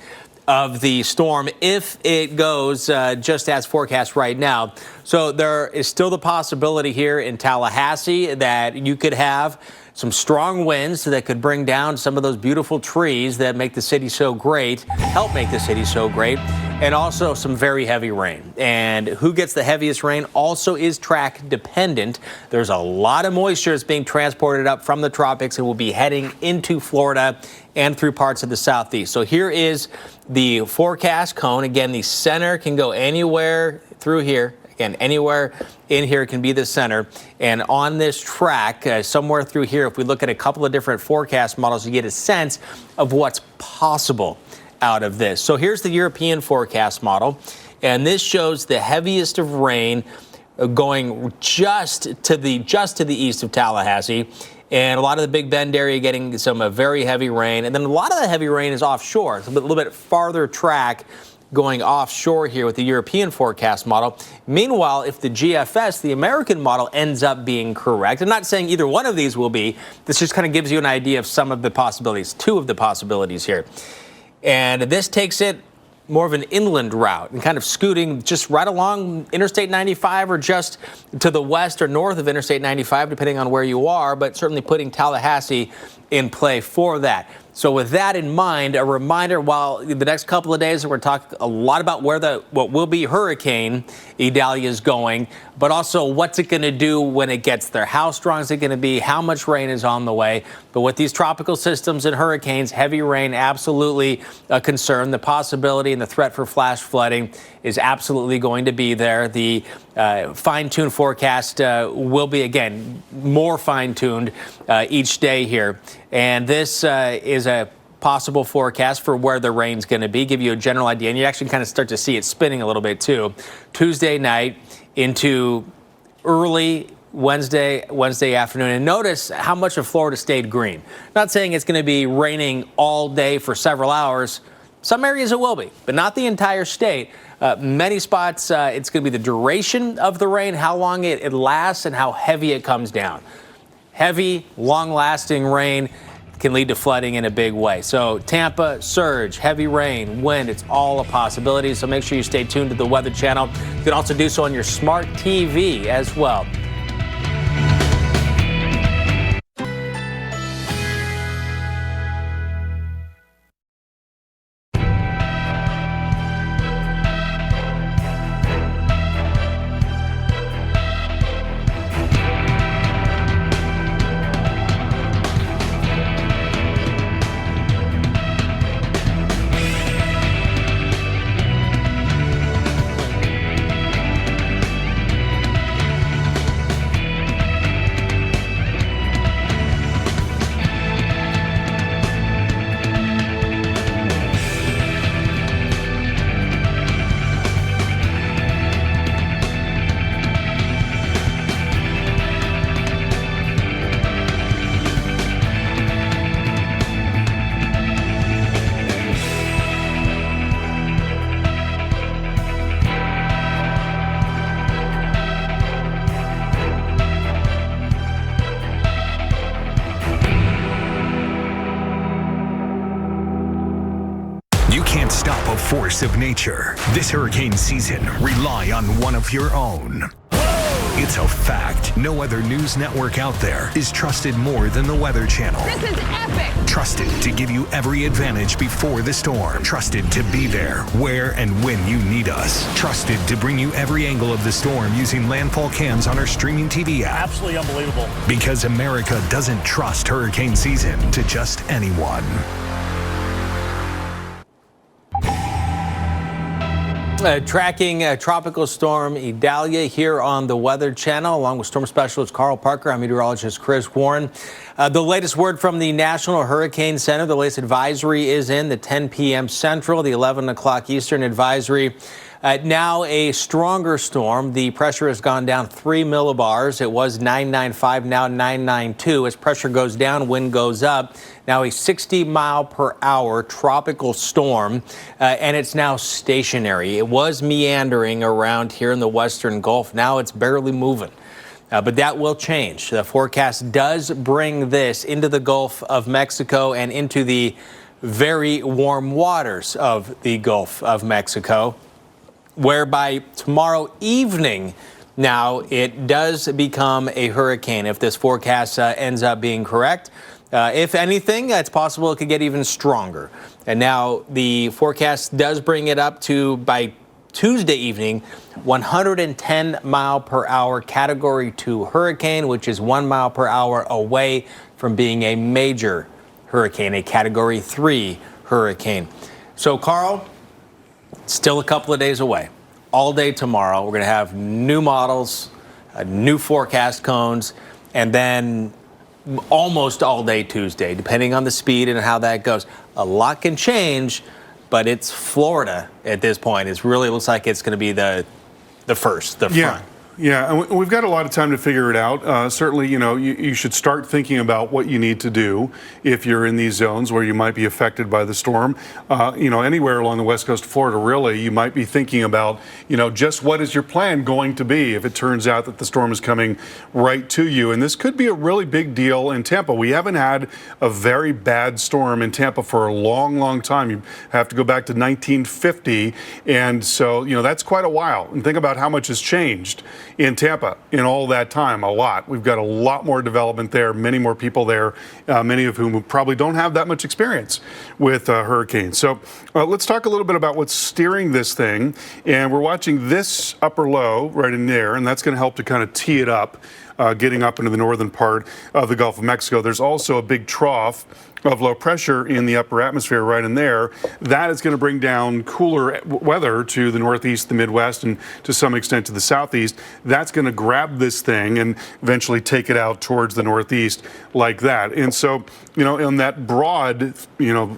of the storm if it goes just as forecast right now. So there is still the possibility here in Tallahassee that you could have some strong winds that could bring down some of those beautiful trees that make the city so great, help make the city so great, and also some very heavy rain. And who gets the heaviest rain also is track dependent. There's a lot of moisture that's being transported up from the tropics and will be heading into Florida and through parts of the southeast. So here is the forecast cone. Again, the center can go anywhere through here. Again, anywhere in here can be the center. And on this track, somewhere through here, if we look at a couple of different forecast models, you get a sense of what's possible out of this. So here's the European forecast model, and this shows the heaviest of rain going just to the east of Tallahassee. And a lot of the Big Bend area getting some very heavy rain. And then a lot of the heavy rain is offshore. It's a little bit farther track going offshore here with the European forecast model. Meanwhile, if the GFS, the American model, ends up being correct, I'm not saying either one of these will be, this just kind of gives you an idea of some of the possibilities, two of the possibilities here. And this takes it more of an inland route and kind of scooting just right along Interstate 95 or just to the west or north of Interstate 95, depending on where you are, but certainly putting Tallahassee in play for that. So with that in mind, a reminder, while the next couple of days we're talking a lot about where what will be Hurricane Idalia is going, but also what's it going to do when it gets there? How strong is it going to be? How much rain is on the way? But with these tropical systems and hurricanes, heavy rain absolutely a concern. The possibility and the threat for flash flooding is absolutely going to be there. The fine-tuned forecast will be, again, more fine-tuned each day here. And this is a possible forecast for where the rain's going to be, give you a general idea. And you actually kind of start to see it spinning a little bit, too. Tuesday night into early Wednesday afternoon. And notice how much of Florida stayed green. Not saying it's going to be raining all day for several hours. Some areas it will be, but not the entire state. Many spots, it's going to be the duration of the rain, how long it lasts, and how heavy it comes down. Heavy, long-lasting rain can lead to flooding in a big way. So Tampa, surge, heavy rain, wind, it's all a possibility. So make sure you stay tuned to the Weather Channel. You can also do so on your smart TV as well. Stop a force of nature. This hurricane season, rely on one of your own. It's a fact. No other news network out there is trusted more than the Weather Channel. This is epic. Trusted to give you every advantage before the storm. Trusted to be there where and when you need us. Trusted to bring you every angle of the storm using landfall cams on our streaming TV app. Absolutely unbelievable. Because America doesn't trust hurricane season to just anyone. Tracking Tropical Storm Idalia here on the Weather Channel, along with Storm Specialist Carl Parker. I'm meteorologist Chris Warren. The latest word from the National Hurricane Center, the latest advisory is in, the 10 p.m. Central, the 11 o'clock Eastern advisory. Now a stronger storm. The pressure has gone down 3 millibars. It was 995, now 992. As pressure goes down, wind goes up. Now a 60-mile-per-hour tropical storm, and it's now stationary. It was meandering around here in the western Gulf. Now it's barely moving. But that will change. The forecast does bring this into the Gulf of Mexico and into the very warm waters of the Gulf of Mexico, whereby tomorrow evening now it does become a hurricane if this forecast ends up being correct. If anything, it's possible it could get even stronger. And now the forecast does bring it up to, by Tuesday evening, 110 mile per hour Category 2 hurricane, which is 1 mile per hour away from being a major hurricane, a Category 3 hurricane. So, Carl, still a couple of days away. All day tomorrow, we're going to have new models, new forecast cones, and then almost all day Tuesday, depending on the speed and how that goes. A lot can change, but it's Florida at this point. It really looks like it's going to be the front. Yeah, and we've got a lot of time to figure it out. Certainly, you should start thinking about what you need to do if you're in these zones where you might be affected by the storm. Anywhere along the west coast of Florida, really, you might be thinking about, just what is your plan going to be if it turns out that the storm is coming right to you. And this could be a really big deal in Tampa. We haven't had a very bad storm in Tampa for a long, long time. You have to go back to 1950. And so, that's quite a while. And think about how much has changed in Tampa in all that time. A lot. We've got a lot more development there, many more people there, many of whom probably don't have that much experience with hurricanes. So let's talk a little bit about what's steering this thing. And we're watching this upper low right in there, and that's going to help to kind of tee it up, getting up into the northern part of the Gulf of Mexico. There's also a big trough of low pressure in the upper atmosphere right in there. That is going to bring down cooler weather to the northeast, the Midwest, and to some extent to the southeast. That's going to grab this thing and eventually take it out towards the northeast like that. And so, in that broad,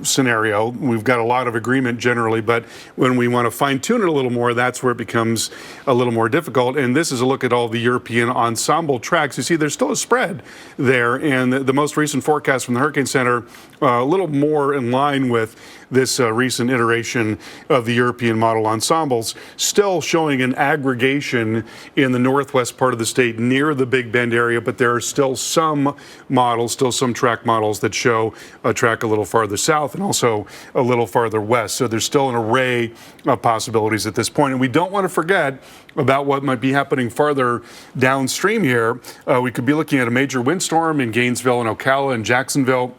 scenario, we've got a lot of agreement generally, but when we want to fine tune it a little more, that's where it becomes a little more difficult. And this is a look at all the European ensemble tracks. You see, there's still a spread there, and the most recent forecast from the Hurricane Center a little more in line with this recent iteration of the European model ensembles, still showing an aggregation in the northwest part of the state near the Big Bend area, but there are still some models, still some track models that show a track a little farther south and also a little farther west. So there's still an array of possibilities at this point. And we don't want to forget about what might be happening farther downstream here. We could be looking at a major windstorm in Gainesville and Ocala and Jacksonville.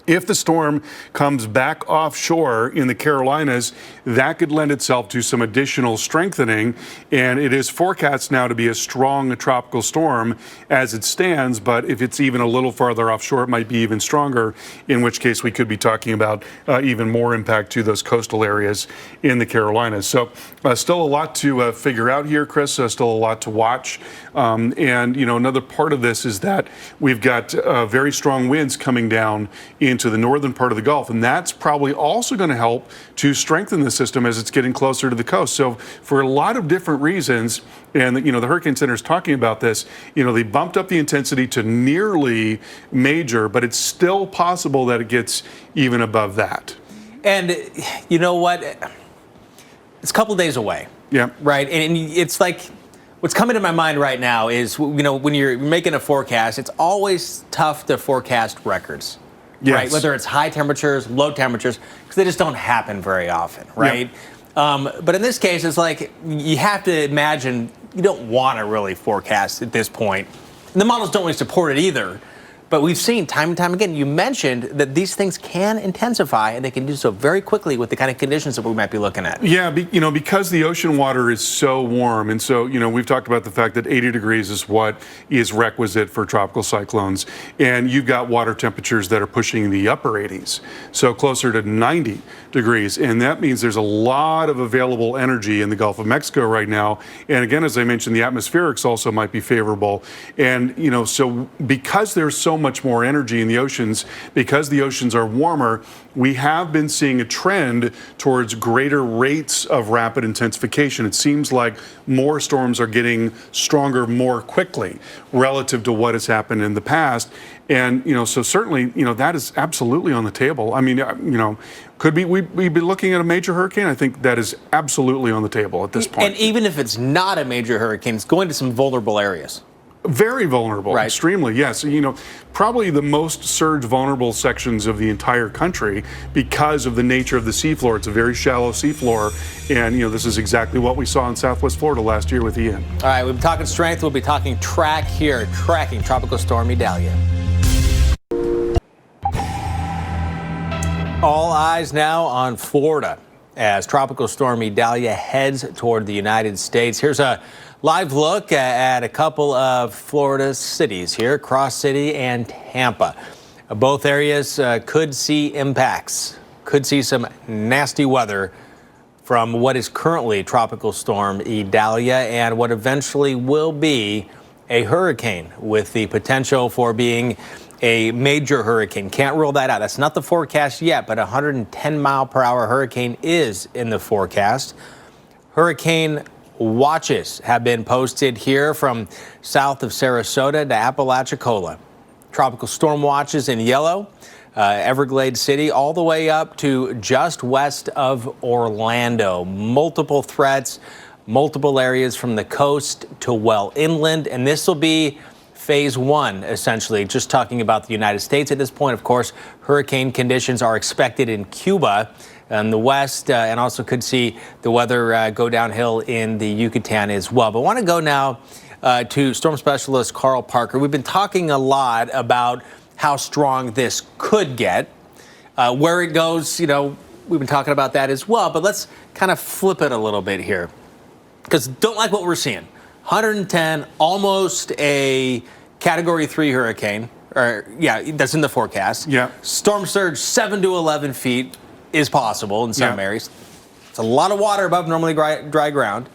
If the storm comes back offshore in the Carolinas, that could lend itself to some additional strengthening. And it is forecast now to be a strong tropical storm as it stands. But if it's even a little farther offshore, it might be even stronger, in which case we could be talking about even more impact to those coastal areas in the Carolinas. So still a lot to figure out here, Chris, still a lot to watch. And, another part of this is that we've got very strong winds coming down into the northern part of the Gulf, and that's probably also going to help to strengthen the system as it's getting closer to the coast. So for a lot of different reasons, and the Hurricane Center is talking about this, they bumped up the intensity to nearly major, but it's still possible that it gets even above that. And you know what? It's a couple days away. Yeah. Right. And it's like, what's coming to my mind right now is, when you're making a forecast, it's always tough to forecast records. Yes. Right, whether it's high temperatures, low temperatures, because they just don't happen very often, right? Yep. But in this case, it's like you have to imagine you don't want to really forecast at this point. And the models don't really support it either. But we've seen time and time again, you mentioned that these things can intensify, and they can do so very quickly with the kind of conditions that we might be looking at. Yeah, because the ocean water is so warm, and so, we've talked about the fact that 80 degrees is what is requisite for tropical cyclones, and you've got water temperatures that are pushing the upper 80s, so closer to 90 degrees, and that means there's a lot of available energy in the Gulf of Mexico right now, and again, as I mentioned, the atmospherics also might be favorable, and, so because there's so much more energy in the oceans, because the oceans are warmer, we have been seeing a trend towards greater rates of rapid intensification. It seems like more storms are getting stronger more quickly relative to what has happened in the past. And, so certainly, that is absolutely on the table. I mean, could we be looking at a major hurricane? I think that is absolutely on the table at this point. And even if it's not a major hurricane, it's going to some vulnerable areas. Very vulnerable, right. Extremely, yes. Probably the most surge vulnerable sections of the entire country because of the nature of the seafloor. It's a very shallow seafloor, and this is exactly what we saw in Southwest Florida last year with Ian. All right, we've been talking strength, we'll be talking track here, tracking Tropical Storm Idalia. All eyes now on Florida as Tropical Storm Idalia heads toward the United States. Here's a live look at a couple of Florida cities here, Cross City and Tampa. Both areas could see impacts, could see some nasty weather from what is currently Tropical Storm Idalia and what eventually will be a hurricane with the potential for being a major hurricane. Can't rule that out. That's not the forecast yet, but a 110-mile-per-hour hurricane is in the forecast. Hurricane watches have been posted here from south of Sarasota to Apalachicola. Tropical storm watches in yellow, Everglades City, all the way up to just west of Orlando. Multiple threats, multiple areas from the coast to well inland, and this will be phase one, essentially, just talking about the United States at this point. Of course, hurricane conditions are expected in Cuba and the west, and also could see the weather go downhill in the Yucatan as well. But I want to go now to storm specialist Carl Parker. We've been talking a lot about how strong this could get. Where it goes, we've been talking about that as well. But let's kind of flip it a little bit here, because don't like what we're seeing. 110, almost a Category 3 hurricane, that's in the forecast. Yeah. Storm surge 7 to 11 feet is possible in some areas. It's a lot of water above normally dry ground.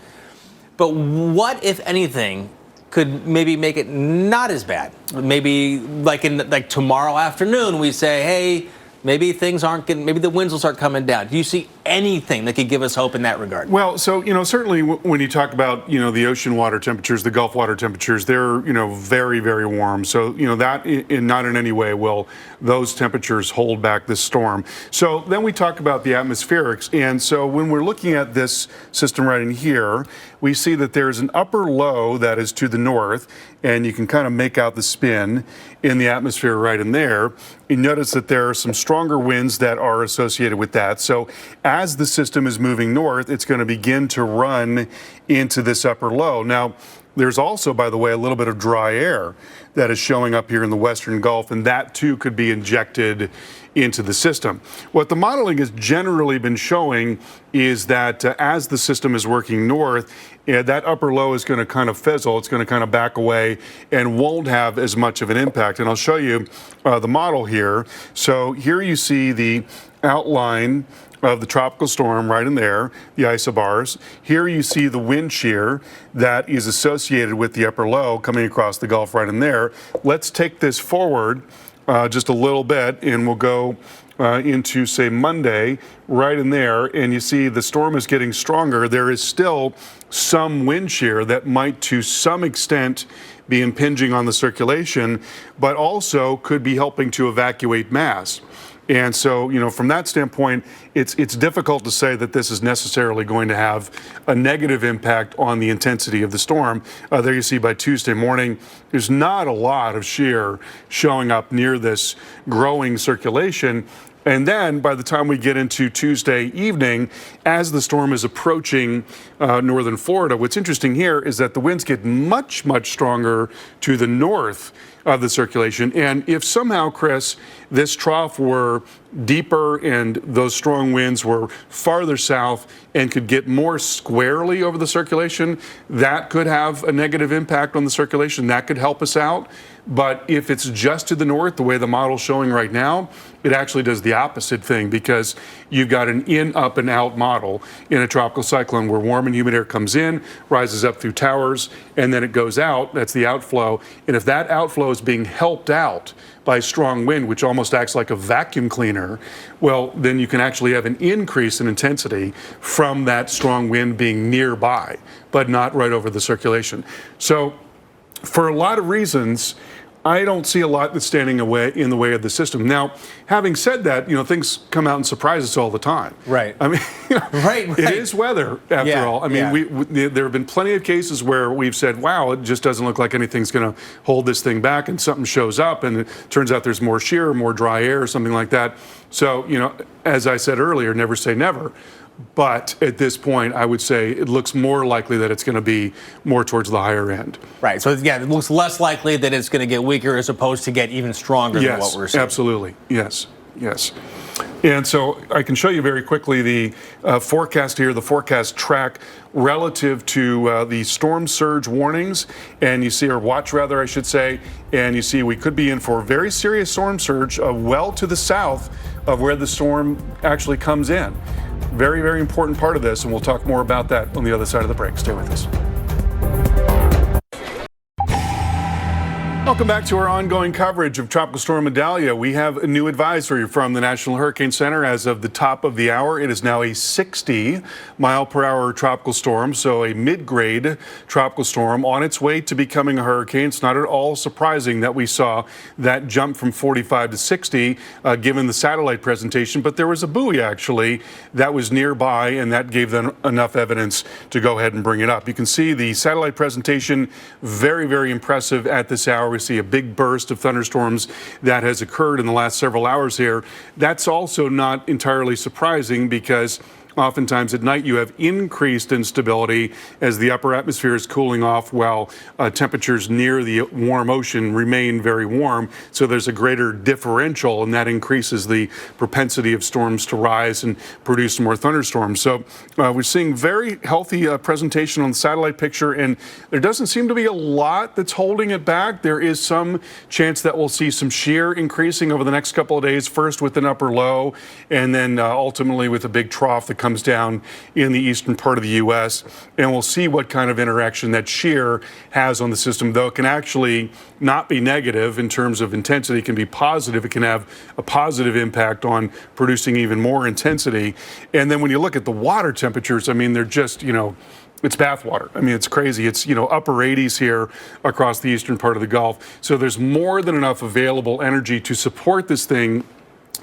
But what, if anything, could maybe make it not as bad? Maybe like tomorrow afternoon, we say, hey, maybe things aren't getting, maybe the winds will start coming down. Do you see anything that could give us hope in that regard? Well, so, certainly when you talk about, the ocean water temperatures, the Gulf water temperatures, they're, very, very warm. So, that not in any way will those temperatures hold back this storm. So then we talk about the atmospherics. And so when we're looking at this system right in here, we see that there's an upper low that is to the north, and you can kind of make out the spin in the atmosphere right in there. You notice that there are some stronger winds that are associated with that. So as the system is moving north, it's going to begin to run into this upper low. Now, there's also, by the way, a little bit of dry air that is showing up here in the Western Gulf, and that too could be injected into the system. What the modeling has generally been showing is that as the system is working north, that upper low is going to kind of fizzle. It's going to kind of back away and won't have as much of an impact. And I'll show you the model here. So here you see the outline of the tropical storm right in there, the isobars. Here you see the wind shear that is associated with the upper low coming across the Gulf right in there. Let's take this forward just a little bit, and we'll go into, say, Monday right in there, and you see the storm is getting stronger. There is still some wind shear that might to some extent be impinging on the circulation, but also could be helping to evacuate mass. And so, from that standpoint, it's difficult to say that this is necessarily going to have a negative impact on the intensity of the storm. There you see by Tuesday morning, there's not a lot of shear showing up near this growing circulation. And then by the time we get into Tuesday evening, as the storm is approaching northern Florida, what's interesting here is that the winds get much, much stronger to the north of the circulation. And if somehow, Chris, this trough were deeper and those strong winds were farther south and could get more squarely over the circulation, that could have a negative impact on the circulation. That could help us out. But if it's just to the north, the way the model's showing right now, it actually does the opposite thing, because you've got an in, up, and out model in a tropical cyclone where warm and humid air comes in, rises up through towers, and then it goes out. That's the outflow. And if that outflow is being helped out by strong wind, which almost acts like a vacuum cleaner, well, then you can actually have an increase in intensity from that strong wind being nearby, but not right over the circulation. So for a lot of reasons, I don't see a lot that's standing in the way of the system. Now, having said that, things come out and surprise us all the time. Right. I mean, right. It is weather, after all. I mean, there have been plenty of cases where we've said, wow, it just doesn't look like anything's going to hold this thing back, and something shows up, and it turns out there's more shear, more dry air, or something like that. So, as I said earlier, never say never. But at this point, I would say it looks more likely that it's going to be more towards the higher end. Right. So, it looks less likely that it's going to get weaker as opposed to get even stronger than what we're seeing. Absolutely. Yes. And so I can show you very quickly the forecast here, the forecast track relative to the storm surge warnings. And you see, or watch rather, I should say, and you see we could be in for a very serious storm surge well to the south of where the storm actually comes in. Very, very important part of this, and we'll talk more about that on the other side of the break. Stay with us. Welcome back to our ongoing coverage of Tropical Storm Idalia. We have a new advisory from the National Hurricane Center as of the top of the hour. It is now a 60-mile-per-hour tropical storm, so a mid-grade tropical storm on its way to becoming a hurricane. It's not at all surprising that we saw that jump from 45 to 60 given the satellite presentation, but there was a buoy actually that was nearby, and that gave them enough evidence to go ahead and bring it up. You can see the satellite presentation, very, very impressive at this hour. We see a big burst of thunderstorms that has occurred in the last several hours here. That's also not entirely surprising because oftentimes at night you have increased instability as the upper atmosphere is cooling off while temperatures near the warm ocean remain very warm. So there's a greater differential, and that increases the propensity of storms to rise and produce more thunderstorms. So we're seeing very healthy presentation on the satellite picture, and there doesn't seem to be a lot that's holding it back. There is some chance that we'll see some shear increasing over the next couple of days, first with an upper low, and then ultimately with a big trough that comes down in the eastern part of the U.S. And we'll see what kind of interaction that shear has on the system, though it can actually not be negative in terms of intensity. It can be positive. It can have a positive impact on producing even more intensity. And then when you look at the water temperatures, I mean, they're just, it's bathwater. I mean, it's crazy. It's, upper 80s here across the eastern part of the Gulf. So there's more than enough available energy to support this thing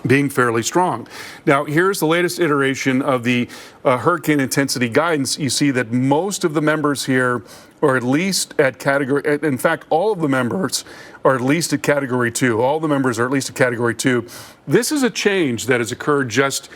being fairly strong. Now, here's the latest iteration of the hurricane intensity guidance. You see that most of the members here are at least at category, in fact, all of the members are at least at category 2. All the members are at least at category 2. This is a change that has occurred just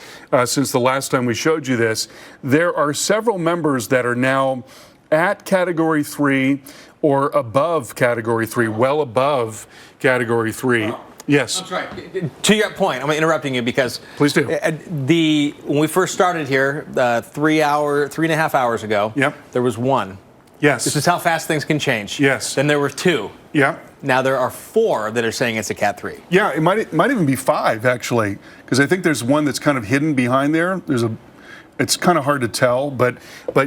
since the last time we showed you this. There are several members that are now at category 3 or above category 3, well above category 3. Yes. That's right. To your point, I'm interrupting you because please do. When we first started here, 3.5 hours ago, there was one. Yes. This is how fast things can change. Yes. Then there were 2. Yeah. Now there are 4 that are saying it's a Cat 3. Yeah, it might even be 5 actually, because I think there's one that's kind of hidden behind there. It's kind of hard to tell, but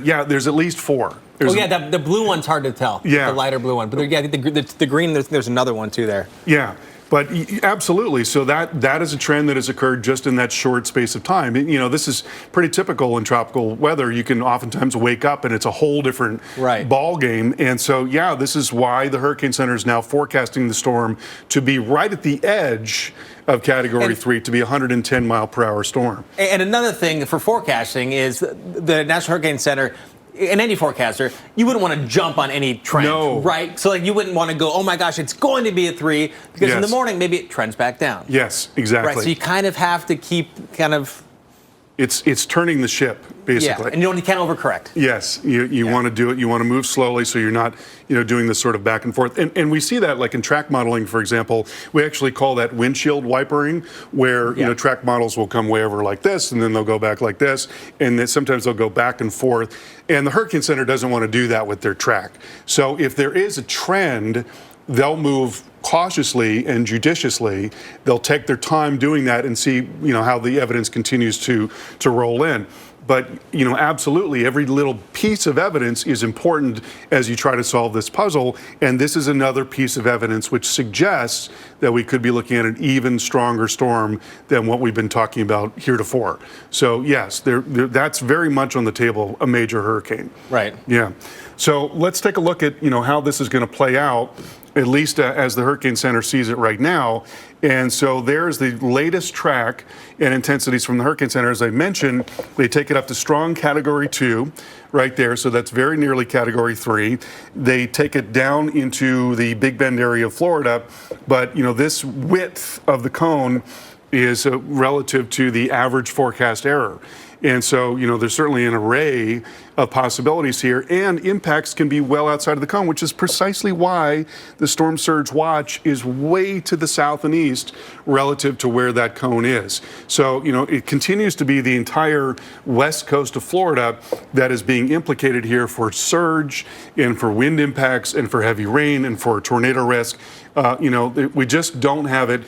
yeah, there's at least 4. The blue one's hard to tell. Yeah. The lighter blue one, but I think the green. There's another one too there. Yeah. But absolutely, so that is a trend that has occurred just in that short space of time. This is pretty typical in tropical weather. You can oftentimes wake up and it's a whole different ball game. And so, yeah, this is why the Hurricane Center is now forecasting the storm to be right at the edge of Category 3, to be a 110-mile-per-hour storm. And another thing for forecasting is the National Hurricane Center, and any forecaster, you wouldn't want to jump on any trend, right? So you wouldn't want to go, oh my gosh, it's going to be a 3, because in the morning maybe it trends back down. Yes, exactly. Right, so you kind of have to keep It's turning the ship, basically. Yeah, and you can't overcorrect. Yes, you want to do it. You want to move slowly so you're not, doing this sort of back and forth. And we see that, like in track modeling, for example, we actually call that windshield wipering, where track models will come way over like this, and then they'll go back like this, and then sometimes they'll go back and forth. And the Hurricane Center doesn't want to do that with their track. So if there is a trend, they'll move cautiously and judiciously. They'll take their time doing that and see, how the evidence continues to roll in. But, absolutely, every little piece of evidence is important as you try to solve this puzzle. And this is another piece of evidence which suggests that we could be looking at an even stronger storm than what we've been talking about heretofore. So, yes, that's very much on the table, a major hurricane. Right. Yeah. So let's take a look at, how this is going to play out, at least as the Hurricane Center sees it right now. And so there's the latest track and intensities from the Hurricane Center. As I mentioned, they take it up to strong Category 2 right there. So that's very nearly Category 3. They take it down into the Big Bend area of Florida. But, this width of the cone is relative to the average forecast error. And so, there's certainly an array of possibilities here, and impacts can be well outside of the cone, which is precisely why the storm surge watch is way to the south and east relative to where that cone is. So, it continues to be the entire west coast of Florida that is being implicated here for surge and for wind impacts and for heavy rain and for tornado risk. We just don't have it,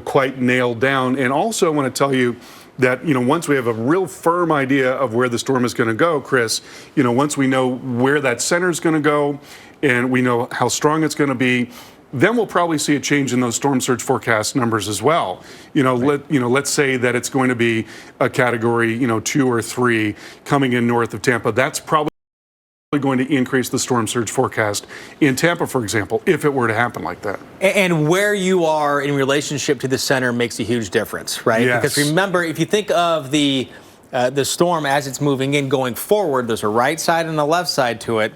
quite nailed down. And also I want to tell you that, once we have a real firm idea of where the storm is going to go, Chris, once we know where that center is going to go and we know how strong it's going to be, then we'll probably see a change in those storm surge forecast numbers as well. Let's say that it's going to be a category, 2 or 3 coming in north of Tampa. That's probably going to increase the storm surge forecast in Tampa, for example, if it were to happen like that. And where you are in relationship to the center makes a huge difference, right? Yes. Because remember, if you think of the storm as it's moving in going forward, there's a right side and a left side to it.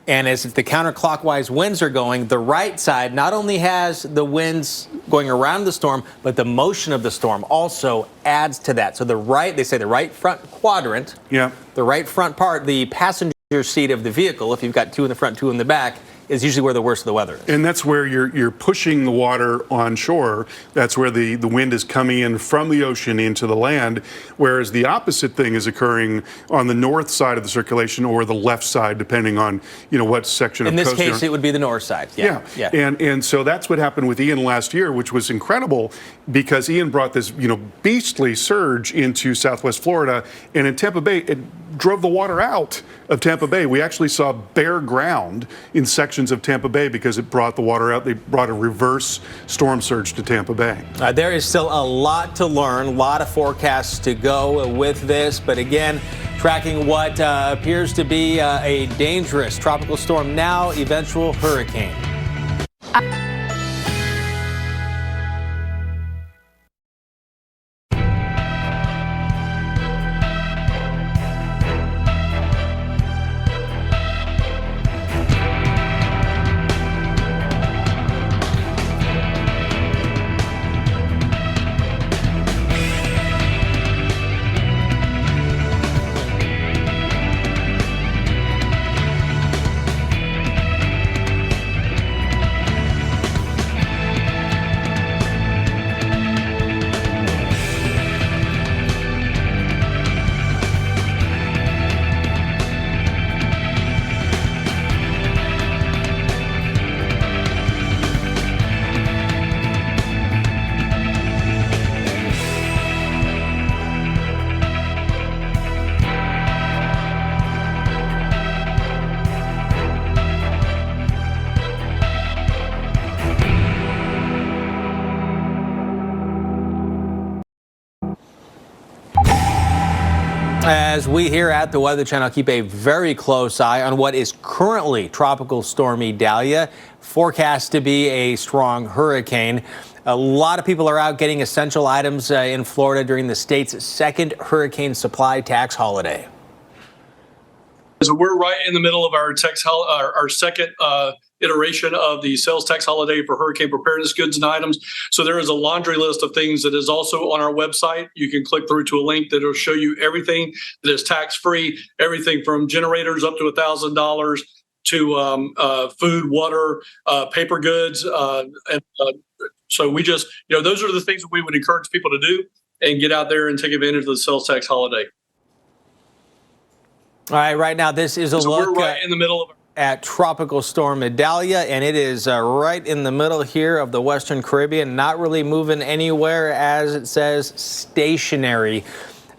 And as the counterclockwise winds are going, the right side not only has the winds going around the storm, but the motion of the storm also adds to that. So they say the right front quadrant, the right front part, the passenger seat of the vehicle, if you've got 2 in the front, 2 in the back, is usually where the worst of the weather is. And that's where you're pushing the water on shore. That's where the wind is coming in from the ocean into the land, whereas the opposite thing is occurring on the north side of the circulation or the left side, depending on what section of coast. In this case, it would be the north side. Yeah. And so that's what happened with Ian last year, which was incredible because Ian brought this beastly surge into Southwest Florida, and in Tampa Bay it drove the water out of Tampa Bay. We actually saw bare ground in sections of Tampa Bay because it brought the water out. They brought a reverse storm surge to Tampa Bay. There is still a lot to learn, a lot of forecasts to go with this. But again, tracking what appears to be a dangerous tropical storm, now eventual hurricane. As we here at the Weather Channel keep a very close eye on what is currently Tropical Storm Idalia, forecast to be a strong hurricane. A lot of people are out getting essential items in Florida during the state's second hurricane supply tax holiday. So we're right in the middle of our second iteration of the sales tax holiday for hurricane preparedness goods and items. So there is a laundry list of things that is also on our website. You can click through to a link that will show you everything that is tax-free, everything from generators up to $1,000 to food, water, paper goods. So we just, those are the things that we would encourage people to do and get out there and take advantage of the sales tax holiday. All right, right now this is a look we're right in the middle of at Tropical Storm Idalia, and it is right in the middle here of the Western Caribbean, not really moving anywhere, as it says, stationary.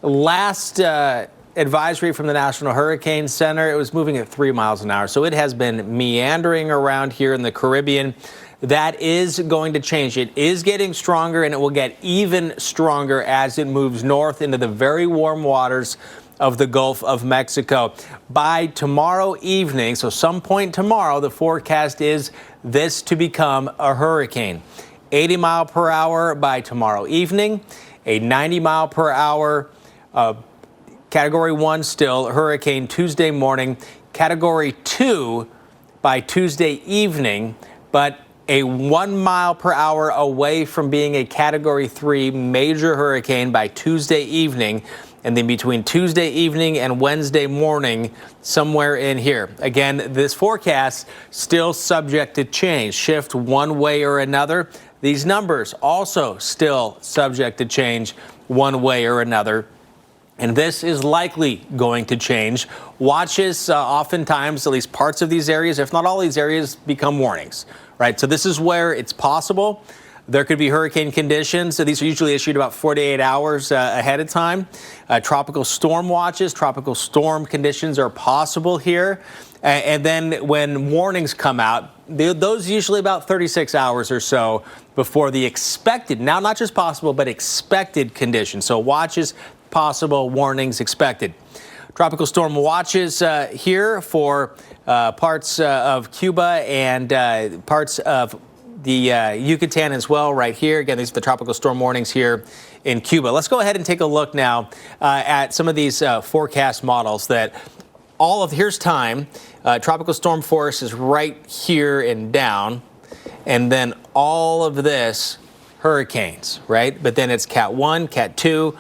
Last advisory from the National Hurricane Center, it was moving at 3 miles an hour, so it has been meandering around here in the Caribbean. That is going to change. It is getting stronger, and it will get even stronger as it moves north into the very warm waters of the Gulf of Mexico. By tomorrow evening, so some point tomorrow, the forecast is this to become a hurricane. 80 mile per hour by tomorrow evening, a 90 mile per hour Category 1 still, hurricane Tuesday morning, Category 2 by Tuesday evening, but a 1 mile per hour away from being a Category 3 major hurricane by Tuesday evening. And then between Tuesday evening and Wednesday morning, somewhere in here. Again, this forecast still subject to change, shift one way or another. These numbers also still subject to change one way or another. And this is likely going to change. Watches oftentimes, at least parts of these areas, if not all these areas, become warnings, right? So this is where it's possible There could be hurricane conditions. So these are usually issued about 48 hours ahead of time. Tropical storm watches, tropical storm conditions are possible here. And then when warnings come out, those usually about 36 hours or so before the expected, now not just possible, but expected conditions. So watches possible, warnings expected. Tropical storm watches here for parts of Cuba and parts of the Yucatan as well right here. Again, these are the tropical storm warnings here in Cuba. Let's go ahead and take a look now at some of these forecast models that here's time. Tropical storm force is right here and down. And then all of this hurricanes, right? But then it's Cat 1, Cat 2,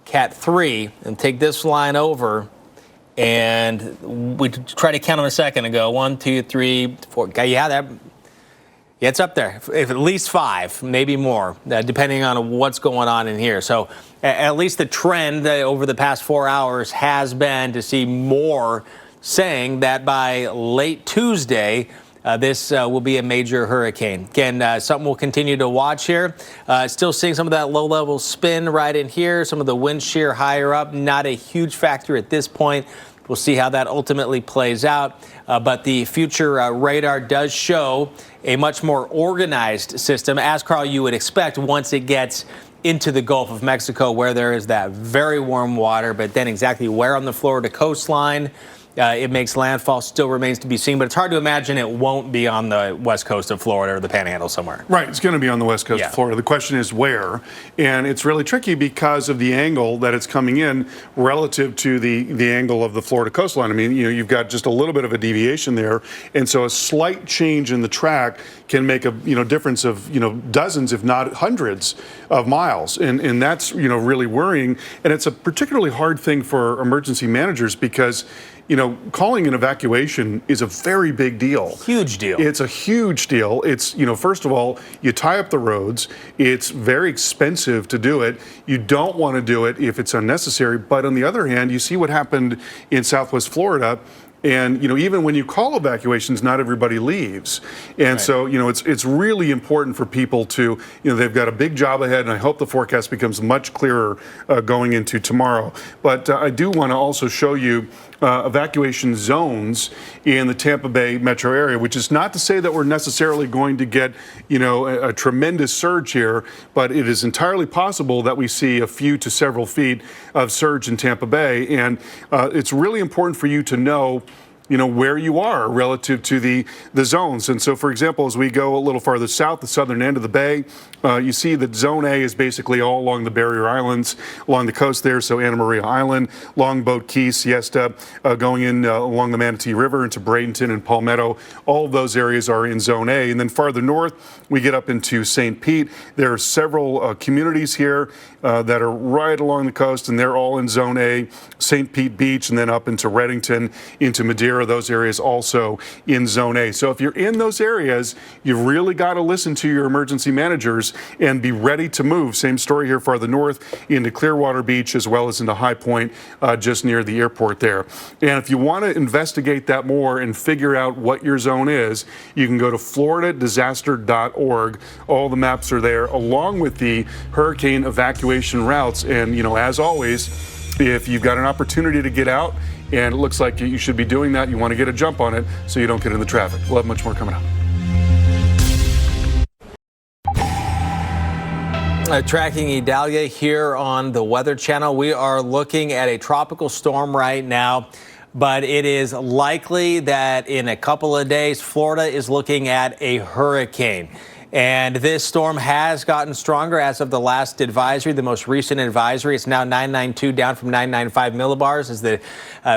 Cat 3. And take this line over. And we try to count them a second ago. 1, 2, 3, 4. Yeah, it's up there. If at least 5, maybe more, depending on what's going on in here. So at least the trend over the past 4 hours has been to see more, saying that by late Tuesday, this will be a major hurricane. Again, something we'll continue to watch here. Still seeing some of that low-level spin right in here. Some of the wind shear higher up, not a huge factor at this point. We'll see how that ultimately plays out. But the future radar does show a much more organized system, as Carl, you would expect once it gets into the Gulf of Mexico, where there is that very warm water. But then exactly where on the Florida coastline it makes landfall still remains to be seen, but it's hard to imagine it won't be on the west coast of Florida or the Panhandle somewhere. Right, it's going to be on the west coast of Florida. The question is where, and it's really tricky because of the angle that it's coming in relative to the angle of the Florida coastline. I mean, you've got just a little bit of a deviation there, and so a slight change in the track can make a difference of dozens, if not hundreds, of miles, and that's really worrying. And it's a particularly hard thing for emergency managers because calling an evacuation is a very big deal. Huge deal. It's a huge deal. It's, first of all, you tie up the roads. It's very expensive to do it. You don't want to do it if it's unnecessary. But on the other hand, you see what happened in Southwest Florida. And, even when you call evacuations, not everybody leaves. And so, it's really important for people to, they've got a big job ahead, and I hope the forecast becomes much clearer going into tomorrow. But I do want to also show you evacuation zones in the Tampa Bay metro area, which is not to say that we're necessarily going to get, a tremendous surge here, but it is entirely possible that we see a few to several feet of surge in Tampa Bay. And it's really important for you to know where you are relative to the zones. And so, for example, as we go a little farther south, the southern end of the bay, you see that Zone A is basically all along the barrier islands, along the coast there. So Anna Maria Island, Longboat Key, Siesta, going in along the Manatee River into Bradenton and Palmetto. All of those areas are in Zone A. And then farther north, we get up into St. Pete. There are several communities here that are right along the coast, and they're all in Zone A. St. Pete Beach, and then up into Reddington, into Madeira. Those areas also in Zone A. So if you're in those areas, you've really got to listen to your emergency managers and be ready to move. Same story here farther north into Clearwater Beach as well as into High Point, just near the airport there. And if you want to investigate that more and figure out what your zone is, you can go to floridadisaster.org. All the maps are there, along with the hurricane evacuation routes. And, as always, if you've got an opportunity to get out, and it looks like you should be doing that, you want to get a jump on it so you don't get in the traffic. We'll have much more coming up. Tracking Idalia here on the Weather Channel. We are looking at a tropical storm right now, but it is likely that in a couple of days, Florida is looking at a hurricane. And this storm has gotten stronger as of the last advisory, the most recent advisory. It's now 992 down from 995 millibars as the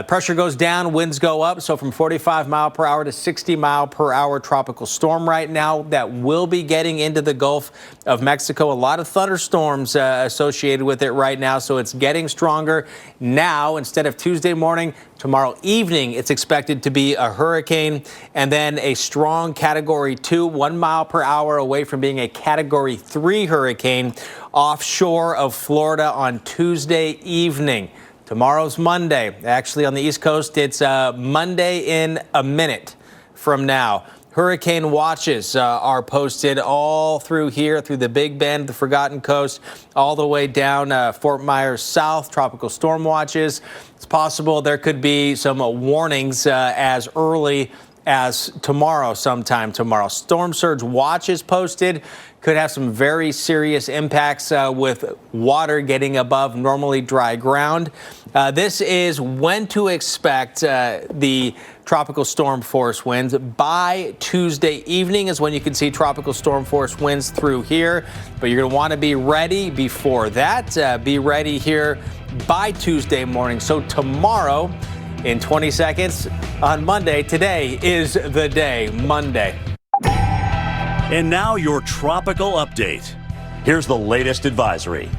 pressure goes down, winds go up. So from 45 mile per hour to 60 mile per hour tropical storm right now that will be getting into the Gulf of Mexico. A lot of thunderstorms associated with it right now. So it's getting stronger now instead of Tuesday morning. Tomorrow evening, it's expected to be a hurricane and then a strong Category 2, 1 mile per hour away from being a Category 3 hurricane offshore of Florida on Tuesday evening. Tomorrow's Monday. Actually, on the East Coast, it's Monday in a minute from now. Hurricane watches are posted all through here, through the Big Bend, the Forgotten Coast, all the way down Fort Myers South. Tropical storm watches. It's possible there could be some warnings as early as tomorrow, sometime tomorrow. Storm surge watches posted. Could have some very serious impacts with water getting above normally dry ground. This is when to expect the tropical storm force winds. By Tuesday evening is when you can see tropical storm force winds through here. But you're going to want to be ready before that. Be ready here by Tuesday morning. So tomorrow, in 20 seconds on Monday, today is the day, Monday. And now your tropical update. Here's the latest advisory.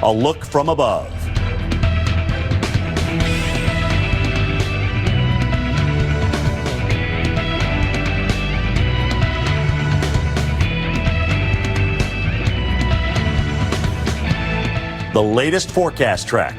A look from above. The latest forecast track.